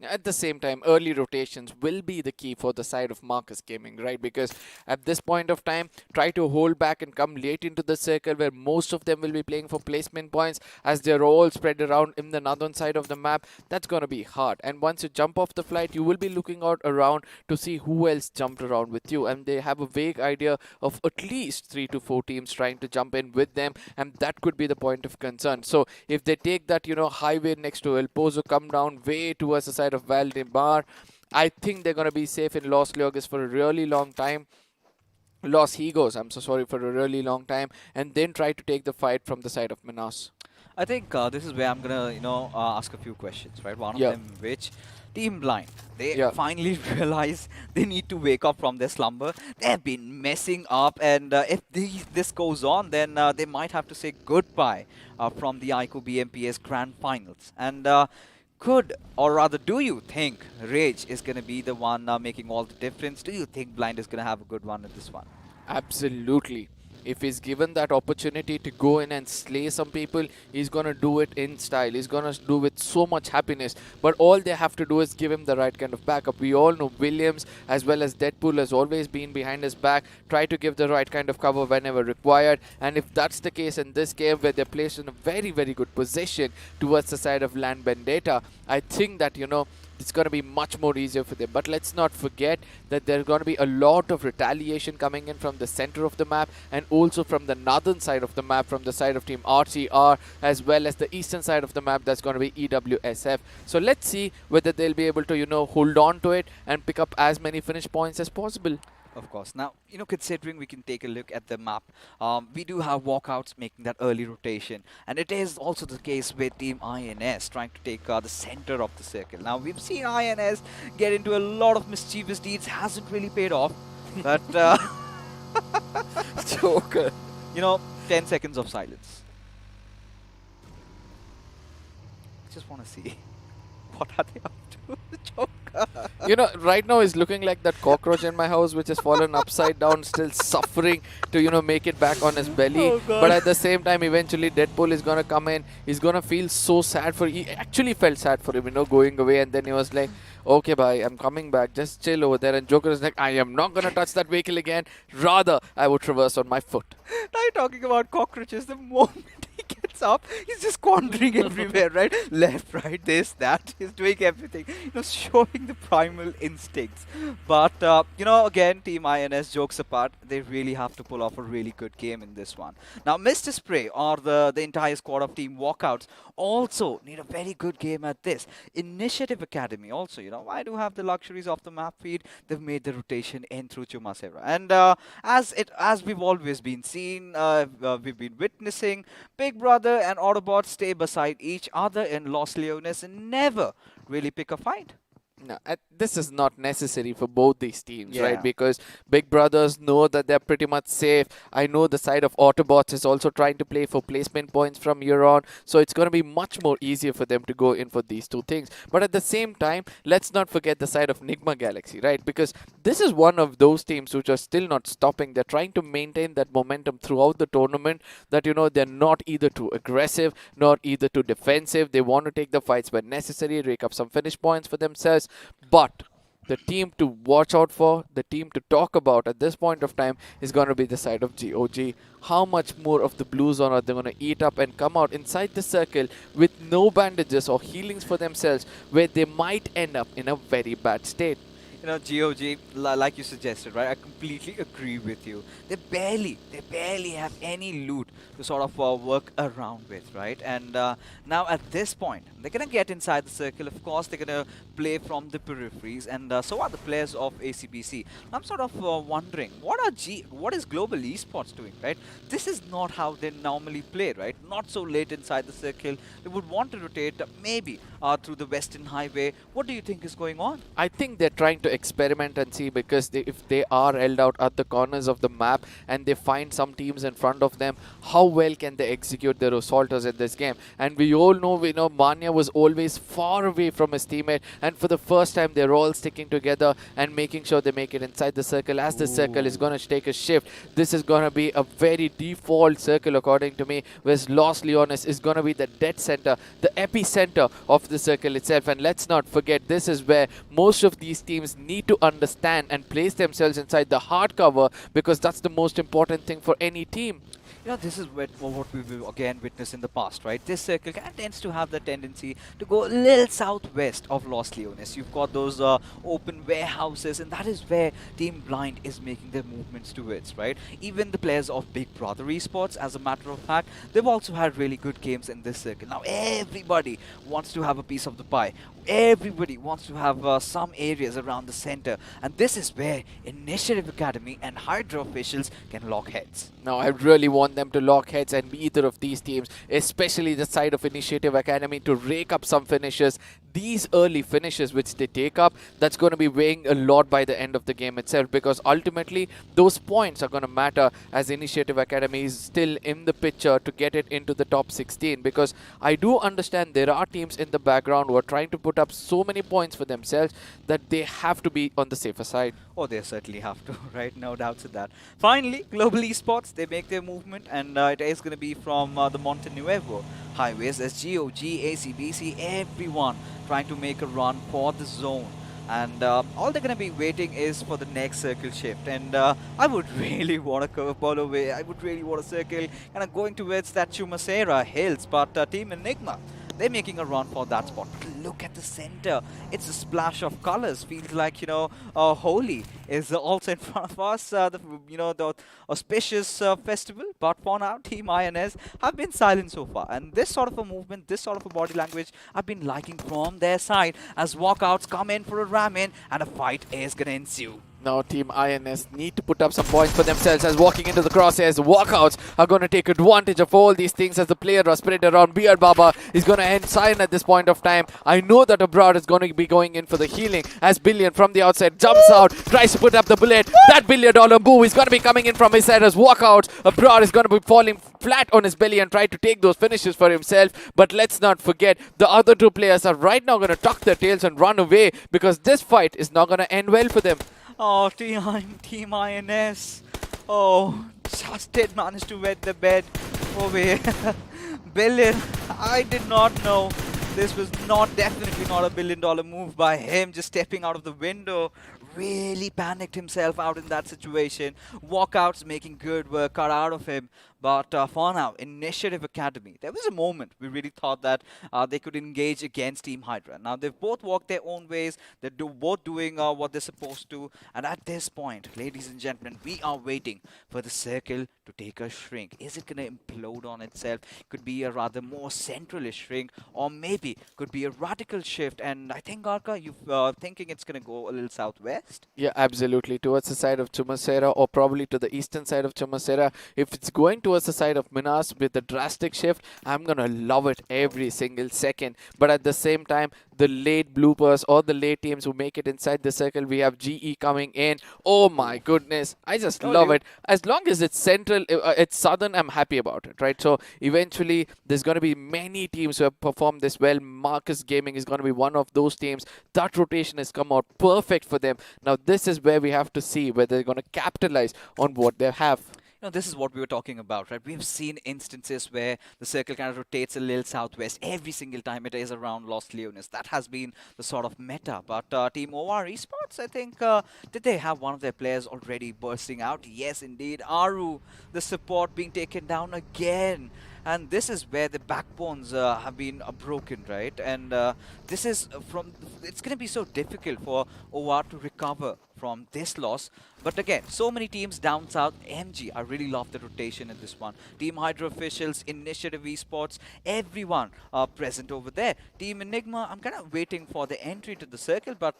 At the same time, early rotations will be the key for the side of Marcus Gaming, right? Because at this point of time, try to hold back and come late into the circle, where most of them will be playing for placement points, as they're all spread around in the northern side of the map. That's going to be hard. And once you jump off the flight, you will be looking out around to see who else jumped around with you. And they have a vague idea of at least 3 to 4 teams trying to jump in with them. And that could be the point of concern. So if they take that, you know, highway next to El Pozo, come down way towards the side of Valdemar, I think they're going to be safe in Los Leones for a really long time. Los Higos, I'm so sorry, for a really long time, and then try to take the fight from the side of Minas. I think this is where I'm gonna, ask a few questions, right? One of them, which Team Blind, they finally realize they need to wake up from their slumber. They've been messing up, and if this goes on, then they might have to say goodbye from the iQOO BMPS Grand Finals. And could, or rather, do you think Rage is going to be the one making all the difference? Do you think Blind is going to have a good one at this one? Absolutely. If he's given that opportunity to go in and slay some people, he's going to do it in style. He's going to do it with so much happiness. But all they have to do is give him the right kind of backup. We all know Williams as well as Deadpool has always been behind his back. Try to give the right kind of cover whenever required. And if that's the case in this game, where they're placed in a very, very good position towards the side of Land Vendetta, I think that, you know, it's going to be much more easier for them. But let's not forget that there's going to be a lot of retaliation coming in from the center of the map, and also from the northern side of the map, from the side of Team RCR, as well as the eastern side of the map. That's going to be EWSF. So let's see whether they'll be able to, you know, hold on to it and pick up as many finish points as possible. Of course. Now, considering we can take a look at the map, we do have Walkouts making that early rotation. And it is also the case with Team INS trying to take the center of the circle. Now, we've seen INS get into a lot of mischievous deeds. Hasn't really paid off. But, Joker. 10 seconds of silence. Just want to see what are they up to, Joker. Right now he's looking like that cockroach in my house which has fallen upside down, still suffering to, make it back on his belly. Oh, God. But at the same time, eventually Deadpool is going to come in. He's going to feel so sad he actually felt sad for him, going away. And then he was like, okay, bye, I'm coming back. Just chill over there. And Joker is like, I am not going to touch that vehicle again. Rather, I would traverse on my foot. Now you're talking about cockroaches. The moment he gets up, he's just wandering everywhere, right? Left, right, this, that. He's doing everything, showing the primal instincts. But, again, Team INS, jokes apart, they really have to pull off a really good game in this one. Now, Mr. Spray or the entire squad of Team Walkouts also need a very good game at this. Initiative Academy also, I do have the luxuries of the map feed. They've made the rotation in through Chumasera. And as we've always been seeing, we've been witnessing, Big Brother and Autobotz stay beside each other in Los Leones and never really pick a fight. No, this is not necessary for both these teams, Yeah. right? Because Big Brothers know that they're pretty much safe. I know the side of Autobotz is also trying to play for placement points from here on. So it's going to be much more easier for them to go in for these two things. But at the same time, let's not forget the side of Nigma Galaxy, right? Because this is one of those teams which are still not stopping. They're trying to maintain that momentum throughout the tournament that, they're not either too aggressive nor either too defensive. They want to take the fights when necessary, rake up some finish points for themselves. But the team to watch out for, the team to talk about at this point of time is going to be the side of GOG. How much more of the blue zone are they going to eat up and come out inside the circle with no bandages or healings for themselves, where they might end up in a very bad state? GOG, like you suggested, right? I completely agree with you. They barely have any loot to sort of work around with, right? And now at this point, they're going to get inside the circle. Of course, they're going to play from the peripheries, and so are the players of ACBC. I'm sort of wondering, what is Global Esports doing, right? This is not how they normally play, right? Not so late inside the circle. They would want to rotate maybe through the Western Highway. What do you think is going on? I think they're trying to experiment and see, because if they are held out at the corners of the map and they find some teams in front of them, how well can they execute their assaulters in this game? And we all know, Manya was always far away from his teammate, and for the first time they're all sticking together and making sure they make it inside the circle. As the circle is going to take a shift, this is going to be a very default circle according to me, whereas Los Leones is going to be the dead center, the epicenter of the circle itself. And let's not forget, this is where most of these teams need to understand and place themselves inside the hard cover, because that's the most important thing for any team. This is what we've again witnessed in the past, right? This circle kind of tends to have the tendency to go a little southwest of Los Leones. You've got those open warehouses, and that is where Team Blind is making their movements towards, right? Even the players of Big Brother Esports, as a matter of fact, they've also had really good games in this circle. Now everybody wants to have a piece of the pie. Everybody wants to have some areas around the center, and this is where Initiative Academy and Hydra officials can lock heads. Now, I really want them to lock heads and be either of these teams, especially the side of Initiative Academy, to rake up some finishes. These early finishes which they take up, that's going to be weighing a lot by the end of the game itself, because ultimately those points are going to matter as Initiative Academy is still in the picture to get it into the top 16. Because I do understand there are teams in the background who are trying to put up so many points for themselves that they have to be on the safer side. Oh, they certainly have to, right? No doubts in that. Finally, Global Esports, they make their movement, and it is going to be from the Monte Nuevo highways as GOG, ACBC, everyone trying to make a run for the zone. And all they're going to be waiting is for the next circle shift. And I would really want a curveball away. I would really want a circle kind of going towards that Chumasera Hills. But Team Enigma, they're making a run for that spot. Look at the center. It's a splash of colors. Feels like, Holi is also in front of us. The auspicious festival. But for now, Team INS have been silent so far. And this sort of a movement, this sort of a body language, I've been liking from their side as Walkouts come in for a ram-in and a fight is going to ensue. Now Team INS need to put up some points for themselves as walking into the crosshairs. Walkouts are going to take advantage of all these things as the player are spread around. Beard Baba is going to end sign at this point of time. I know that Abroad is going to be going in for the healing as Billion from the outside jumps out, tries to put up the bullet. That $1 billion move is going to be coming in from his side as Walkouts. Abroad is going to be falling flat on his belly and try to take those finishes for himself. But let's not forget, the other two players are right now going to tuck their tails and run away because this fight is not going to end well for them. Oh, Team INS. Oh, just did manage to wet the bed. Oh, wait. Billion, I did not know. This was definitely not a $1 billion move by him, just stepping out of the window. Really panicked himself out in that situation. Walkouts making good work cut out of him. But for now, Initiative Academy, there was a moment we really thought that they could engage against Team Hydra. Now, they've both walked their own ways. They're both doing what they're supposed to. And at this point, ladies and gentlemen, we are waiting for the circle to take a shrink. Is it going to implode on itself? Could be a rather more centralist shrink, or maybe could be a radical shift. And I think, Arka, you're thinking it's going to go a little southwest? Yeah, absolutely. Towards the side of Chumasera, or probably to the eastern side of Chumasera. If it's going towards the side of Minas with a drastic shift, I'm going to love it every single second. But at the same time, the late bloopers or the late teams who make it inside the circle, we have GE coming in. Oh my goodness, I just love it. As long as it's central, it's southern, I'm happy about it, right? So eventually, there's going to be many teams who have performed this well. Marcus Gaming is going to be one of those teams. That rotation has come out perfect for them. Now, this is where we have to see whether they're going to capitalize on what they have. You know, this is what we were talking about, right? We've seen instances where the circle kind of rotates a little southwest every single time it is around Los Leones. That has been the sort of meta. But Team OR Esports, I think, did they have one of their players already bursting out? Yes, indeed. Aru, the support being taken down again. And this is where the backbones have been broken, right? And this is it's going to be so difficult for OR to recover from this loss. But again, so many teams down south. MG, I really love the rotation in this one. Team Hydra officials, Initiative Esports, everyone present over there. Team Enigma, I'm kind of waiting for the entry to the circle, but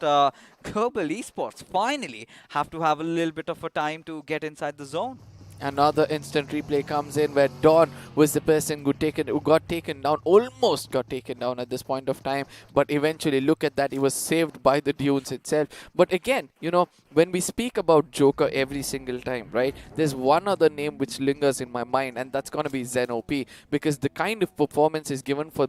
Global Esports finally have to have a little bit of a time to get inside the zone. Another instant replay comes in where Dawn was the person who got taken down, almost got taken down at this point of time. But eventually, look at that, he was saved by the dunes itself. But again, you know, when we speak about Joker every single time, right, there's one other name which lingers in my mind, and that's going to be Zen OP. Because the kind of performance is given for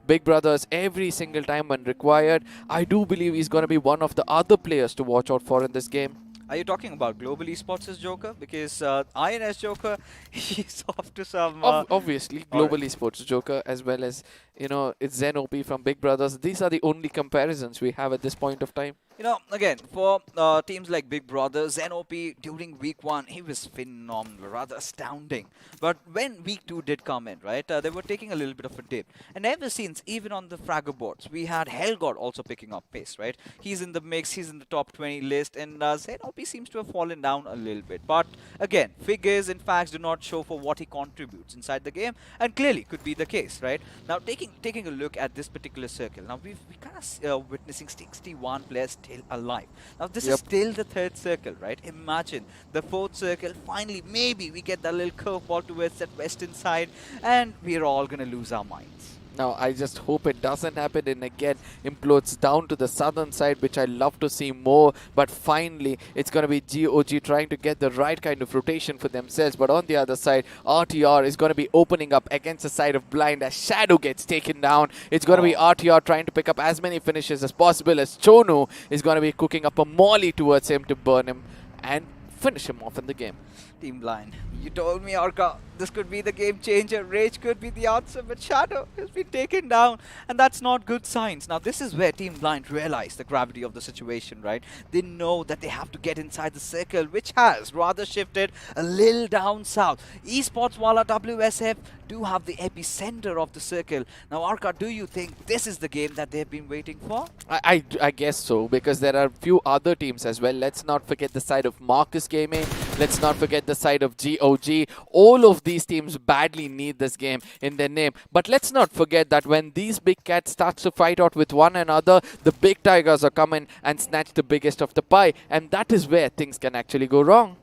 Big Brothers every single time when required, I do believe he's going to be one of the other players to watch out for in this game. Are you talking about Global Esports' Joker? Because INS Joker, he's off to some... Obviously, Global Esports Joker, as well as, you know, it's Zen OP from Big Brothers. These are the only comparisons we have at this point of time. You know, again, for teams like Big Brother, Zen OP during week 1, he was phenomenal, rather astounding. But when week 2 did come in, right, they were taking a little bit of a dip. And ever since, even on the Fragger boards, we had Hellgod also picking up pace, right? He's in the mix, he's in the top 20 list, and Zen OP seems to have fallen down a little bit. But again, figures and facts do not show for what he contributes inside the game, and clearly could be the case, right? Now, taking a look at this particular circle, now we kind of witnessing 61 players still alive. Now, this is still the 3rd circle, right? Imagine the 4th circle, finally, maybe we get that little curveball towards that western side, and we're all going to lose our minds. Now, I just hope it doesn't happen and again implodes down to the southern side, which I love to see more. But finally, it's going to be GOG trying to get the right kind of rotation for themselves. But on the other side, RTR is going to be opening up against the side of Blind as Shadow gets taken down. It's going to be RTR trying to pick up as many finishes as possible, as Chonu is going to be cooking up a molly towards him to burn him and finish him off in the game. Team Blind, you told me, Orca, this could be the game changer. Rage could be the answer, but Shadow has been taken down, and that's not good signs. Now, this is where Team Blind realize the gravity of the situation, right? They know that they have to get inside the circle, which has rather shifted a little down south. Esports Wala WSF do have the epicenter of the circle. Now, Arka, do you think this is the game that they've been waiting for? I guess so, because there are a few other teams as well. Let's not forget the side of Marcus Gaming. Let's not forget the side of GOG. All of these teams badly need this game in their name. But let's not forget that when these big cats start to fight out with one another, the big tigers are coming and snatch the biggest of the pie. And that is where things can actually go wrong.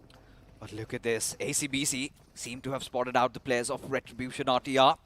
But look at this. ACBC seem to have spotted out the players of Retribution RTR.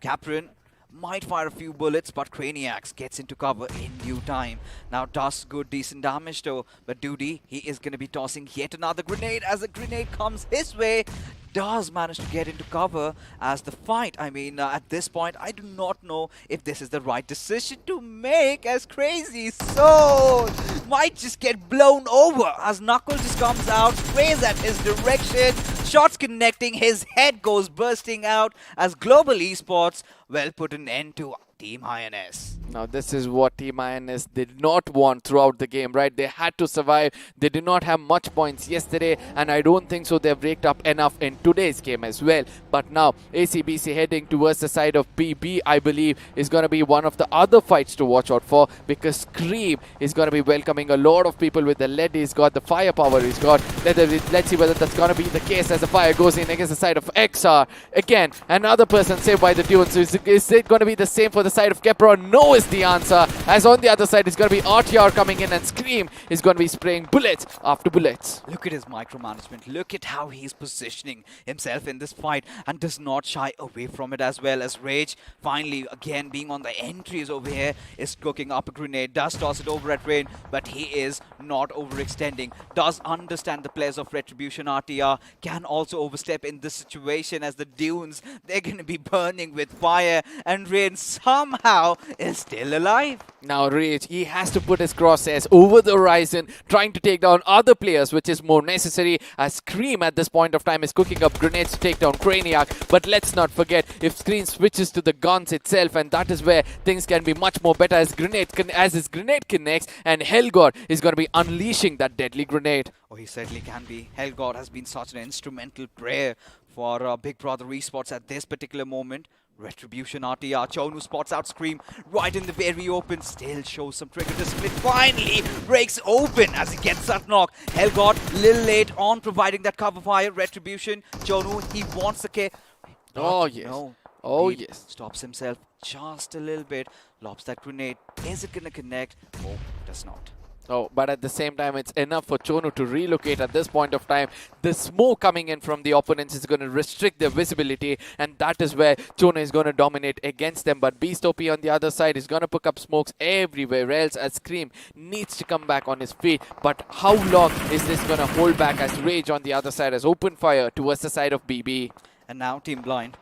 Caprin might fire a few bullets, but Craniacs gets into cover in due time. Now does good decent damage though, but Duty, he is going to be tossing yet another grenade as a grenade comes his way. Does manage to get into cover as the fight. I mean, at this point, I do not know if this is the right decision to make, as Crazy Soul might just get blown over as Knuckle just comes out, sprays at his direction, shots connecting, his head goes bursting out as Global Esports, well, put an end to Team INS. Now this is what Team INS did not want throughout the game, right? They had to survive. They did not have much points yesterday, and I don't think so they've raked up enough in today's game as well. But now ACBC heading towards the side of BB, I believe, is going to be one of the other fights to watch out for, because Scream is going to be welcoming a lot of people with the lead. He's got the firepower. He's got... Let's see whether that's going to be the case as the fire goes in against the side of XR. Again, another person saved by the Dunes. So is it going to be the same for the side of Kepra? No is the answer, as on the other side it's going to be RTR coming in, and Scream is going to be spraying bullets after bullets. Look at his micromanagement. Look at how he's positioning himself in this fight and does not shy away from it, as well as Rage finally again being on the entries over here is cooking up a grenade, does toss it over at Rain, but he is not overextending, does understand the players of Retribution RTR can also overstep in this situation, as the Dunes, they're going to be burning with fire, and Rain somehow is still alive. Now Rage, he has to put his crosshairs over the horizon, trying to take down other players, which is more necessary, as Scream at this point of time is cooking up grenades to take down Craniac. But let's not forget, if Scream switches to the guns itself, and that is where things can be much more better, as his grenade connects, and Hellgod is going to be unleashing that deadly grenade. Oh, he certainly can be. Hellgod has been such an instrumental player for Big Brother Esports at this particular moment. Retribution RTR, Chonu spots out Scream right in the very open, still shows some trigger to split, finally breaks open as he gets that knock. Hellgod, little late on providing that cover fire. Retribution, Chonu, he wants the K. Oh yes. No. Oh He yes. stops himself just a little bit, lobs that grenade. Is it gonna connect? Oh, does not. Oh, but at the same time, it's enough for Chonu to relocate at this point of time. The smoke coming in from the opponents is going to restrict their visibility, and that is where Chonu is going to dominate against them. But Beast OP on the other side is going to pick up smokes everywhere else, as Scream needs to come back on his feet. But how long is this going to hold back, as Rage on the other side has opened fire towards the side of BB? And now Team Blind.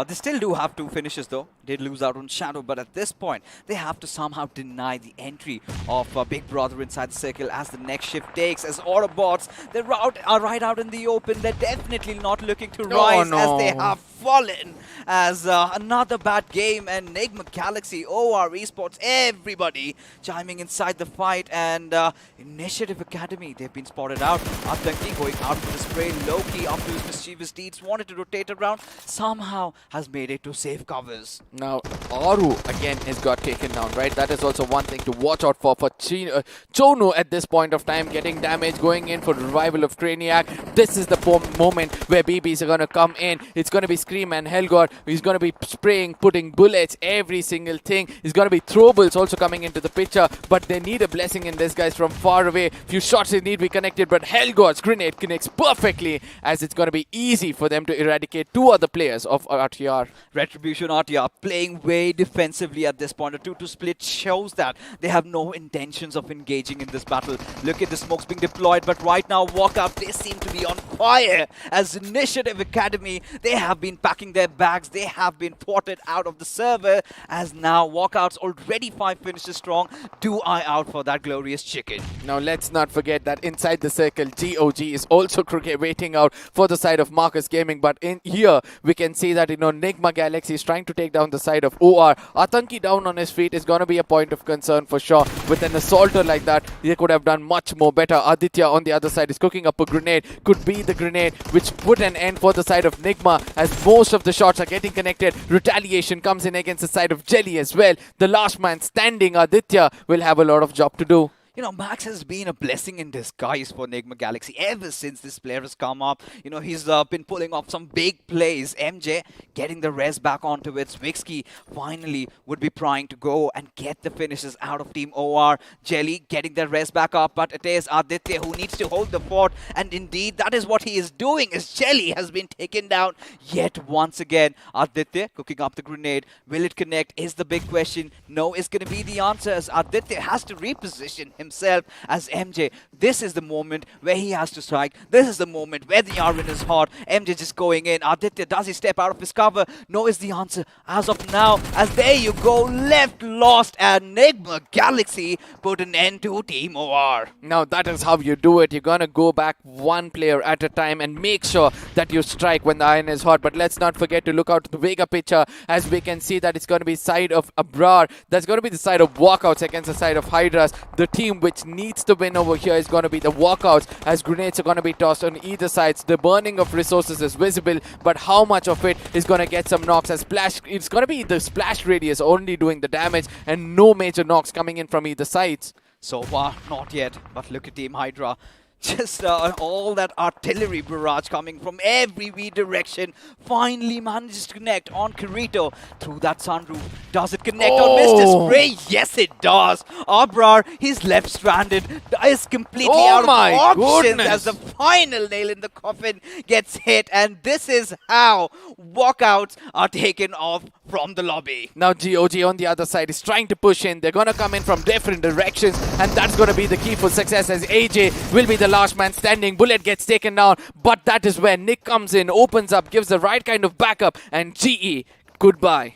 They still do have 2 finishes though. Did lose out on Shadow, but at this point, they have to somehow deny the entry of Big Brother inside the circle as the next shift takes. As Autobotz, they're right out in the open. They're definitely not looking to rise as they have fallen. As another bad game, and Enigma Galaxy, OR Esports, everybody chiming inside the fight. And Initiative Academy, they've been spotted out. Atanki going out for the spray. Loki, after his mischievous deeds, wanted to rotate around. Somehow has made it to safe covers. Now, Aru again has got taken down, right? That is also one thing to watch out for Chonu at this point of time, getting damage, going in for the revival of Craniac. This is the moment where BBs are going to come in. It's going to be Scream and Hellgod. He's going to be spraying, putting bullets, every single thing. He's going to be throwables also coming into the picture, but they need a blessing in this, guys, from far away. Few shots they need to be connected, but Hellgod's grenade connects perfectly, as it's going to be easy for them to eradicate 2 other players of RTR. Retribution RTR playing way defensively at this point. A 2-2 split shows that they have no intentions of engaging in this battle. Look at the smokes being deployed, but right now Walkout, they seem to be on fire. As Initiative Academy, they have been packing their bags. They have been thwarted out of the server, as now Walkout's already 5 finishes strong. Do eye out for that glorious chicken. Now let's not forget that inside the circle, GOG is also waiting out for the side of Marcus Gaming, but in here we can see that, you know, Nigma Galaxy is trying to take down the side of OR. Atanki down on his feet is going to be a point of concern for sure. With an assaulter like that, they could have done much more better. Aditya on the other side is cooking up a grenade. Could be the grenade which put an end for the side of Nigma, as most of the shots are getting connected. Retaliation comes in against the side of Jelly as well. The last man standing, Aditya, will have a lot of job to do. You know, Max has been a blessing in disguise for Enigma Galaxy ever since this player has come up. You know, he's been pulling off some big plays. MJ getting the res back onto it. Zwixky finally would be trying to go and get the finishes out of Team OR. Jelly getting the res back up, but it is Aditya who needs to hold the fort. And indeed, that is what he is doing, as Jelly has been taken down yet once again. Aditya cooking up the grenade. Will it connect is the big question. No is going to be the answer, as Aditya has to reposition himself as MJ. This is the moment where he has to strike. This is the moment where the Arvin is hot. MJ just going in. Aditya, does he step out of his cover? No is the answer as of now, as there you go, left lost, and Enigma Galaxy put an end to Team OR. Now that is how you do it. You're gonna go back one player at a time and make sure that you strike when the iron is hot. But let's not forget to look out to the bigger picture, as we can see that it's going to be side of Abrar. That's going to be the side of Walkouts against the side of Hydras. The team which needs to win over here is going to be the Walkouts, as grenades are going to be tossed on either sides. The burning of resources is visible, but how much of it is going to get some knocks? As splash, it's going to be the splash radius only doing the damage, and no major knocks coming in from either sides. So far, not yet, but look at Team Hydra. Just all that artillery barrage coming from every direction finally manages to connect on Kirito through that sunroof. Does it connect on Mr. Spray? Yes, it does. Abrar, he's left stranded, is completely out of options as the final nail in the coffin gets hit, and this is how Walkouts are taken off from the lobby. Now GOG on the other side is trying to push in. They're going to come in from different directions, and that's going to be the key for success, as AJ will be the last man standing. Bullet gets taken down, but that is where Nick comes in, opens up, gives the right kind of backup, and GE, goodbye.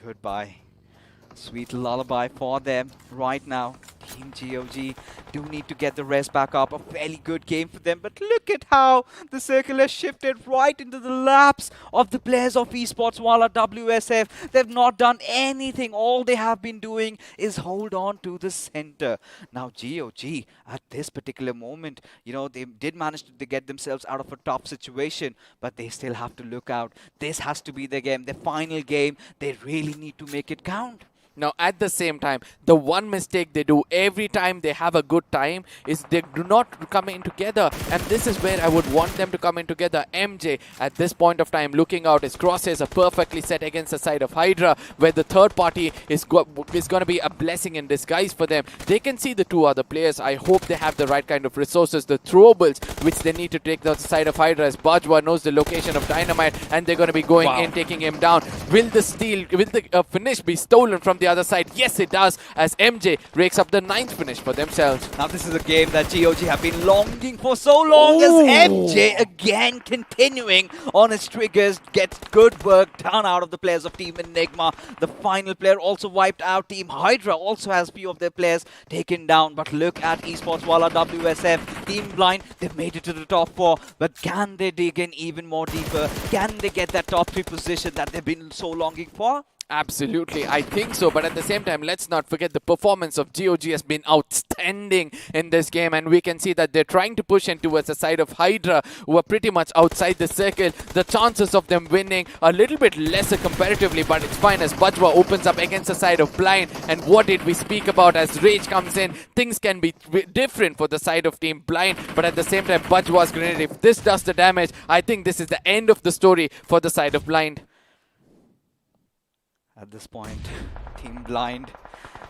Goodbye. Sweet lullaby for them right now. Team GOG do need to get the rest back up. A fairly good game for them, but look at how the circle has shifted right into the laps of the players of Esports Wala WSF. They've not done anything. All they have been doing is hold on to the center. Now GOG at this particular moment, you know, they did manage to get themselves out of a tough situation, but they still have to look out. This has to be their game, their final game. They really need to make it count. Now, at the same time, the one mistake they do every time they have a good time is they do not come in together. And this is where I would want them to come in together. MJ, at this point of time, looking out, his crosshairs are perfectly set against the side of Hydra, where the third party is going to be a blessing in disguise for them. They can see the two other players. I hope they have the right kind of resources, the throwables, which they need to take the side of Hydra, as Bajwa knows the location of Dynamite, and they're going to be going in, taking him down. Will the steal, will the finish be stolen from the other side? Yes, it does, as MJ rakes up the 9th finish for themselves. Now this is a game that GOG have been longing for so long, as MJ again continuing on his triggers, gets good work done out of the players of Team Enigma. The final player also wiped out. Team Hydra also has few of their players taken down, but look at Esports Wala WSF. Team Blind, they've made it to the top 4, but can they dig in even more deeper? Can they get that top 3 position that they've been so longing for? Absolutely, I think so, but at the same time, let's not forget the performance of GOG has been outstanding in this game, and we can see that they're trying to push in towards the side of Hydra, who are pretty much outside the circle. The chances of them winning are a little bit lesser comparatively, but it's fine, as Bajwa opens up against the side of Blind. And what did we speak about as Rage comes in? Things can be different for the side of Team Blind, but at the same time, Bajwa's grenade, if this does the damage, I think this is the end of the story for the side of Blind. At this point, Team Blind,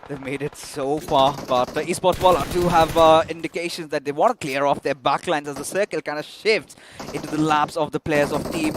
they've made it so far, but the Esports Wala do have indications that they want to clear off their backlines as the circle kind of shifts into the laps of the players of Team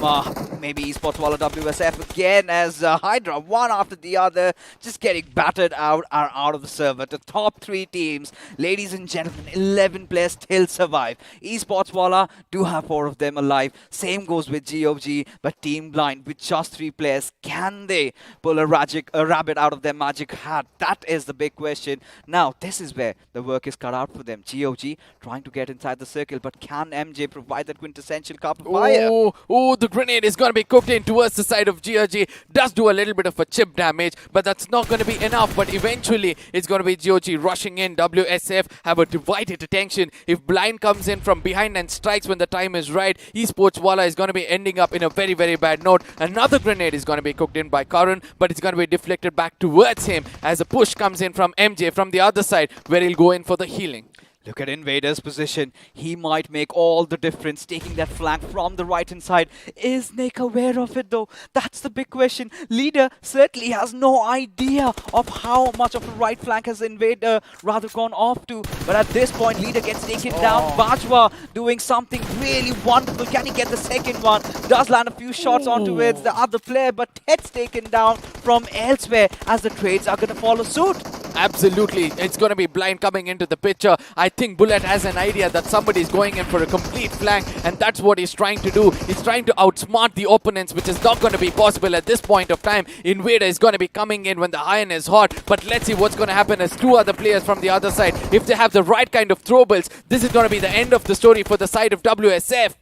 maybe Esports Wala WSF again, as Hydra, one after the other, just getting battered out of the server. The top 3 teams, ladies and gentlemen, 11 players still survive. Esports Wala do have 4 of them alive. Same goes with GOG, but Team Blind with just 3 players, can they pull a rabbit out of their magic hat? That is the big question. Now, this is where the work is cut out for them. GOG trying to get inside the circle, but can MJ provide that quintessential cup of fire? Oh, the grenade is going to be cooked in towards the side of GOG. Does do a little bit of a chip damage, but that's not going to be enough. But eventually, it's going to be GOG rushing in. WSF have a divided attention. If Blind comes in from behind and strikes when the time is right, Esports Wala is going to be ending up in a very, very bad note. Another grenade is going to be cooked in by Karan, but it's going to be deflected back towards him as a push comes comes in from MJ from the other side, where he'll go in for the healing. Look at Invader's position. He might make all the difference, taking that flank from the right-hand side. Is Nick aware of it, though? That's the big question. Leader certainly has no idea of how much of the right flank has Invader rather gone off to. But at this point, Leader gets taken down. Bajwa doing something really wonderful. Can he get the second one? Does land a few shots onto it. The other player, but gets taken down from elsewhere as the trades are going to follow suit. Absolutely, it's going to be Blind coming into the picture. I think Bullet has an idea that somebody is going in for a complete flank, and that's what he's trying to do. He's trying to outsmart the opponents, which is not going to be possible at this point of time. Invader is going to be coming in when the iron is hot, but let's see what's going to happen as two other players from the other side. If they have the right kind of throwables, this is going to be the end of the story for the side of WSF.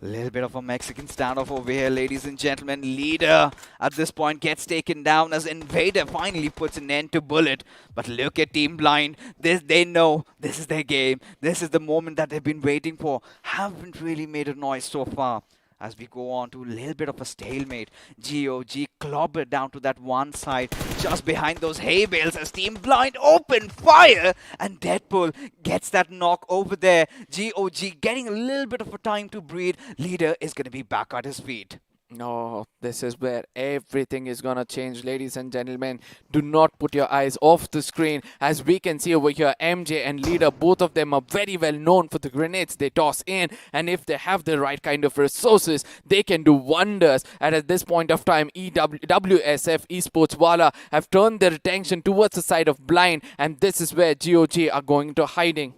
A little bit of a Mexican standoff over here, ladies and gentlemen. Leader at this point gets taken down as Invader finally puts an end to Bullet. But look at Team Blind. They know this is their game. This is the moment that they've been waiting for. Haven't really made a noise so far. As we go on to a little bit of a stalemate. GOG clobbered down to that one side, just behind those hay bales as Team Blind open fire. And Deadpool gets that knock over there. GOG getting a little bit of a time to breathe. Leader is going to be back at his feet. No, this is where everything is gonna change, ladies and gentlemen. Do not put your eyes off the screen. As we can see over here, MJ and Leader, both of them are very well known for the grenades they toss in. And if they have the right kind of resources, they can do wonders. And at this point of time, WSF Esports Wala have turned their attention towards the side of Blind. And this is where GOG are going to hiding.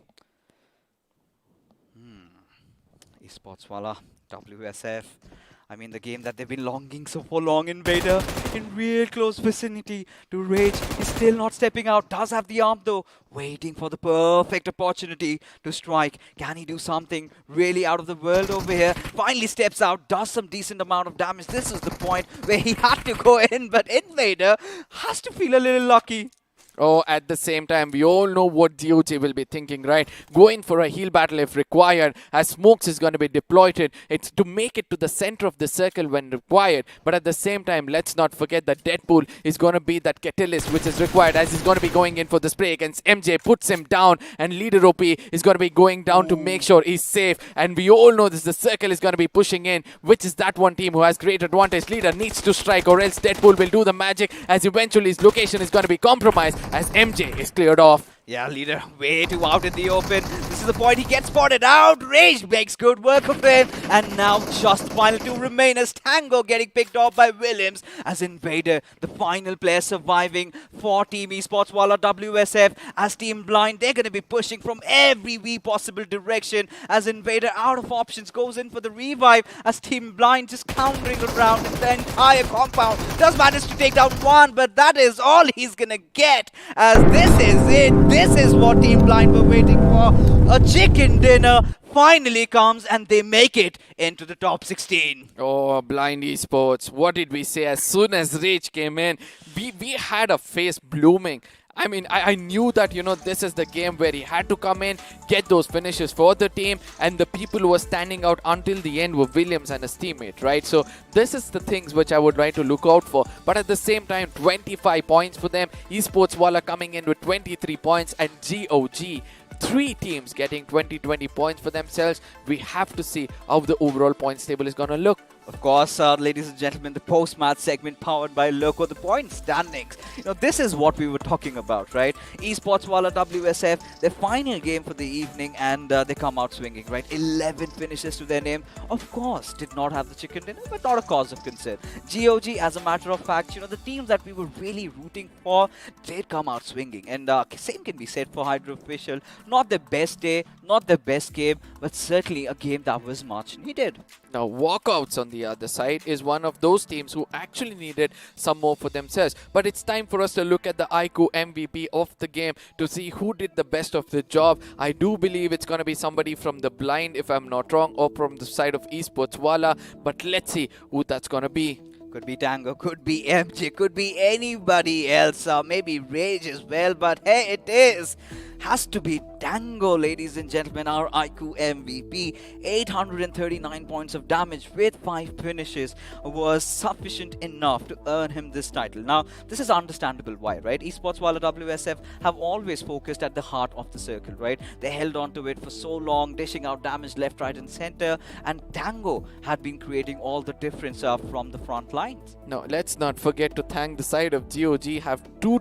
Esports Wala, WSF. I mean, the game that they've been longing so for long. Invader in real close vicinity to Rage. He's still not stepping out. Does have the arm though. Waiting for the perfect opportunity to strike. Can he do something really out of the world over here? Finally steps out. Does some decent amount of damage. This is the point where he had to go in. But Invader has to feel a little lucky. Oh, at the same time, we all know what GOG will be thinking, right? Going for a heal battle if required, as smokes is going to be deployed. It's to make it to the center of the circle when required. But at the same time, let's not forget that Deadpool is going to be that catalyst which is required, as he's going to be going in for the spray against MJ, puts him down, and Leader OP is going to be going down to make sure he's safe. And we all know this, the circle is going to be pushing in, which is that one team who has great advantage. Leader needs to strike, or else Deadpool will do the magic, as eventually his location is going to be compromised as MJ is cleared off. Yeah, Leader way too out in the open. This is the point he gets spotted out. Rage makes good work of him. And now just the final two remain as Tango getting picked off by Williams. As Invader, the final player surviving for Team Esports Wala WSF. As Team Blind, they're going to be pushing from every wee possible direction. As Invader out of options goes in for the revive. As Team Blind just countering around the entire compound. Does manage to take down one, but that is all he's going to get. As this is it. This is what Team Blind were waiting for. A chicken dinner finally comes and they make it into the top 16. Oh, Blind Esports. What did we say as soon as Rage came in? We had a face blooming. I mean, I knew that, you know, this is the game where he had to come in, get those finishes for the team, and the people who were standing out until the end were Williams and his teammate, right? So this is the things which I would like to look out for. But at the same time, 25 points for them. Esports Wala coming in with 23 points, and GOG, 3 teams getting 20 points for themselves. We have to see how the overall points table is going to look. Of course, ladies and gentlemen, the post-match segment powered by Loco, the point standings. You know, this is what we were talking about, right? Esports Wala WSF, their final game for the evening, and they come out swinging, right? 11 finishes to their name. Of course, did not have the chicken dinner, but not a cause of concern. GOG, as a matter of fact, you know, the teams that we were really rooting for did come out swinging. And same can be said for Hydra official. Not their best day, not their best game, but certainly a game that was much needed. Now, Walkouts on the other side is one of those teams who actually needed some more for themselves. But it's time for us to look at the iQOO MVP of the game to see who did the best of the job. I do believe it's going to be somebody from the Blind, if I'm not wrong, or from the side of Esports Wala. But let's see who that's going to be. Could be Tango, could be MJ, could be anybody else, maybe Rage as well, but hey, it is has to be Tango, ladies and gentlemen, our iQOO MVP. 839 points of damage with 5 finishes was sufficient enough to earn him this title. Now, this is understandable why, right? Esports Wala WSF have always focused at the heart of the circle, right? They held on to it for so long, dishing out damage left, right and center, and Tango had been creating all the difference from the front lines. No, let's not forget to thank the side of GOG have two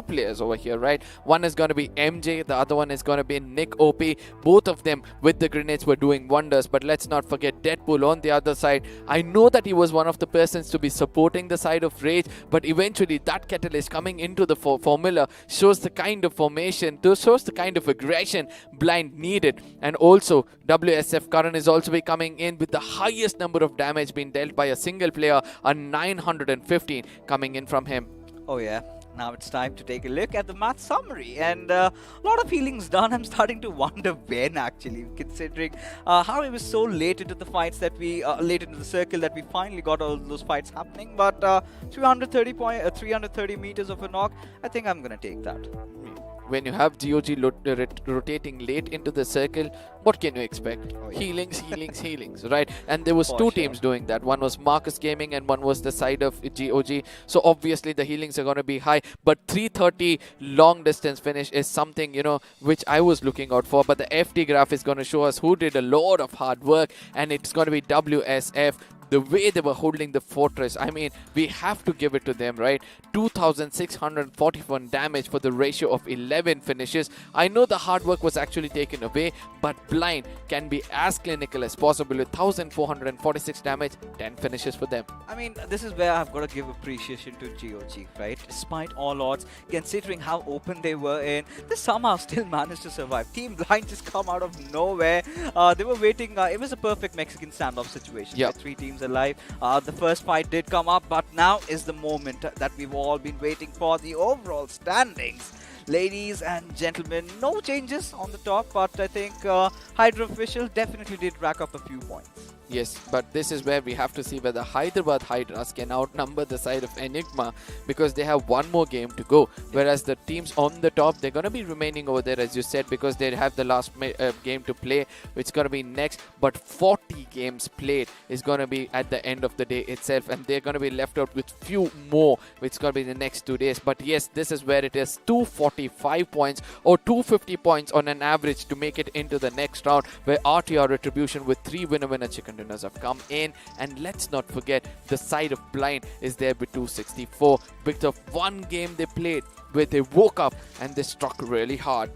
players over here, right? One is going to be MJ, the other one is going to be Nick OP. Both of them with the grenades were doing wonders, but let's not forget Deadpool on the other side. I know that he was one of the persons to be supporting the side of Rage, but eventually that catalyst coming into the formula shows the kind of formation, shows the kind of aggression Blind needed. And also WSF Karan is also be coming in with the highest number of damage being dealt by a single player, a 915 coming in from him. Oh yeah. Now it's time to take a look at the match summary, and a lot of healings done. I'm starting to wonder when, actually, considering how it was so late into the fights that late into the circle that we finally got all those fights happening. But 330 meters of a knock, I think I'm gonna take that. When you have GOG rotating late into the circle, what can you expect? Oh, yeah. Healings, right? And there was two teams doing that. One was Marcus Gaming and one was the side of GOG. So obviously the healings are going to be high. But 330 long distance finish is something, you know, which I was looking out for. But the FD graph is going to show us who did a lot of hard work, and it's going to be WSF. The way they were holding the fortress, I mean, we have to give it to them, right? 2,641 damage for the ratio of 11 finishes. I know the hard work was actually taken away, but Blind can be as clinical as possible with 1,446 damage, 10 finishes for them. I mean, this is where I've got to give appreciation to GOG, right? Despite all odds, considering how open they were in, they somehow still managed to survive. Team Blind just come out of nowhere. They were waiting. It was a perfect Mexican standoff situation. Yep. With 3 teams alive. The first fight did come up, but now is the moment that we've all been waiting for. The overall standings, ladies and gentlemen, no changes on the top, but I think Hydra official definitely did rack up a few points. Yes, but this is where we have to see whether Hyderabad Hydras can outnumber the side of Enigma, because they have one more game to go. Whereas the teams on the top, they're going to be remaining over there, as you said, because they have the last game to play, which is going to be next. But 40 games played is going to be at the end of the day itself, and they're going to be left out with few more, which is going to be the next 2 days. But yes, this is where it is 245 points or 250 points on an average to make it into the next round, where RTR Retribution with 3 winner chicken dinners have come in. And let's not forget the side of Blind is there with 264 because of one game they played where they woke up and they struck really hard.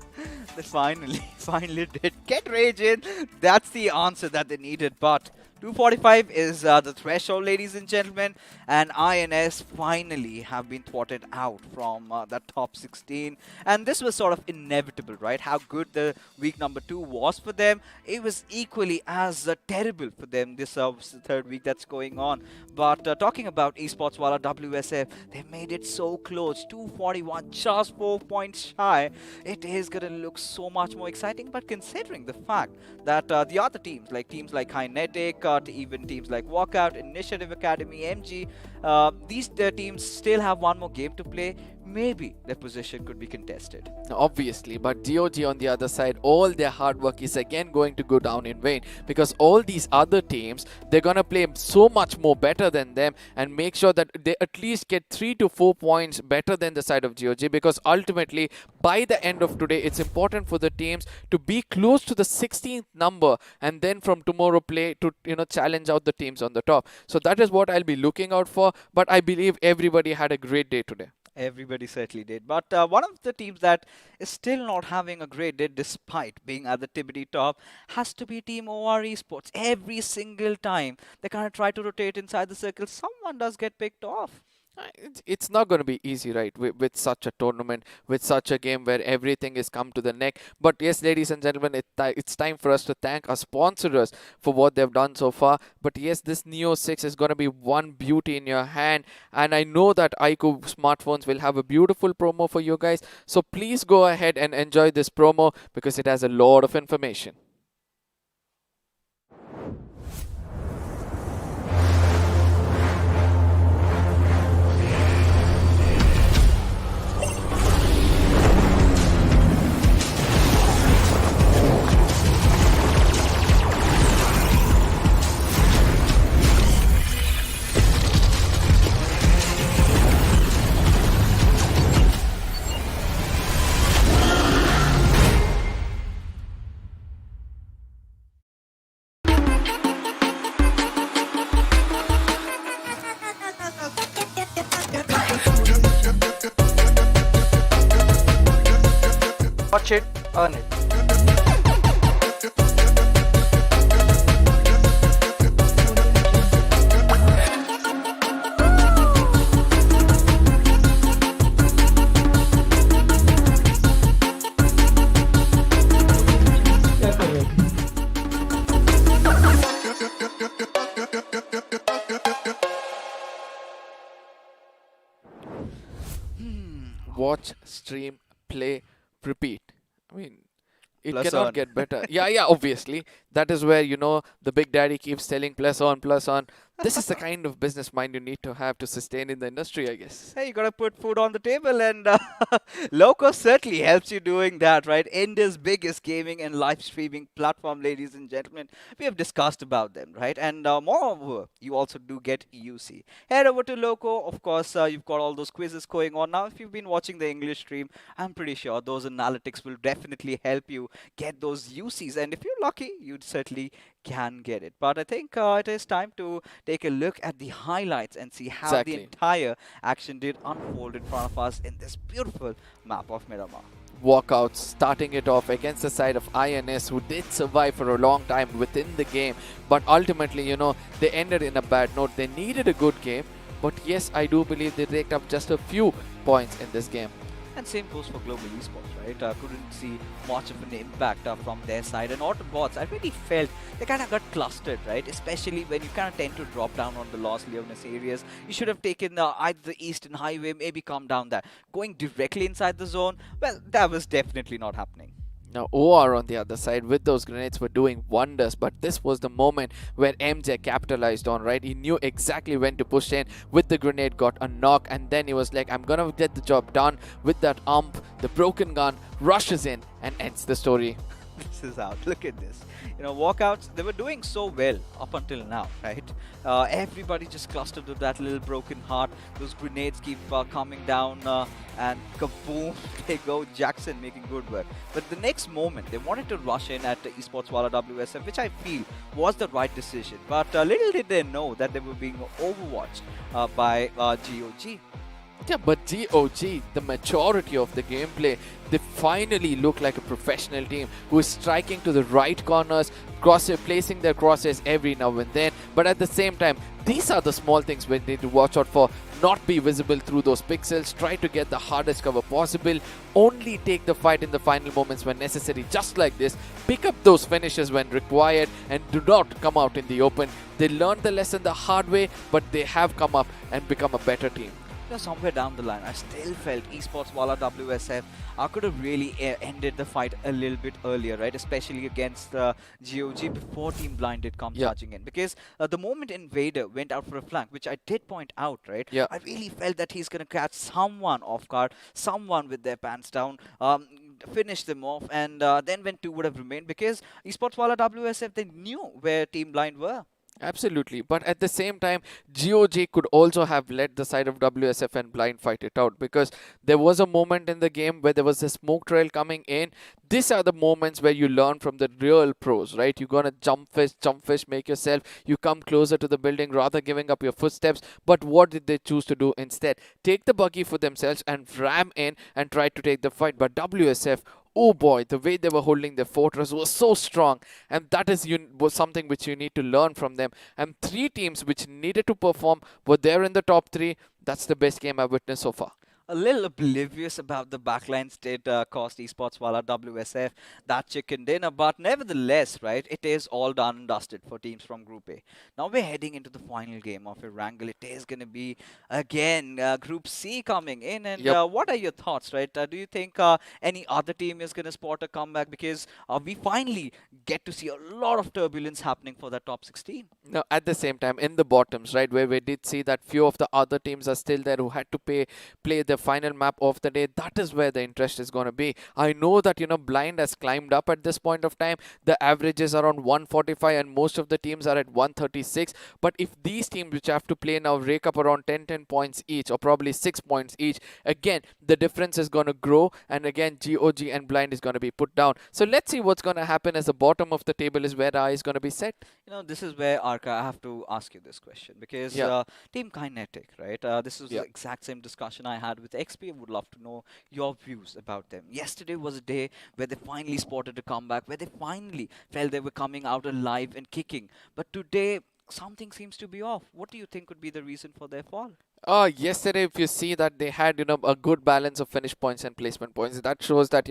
They finally did get Rage in. That's the answer that they needed, but 245 is the threshold, ladies and gentlemen, and INS finally have been thwarted out from that top 16, and this was sort of inevitable, right? How good the week number 2 was for them, it was equally as terrible for them this third week that's going on. But talking about Esports Wala WSF, they made it so close, 241, just 4 points shy. It is going to look so much more exciting, but considering the fact that the other teams like Kinetic, to even teams like Walkout, Initiative Academy, MG, these teams still have one more game to play. Maybe their position could be contested. Obviously, but GOG on the other side, all their hard work is again going to go down in vain, because all these other teams, they're going to play so much more better than them and make sure that they at least get 3 to 4 points better than the side of GOG, because ultimately by the end of today, it's important for the teams to be close to the 16th number and then from tomorrow play to, you know, challenge out the teams on the top. So that is what I'll be looking out for, but I believe everybody had a great day today. Everybody certainly did. But one of the teams that is still not having a great day despite being at the TBD top has to be Team OR Esports. Every single time they kind of try to rotate inside the circle, someone does get picked off. It's not going to be easy, right, with such a tournament, with such a game where everything is come to the neck. But yes, ladies and gentlemen, it's time for us to thank our sponsors for what they've done so far. But yes, this Neo 6 is going to be one beauty in your hand, and I know that iQOO smartphones will have a beautiful promo for you guys. So please go ahead and enjoy this promo because it has a lot of information. touch it, earn it. Watch, stream, play, repeat. I mean, it Plus cannot on. get better. Yeah, obviously. That is where, the big daddy keeps telling plus on, plus on. This is the kind of business mind you need to have to sustain in the industry, I guess. Hey, you gotta put food on the table, and Loco certainly helps you doing that, right? India's biggest gaming and live streaming platform, ladies and gentlemen. We have discussed about them, right? And moreover, you also do get UC. Head over to Loco. Of course, you've got all those quizzes going on now. If you've been watching the English stream, I'm pretty sure those analytics will definitely help you get those UCs. And if you're lucky, you'd certainly can get it. But I think it is time to take a look at the highlights and see how Exactly. the entire action did unfold in front of us in this beautiful map of Miramar. Walkouts starting it off against the side of INS, who did survive for a long time within the game, but ultimately, they ended in a bad note. They needed a good game, but yes, I do believe they raked up just a few points in this game. And same goes for Global Esports, right? Couldn't see much of an impact from their side. And Autobotz, I really felt they kind of got clustered, right? Especially when you kind of tend to drop down on the Los Leones areas. You should have taken either the Eastern Highway, maybe come down that. Going directly inside the zone, well, that was definitely not happening. Now OR on the other side with those grenades were doing wonders, but this was the moment where MJ capitalized on, right? He knew exactly when to push in with the grenade, got a knock, and then he was like, I'm gonna get the job done with that ump. The broken gun rushes in and ends the story. This is out. Look at this. Walkouts, they were doing so well up until now, right? Everybody just clustered with that little broken heart. Those grenades keep coming down and kaboom, they go. Jackson making good work. But the next moment, they wanted to rush in at the Esports Wala WSF, which I feel was the right decision. But little did they know that they were being overwatched by GOG. Yeah, but GOG, the maturity of the gameplay, they finally look like a professional team who is striking to the right corners, placing their crosshairs every now and then. But at the same time, these are the small things we need to watch out for. Not be visible through those pixels, try to get the hardest cover possible, only take the fight in the final moments when necessary, just like this, pick up those finishes when required, and do not come out in the open. They learned the lesson the hard way, but they have come up and become a better team. Somewhere down the line, I still felt Esports Wala WSF could have really ended the fight a little bit earlier, right? Especially against GOG before Team Blind did come charging in. Because the moment Invader went out for a flank, which I did point out, right? Yeah. I really felt that he's going to catch someone off guard, someone with their pants down. Finish them off, and then when two would have remained, because Esports Wala WSF, they knew where Team Blind were. Absolutely, but at the same time, GOG could also have led the side of WSF and Blind fight it out, because there was a moment in the game where there was a smoke trail coming in. These are the moments where you learn from the real pros, right? You're gonna jump fish, make yourself. You come closer to the building rather giving up your footsteps. But what did they choose to do instead? Take the buggy for themselves and ram in and try to take the fight. But WSF, oh boy, the way they were holding their fortress was so strong, and that was something which you need to learn from them. And three teams which needed to perform were there in the top three. That's the best game I've witnessed so far. A little oblivious about the backlines did cost Esports Wala WSF that chicken dinner, but nevertheless, right, it is all done and dusted for teams from Group A. Now we're heading into the final game of a wrangle. It is going to be, again, Group C coming in, and what are your thoughts, right? Do you think any other team is going to spot a comeback, because we finally get to see a lot of turbulence happening for that top 16? No, at the same time, in the bottoms, right, where we did see that few of the other teams are still there who had to play the final map of the day. That is where the interest is going to be. I know that, Blind has climbed up at this point of time. The average is around 145 and most of the teams are at 136. But if these teams which have to play now rake up around 10 points each, or probably 6 points each, again, the difference is going to grow, and again, GOG and Blind is going to be put down. So let's see what's going to happen, as the bottom of the table is where our eye is going to be set. This is where, Arka, I have to ask you this question, because Team Kinetic, right? This is the exact same discussion I had with with XP. I would love to know your views about them. Yesterday was a day where they finally spotted a comeback, where they finally felt they were coming out alive and kicking. But today, something seems to be off. What do you think could be the reason for their fall? Yesterday, if you see that they had, a good balance of finish points and placement points, that shows that,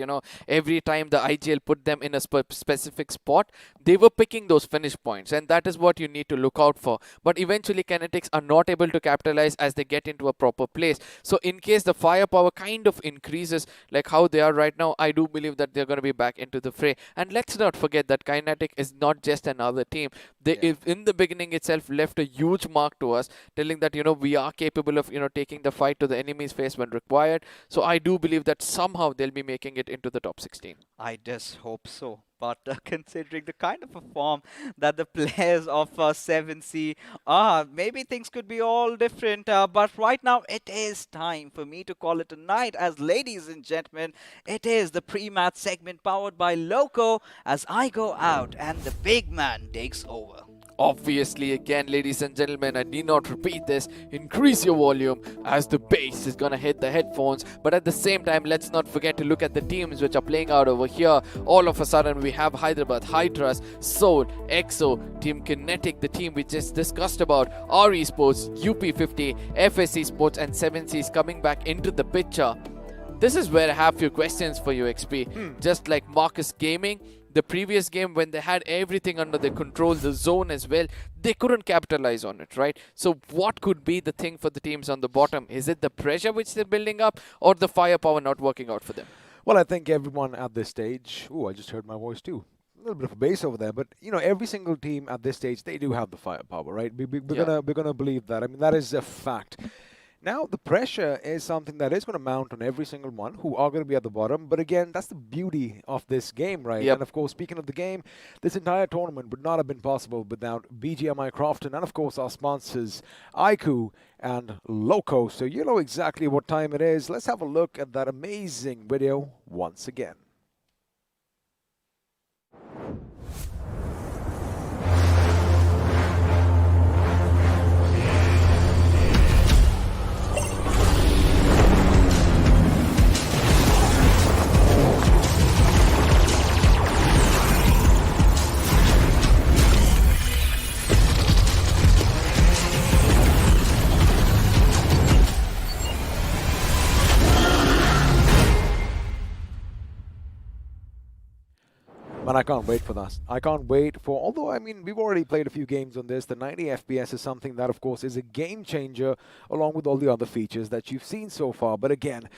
every time the IGL put them in a specific spot, they were picking those finish points, and that is what you need to look out for. But eventually, Kinetics are not able to capitalize as they get into a proper place. So in case the firepower kind of increases, like how they are right now, I do believe that they're going to be back into the fray. And let's not forget that Kinetic is not just another team. They, in the beginning itself, left a huge mark to us, telling that, we are capable of taking the fight to the enemy's face when required. So I do believe that somehow they'll be making it into the top 16. I just hope so. But considering the kind of a form that the players of 7C are, maybe things could be all different. But right now, it is time for me to call it a night. As ladies and gentlemen, it is the pre-match segment powered by Loco as I go out and the big man takes over. Obviously, again, ladies and gentlemen, I need not repeat this. Increase your volume as the bass is going to hit the headphones. But at the same time, let's not forget to look at the teams which are playing out over here. All of a sudden, we have Hyderabad, Hydras, Soul, EXO, Team Kinetic, the team we just discussed about, our Esports, UP50, FSC Sports, and 7Cs coming back into the picture. This is where I have a few questions for you, XP. Just like Marcus Gaming, the previous game when they had everything under their control, the zone as well, they couldn't capitalize on it, right? So what could be the thing for the teams on the bottom? Is it the pressure which they're building up or the firepower not working out for them? Well, I think everyone at this stage... I just heard my voice too. A little bit of a bass over there, but every single team at this stage, they do have the firepower, right? We're gonna believe that. I mean, that is a fact. Now, the pressure is something that is going to mount on every single one who are going to be at the bottom. But again, that's the beauty of this game, right? And of course, speaking of the game, this entire tournament would not have been possible without BGMI Crofton and of course our sponsors, iQOO and Loco. So you know exactly what time it is. Let's have a look at that amazing video once again. Man, I can't wait for that. I can't wait for, although, I mean, we've already played a few games on this. The 90 FPS is something that, of course, is a game changer along with all the other features that you've seen so far. But again,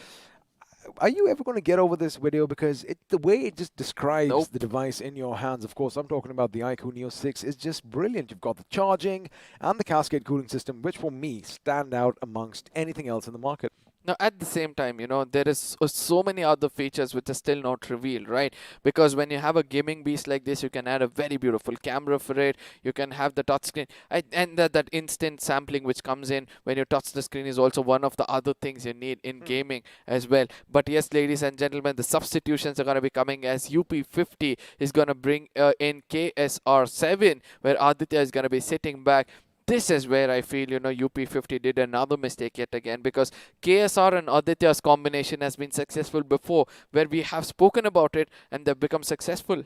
are you ever going to get over this video? Because the way it just describes the device in your hands, of course, I'm talking about the iQOO Neo 6, is just brilliant. You've got the charging and the cascade cooling system, which for me stand out amongst anything else in the market. Now, at the same time, there is so many other features which are still not revealed, right? Because when you have a gaming beast like this, you can add a very beautiful camera for it. You can have the touchscreen. And that instant sampling which comes in when you touch the screen is also one of the other things you need in gaming as well. But yes, ladies and gentlemen, the substitutions are going to be coming as UP50 is going to bring in KSR7, where Aditya is going to be sitting back. This is where I feel, UP50 did another mistake yet again, because KSR and Aditya's combination has been successful before, where we have spoken about it and they've become successful.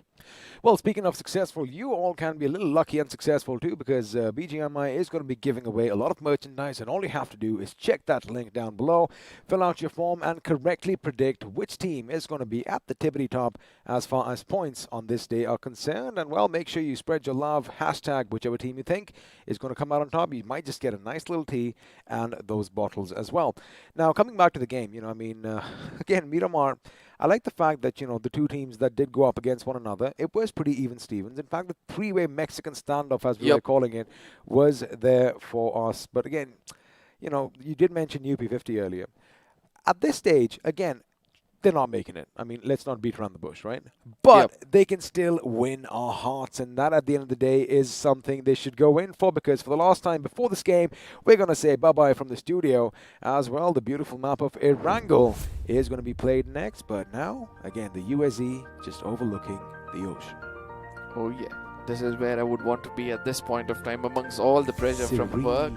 Well, speaking of successful, you all can be a little lucky and successful too, because BGMI is going to be giving away a lot of merchandise, and all you have to do is check that link down below, fill out your form, and correctly predict which team is going to be at the tippity top as far as points on this day are concerned. And well, make sure you spread your love, hashtag whichever team you think is going to come out on top. You might just get a nice little tea and those bottles as well. Now, coming back to the game, again, Miramar, I like the fact that, the two teams that did go up against one another, it was pretty even Stevens. In fact, the three-way Mexican standoff, as we were calling it, was there for us. But again, you did mention UP50 earlier. At this stage, again, they're not making it. I mean, let's not beat around the bush, right? But they can still win our hearts, and that at the end of the day is something they should go in for, because for the last time before this game, we're going to say bye-bye from the studio as well. The beautiful map of Erangel is going to be played next, but now, again, the USE just overlooking the ocean. Oh, yeah. This is where I would want to be at this point of time amongst all the pressure from work.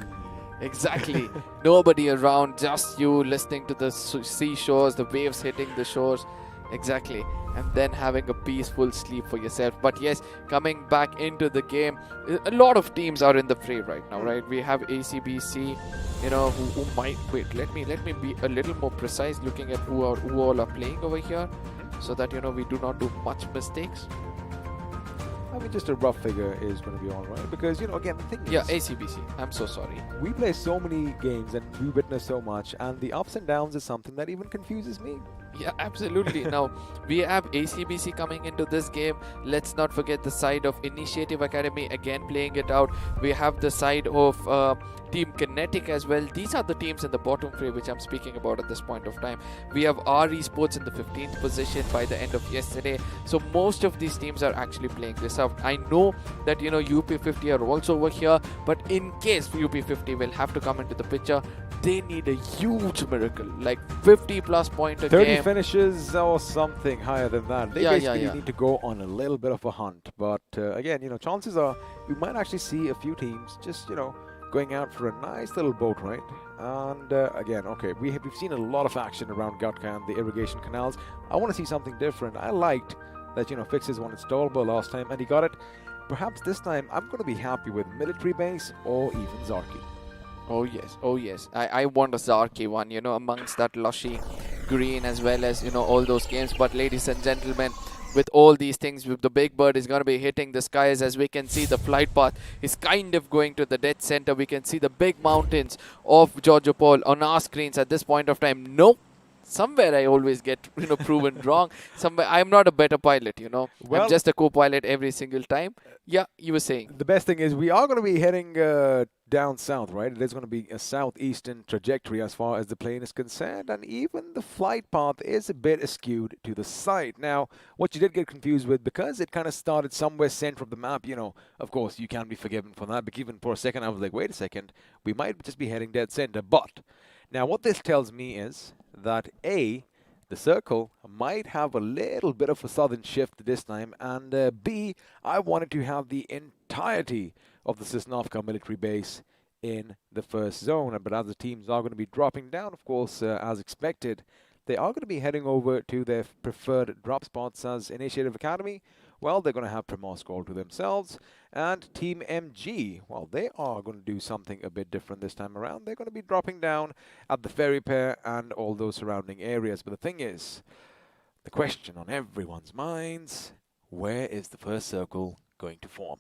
Exactly. Nobody around, just you listening to the seashores, the waves hitting the shores. Exactly. And then having a peaceful sleep for yourself. But yes, coming back into the game, a lot of teams are in the fray right now, right? We have ACBC, you know, who might wait. Let me be a little more precise, looking at who all are playing over here, so that you know we do not do much mistakes. I mean, just a rough figure is going to be all right because, you know, again, the thing is... Yeah, ACBC. I'm so sorry. We play so many games and we witness so much, and the ups and downs is something that even confuses me. Yeah, absolutely. Now, we have ACBC coming into this game. Let's not forget the side of Initiative Academy, again playing it out. We have the side of Team Kinetic as well. These are the teams in the bottom three which I'm speaking about at this point of time. We have our Esports in the 15th position by the end of yesterday. So most of these teams are actually playing this out. I know that, you know, UP50 are also over here, but in case UP50 will have to come into the picture, they need a huge miracle, like 50 plus point a 30 game. finishes or something higher than that. They basically need to go on a little bit of a hunt. But again, you know, chances are we might actually see a few teams just, you know, going out for a nice little boat ride. And again, okay, we've seen a lot of action around Gatka and the irrigation canals. I want to see something different. I liked that, you know, Fixes wanted Stolber last time and he got it. Perhaps this time I'm going to be happy with Military Base or even Zarki. Oh yes, oh yes. I want a Zarki one, you know, amongst that lushy green as well as, you know, all those games. But ladies and gentlemen, with all these things, the big bird is going to be hitting the skies. As we can see, the flight path is kind of going to the dead center. We can see the big mountains of Giorgio Paul on our screens at this point of time. Nope. Somewhere I always get, you know, proven wrong. Somewhere I'm not a better pilot, you know. Well, I'm just a co-pilot every single time. Yeah, you were saying. The best thing is we are going to be heading down south, right? It is going to be a southeastern trajectory as far as the plane is concerned, and even the flight path is a bit askewed to the side. Now, what you did get confused with, because it kind of started somewhere center of the map, you know, of course, you can be forgiven for that, but even for a second, I was like, wait a second, we might just be heading dead center. But now what this tells me is that A, the circle might have a little bit of a southern shift this time, and B, I wanted to have the entirety of the Sosnovka military base in the first zone. But as the teams are going to be dropping down, of course, as expected, they are going to be heading over to their preferred drop spots. As Initiative Academy, well, they're going to have Primorsk all to themselves. And Team MG, well, they are going to do something a bit different this time around. They're going to be dropping down at the ferry pair and all those surrounding areas. But the thing is, the question on everyone's minds, where is the first circle going to form?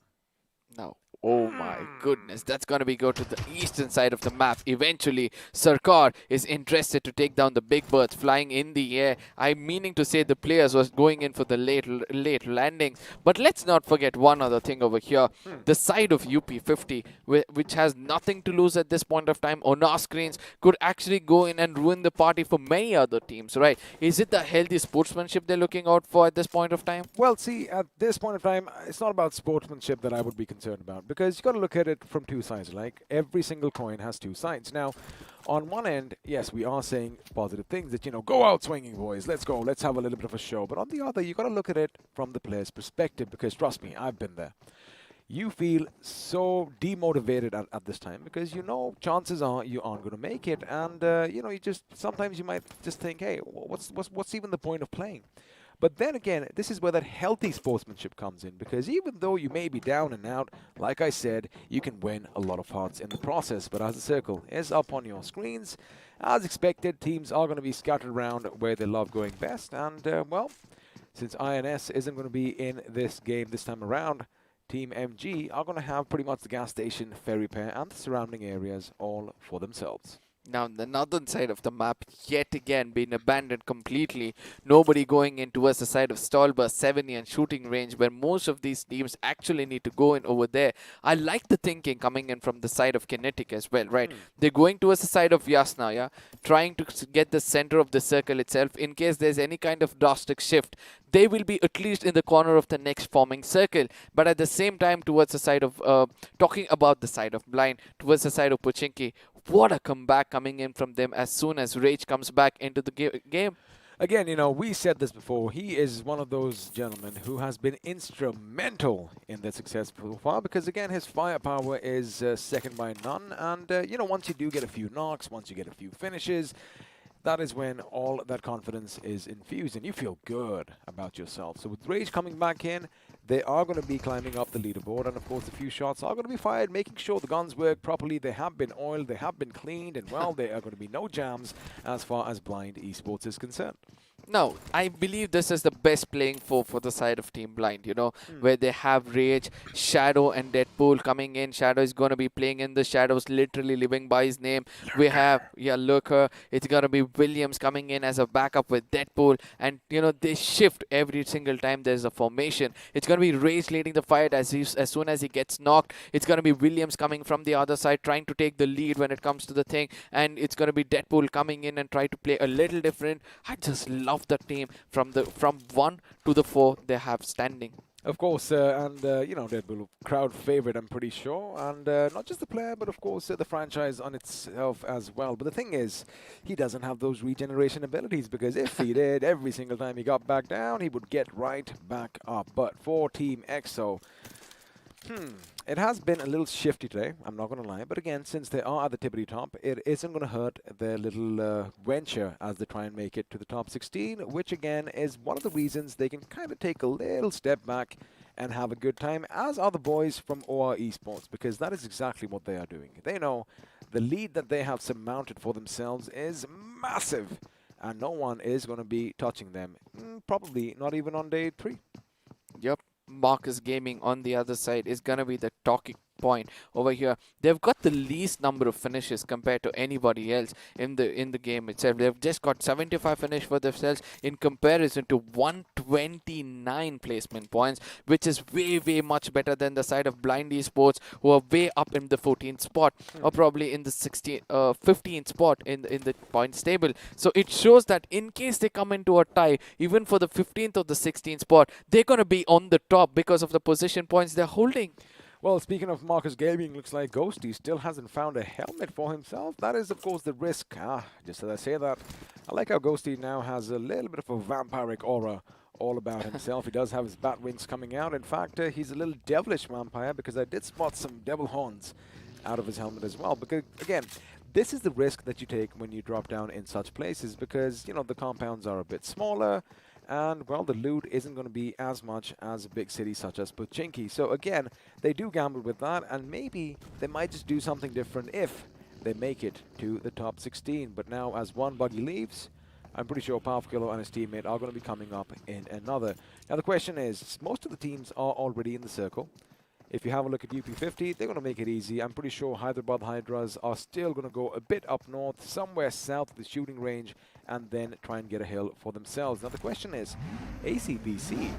Now, oh my goodness, that's going to be go to the eastern side of the map. Eventually, Sarkar is interested to take down the big birds flying in the air. I'm meaning to say the players was going in for the late landings. But let's not forget one other thing over here. The side of UP50, which has nothing to lose at this point of time on our screens, could actually go in and ruin the party for many other teams, right? Is it the healthy sportsmanship they're looking out for at this point of time? Well, see, at this point of time, it's not about sportsmanship that I would be concerned about, because you got to look at it from two sides. Like, every single coin has two sides. Now, on one end, yes, we are saying positive things that, you know, go out swinging, boys, let's go, let's have a little bit of a show. But on the other, you got to look at it from the player's perspective, because trust me, I've been there. You feel so demotivated at this time because, you know, chances are you aren't going to make it, and you know, you just sometimes you might just think, hey, what's even the point of playing? But then again, this is where that healthy sportsmanship comes in, because even though you may be down and out, like I said, you can win a lot of hearts in the process. But as the circle is up on your screens, as expected, teams are going to be scattered around where they love going best. And, well, since INS isn't going to be in this game this time around, Team MG are going to have pretty much the gas station, ferry pair, and the surrounding areas all for themselves. Now, the northern side of the map, yet again, being abandoned completely. Nobody going in towards the side of Stolber, 70 and shooting range, where most of these teams actually need to go in over there. I like the thinking coming in from the side of Kinetic as well, right? They're going towards the side of Yasna, yeah? Trying to get the center of the circle itself. In case there's any kind of drastic shift, they will be at least in the corner of the next forming circle. But at the same time, towards the side of, talking about the side of Blind, towards the side of Pochinki, what a comeback coming in from them as soon as Rage comes back into the game. Again, we said this before. He is one of those gentlemen who has been instrumental in their success so far because, again, his firepower is second by none. And, once you do get a few knocks, once you get a few finishes, that is when all that confidence is infused and you feel good about yourself. So with Rage coming back in, they are going to be climbing up the leaderboard. And, of course, a few shots are going to be fired, making sure the guns work properly. They have been oiled, they have been cleaned, and, well, there are going to be no jams as far as Blind Esports is concerned. No, I believe this is the best playing for the side of Team Blind, where they have Rage, Shadow and Deadpool coming in. Shadow is going to be playing in the shadows, literally living by his name. Lurker. We have, Lurker. It's going to be Williams coming in as a backup with Deadpool. And, they shift every single time there's a formation. It's going to be Rage leading the fight as soon as he gets knocked. It's going to be Williams coming from the other side, trying to take the lead when it comes to the thing. And it's going to be Deadpool coming in and try to play a little different. I just love the team from 1 to the 4 they have standing. Of course, Deadpool, crowd favorite, I'm pretty sure. And not just the player, but of course the franchise on itself as well. But the thing is, he doesn't have those regeneration abilities because if he did, every single time he got back down, he would get right back up. But for Team EXO, it has been a little shifty today, I'm not going to lie. But again, since they are at the tippity top, it isn't going to hurt their little venture as they try and make it to the top 16, which again is one of the reasons they can kind of take a little step back and have a good time, as are the boys from OR Esports, because that is exactly what they are doing. They know the lead that they have surmounted for themselves is massive, and no one is going to be touching them, probably not even on day 3. Yep. Marcus Gaming on the other side is gonna be the talking point over here. They've got the least number of finishes compared to anybody else in the game itself. They've just got 75 finish for themselves in comparison to 129 placement points, which is way much better than the side of Blind Esports, who are way up in the 14th spot or probably in the 15th spot in the points table. So it shows that in case they come into a tie, even for the 15th or the 16th spot, they're gonna be on the top because of the position points they're holding. Well, speaking of Marcus Gaming, looks like Ghosty still hasn't found a helmet for himself. That is, of course, the risk. Just as I say that, I like how Ghosty now has a little bit of a vampiric aura all about himself. He does have his bat wings coming out. In fact, he's a little devilish vampire because I did spot some devil horns out of his helmet as well. Because, again, this is the risk that you take when you drop down in such places because, the compounds are a bit smaller. And, well, the loot isn't going to be as much as a big city such as Pochinki. So, again, they do gamble with that, and maybe they might just do something different if they make it to the top 16. But now, as one buggy leaves, I'm pretty sure Powerful and his teammate are going to be coming up in another. Now, the question is, most of the teams are already in the circle. If you have a look at UP50, they're going to make it easy. I'm pretty sure Hyderabad Hydras are still going to go a bit up north, somewhere south of the shooting range, and then try and get a hill for themselves. Now the question is, ACBC,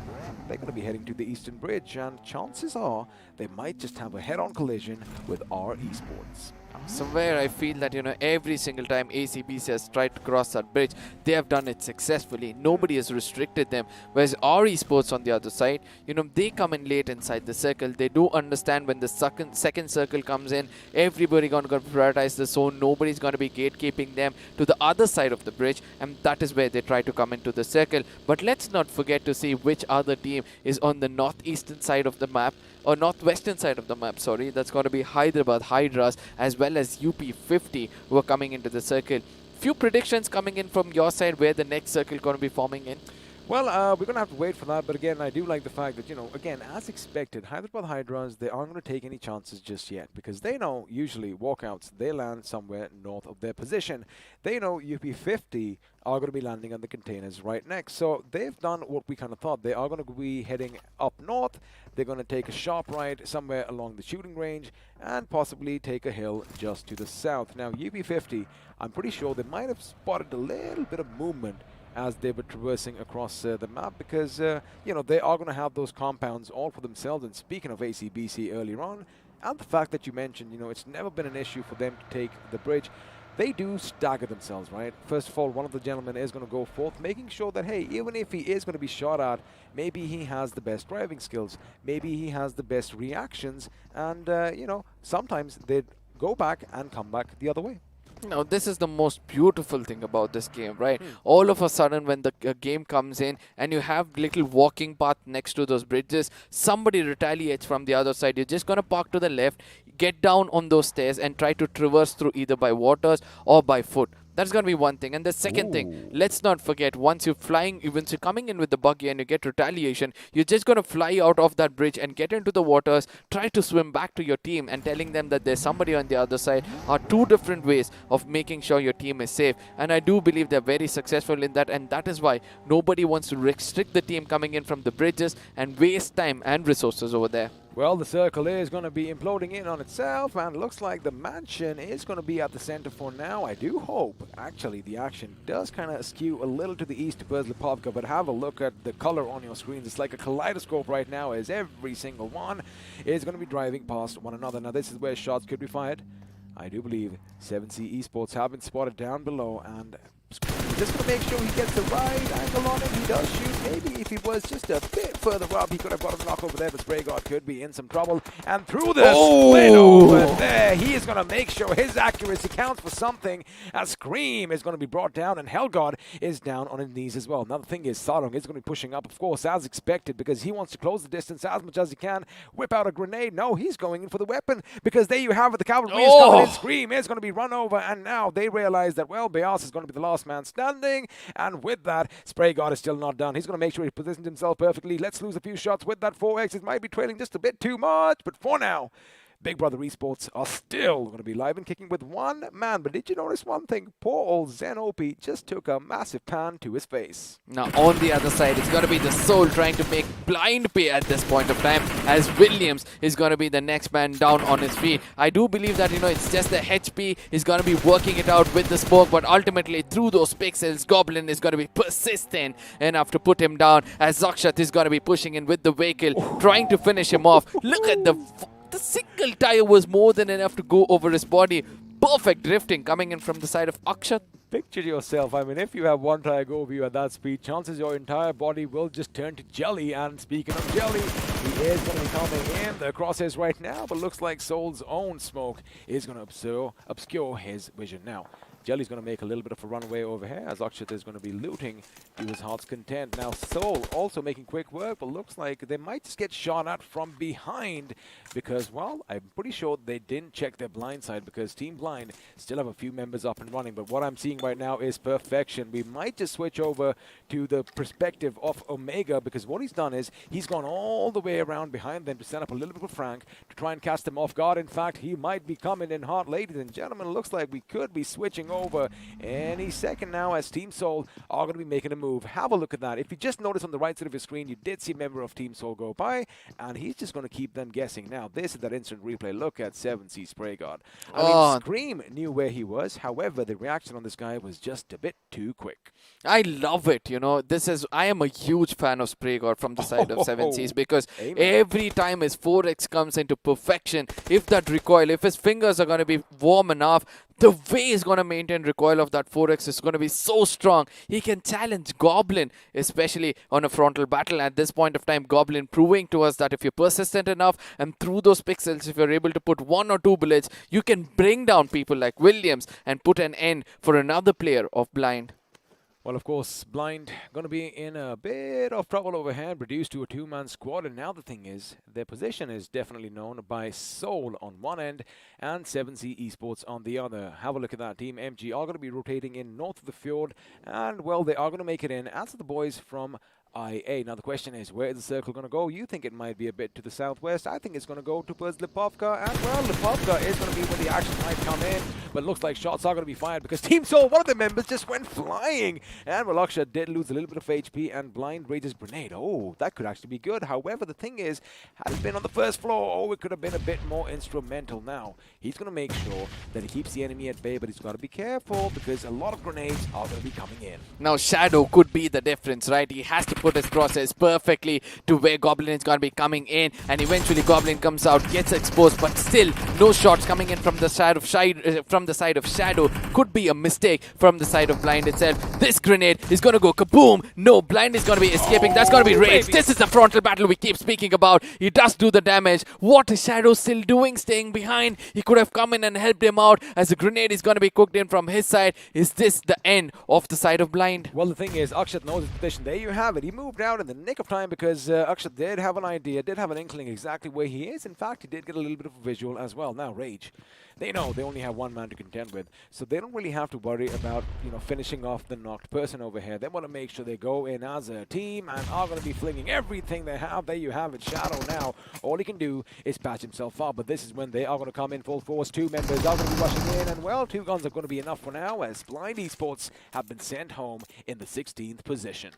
they're going to be heading to the Eastern Bridge, and chances are they might just have a head-on collision with our Esports. Somewhere I feel that, every single time ACBC has tried to cross that bridge, they have done it successfully. Nobody has restricted them. Whereas our Esports on the other side, they come in late inside the circle. They do understand when the second circle comes in, everybody going to prioritize the zone. Nobody's going to be gatekeeping them to the other side of the bridge, and that is where they try to come into the circle. But let's not forget to see which other team is on the northeastern side of the map, or northwestern side of the map, sorry. That's going to be Hyderabad Hydras as well as UP50 who are coming into the circle. Few predictions coming in from your side where the next circle going to be forming in. Well, we're going to have to wait for that, but again, I do like the fact that, again, as expected, Hyderabad Hydras, they aren't going to take any chances just yet, because they know, usually, walkouts, they land somewhere north of their position. They know UP50 are going to be landing on the containers right next, so they've done what we kind of thought. They are going to be heading up north, they're going to take a sharp right somewhere along the shooting range, and possibly take a hill just to the south. Now, UP50, I'm pretty sure they might have spotted a little bit of movement as they were traversing across the map, because, they are going to have those compounds all for themselves. And speaking of ACBC earlier on, and the fact that you mentioned, it's never been an issue for them to take the bridge, they do stagger themselves, right? First of all, one of the gentlemen is going to go forth, making sure that, hey, even if he is going to be shot at, maybe he has the best driving skills, maybe he has the best reactions, and, sometimes they go back and come back the other way. Now, this is the most beautiful thing about this game, right? All of a sudden, when the game comes in and you have little walking path next to those bridges, somebody retaliates from the other side. You're just going to park to the left, get down on those stairs and try to traverse through either by waters or by foot. That's going to be one thing. And the second thing, let's not forget, once you're coming in with the buggy and you get retaliation, you're just going to fly out of that bridge and get into the waters, try to swim back to your team, and telling them that there's somebody on the other side are two different ways of making sure your team is safe. And I do believe they're very successful in that, and that is why nobody wants to restrict the team coming in from the bridges and waste time and resources over there. Well, the circle is going to be imploding in on itself, and looks like the mansion is going to be at the center for now. I do hope, actually, the action does kind of skew a little to the east towards Lipovka, but have a look at the color on your screens. It's like a kaleidoscope right now, as every single one is going to be driving past one another. Now, this is where shots could be fired. I do believe 7C Esports have been spotted down below, and just going to make sure he gets the right angle on it. He does shoot. Maybe if he was just a bit further up, he could have got a knock over there, but Spray God could be in some trouble. And through the split over there, he is going to make sure his accuracy counts for something. As Scream is going to be brought down, and Hellgod is down on his knees as well. Another thing is Sarong is going to be pushing up, of course, as expected, because he wants to close the distance as much as he can. Whip out a grenade. No, he's going in for the weapon, because there you have it. The cavalry is coming in. Scream is going to be run over, and now they realize that, well, Beas is going to be the last man standing, and with that, Spray God is still not done. He's going to make sure he positions himself perfectly. Let's lose a few shots with that 4x. It might be trailing just a bit too much, but for now, Big Brother Esports are still going to be live and kicking with one man. But did you notice one thing? Poor old Zen OP just took a massive pan to his face. Now, on the other side, it's going to be the Soul trying to make blind pay at this point of time, as Williams is going to be the next man down on his feet. I do believe that, it's just the HP is going to be working it out with the smoke, but ultimately, through those pixels, Goblin is going to be persistent enough to put him down, as Zakshat is going to be pushing in with the vehicle, trying to finish him off. Look at the single tire was more than enough to go over his body. Perfect drifting coming in from the side of Akshat. Picture yourself, if you have one tire go over you at that speed, chances your entire body will just turn to jelly. And speaking of jelly, he is going to be coming in the crosshairs right now, but looks like Soul's own smoke is going to obscure his vision. Now, Jelly's going to make a little bit of a runaway over here, as Akshat is going to be looting to his heart's content. Now, Soul also making quick work, but looks like they might just get shot at from behind because, well, I'm pretty sure they didn't check their blind side, because Team Blind still have a few members up and running. But what I'm seeing right now is perfection. We might just switch over to the perspective of Omega, because what he's done is he's gone all the way around behind them to set up a little bit of a Frank to try and cast them off guard. In fact, he might be coming in hot. Ladies and gentlemen, looks like we could be switching over any second now, as Team Soul are going to be making a move. Have a look at that. If you just notice on the right side of your screen, you did see a member of Team Soul go by, and he's just going to keep them guessing. Now, this is that instant replay. Look at 7C Spray God. I mean, Scream knew where he was. However, the reaction on this guy was just a bit too quick. I love it. I am a huge fan of Spray God from the side of 7Cs, because every time his 4x comes into perfection, if that recoil, if his fingers are going to be warm enough, the way he's going to maintain recoil of that 4x is going to be so strong. He can challenge Goblin, especially on a frontal battle. At this point of time, Goblin proving to us that if you're persistent enough and through those pixels, if you're able to put 1 or 2 bullets, you can bring down people like Williams and put an end for another player of Blind. Well, of course, Blind going to be in a bit of trouble overhand, reduced to a 2-man squad. And now the thing is, their position is definitely known by Soul on one end and 7C Esports on the other. Have a look at that. Team MG are going to be rotating in north of the fjord, and, well, they are going to make it in, as are the boys from IA. Now the question is, where is the circle going to go? You think it might be a bit to the southwest. I think it's going to go towards Lipovka, and, well, Lipovka is going to be where the action might come in, but it looks like shots are going to be fired because Team Soul, one of the members, just went flying, and Relaksha did lose a little bit of HP, and Blind raises grenade. Oh, that could actually be good. However, the thing is, had it been on the first floor, it could have been a bit more instrumental. Now he's going to make sure that he keeps the enemy at bay, but he's got to be careful because a lot of grenades are going to be coming in. Now Shadow could be the difference, right? He has to put his process perfectly to where Goblin is going to be coming in, and eventually Goblin comes out, gets exposed, but still no shots coming in from the side of from the side of Shadow. Could be a mistake from the side of Blind itself. This grenade is going to go kaboom. No, Blind is going to be escaping. That's going to be Rage. This is the frontal battle we keep speaking about. He does do the damage. What is Shadow still doing? Staying behind. He could have come in and helped him out as the grenade is going to be cooked in from his side. Is this the end of the side of Blind? Well, the thing is, Akshat knows his position. There you have it. He moved out in the nick of time because Akshat did have an idea, did have an inkling exactly where he is. In fact, he did get a little bit of a visual as well. Now, Rage, they know they only have one man to contend with, so they don't really have to worry about, you know, finishing off the knocked person over here. They want to make sure they go in as a team and are going to be flinging everything they have. There you have it. Shadow now, all he can do is patch himself up, but this is when they are going to come in full force. Two members are going to be rushing in, and well, two guns are going to be enough for now as Blind Esports have been sent home in the 16th position.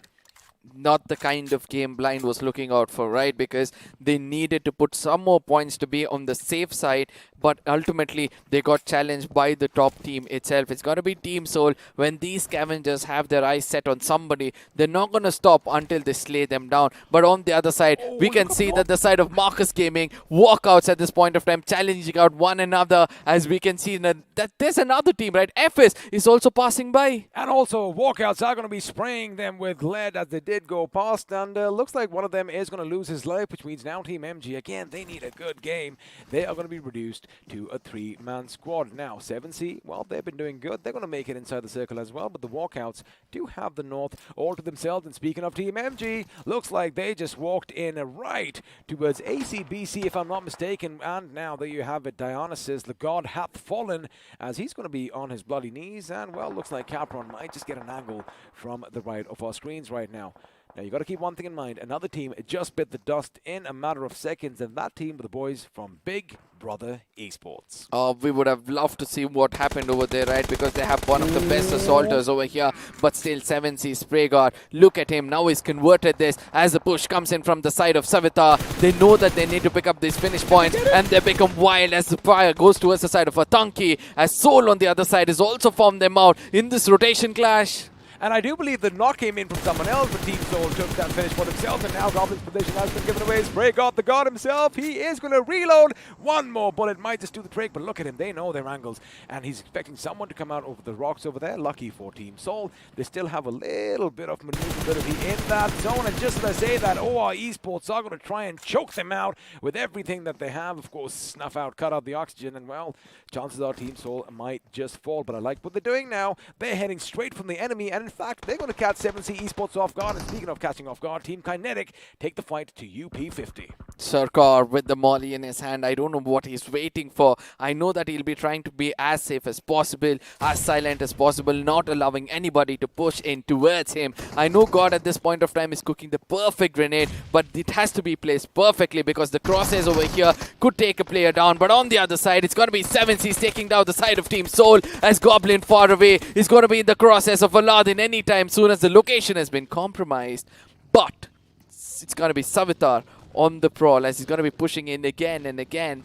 Not the kind of game Blind was looking out for, right? Because they needed to put some more points to be on the safe side, but ultimately they got challenged by the top team itself. It's going to be Team Soul. When these scavengers have their eyes set on somebody, they're not going to stop until they slay them down. But on the other side, we can see that the side of Marcus Gaming, Walkouts at this point of time, challenging out one another, as we can see that there's another team, right? FS is also passing by. And also, Walkouts are going to be spraying them with lead as they did go past, and looks like one of them is going to lose his life, which means now Team MG, again, they need a good game. They are going to be reduced to a three-man squad. Now, 7C, well, they've been doing good. They're going to make it inside the circle as well, but the Walkouts do have the North all to themselves. And speaking of Team MG, looks like they just walked in right towards ACBC, if I'm not mistaken, and now there you have it. Dionysus, the god, hath fallen, as he's going to be on his bloody knees, and, well, looks like Capron might just get an angle from the right of our screens right now. Now, you got to keep one thing in mind. Another team just bit the dust in a matter of seconds, and that team were the boys from Big Brother Esports. We would have loved to see what happened over there, right? Because they have one of the best assaulters over here, but still 7C Spray God. Look at him. Now he's converted this as the push comes in from the side of Savitar. They know that they need to pick up these finish points, and they become wild as the fire goes towards the side of Atanki, as Soul on the other side is also formed them out in this rotation clash. And I do believe the knock came in from someone else, but Team Soul took that finish for themselves, and now Goblin's position has been given away. Spray God, the god himself, he is going to reload. One more bullet might just do the trick, but look at him, they know their angles, and he's expecting someone to come out over the rocks over there. Lucky for Team Soul, they still have a little bit of maneuverability in that zone, and just as I say that, OR Esports are going to try and choke them out with everything that they have. Of course, snuff out, cut out the oxygen, and well, chances are Team Soul might just fall, but I like what they're doing now. They're heading straight from the enemy, and in fact, they're going to catch 7C Esports off guard. And speaking of catching off guard, Team Kinetic take the fight to UP50. Sarkar with the molly in his hand. I don't know what he's waiting for. I know that he'll be trying to be as safe as possible, as silent as possible, not allowing anybody to push in towards him. I know God at this point of time is cooking the perfect grenade, but it has to be placed perfectly because the crosshairs over here could take a player down. But on the other side, it's going to be 7C taking down the side of Team Soul, as Goblin far away is going to be in the crosshairs of Aladdin anytime soon, as the location has been compromised. But it's going to be Savitar on the prowl, as he's going to be pushing in again and again.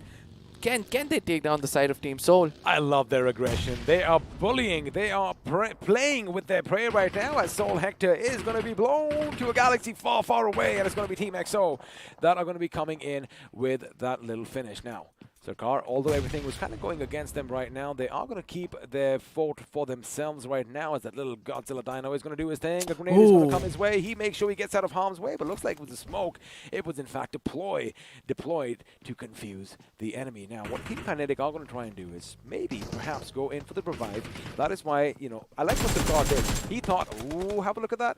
Can they take down the side of Team Soul? I love their aggression. They are bullying. They are playing with their prey right now, as Soul Hector is going to be blown to a galaxy far, far away, and it's going to be Team XO that are going to be coming in with that little finish. Now, Sarkar, although everything was kind of going against them right now, they are going to keep their fort for themselves right now, as that little Godzilla Dino is going to do his thing. A grenade is going to come his way. He makes sure he gets out of harm's way, but looks like with the smoke, it was in fact deployed to confuse the enemy. Now, what Team Kinetic are going to try and do is maybe, perhaps, go in for the revive. That is why, you know, I like what Sarkar did. He thought, ooh, have a look at that.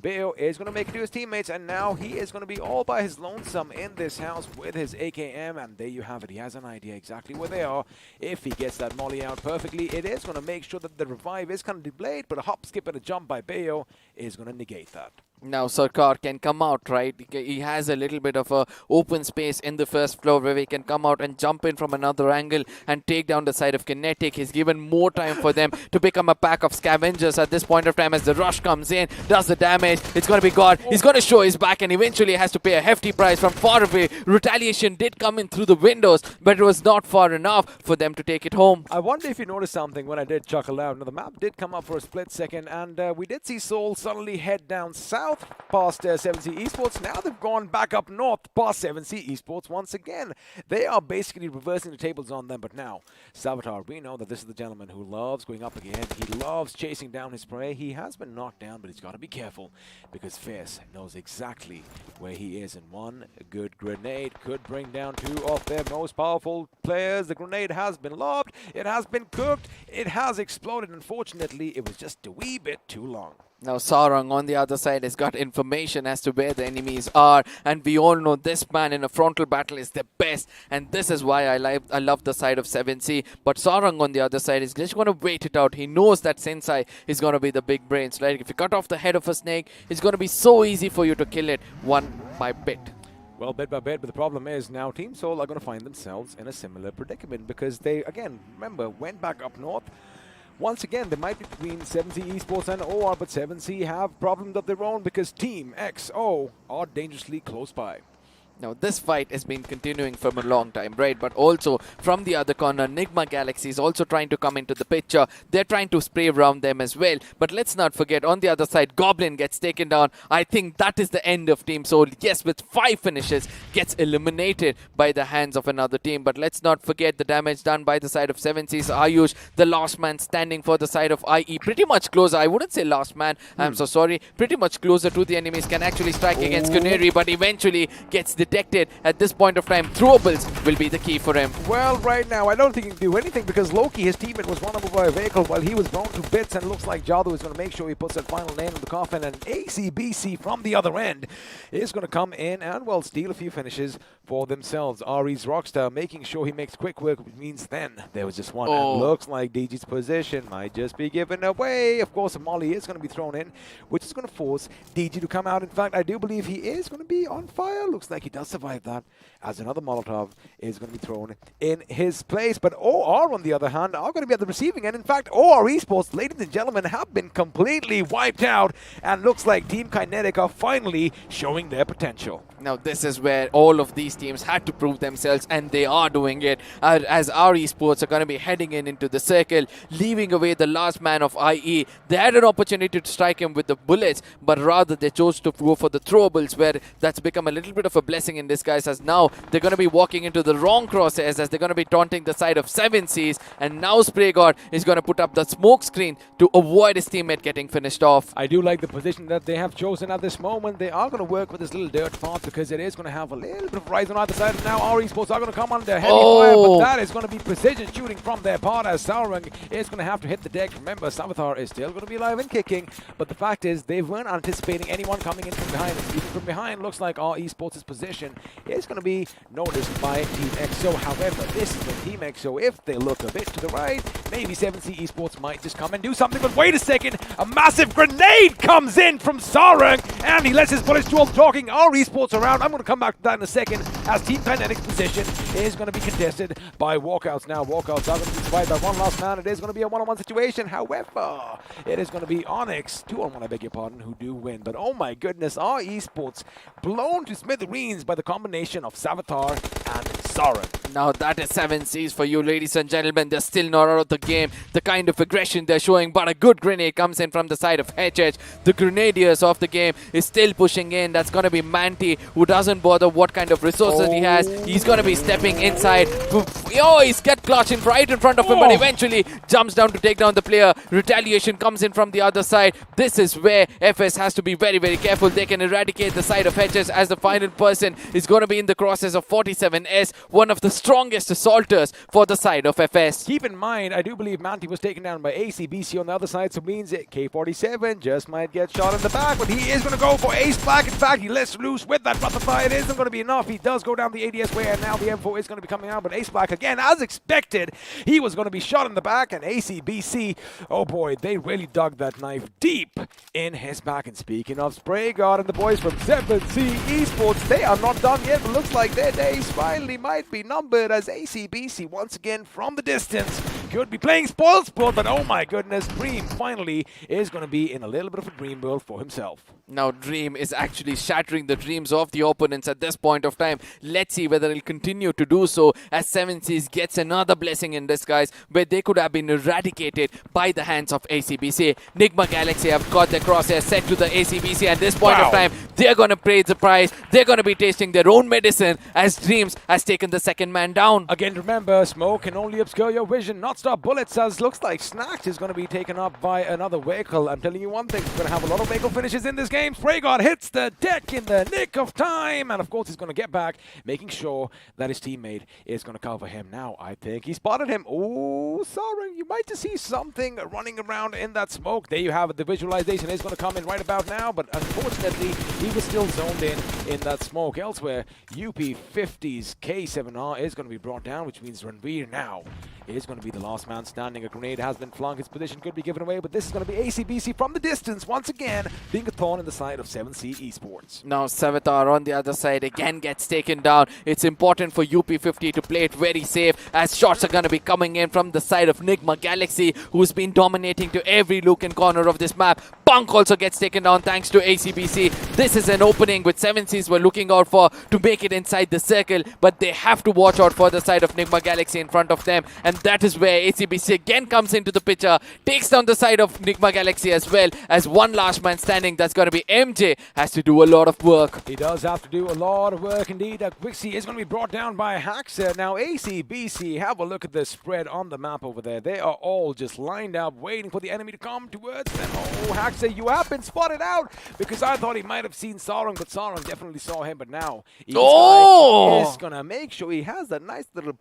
Bayo is going to make it to his teammates, and now he is going to be all by his lonesome in this house with his AKM, and there you have it. He has an idea exactly where they are. If he gets that molly out perfectly, it is going to make sure that the revive is kind of delayed, but a hop, skip, and a jump by Bayo is going to negate that. Now Sarkar can come out, right? He has a little bit of a open space in the first floor where he can come out and jump in from another angle and take down the side of Kinetic. He's given more time for them to become a pack of scavengers at this point of time, as the rush comes in, does the damage. It's going to be God. He's going to show his back, and eventually has to pay a hefty price from far away. Retaliation did come in through the windows, but it was not far enough for them to take it home. I wonder if you noticed something when I did chuckle out. Now, the map did come up for a split second, and we did see Soul suddenly head down south. south past 7C Esports. Now they've gone back up north past 7C Esports once again. They are basically reversing the tables on them, but now Savitar, we know that this is the gentleman who loves going up again. He loves chasing down his prey. He has been knocked down, but he's got to be careful because Fierce knows exactly where he is, and one good grenade could bring down two of their most powerful players. The grenade has been lobbed, it has been cooked, it has exploded. Unfortunately, it was just a wee bit too long. Now Sarang on the other side has got information as to where the enemies are, and we all know this man in a frontal battle is the best, and this is why I love the side of 7C. But Sarang on the other side is just going to wait it out. He knows that Sensei is going to be the big brains. Like if you cut off the head of a snake, it's going to be so easy for you to kill it one by bit. Well, bit by bit, but the problem is now Team Seoul are going to find themselves in a similar predicament because they, again, remember, went back up north. Once again, they might be between 7C Esports and OR, but 7C have problems of their own because Team XO are dangerously close by. Now, this fight has been continuing from a long time, right? But also, from the other corner, Nigma Galaxy is also trying to come into the picture. They're trying to spray around them as well. But let's not forget, on the other side, Goblin gets taken down. I think that is the end of Team Seoul. Yes, with 5 finishes, gets eliminated by the hands of another team. But let's not forget the damage done by the side of 7C's Ayush, the last man standing for the side of IE. Pretty much closer. I wouldn't say last man. I'm so sorry. Pretty much closer to the enemies. Can actually strike against Canary, but eventually gets detected. At this point of time, throwables will be the key for him. Well, right now, I don't think he can do anything because Loki, his teammate, was run over by a vehicle while he was blown to bits, and it looks like Jadu is going to make sure he puts that final nail in the coffin, and ACBC from the other end is going to come in and, well, steal a few finishes for themselves. Ari's Rockstar making sure he makes quick work, which means then there was just one. And looks like DG's position might just be given away. Of course, a Molly is going to be thrown in, which is going to force DG to come out. In fact, I do believe he is going to be on fire. Looks like he does survive that, as another Molotov is going to be thrown in his place. But OR, on the other hand, are going to be at the receiving end. In fact, OR Esports, ladies and gentlemen, have been completely wiped out, and looks like Team Kinetic are finally showing their potential. Now, this is where all of these teams had to prove themselves, and they are doing it, as our Esports are going to be heading into the circle, leaving away the last man of IE. They had an opportunity to strike him with the bullets, but rather they chose to go for the throwables, where that's become a little bit of a blessing in disguise, as now they're going to be walking into the wrong crosshairs, as they're going to be taunting the side of 7Cs, and now Spray God is going to put up the smoke screen to avoid his teammate getting finished off. I do like the position that they have chosen at this moment. They are going to work with this little dirt path because it is going to have a little bit of rise on either side. And now our Esports are going to come under heavy fire, but that is going to be precision shooting from their part, as Saurang is going to have to hit the deck. Remember, Savitar is still going to be alive and kicking, but the fact is they weren't anticipating anyone coming in from behind. And even from behind, looks like our Esports' position is going to be noticed by Team XO. However, this is the Team XO. If they look a bit to the right, maybe 7C Esports might just come and do something. But wait a second, a massive grenade comes in from Sarang, and he lets his bullets do all the talking. Our Esports around. I'm going to come back to that in a second, as Team Kinetic's position is going to be contested by Walkouts. Now, Walkouts are going to be survived by one last man. It is going to be a one-on-one situation. However, it is going to be Onyx, 2-on-1, I beg your pardon, who do win. But oh my goodness, our Esports blown to smithereens by the combination of Savitar and Sarang. Now that is 7Cs for you, ladies and gentlemen. They're still not out of the game. The kind of aggression they're showing, but a good grenade comes in from the side of HH. The Grenadiers of the game is still pushing in. That's going to be Manti, who doesn't bother what kind of resources he has. He's going to be stepping inside. Oh, he's get clutched right in front of him, but eventually jumps down to take down the player. Retaliation comes in from the other side. This is where FS has to be very, very careful. They can eradicate the side of HH, as the final person is going to be in the crosses of 47S, one of the strongest assaulters for the side of FS. Keep in mind, I do believe Manti was taken down by ACBC on the other side, so means it K47 just might get shot in the back, but he is going to go for Ace Black. In fact, he lets loose with that butterfly. It isn't going to be enough. He does go down the ADS way, and now the M4 is going to be coming out, but Ace Black, again, as expected, he was going to be shot in the back, and ACBC, oh boy, they really dug that knife deep in his back. And speaking of Spray God and the boys from 7C Esports, they are not done yet, but looks like their days finally might be numbered, as ACBC once again from the distance could be playing spoil sport, but oh my goodness, Dream finally is going to be in a little bit of a dream world for himself. Now Dream is actually shattering the dreams of the opponents at this point of time. Let's see whether he'll continue to do so as 7 Seas gets another blessing in disguise where they could have been eradicated by the hands of ACBC. Nigma Galaxy have got their crosshair set to the ACBC at this point of time. They're going to pay the price. They're going to be tasting their own medicine as Dreams has taken the second man down. Again, remember, smoke can only obscure your vision, not stop bullets, as looks like Snacks is going to be taken up by another vehicle. I'm telling you one thing, we're going to have a lot of vehicle finishes in this game. Spraygard hits the deck in the nick of time, and of course he's going to get back, making sure that his teammate is going to cover him. Now, I think he spotted him. Oh, sorry, you might just see something running around in that smoke. There you have it. The visualization is going to come in right about now, but unfortunately, he was still zoned in that smoke. Elsewhere, UP50's K7R is going to be brought down, which means Ranveer now is going to be the last man standing. A grenade has been flung. His position could be given away, but this is going to be ACBC from the distance once again, being a thorn in the side of 7C Esports. Now Savitar on the other side again gets taken down. It's important for UP50 to play it very safe as shots are going to be coming in from the side of Nigma Galaxy, who's been dominating to every nook and corner of this map. Punk also gets taken down thanks to ACBC. This is an opening which 7 Seas were looking out for to make it inside the circle, but they have to watch out for the side of Nigma Galaxy in front of them, and that is where ACBC again comes into the picture, takes down the side of Nigma Galaxy as well as one last man standing. That's going to be MJ, has to do a lot of work. He does have to do a lot of work indeed. Quixie is going to be brought down by Haxa. Now ACBC, have a look at the spread on the map over there. They are all just lined up waiting for the enemy to come towards them. Oh, Haxa, you have been spotted out, because I thought he might have seen Sarang, but Sarang definitely saw him. But now he's going to make sure he has that nice little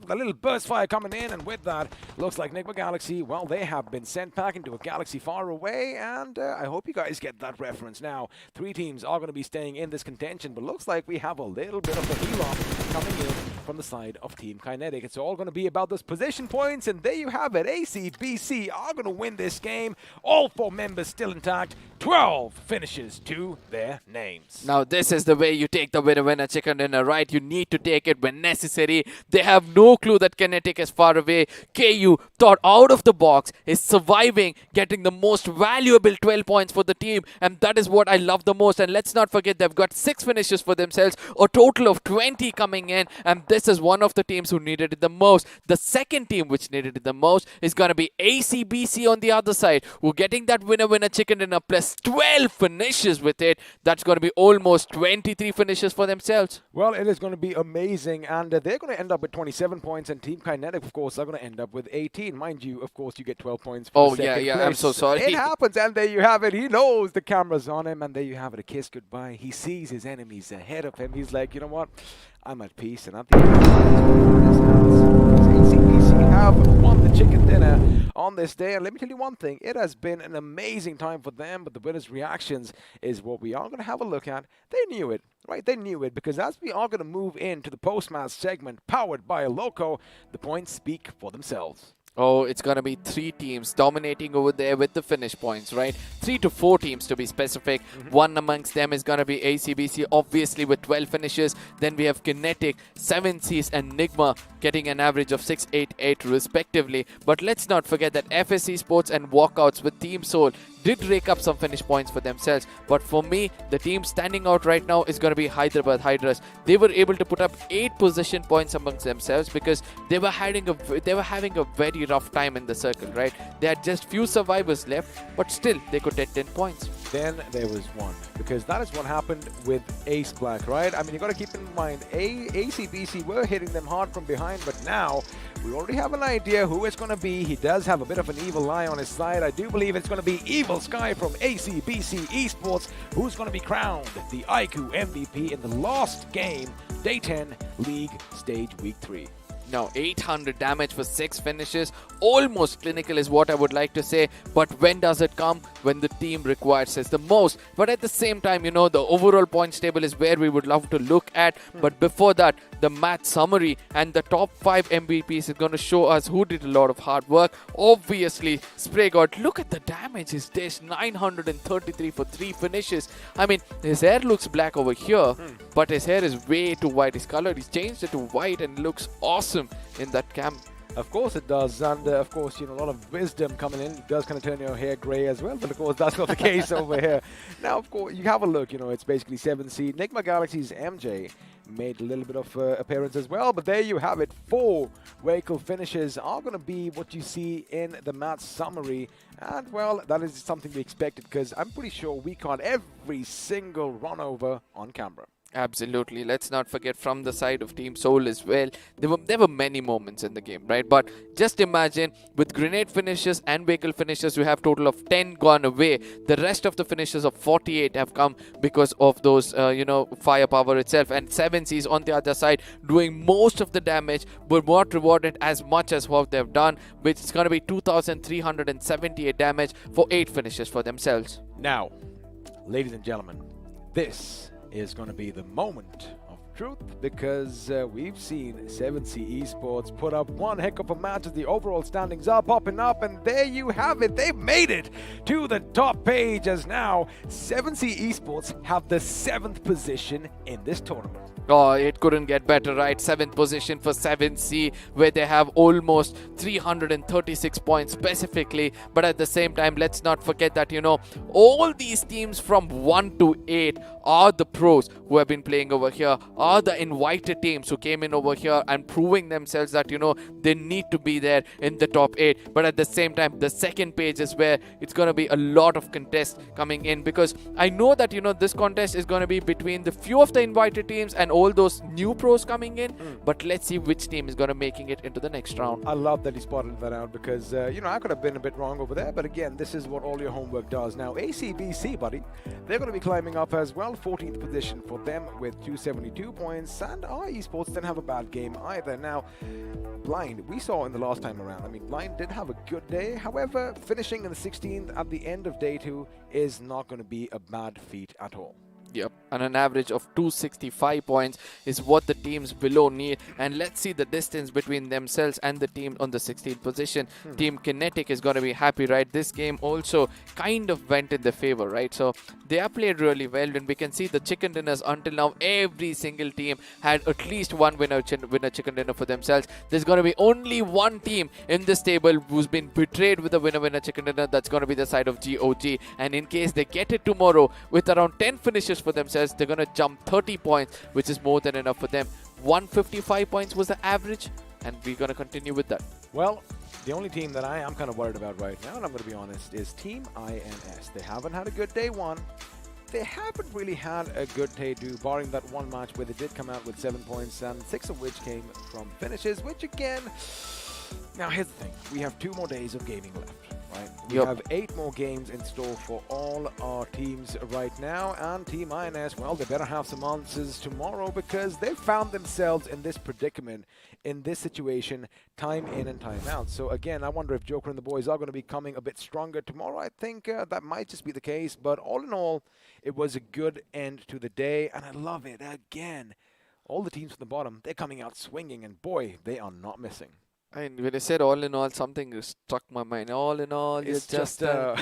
the little burst fire coming in, and with that, looks like Nigma Galaxy, well, they have been sent back into a galaxy far away, and I hope you guys get that reference. Now, 3 teams are going to be staying in this contention, but looks like we have a little bit of a heal-off coming in from the side of Team Kinetic. It's all going to be about those position points, and there you have it. ACBC are going to win this game. All 4 members still intact. 12 finishes to their names. Now, this is the way you take the winner chicken dinner, right? You need to take it when necessary. They have no clue that Kinetic is far away. KU thought out of the box, is surviving, getting the most valuable 12 points for the team, and that is what I love the most. And let's not forget, they've got 6 finishes for themselves, a total of 20 coming in, and this is one of the teams who needed it the most. The second team which needed it the most is going to be ACBC on the other side, who are getting that winner chicken dinner plus 12 finishes with it. That's going to be almost 23 finishes for themselves. Well, it is going to be amazing, and they're going to end up with 27 points, and Team Kinetic, of course, are going to end up with 18. Mind you, of course, you get 12 points for the second place. I'm so sorry. It happens, and there you have it. He knows the camera's on him, and there you have it, a kiss goodbye. He sees his enemies ahead of him. He's like, you know what? I'm at peace, and at the end of ACBC have won the chicken dinner on this day, and let me tell you one thing, it has been an amazing time for them, but the winners' reactions is what we are going to have a look at. They knew it, right? They knew it, because as we are going to move into the post-match segment powered by Loco, the points speak for themselves. Oh, it's going to be 3 teams dominating over there with the finish points, right? 3 to 4 teams to be specific. One amongst them is going to be ACBC, obviously with 12 finishes. Then we have Kinetic, 7 Seas and Nigma getting an average of 688 respectively. But let's not forget that FS Esports and Walkouts with Team Soul did rake up some finish points for themselves. But for me, the team standing out right now is going to be Hyderabad Hydras. They were able to put up 8 position points amongst themselves because they were having a very rough time in the circle, right? They had just few survivors left, but still they could get 10 points. Then there was one, because that is what happened with Ace Black, right? I mean, you got to keep in mind, ACBC were hitting them hard from behind, but now we already have an idea who it's going to be. He does have a bit of an evil eye on his side. I do believe it's going to be Evil Sky from ACBC Esports, who's going to be crowned the iQOO MVP in the last game, Day 10 League Stage Week 3. Now, 800 damage for 6 finishes. Almost clinical is what I would like to say. But when does it come? When the team requires it the most. But at the same time, you know, the overall points table is where we would love to look at. But before that, the match summary and the top 5 MVPs is going to show us who did a lot of hard work. Obviously, Spraygard, look at the damage. His dish 933 for 3 finishes. I mean, his hair looks black over here, but his hair is way too white. His color, he's changed it to white and looks awesome in that cam. Of course it does, and of course, you know, a lot of wisdom coming in. It does kind of turn your hair grey as well, but of course that's not the case over here. Now, of course, you have a look, you know, it's basically 7C. Nigma Galaxy's MJ made a little bit of appearance as well, but there you have it. 4 vehicle finishes are going to be what you see in the match summary, and well, that is something we expected because I'm pretty sure we caught every single run over on camera. Absolutely. Let's not forget from the side of Team Soul as well. There were many moments in the game, right? But just imagine with grenade finishes and vehicle finishes, you have total of 10 gone away. The rest of the finishes of 48 have come because of those, you know, firepower itself. And 7C's on the other side doing most of the damage, but not rewarded as much as what they've done, which is going to be 2,378 damage for 8 finishes for themselves. Now, ladies and gentlemen, this is going to be the moment of truth because we've seen 7C Esports put up one heck of a match as the overall standings are popping up, and there you have it. They've made it to the top page as now 7C Esports have the 7th position in this tournament. Oh, it couldn't get better, right? 7th position for 7C, where they have almost 336 points specifically. But at the same time, let's not forget that, you know, all these teams from 1 to 8 are the pros who have been playing over here, are the invited teams who came in over here and proving themselves that, you know, they need to be there in the top 8. But at the same time, the second page is where it's going to be a lot of contests coming in, because I know that, you know, this contest is going to be between the few of the invited teams and all those new pros coming in, but let's see which team is going to making it into the next round. I love that he spotted that out because, you know, I could have been a bit wrong over there, but again, this is what all your homework does. Now, ACBC, buddy, they're going to be climbing up as well, 14th position for them with 272 points, and our Esports didn't have a bad game either. Now, Blind, we saw in the last time around, I mean, Blind did have a good day, however, finishing in the 16th at the end of day 2 is not going to be a bad feat at all. Yep, and an average of 265 points is what the teams below need. And let's see the distance between themselves and the team on the 16th position. Team Kinetic is going to be happy, right? This game also kind of went in their favor, right? So they have played really well, and we can see the chicken dinners until now. Every single team had at least one winner chicken dinner for themselves. There's going to be only one team in this table who's been betrayed with a winner chicken dinner. That's going to be the side of GOG. And in case they get it tomorrow with around 10 finishes for themselves, they're going to jump 30 points, which is more than enough for them. 155 points was the average, and we're going to continue with that. Well, the only team that I am kind of worried about right now, and I'm going to be honest, is Team INS. They haven't had a good day 1. They haven't really had a good day 2, barring that one match where they did come out with 7 points, and 6 of which came from finishes, which again, now here's the thing. We have 2 more days of gaming left. Right. We have 8 more games in store for all our teams right now, and Team INS, well, they better have some answers tomorrow because they've found themselves in this predicament, in this situation, time in and time out. So again, I wonder if Joker and the boys are going to be coming a bit stronger tomorrow. I think that might just be the case, but all in all, it was a good end to the day, and I love it. Again, all the teams from the bottom, they're coming out swinging, and boy, they are not missing. And when I said all in all, something struck my mind. All in all, it's just well,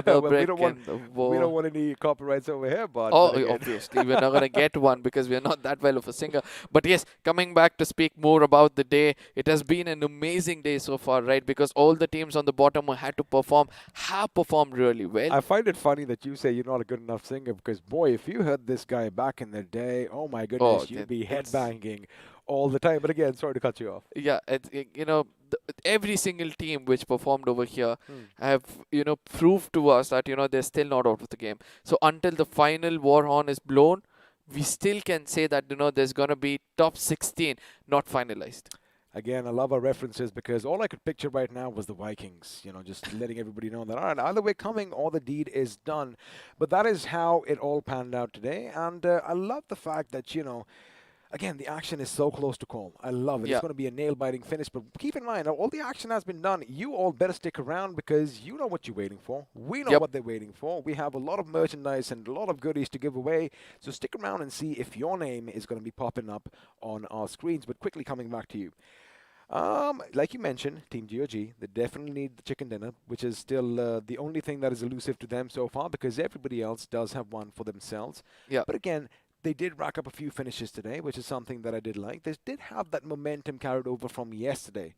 we don't want any copyrights over here, but obviously we're not gonna get one because we're not that well of a singer. But yes, coming back to speak more about the day, it has been an amazing day so far, right? Because all the teams on the bottom who had to perform have performed really well. I find it funny that you say you're not a good enough singer because, boy, if you heard this guy back in the day, oh my goodness, you'd be headbanging all the time. But again, sorry to cut you off. Yeah, you know, every single team which performed over here have, you know, proved to us that, you know, they're still not out of the game. So until the final war horn is blown, we still can say that, you know, there's going to be top 16 not finalized. Again, I love our references because all I could picture right now was the Vikings, you know, just letting everybody know that, all right, either way coming or the deed is done. But that is how it all panned out today. And I love the fact that, you know, again, the action is so close to call. I love it. Yeah. It's going to be a nail-biting finish. But keep in mind, all the action has been done. You all better stick around because you know what you're waiting for. We know what they're waiting for. We have a lot of merchandise and a lot of goodies to give away. So stick around and see if your name is going to be popping up on our screens. But quickly coming back to you. Like you mentioned, Team GOG, they definitely need the chicken dinner, which is still the only thing that is elusive to them so far because everybody else does have one for themselves. Yeah. But again, they did rack up a few finishes today, which is something that I did like. They did have that momentum carried over from yesterday.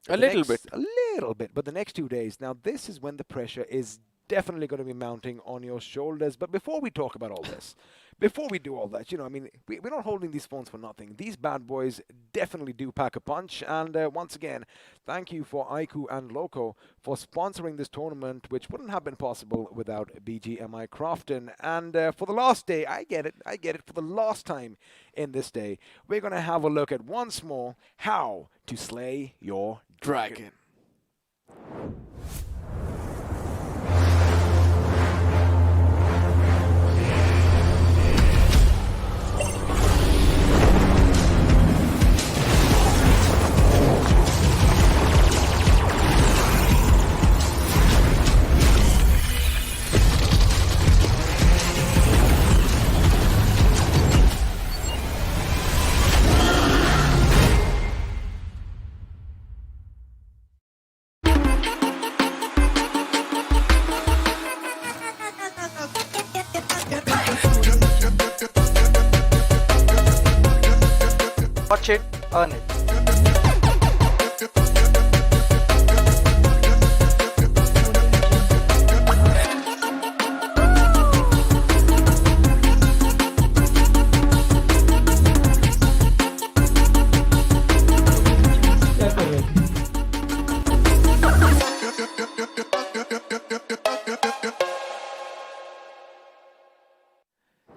A little bit. A little bit. But the next 2 days, now this is when the pressure is definitely going to be mounting on your shoulders. But before we talk about all this, before we do all that, you know, I mean, we're not holding these phones for nothing. These bad boys definitely do pack a punch. And once again, thank you for iQOO and Loco for sponsoring this tournament, which wouldn't have been possible without BGMI Crafton. And for the last day, I get it, for the last time in this day, we're going to have a look at once more how to slay your dragon. Watch it, earn it.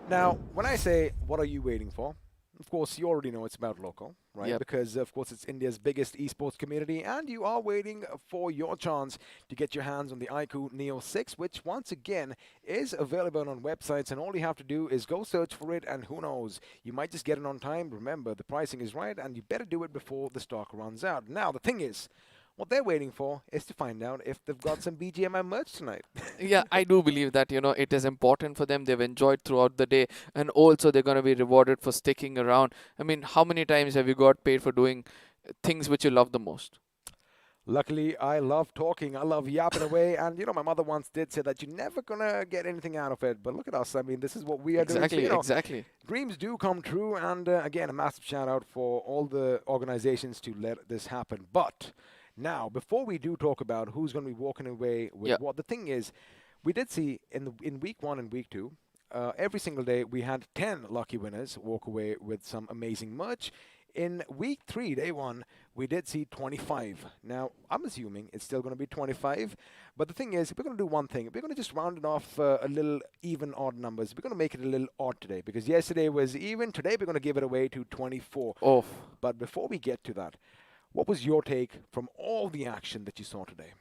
Now, when I say, what are you waiting for? Of course, you already know it's about local, right? Yep. Because, of course, it's India's biggest esports community, and you are waiting for your chance to get your hands on the iQOO Neo 6, which, once again, is available on websites, and all you have to do is go search for it, and who knows, you might just get it on time. Remember, the pricing is right, and you better do it before the stock runs out. Now, the thing is, what they're waiting for is to find out if they've got some BGMI merch tonight. Yeah, I do believe that, you know, it is important for them. They've enjoyed throughout the day, and also they're going to be rewarded for sticking around. I mean, how many times have you got paid for doing things which you love the most? Luckily, I love talking. I love yapping away. And, you know, my mother once did say that you're never going to get anything out of it. But look at us. I mean, this is what we are doing. So, you know, Exactly. dreams do come true. And, again, a massive shout out for all the organizations to let this happen. But now, before we do talk about who's going to be walking away with what, the thing is, we did see in week 1 and week 2, every single day we had 10 lucky winners walk away with some amazing merch. In week 3, day 1, we did see 25. Now, I'm assuming it's still going to be 25. But the thing is, we're going to do one thing. We're going to just round it off a little even odd numbers. We're going to make it a little odd today. Because yesterday was even. Today, we're going to give it away to 24. Oh. But before we get to that, what was your take from all the action that you saw today?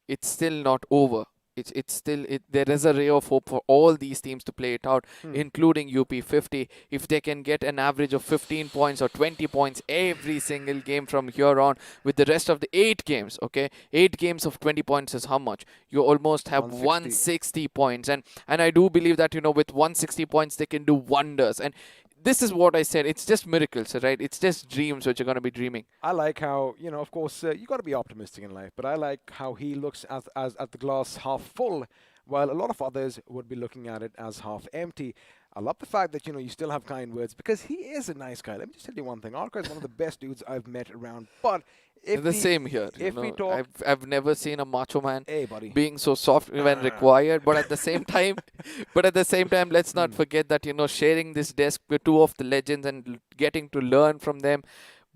It's still not over. It's still there is a ray of hope for all these teams to play it out, including UP50. If they can get an average of 15 points or 20 points every single game from here on, with the rest of the 8 games, okay, 8 games of 20 points is how much? You almost have 160 points, and I do believe that, you know, with 160 points they can do wonders. And this is what I said. It's just miracles, right? It's just dreams which you're going to be dreaming. I like how, you know, of course, you got to be optimistic in life, but I like how he looks at the glass half full, while a lot of others would be looking at it as half empty. I love the fact that, you know, you still have kind words, because he is a nice guy. Let me just tell you one thing. Arca is one of the best dudes I've met around, but if same here. If we talk, I've never seen a macho man buddy, being so soft when required, but at the same time, let's not forget that, you know, sharing this desk with 2 of the legends and getting to learn from them.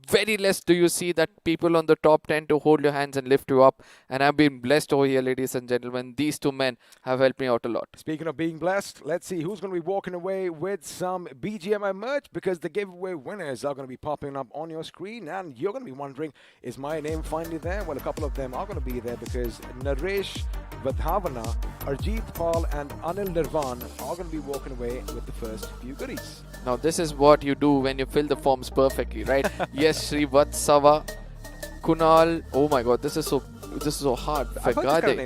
Very less do you see that people on the top 10 to hold your hands and lift you up. And I've been blessed over here, ladies and gentlemen. These 2 men have helped me out a lot. Speaking of being blessed, let's see who's going to be walking away with some BGMI merch, because the giveaway winners are going to be popping up on your screen. And you're going to be wondering, is my name finally there? Well, a couple of them are going to be there, because Naresh Vadhavana, Arjit Paul and Anil Nirvan are going to be walking away with the first few goodies. Now, this is what you do when you fill the forms perfectly, right? Yes, Sri Vatsava, Kunal. Oh my God, this is so hard. Fagade.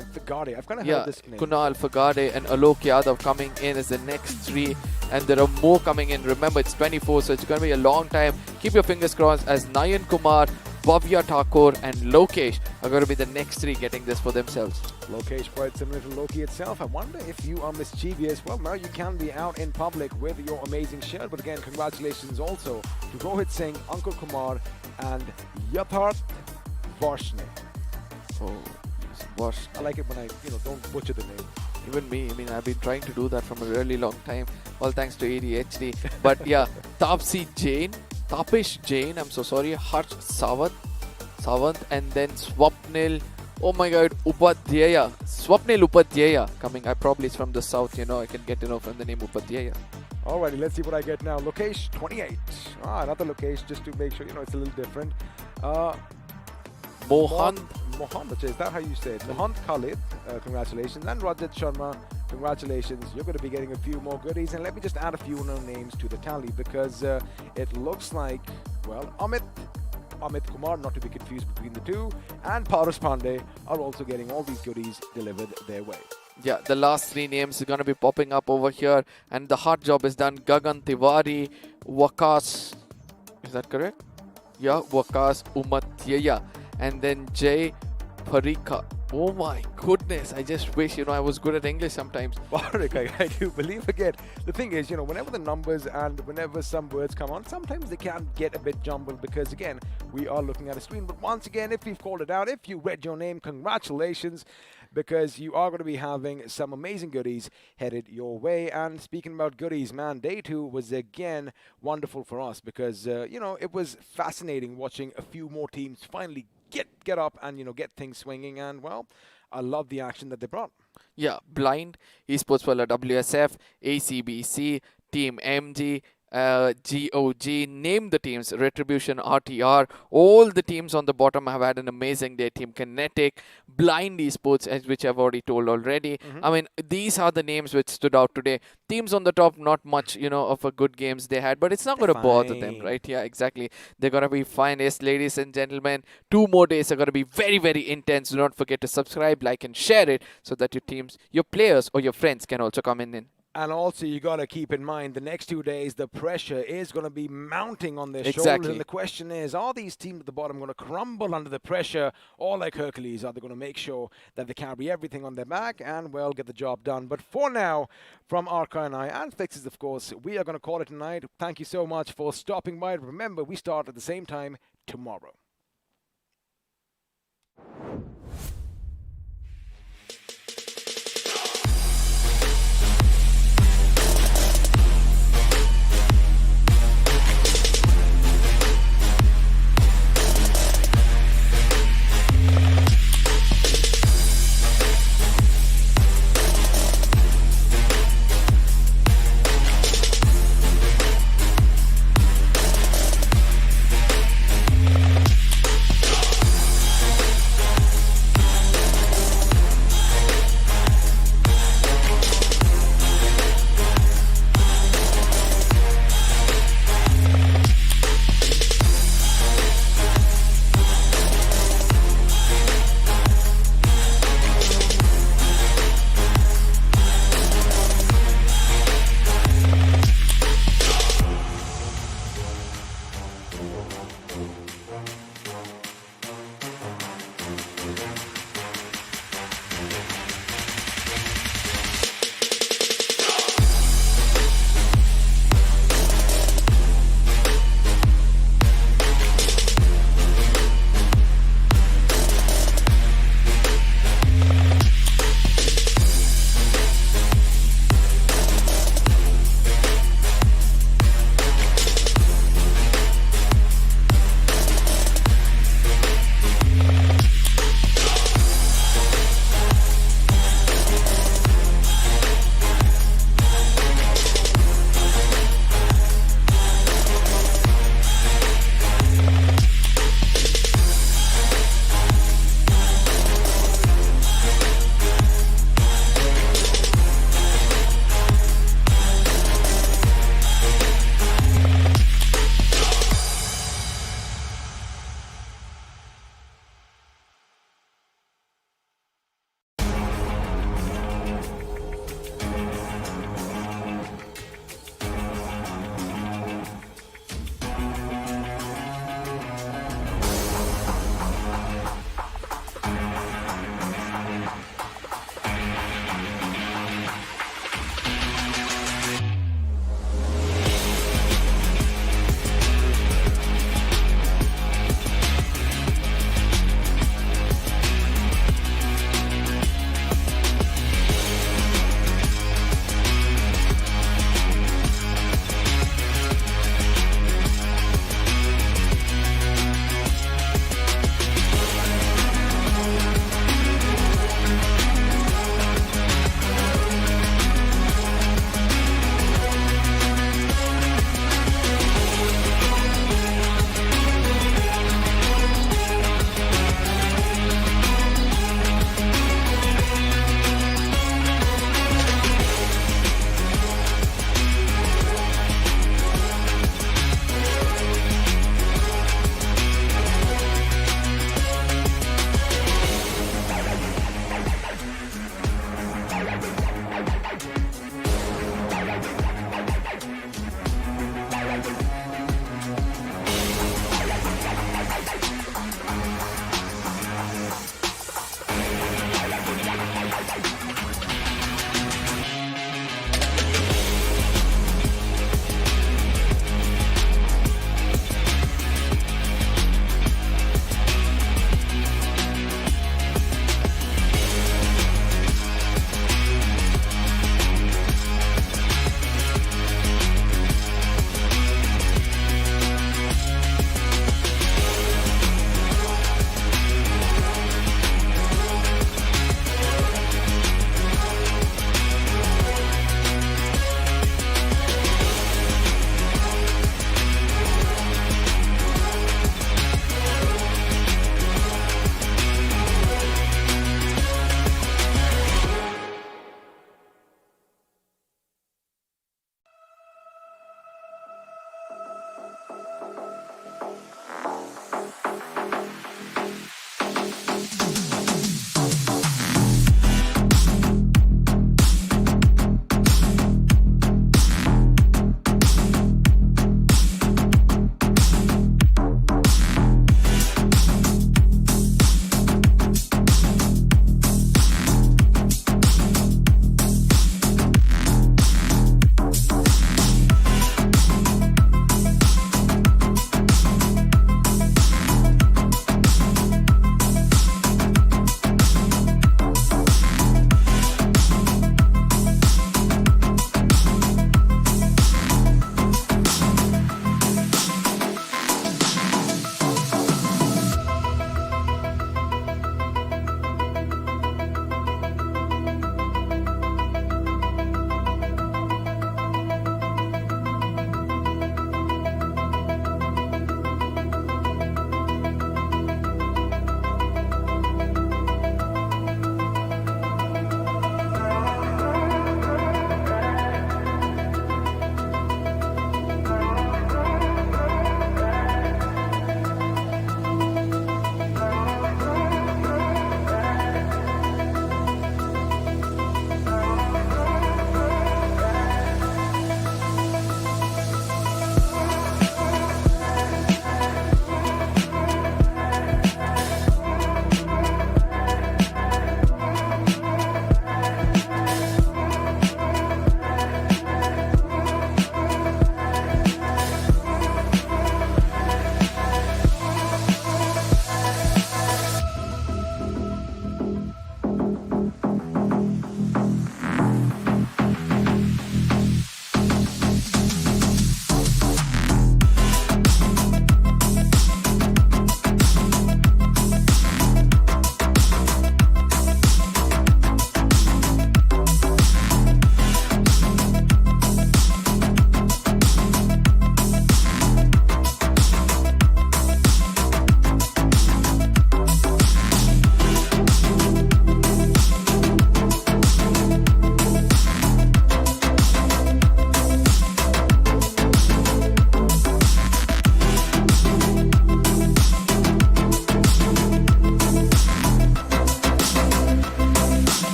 I've kind of heard this name. Kunal, Fagade, and Alok Yadav coming in as the next 3, and there are more coming in. Remember, it's 24, so it's going to be a long time. Keep your fingers crossed as Nayan Kumar, Bhavya Thakur and Lokesh are going to be the next 3 getting this for themselves. Lokesh, quite similar to Loki itself. I wonder if you are mischievous. Well, now you can be out in public with your amazing shirt. But again, congratulations also to Rohit Singh, Ankur Kumar, and Yatharth Varshney. Oh, Varshney. I like it when I, don't butcher the name. Even me, I mean, I've been trying to do that from a really long time. All thanks to ADHD. But yeah, Tapish Jain, I'm so sorry, Harsh Sawant, and then Swapnil, oh my god, Swapnil Upadhyaya coming. I probably is from the south, I can get to know from the name Upadhyaya. Alrighty, let's see what I get now. Lokesh, 28. Another Lokesh, just to make sure, it's a little different. Mohand, is that how you say it? Mohand Khalid, congratulations. And Rajat Sharma, congratulations. You're going to be getting a few more goodies. And let me just add a few more names to the tally because it looks like, well, Amit Kumar, not to be confused between the two, and Paras Pandey are also getting all these goodies delivered their way. Yeah, the last 3 names are going to be popping up over here. And the hard job is done. Gagan Tiwari, Wakas, is that correct? Yeah, Wakas Umatyaya. And then Jay Parika. Oh my goodness, I just wish, I was good at English sometimes. Warwick, I do believe again. The thing is, whenever the numbers and whenever some words come on, sometimes they can get a bit jumbled because, again, we are looking at a screen. But once again, if we've called it out, if you read your name, congratulations, because you are going to be having some amazing goodies headed your way. And speaking about goodies, man, day 2 was again wonderful for us because, it was fascinating watching a few more teams finally get up and, get things swinging. And, well, I love the action that they brought. Yeah, Blind, Esports Wala WSF, ACBC, Team MG, GOG, name the teams, Retribution, RTR, all the teams on the bottom have had an amazing day. Team Kinetic, Blind Esports, which I've already told already. I mean, these are the names which stood out today. Teams on the top, not much, of a good games they had, but it's not going to bother them, right? Yeah, exactly. They're going to be fine. Yes, ladies and gentlemen, 2 more days are going to be very, very intense. Do not forget to subscribe, like, and share it so that your teams, your players, or your friends can also come in. And also, you got to keep in mind, the next 2 days, the pressure is going to be mounting on their shoulders. And the question is, are these teams at the bottom going to crumble under the pressure? Or like Hercules, are they going to make sure that they carry everything on their back and, well, get the job done? But for now, from Arca and I, and Fixes, of course, we are going to call it tonight. Thank you so much for stopping by. Remember, we start at the same time tomorrow.